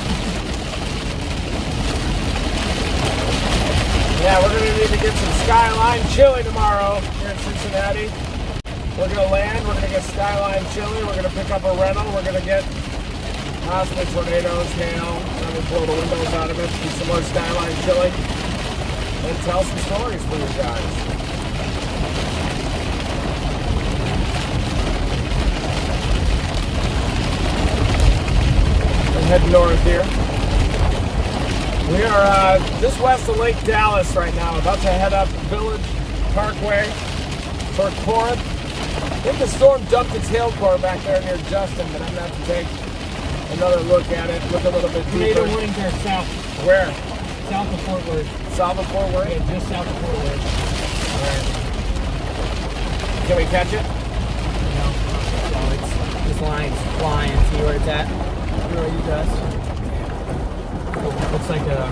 Yeah, we're gonna need to get some Skyline chili tomorrow here in Cincinnati. We're gonna land, we're gonna get Skyline chili, we're gonna pick up a rental, we're gonna get possibly tornadoes, hail, and we'll blow the windows out of it, do some more Skyline chili, and tell some stories for you guys. I'm heading north here. We are just west of Lake Dallas right now, about to head up Village Parkway toward Corinth. I think the storm dumped its hail core back there near Justin, but I'm going to have to take another look at it, look a little bit Tornado deeper. warnings are south. Where? South of Fort Worth. South of Fort Worth? Yeah, just south of Fort Worth. All right. Can we catch it? No. No, it's this line's flying. See where it's at? See where you guys? Looks like a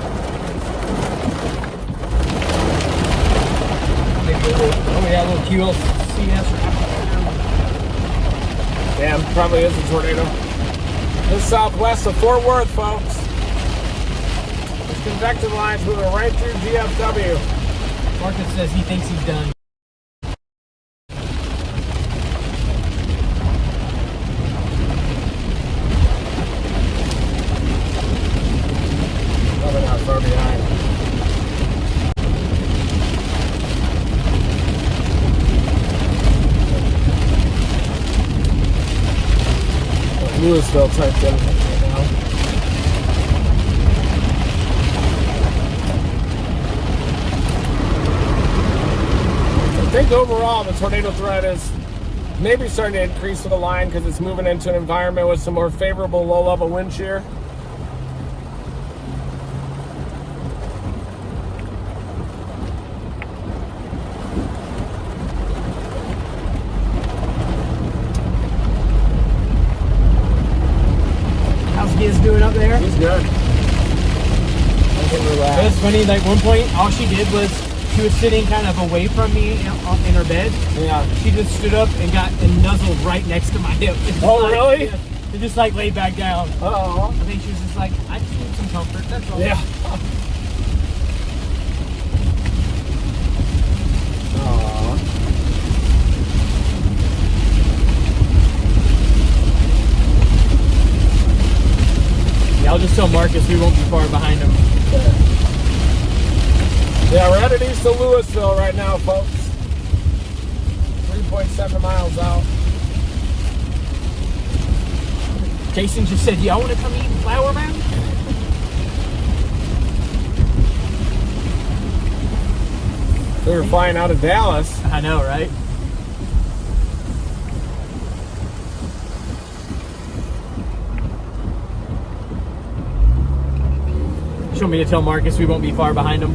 maybe a little, oh yeah, a little QLCS or Yeah, probably is a tornado. This is southwest of Fort Worth, folks. This convective line's moving right through DFW. Marcus says he thinks he's done. Probably not far behind. Louisville typed in right now. I think overall the tornado threat is maybe starting to increase with the line because it's moving into an environment with some more favorable low-level wind shear. How's Giz doing up there? He's good. I can relax. It's funny, like one point, all she did was, she was sitting kind of away from me in her bed. Yeah. She just stood up and got and nuzzled right next to my hip. It's just Oh, like, really? Yeah, it just like laid back down. Uh-oh. I think she was just like, I just need some comfort, that's all. Yeah. Aww. Yeah, I'll just tell Marcus we won't be far behind him. Yeah, we're headed east of Louisville right now, folks. 3.7 miles out. Jason just said, y'all want to come eat Flower Mound? We were flying out of Dallas. I know, right? You want me to tell Marcus we won't be far behind him?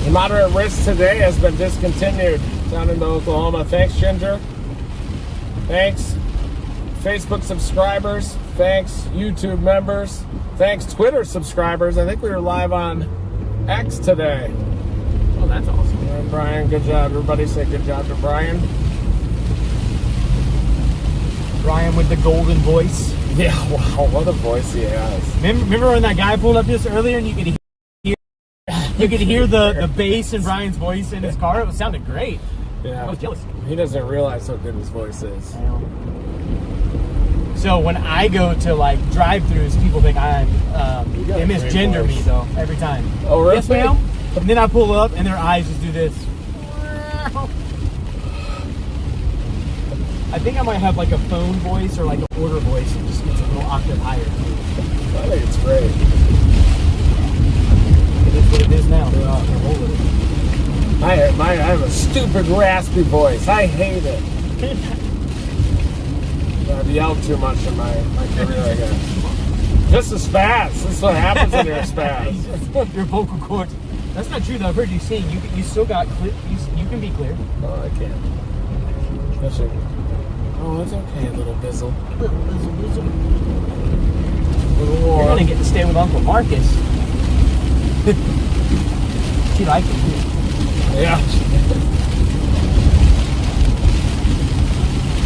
The moderate risk today has been discontinued down into Oklahoma. Thanks, Ginger. Thanks, Facebook subscribers. Thanks, YouTube members. Thanks, Twitter subscribers. I think we were live on X today. Oh, that's awesome. And Brian, good job. Everybody say good job to Brian. Brian with the golden voice. Yeah, wow, what a voice he has. Remember when that guy pulled up just earlier and you could hear the bass in Brian's voice in his car? It sounded great. Yeah. I was jealous. He doesn't realize how good his voice is. So when I go to like drive-throughs, people think I'm got they a great misgender me voice. though every time. Oh, really? Yes, ma'am. And then I pull up and their eyes just do this. I think I might have like a phone voice or like an order voice. It just gets a little octave higher. I think it's great. It is what it is now. I'm roll with it. I have a stupid raspy voice. I hate it. I've yelled too much in my career, I guess. This is spaz. This is what happens when you're a spaz. Your vocal cords. That's not true though. I've heard you sing. You still got clear. You can be clear. Oh, I can't. Especially. Oh, it's okay, little bizzle. Little You're war. gonna get to stay with Uncle Marcus. She likes it too. Yeah.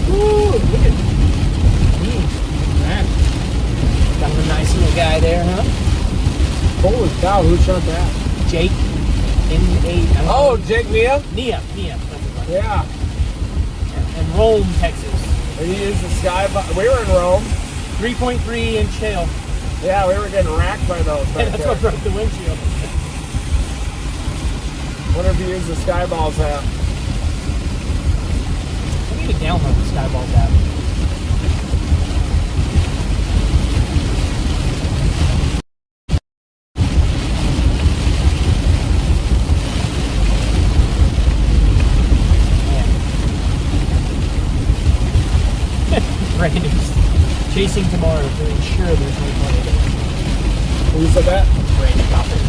Ooh, look at me. Man. Got a nice little guy there, huh? Holy cow, who shot that? Jake. N8. Oh, Jake Nia? Nia. That's his name. Yeah. In Rome, Texas. We used the sky. We were in Rome. 3.3-inch hail. Yeah, we were getting racked by those. And Back that's there. what broke the windshield. Wonder if you use the Skyballs app. I need to download the Skyballs app. Randoms. Chasing tomorrow to ensure there's no tornado. Who said that? Random topic.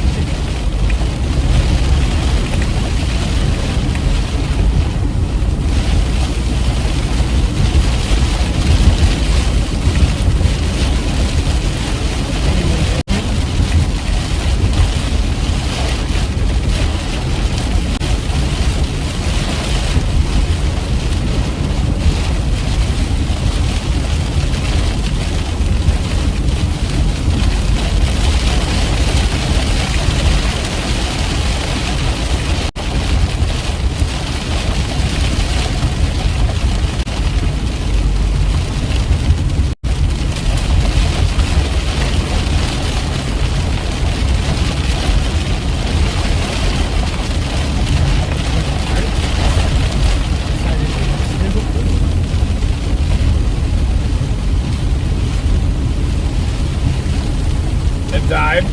It died.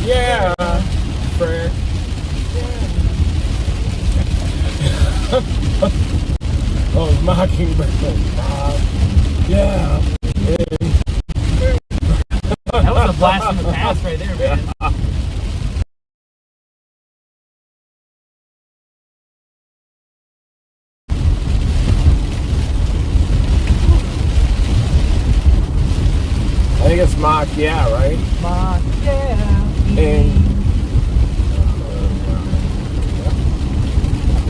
Yeah, Frank. Oh, mockingbird. Yeah. That was a blast from the past right there, man. I think it's mock, yeah, right? Mock, yeah. And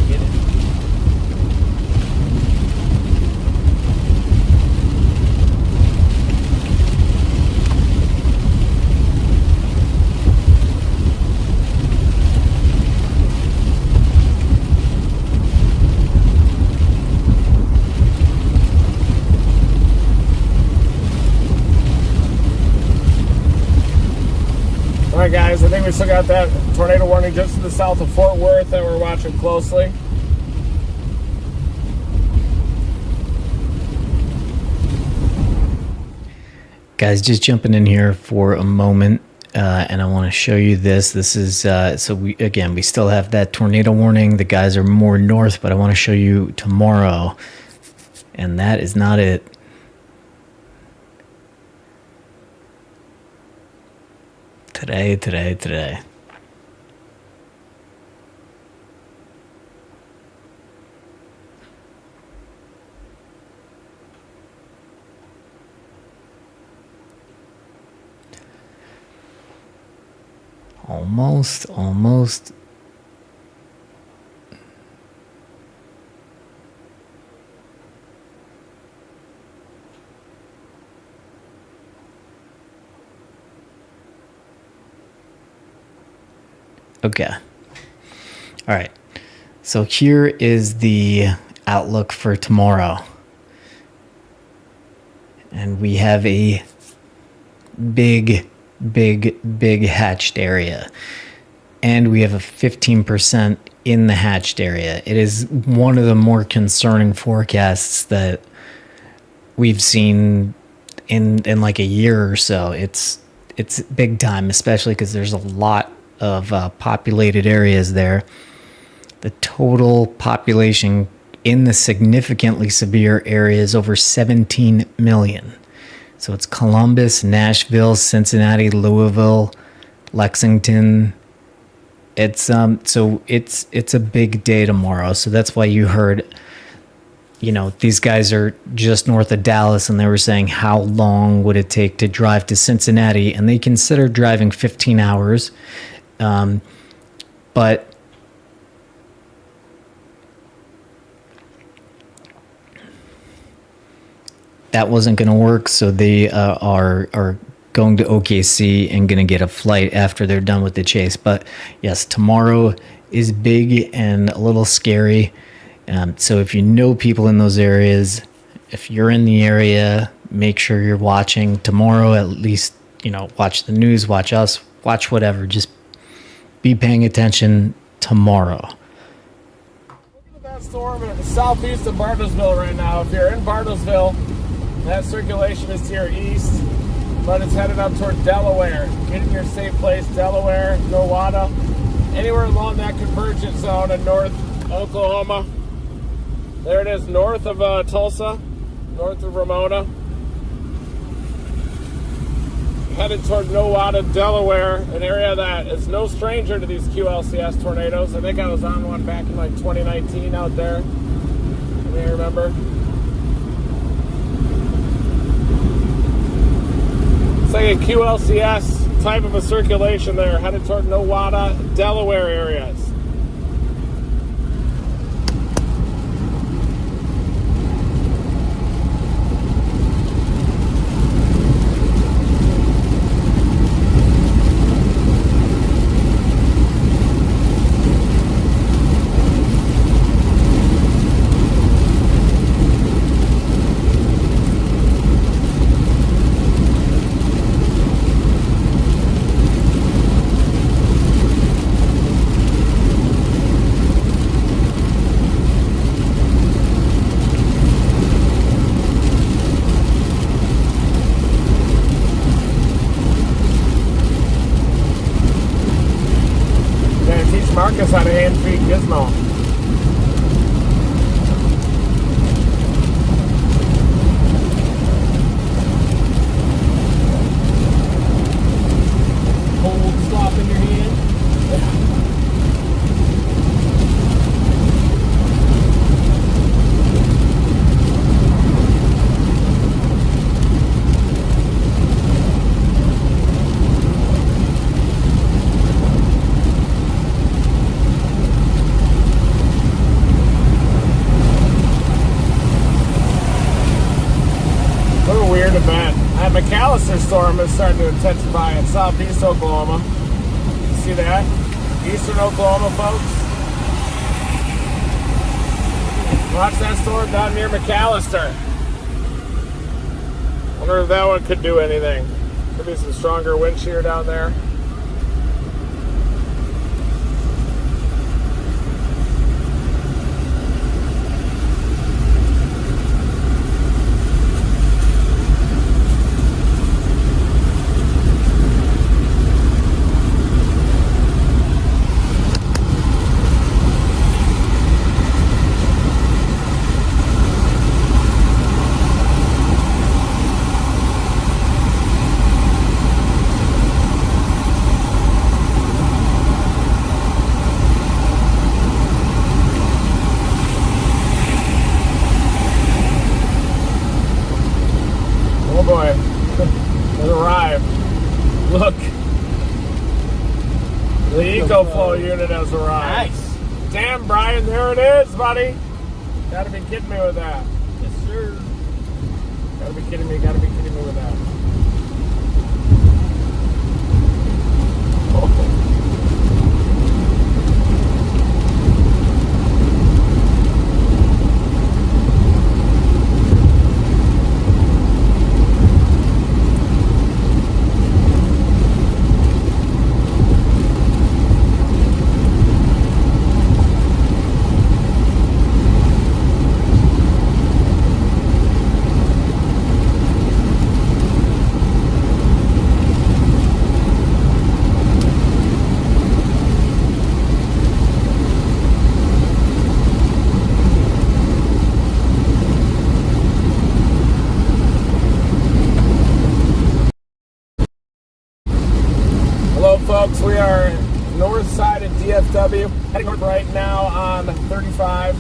Get it. all right, guys, I think we still got that tornado warning just to the south of Fort Worth that we're watching closely. Guys, just jumping in here for a moment, and I want to show you this. This is so we still have that tornado warning. The guys are more north, but I want to show you tomorrow, and that is not it. Today. Almost. Okay. All right. So here is the outlook for tomorrow. And we have a big hatched area. And we have a 15% in the hatched area. It is one of the more concerning forecasts that we've seen in like a year or so. It's big time, especially because there's a lot of populated areas there. The total population in the significantly severe area is over 17 million. So it's Columbus, Nashville, Cincinnati, Louisville, Lexington. It's it's a big day tomorrow. So that's why you heard, these guys are just north of Dallas, and they were saying how long would it take to drive to Cincinnati, and they considered driving 15 hours. But that wasn't going to work, so they are going to OKC and going to get a flight after they're done with the chase. But yes, tomorrow is big and a little scary. So if you know people in those areas, if you're in the area, make sure you're watching tomorrow. At least, watch the news, watch us, watch whatever. Just be paying attention tomorrow. Look at that storm in the southeast of Bartlesville right now. If you're in Bartlesville, that circulation is to your east, but it's headed up toward Delaware. Get in your safe place, Delaware, Nowata, anywhere along that convergence zone in North Oklahoma. There it is, north of Tulsa, north of Ramona. Headed toward Nowata, Delaware, an area that is no stranger to these QLCS tornadoes. I think I was on one back in like 2019 out there. You may remember. It's like a QLCS type of a circulation there, headed toward Nowata, Delaware areas. Marcus had a hand feed gizmo. Cold slop in your hand. What a weird event. That McAllister storm is starting to intensify in southeast Oklahoma. You see that? Eastern Oklahoma, folks. Watch that storm down near McAllister. Wonder if that one could do anything. Could be some stronger wind shear down there. Oh boy, it arrived. Look, the EcoFlow unit has arrived. Nice. Damn, Brian, there it is, buddy. Gotta be kidding me with that. Yes, sir. Gotta be kidding me with that. Hello, folks. We are north side of DFW, heading north right now on 35E.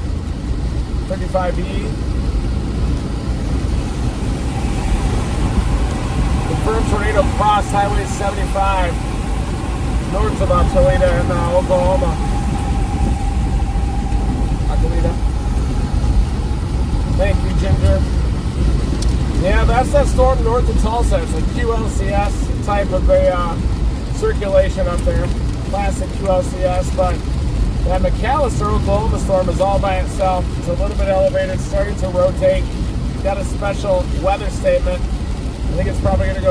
Confirmed tornado crossed Highway 75 north of Toledo in Oklahoma. Toledo. Thank you, Ginger. Yeah, that's that storm north of Tulsa. It's a QLCS type of a circulation up there. Classic QLCS, but that McAllister, Oklahoma storm is all by itself. It's a little bit elevated, starting to rotate. Got a special weather statement. I think it's probably going to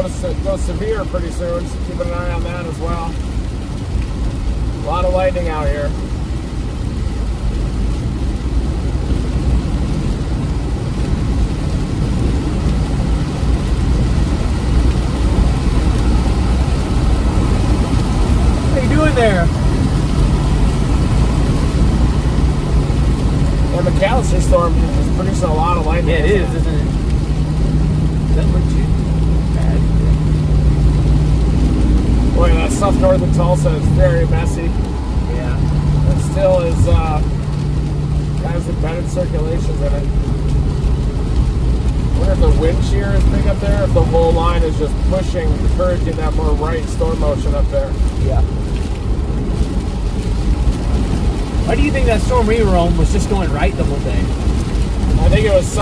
go severe pretty soon, so keep an eye on that as well. A lot of lightning out here. What are you doing there? The McAllister storm is producing a lot of lightning. Yeah, it is, isn't it? That look too bad. Boy, that stuff north of Tulsa is very messy. Yeah. It still is, has embedded circulations in it. I wonder if the wind shear is big up there, if the whole line is just pushing, encouraging that more right storm motion up there. Yeah. Why do you think that storm we were on was just going right the whole day? I think it was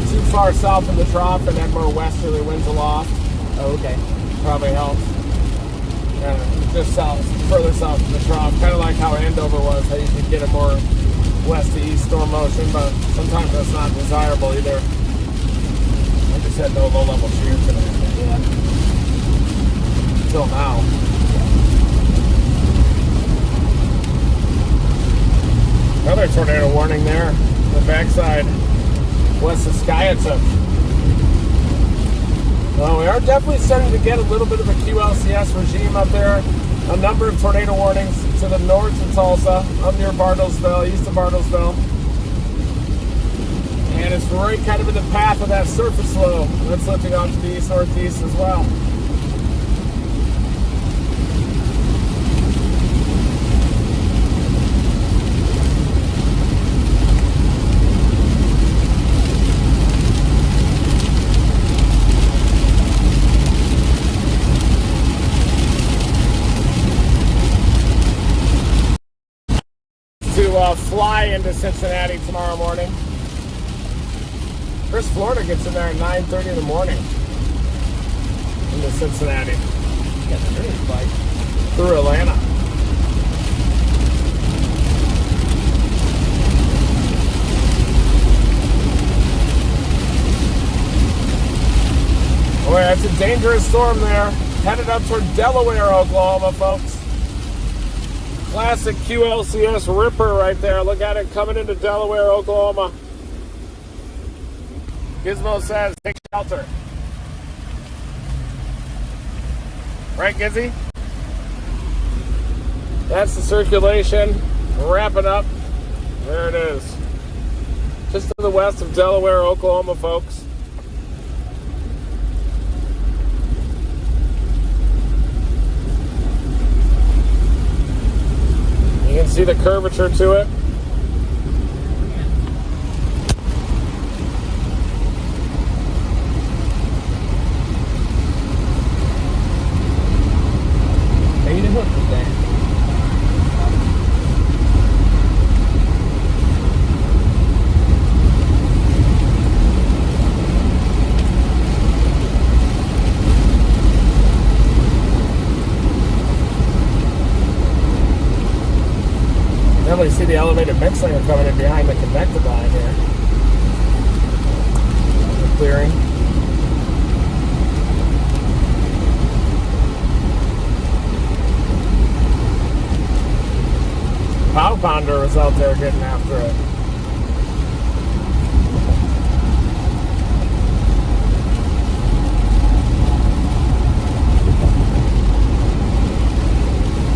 too far south of the trough and had more westerly winds aloft. Oh, okay. Probably helped. Just further south of the trough. Kind of like how Andover was, how you could get a more west to east storm motion, but sometimes that's not desirable either. I just had no low level shear today. Yeah. Until now. Another tornado warning there. The backside west of Skiatook. Well, we are definitely starting to get a little bit of a QLCS regime up there. a number of tornado warnings to the north of Tulsa, up near Bartlesville, east of Bartlesville. And it's right kind of in the path of that surface low that's lifting off to the east-northeast as well. To fly into Cincinnati tomorrow morning. First Florida gets in there at 9:30 in the morning into Cincinnati. Got the early flight. Through Atlanta. Boy, that's a dangerous storm there. Headed up toward Delaware, Oklahoma, folks. Classic QLCS ripper right there. Look at it coming into Delaware, Oklahoma. Gizmo says, take shelter. Right, Gizzy? That's the circulation. Wrapping up. There it is. Just to the west of Delaware, Oklahoma, folks. You can see the curvature to it. Bait and hook with that. Definitely see the elevated mix layer coming in behind the convective line here. The clearing. Pow Pounder was out there getting after it.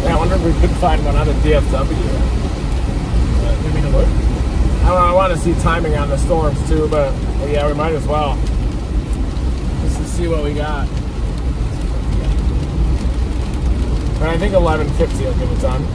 Yeah, I wonder if we could find one on a DFW. I don't know, I want to see timing on the storms too, but well, yeah, we might as well. Just to see what we got. But I think 1150 will get it done.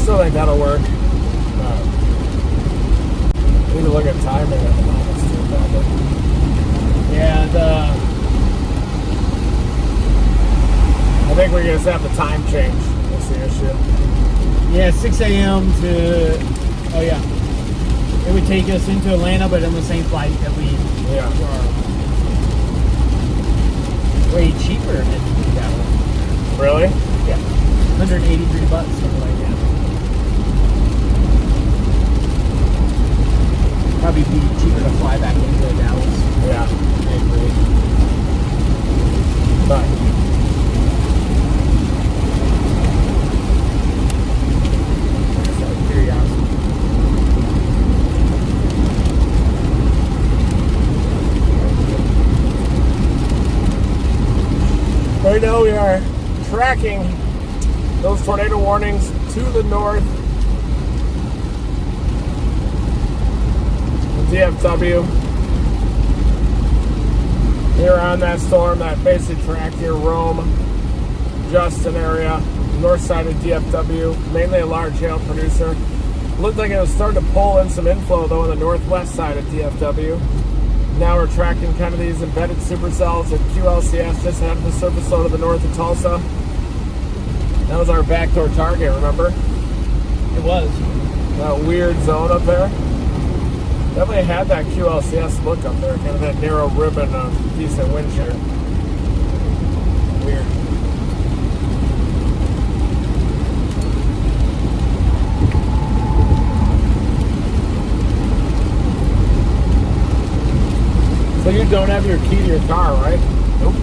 Still think that'll work. Need to look at timing at the moment too, probably. Yeah, I think we're gonna have the time change. That's the issue. yeah, 6 a.m. to, oh yeah. It would take us into Atlanta, but on the same flight that we Yeah. were way cheaper than that one. Really? Yeah. $183, something like that. Probably be cheaper to fly back into Dallas. Yeah. I agree. But Just out of curiosity. right now we are tracking those tornado warnings to the north. DFW. Here on that storm that basically tracked here, Rome, Justin area, north side of DFW, mainly a large hail producer. Looked like it was starting to pull in some inflow though on the northwest side of DFW. Now we're tracking kind of these embedded supercells at QLCS just ahead of the surface low to the north of Tulsa. That was our backdoor target, remember? It was. That weird zone up there. Definitely had that QLCS look up there, kind of that narrow ribbon of decent wind shear. Weird. So you don't have your key to your car, right? Nope.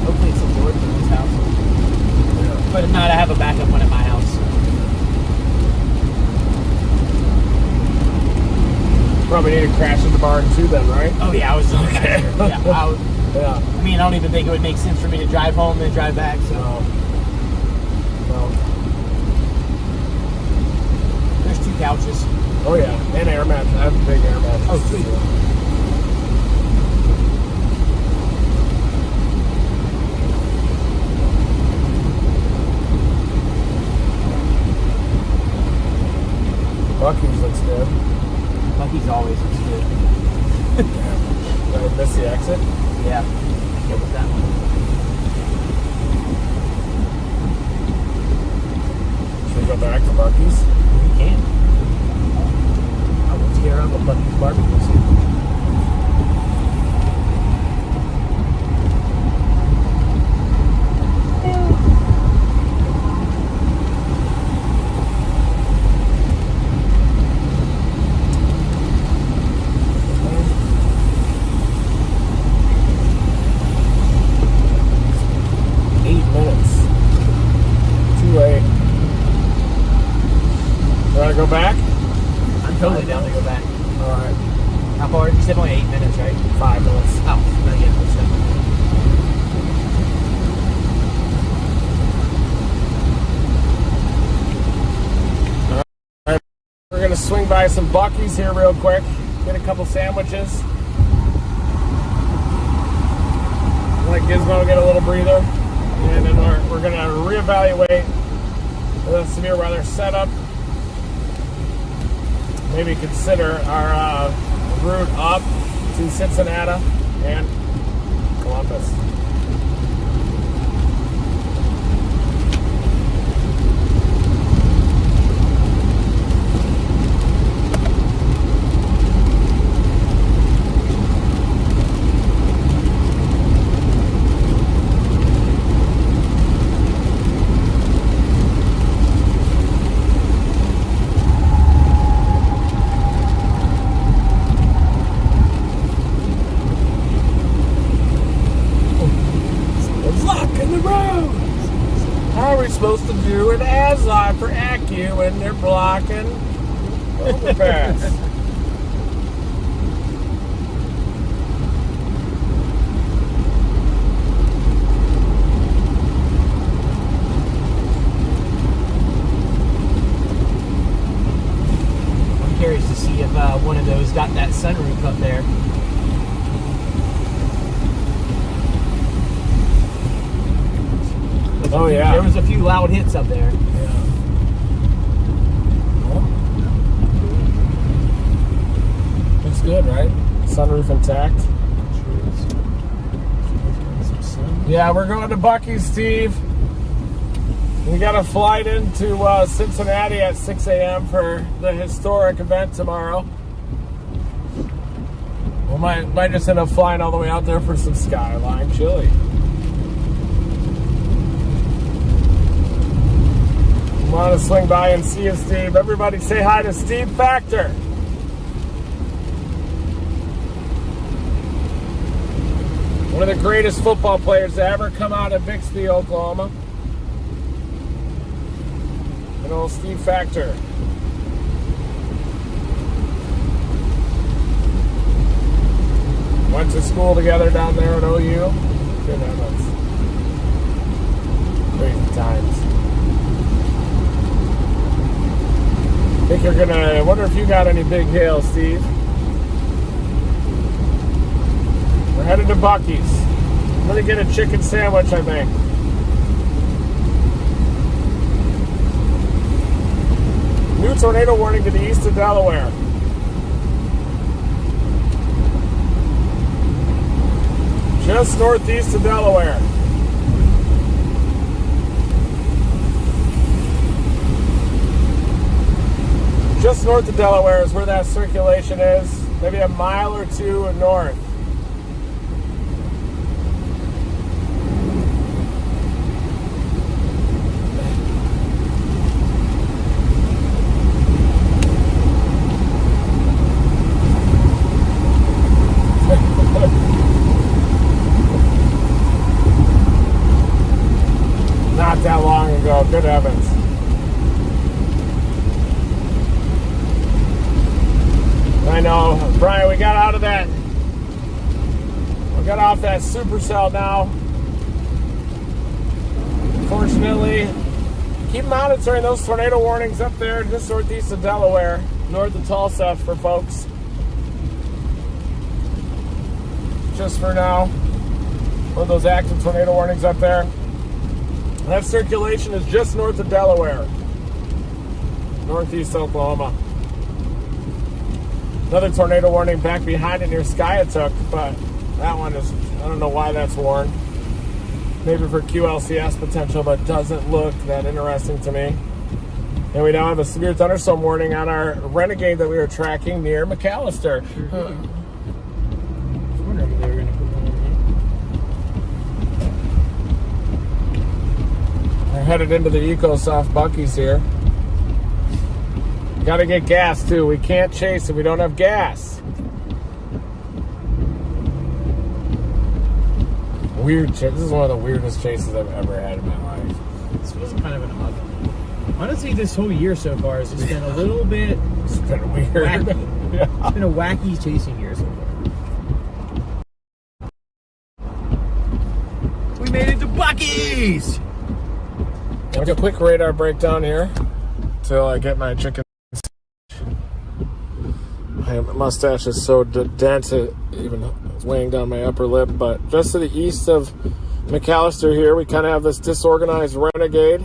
Hopefully it's in George's house. But if not, I have a backup one at my house. Probably need to crash at the barn too then, right? Oh yeah, I was okay. Yeah, Yeah. I mean, I don't even think it would make sense for me to drive home and then drive back. So No. there's 2 couches. Oh yeah, and air mats. I have a big air mat. Oh, sweet. Bucky's looks good. Bucky's always looks good. Did I miss the exit? Yeah, I get with that one. Should we go back to Bucky's? You can. I will tear up a Bucky's barbecue soup. Go back? I'm totally down to go back. Alright. How far? You said only 8 minutes, right? 5 minutes. Oh, not yet. Alright. We're going to swing by some Bucky's here real quick. Get a couple sandwiches. Let Gizmo get a little breather. And then we're going to reevaluate the severe weather setup. Maybe consider our route up to Cincinnati and Columbus. Supposed to do an ASI for ACU when they're blocking overpass. I'm curious to see if one of those got that sunroof up there. Oh yeah, there was a few loud hits up there. Yeah. Looks good, right? Sunroof intact. Yeah, we're going to Bucky's, Steve. We got a flight into Cincinnati at 6 a.m. for the historic event tomorrow. We might just end up flying all the way out there for some Skyline chili. Want to swing by and see you, Steve. Everybody say hi to Steve Factor. One of the greatest football players to ever come out of Bixby, Oklahoma. Good old Steve Factor. Went to school together down there at OU. Good heavens. Crazy times. I think you're gonna, wonder if you got any big hail, Steve. We're headed to Bucky's. I'm gonna get a chicken sandwich, I think. New tornado warning to the east of Delaware. Just northeast of Delaware. Just north of Delaware is where that circulation is. Maybe a mile or two north. Not that long ago, good heavens. I know, Brian, we got out of that. We got off that supercell now. Fortunately, keep monitoring those tornado warnings up there just northeast of Delaware, north of Tulsa for folks. Just for now, one of those active tornado warnings up there. That circulation is just north of Delaware, northeast Oklahoma. Another tornado warning back behind it near Skiatook, but that one is, I don't know why that's warned. Maybe for QLCS potential, but doesn't look that interesting to me. And we now have a severe thunderstorm warning on our Renegade that we were tracking near McAllister. We're headed into the EcoSoft Buckies here. Gotta get gas too. We can't chase if we don't have gas. Weird chase. This is one of the weirdest chases I've ever had in my life. This was kind of an odd one. Honestly, this whole year so far has just been a little bit It's been weird. wacky. Yeah. It's been a wacky chasing year so far. We made it to Bucky's! Like a quick radar breakdown here till I get my chicken. My mustache is so dense it even is weighing down my upper lip. But just to the east of McAllister here, we kind of have this disorganized Renegade.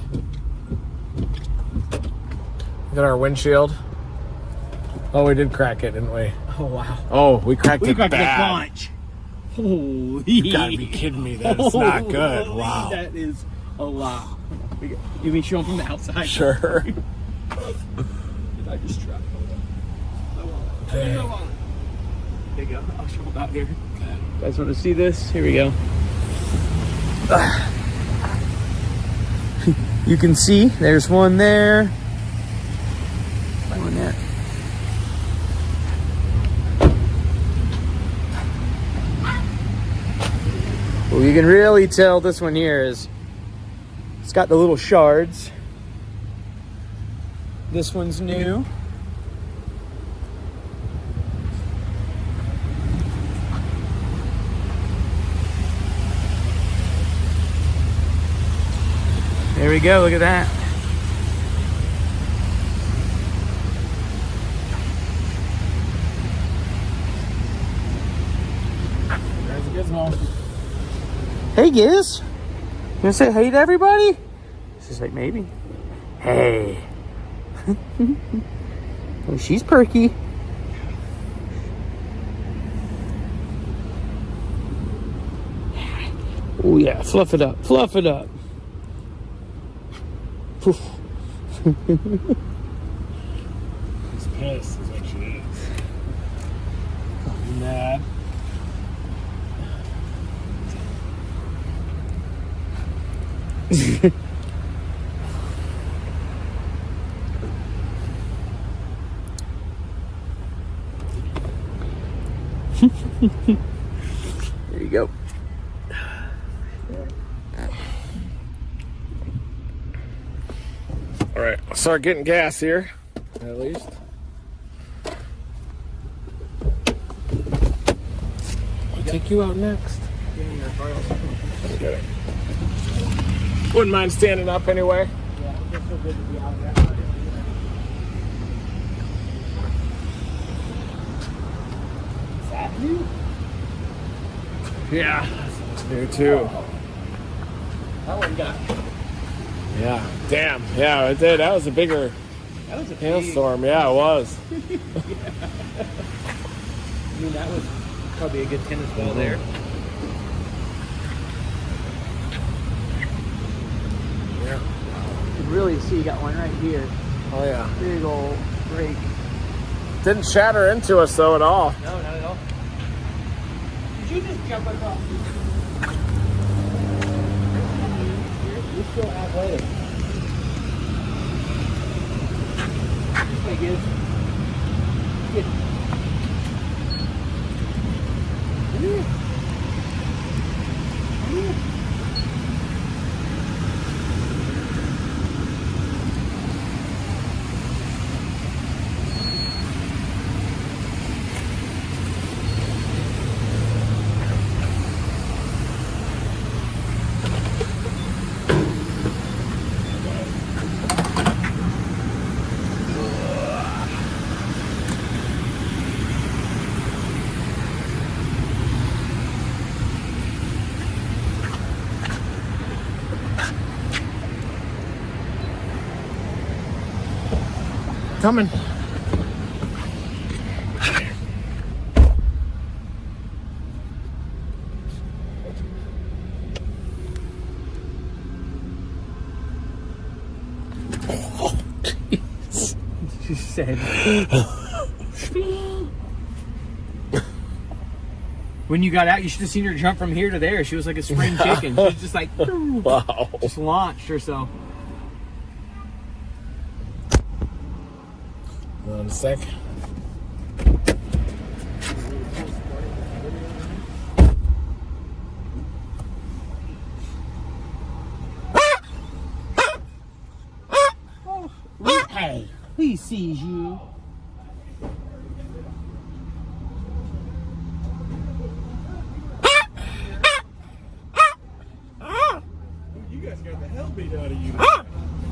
Got our windshield. Oh, we did crack it, didn't we? Oh, wow. Oh, we cracked We it cracked bad. a bunch. Holy. You gotta be kidding me. That's not good. Holy, Wow. That is a lot. You mean show them from the outside? Sure. I just tried. Dang. There you go. I'll show them out here. You guys want to see this? Here we go. You can see there's one there. One there. Well, you can really tell this one here is, it's got the little shards. This one's new. There we go, look at that. There's a gizmo. Hey, Giz. You wanna say hey to everybody? She's like, maybe. Hey. Oh, she's perky. Oh, yeah, fluff it up, fluff it up. Poof. She's pissed is what she is. Mad. There you go. All right, I'll start getting gas here, at least. I'll take you out next. Get it. Wouldn't mind standing up anyway. Is that new? Yeah, it's new too. That one got. Yeah, damn. Yeah, it did. That was a bigger That was a hailstorm. Yeah, it was. I mean, that was probably a good tennis ball there. Yeah. You can really see you got one right here. Oh yeah. Big old break. Didn't shatter into us though at all. No, not at all. Did you just jump across? You're still athletic. Hey, good. Good. Come here. Come here. Coming. She said. When you got out, you should have seen her jump from here to there. She was like a spring chicken. She was just like, Wow. just launched herself. Hold on a sec. Hey, he sees you. You guys got the hell beat out of you.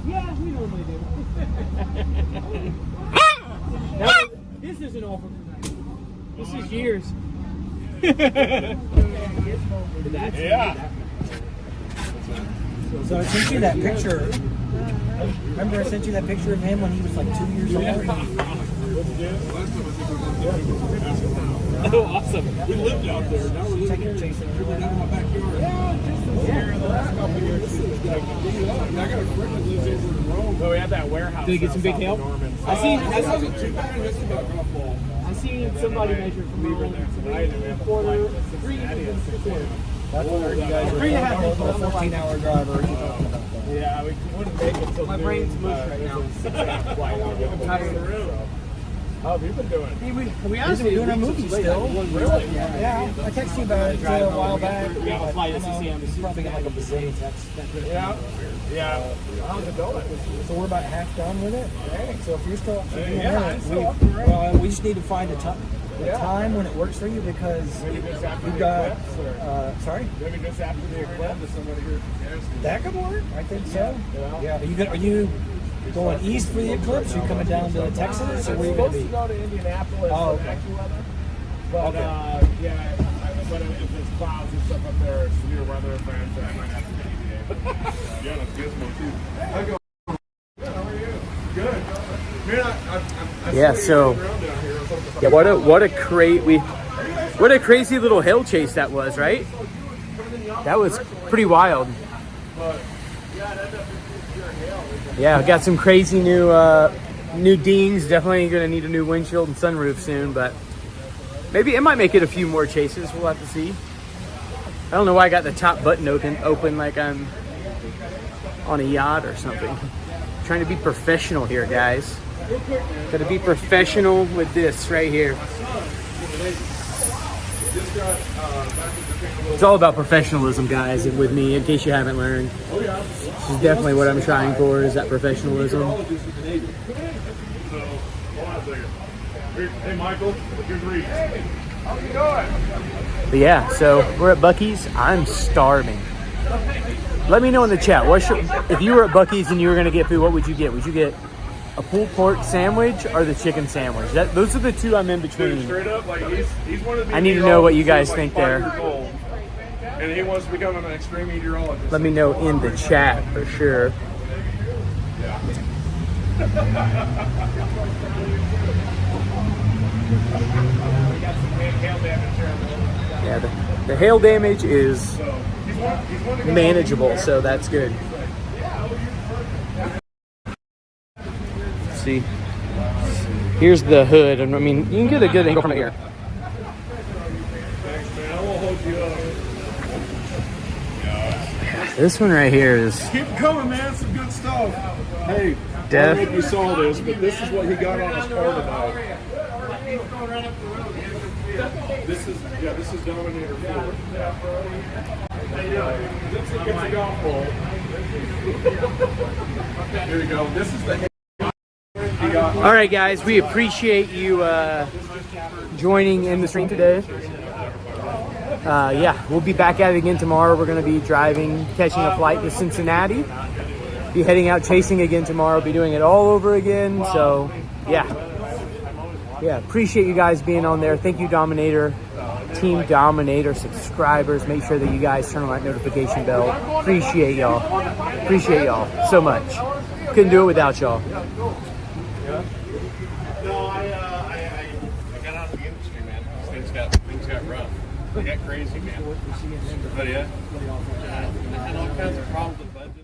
Yeah, we normally do. This isn't all from tonight. This is years. Yeah. So I sent you that picture. Remember I sent you that picture of him when he was like 2 years old? Oh, awesome. We lived out there. Now we're living here. We're down in my backyard. Yeah, the last couple of years. I got a friend that lives over in Rome. So we had that warehouse. Did he get some big hail? I seen somebody measure from We were there tonight and we have a flight to Cincinnati at 6 a.m. That's where you guys are 14-hour drive. Or Yeah, we wouldn't make it till My brain's mush right now. 6 a.m. flight. I'm tired. How have you been doing? We honestly doing a movie still. Really? Yeah, I texted you about it a while back. We have a flight to CCM. Probably got like a bazillion texts. Yeah. Yeah. How's it going? So we're about half done with it. Hey. So if you're still up for doing Yeah, it, I'm still up for it. well, we just need to find a time when it works for you because Maybe just after we've the got. eclipse, or Sorry, maybe just after the eclipse. Somebody here. that could work. I think so. Yeah. Are you going east for the eclipse? Are you coming down to Texas, or where are you going to supposed to be? go to Indianapolis Oh, for okay. AccuWeather, but yeah, but if there's clouds and stuff up there, severe weather events, I might have to deviate. Yeah, that's Gizmo too. I go. Good. How are you? Good. Man, I Yeah, saw you so- running around down here or something. Yeah, what a crazy little hill chase that was, right? That was pretty wild. But yeah, it ended up being pure hail. Yeah, got some crazy new dings. Definitely gonna need a new windshield and sunroof soon, but maybe it might make it a few more chases. We'll have to see. I don't know why I got the top button open like I'm on a yacht or something. Trying to be professional here, guys. Gotta be professional with this right here. It's all about professionalism, guys, and with me, in case you haven't learned. This is definitely what I'm trying for, is that professionalism. So, hold on a second. Hey, Michael, here's Reed. Hey, how's it going? But yeah, so we're at Buc-ee's. I'm starving. Let me know in the chat. If you were at Buc-ee's and you were going to get food, what would you get? Would you get a pulled pork sandwich or the chicken sandwich? Those are the two I'm in Dude, between. straight up, like he's one of the I need to know what you guys think there. And he wants to become an extreme meteorologist. Let me know in the chat for sure. Yeah, the hail damage is manageable, so that's good. See, here's the hood, and I mean, you can get a good angle from here. This one right here is Keep coming, man. Some good stuff. Hey, I Def. don't know if you saw this, but this is what he got on his car tonight. This is Dominator 4. It's a golf ball. Here you go. This is the he got. All right, guys, we appreciate you joining in the stream today. Yeah, we'll be back at it again tomorrow. We're going to be catching a flight to Cincinnati. Be heading out chasing again tomorrow. Be doing it all over again. So, yeah, appreciate you guys being on there. Thank you, Dominator, Team Dominator subscribers. Make sure that you guys turn on that notification bell. Appreciate y'all so much. Couldn't do it without y'all. No, I got out of the industry, man. Things got rough. They got crazy, man. But yeah, I had all kinds of problems with budgets.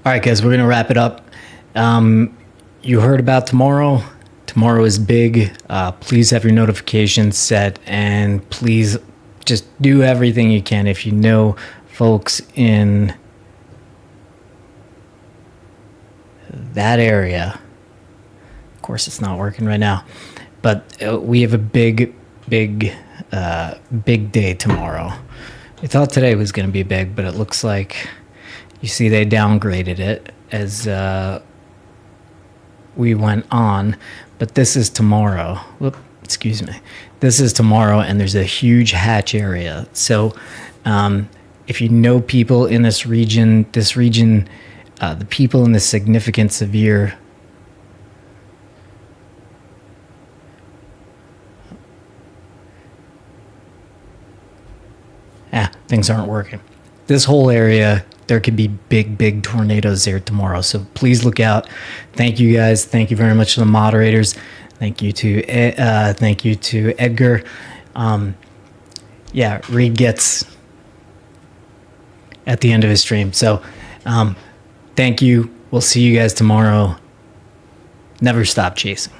All right, guys, we're going to wrap it up. You heard about tomorrow. Tomorrow is big. Please have your notifications set, and please just do everything you can. If you know folks in that area, of course, it's not working right now, but we have a big day tomorrow. We thought today was going to be big, but it looks like, you see, they downgraded it as we went on. But this is tomorrow. Whoop, excuse me. This is tomorrow, and there's a huge hatch area. So if you know people in this region, the people in the significant severe things aren't working. This whole area, there could be big tornadoes there tomorrow. So please look out. Thank you, guys. Thank you very much to the moderators. Thank you to Edgar. Reed gets at the end of his stream. So thank you. We'll see you guys tomorrow. Never stop chasing.